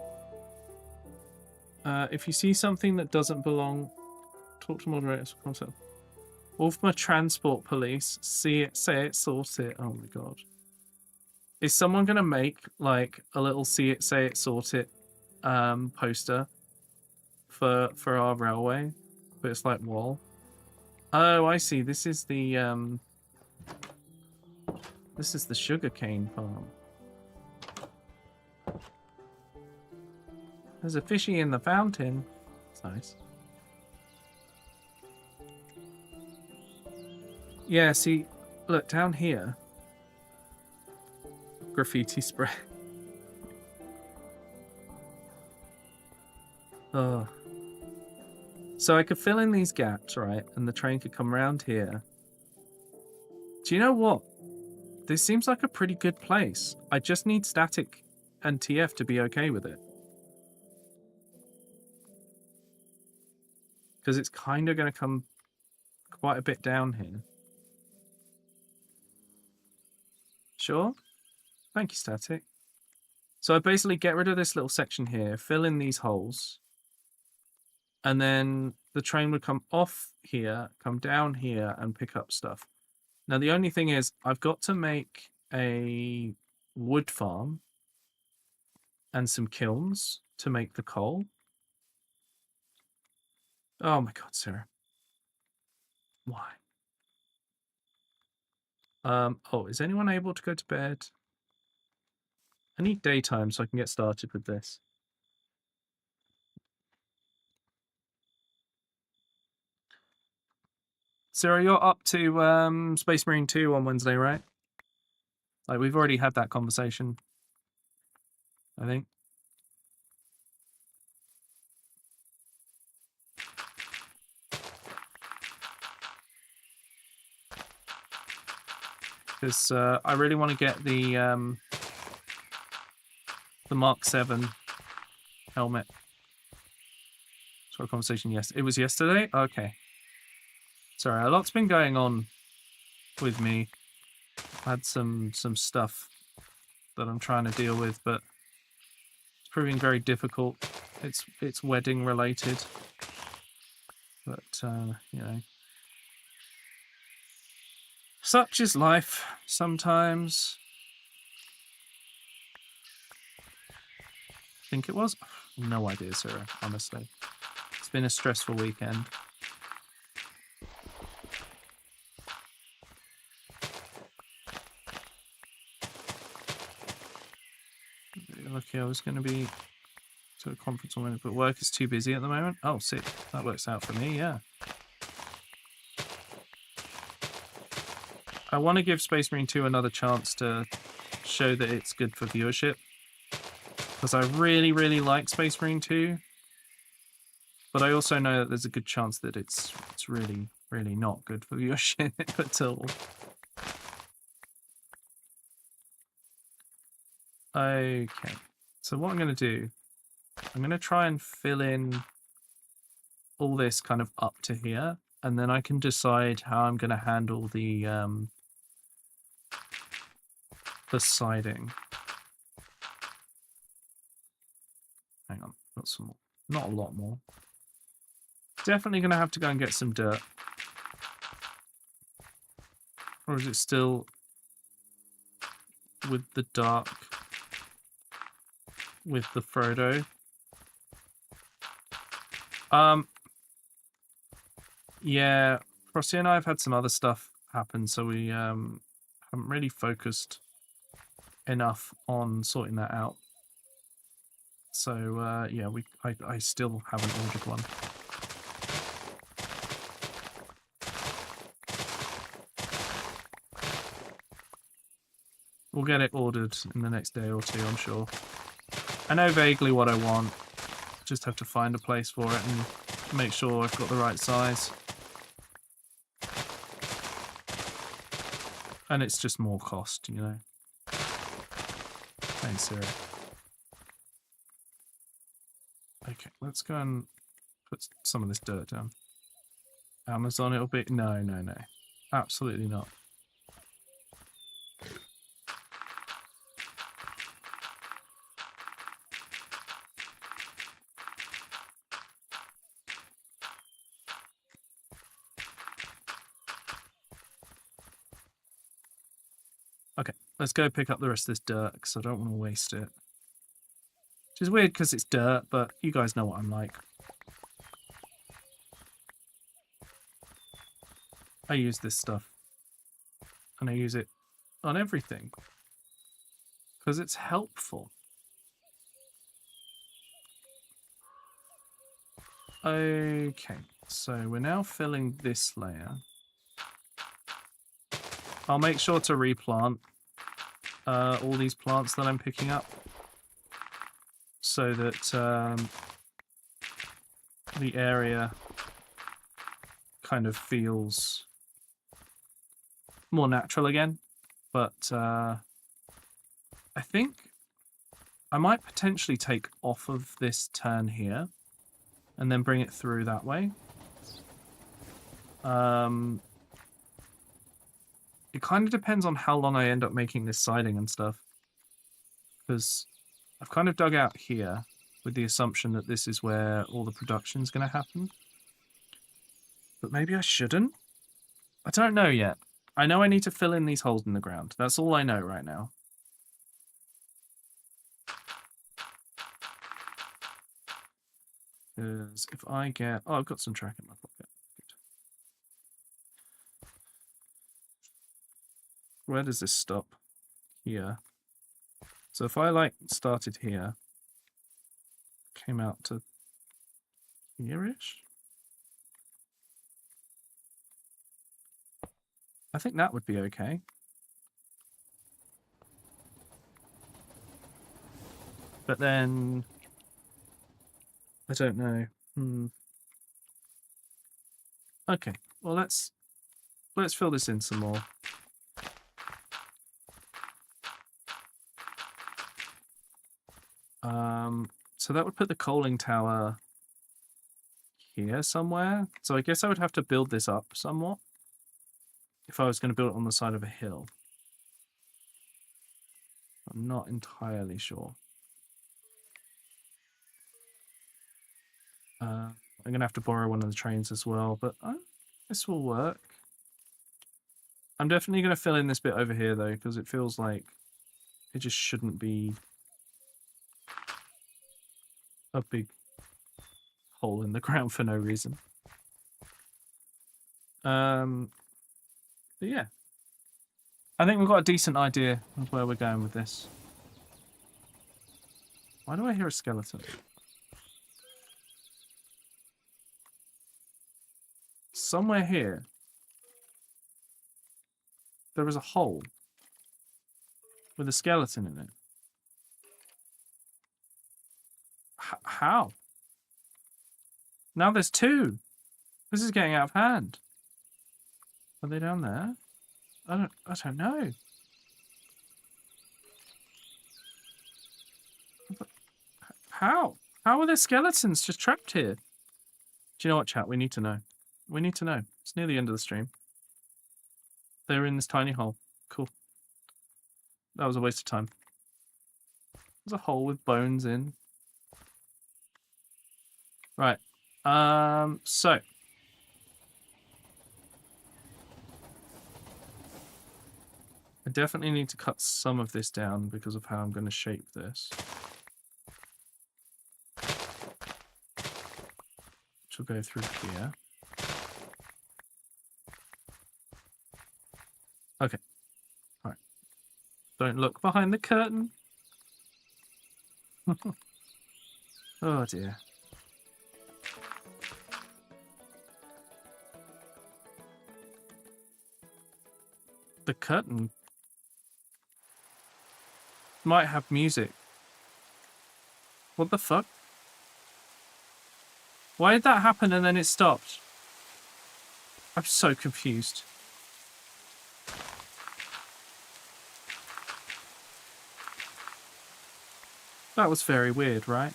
If you see something that doesn't belong, talk to moderators for concept. Wolfma Transport Police, see it, say it, sort it. Oh my god. Is someone going to make, like, a little see it, say it, sort it poster for our railway? But it's like wall. Oh, I see. This is the sugarcane farm. There's a fishy in the fountain. It's nice. Yeah, see, look, down here. Graffiti spray. Oh. So I could fill in these gaps, right? And the train could come around here. Do you know what? This seems like a pretty good place. I just need static and TF to be okay with it. Because it's kind of going to come quite a bit down here. Sure? Thank you, static. So I basically get rid of this little section here, fill in these holes, and then the train would come off here, come down here, and pick up stuff. Now, the only thing is, I've got to make a wood farm and some kilns to make the coal. Oh my god, Sarah. Why? Oh, is anyone able to go to bed? I need daytime so I can get started with this. Sarah, you're up to Space Marine 2 on Wednesday, right? Like, we've already had that conversation, I think. Because I really want to get the Mark 7 helmet. So a conversation, yes. It was yesterday? Okay. Sorry, a lot's been going on with me. I had some stuff that I'm trying to deal with, but it's proving very difficult. It's wedding related. But you know. Such is life sometimes. I think it was? No idea, Sarah, honestly. It's been a stressful weekend. Lucky I was going to be to a conference on Wednesday, but work is too busy at the moment. Oh, sick. That works out for me, yeah. I want to give Space Marine 2 another chance to show that it's good for viewership. Because I really, really like Space Marine 2. But I also know that there's a good chance that it's really, really not good for viewership at all. Okay. So what I'm going to do, I'm going to try and fill in all this kind of up to here. And then I can decide how I'm going to handle the siding. Hang on, got some more. Not a lot more. Definitely going to have to go and get some dirt. Or is it still with the dark? With the Frodo? Yeah, Frosty and I have had some other stuff happen, so we haven't really focused enough on sorting that out. So yeah, I still haven't ordered one. We'll get it ordered in the next day or two, I'm sure. I know vaguely what I want. Just have to find a place for it and make sure I've got the right size. And it's just more cost, you know. Thanks, Sarah. Okay, let's go and put some of this dirt down. Amazon it'll be... No. Absolutely not. Okay, let's go pick up the rest of this dirt because I don't want to waste it. Which is weird because it's dirt, but you guys know what I'm like. I use this stuff. And I use it on everything. Because it's helpful. Okay, so we're now filling this layer. I'll make sure to replant all these plants that I'm picking up so that the area kind of feels more natural again. But I think I might potentially take off of this turn here and then bring it through that way. It kind of depends on how long I end up making this siding and stuff. Because I've kind of dug out here with the assumption that this is where all the production's going to happen. But maybe I shouldn't? I don't know yet. I know I need to fill in these holes in the ground. That's all I know right now. Because if I get... Oh, I've got some track in my pocket. Good. Where does this stop? Here. So if I, like, started here, came out to here-ish? I think that would be okay. But then... I don't know. Okay, well let's fill this in some more. So that would put the coaling tower here somewhere. So I guess I would have to build this up somewhat if I was going to build it on the side of a hill. I'm not entirely sure. I'm going to have to borrow one of the trains as well, but this will work. I'm definitely going to fill in this bit over here, though, because it feels like it just shouldn't be a big hole in the ground for no reason. But yeah. I think we've got a decent idea of where we're going with this. Why do I hear a skeleton? Somewhere here, there is a hole with a skeleton in it. How? Now there's two. This is getting out of hand. Are they down there? I don't know. How? How are there skeletons just trapped here? Do you know what, chat? We need to know. We need to know. It's near the end of the stream. They're in this tiny hole. Cool. That was a waste of time. There's a hole with bones in. Right. So. I definitely need to cut some of this down because of how I'm going to shape this. Which will go through here. Okay. All right. Don't look behind the curtain. Oh dear. The curtain might have music. What the fuck? Why did that happen and then it stopped? I'm so confused. That was very weird, right?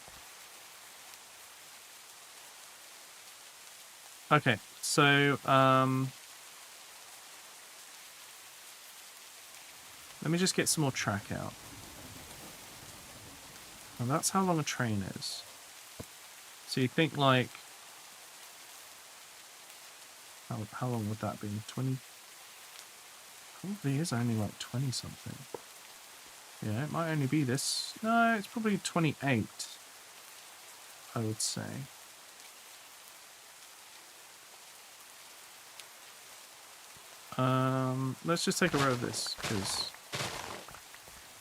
Okay, so, let me just get some more track out. And that's how long a train is. So you think like... How long would that be? 20? Probably is only like 20 something. Yeah, it might only be this. No, it's probably 28, I would say. Let's just take a row of this, because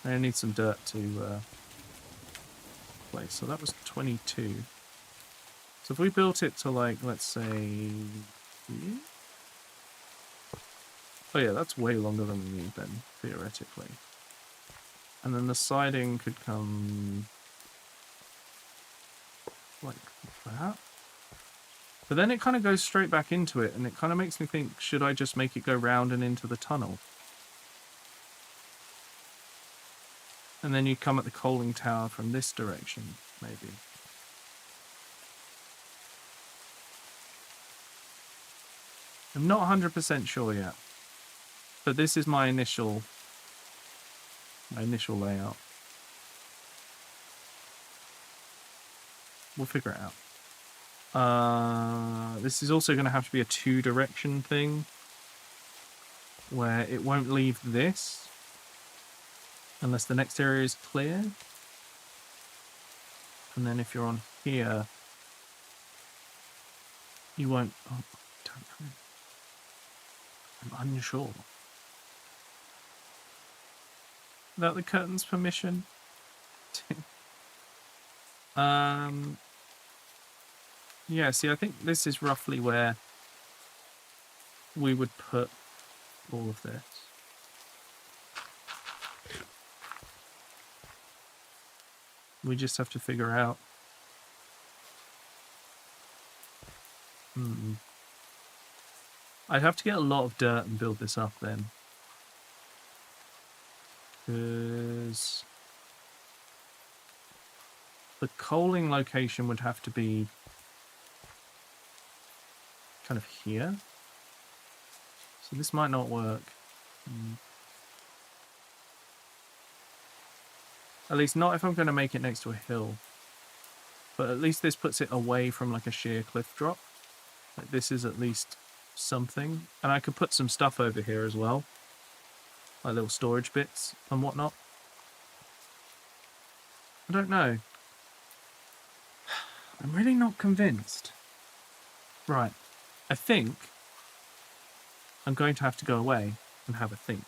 I need some dirt to place. So that was 22. So if we built it to like, let's say... here? Oh yeah, that's way longer than we need then, theoretically. And then the siding could come like that. But then it kind of goes straight back into it, and it kind of makes me think, should I just make it go round and into the tunnel? And then you come at the coaling tower from this direction, maybe. I'm not 100% sure yet. But this is my initial layout. We'll figure it out. This is also going to have to be a 2-direction thing, where it won't leave this unless the next area is clear. And then if you're on here, you won't... Oh, I don't know. I'm unsure. Without the curtains permission. Yeah, see, I think this is roughly where we would put all of this. We just have to figure out. I'd have to get a lot of dirt and build this up then. Because the coaling location would have to be kind of here. So this might not work. At least not if I'm going to make it next to a hill. But at least this puts it away from like a sheer cliff drop. Like this is at least something. And I could put some stuff over here as well. Like little storage bits and whatnot. I don't know. I'm really not convinced. Right. I think I'm going to have to go away and have a think.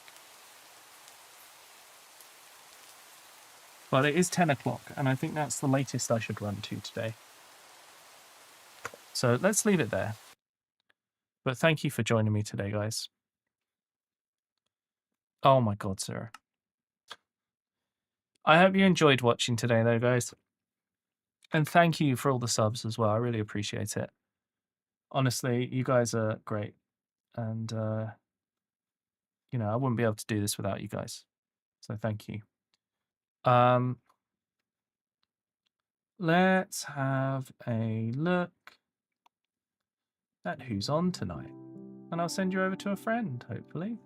But it is 10 o'clock, and I think that's the latest I should run to today. So let's leave it there. But thank you for joining me today, guys. Oh my god, Sarah. I hope you enjoyed watching today, though, guys. And thank you for all the subs as well. I really appreciate it. Honestly, you guys are great. And, you know, I wouldn't be able to do this without you guys. So thank you. Let's have a look at who's on tonight. And I'll send you over to a friend, hopefully.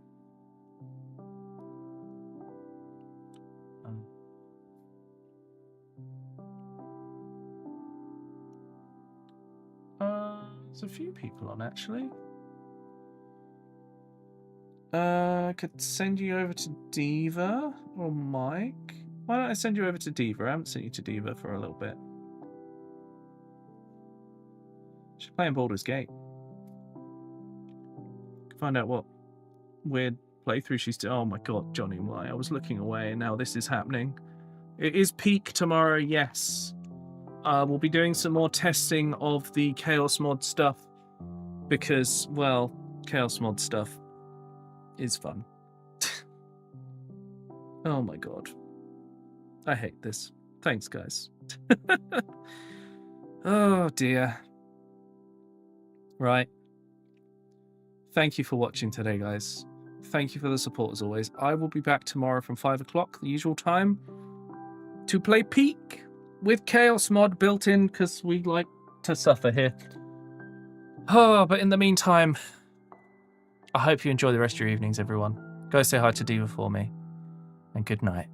There's a few people on, actually. I could send you over to Diva or Mike. Why don't I send you over to Diva? I haven't sent you to Diva for a little bit. She's playing Baldur's Gate. Find out what weird playthrough she's doing. Oh my god, Johnny, why? I was looking away and now this is happening. It is peak tomorrow, yes. We'll be doing some more testing of the Chaos Mod stuff because, well, Chaos Mod stuff is fun. Oh my god. I hate this. Thanks, guys. Oh dear. Right. Thank you for watching today, guys. Thank you for the support as always. I will be back tomorrow from 5 o'clock, the usual time, to play Peak with Chaos Mod built in because we like to suffer here. Oh, but in the meantime, I hope you enjoy the rest of your evenings, everyone. Go say hi to Diva for me, and good night.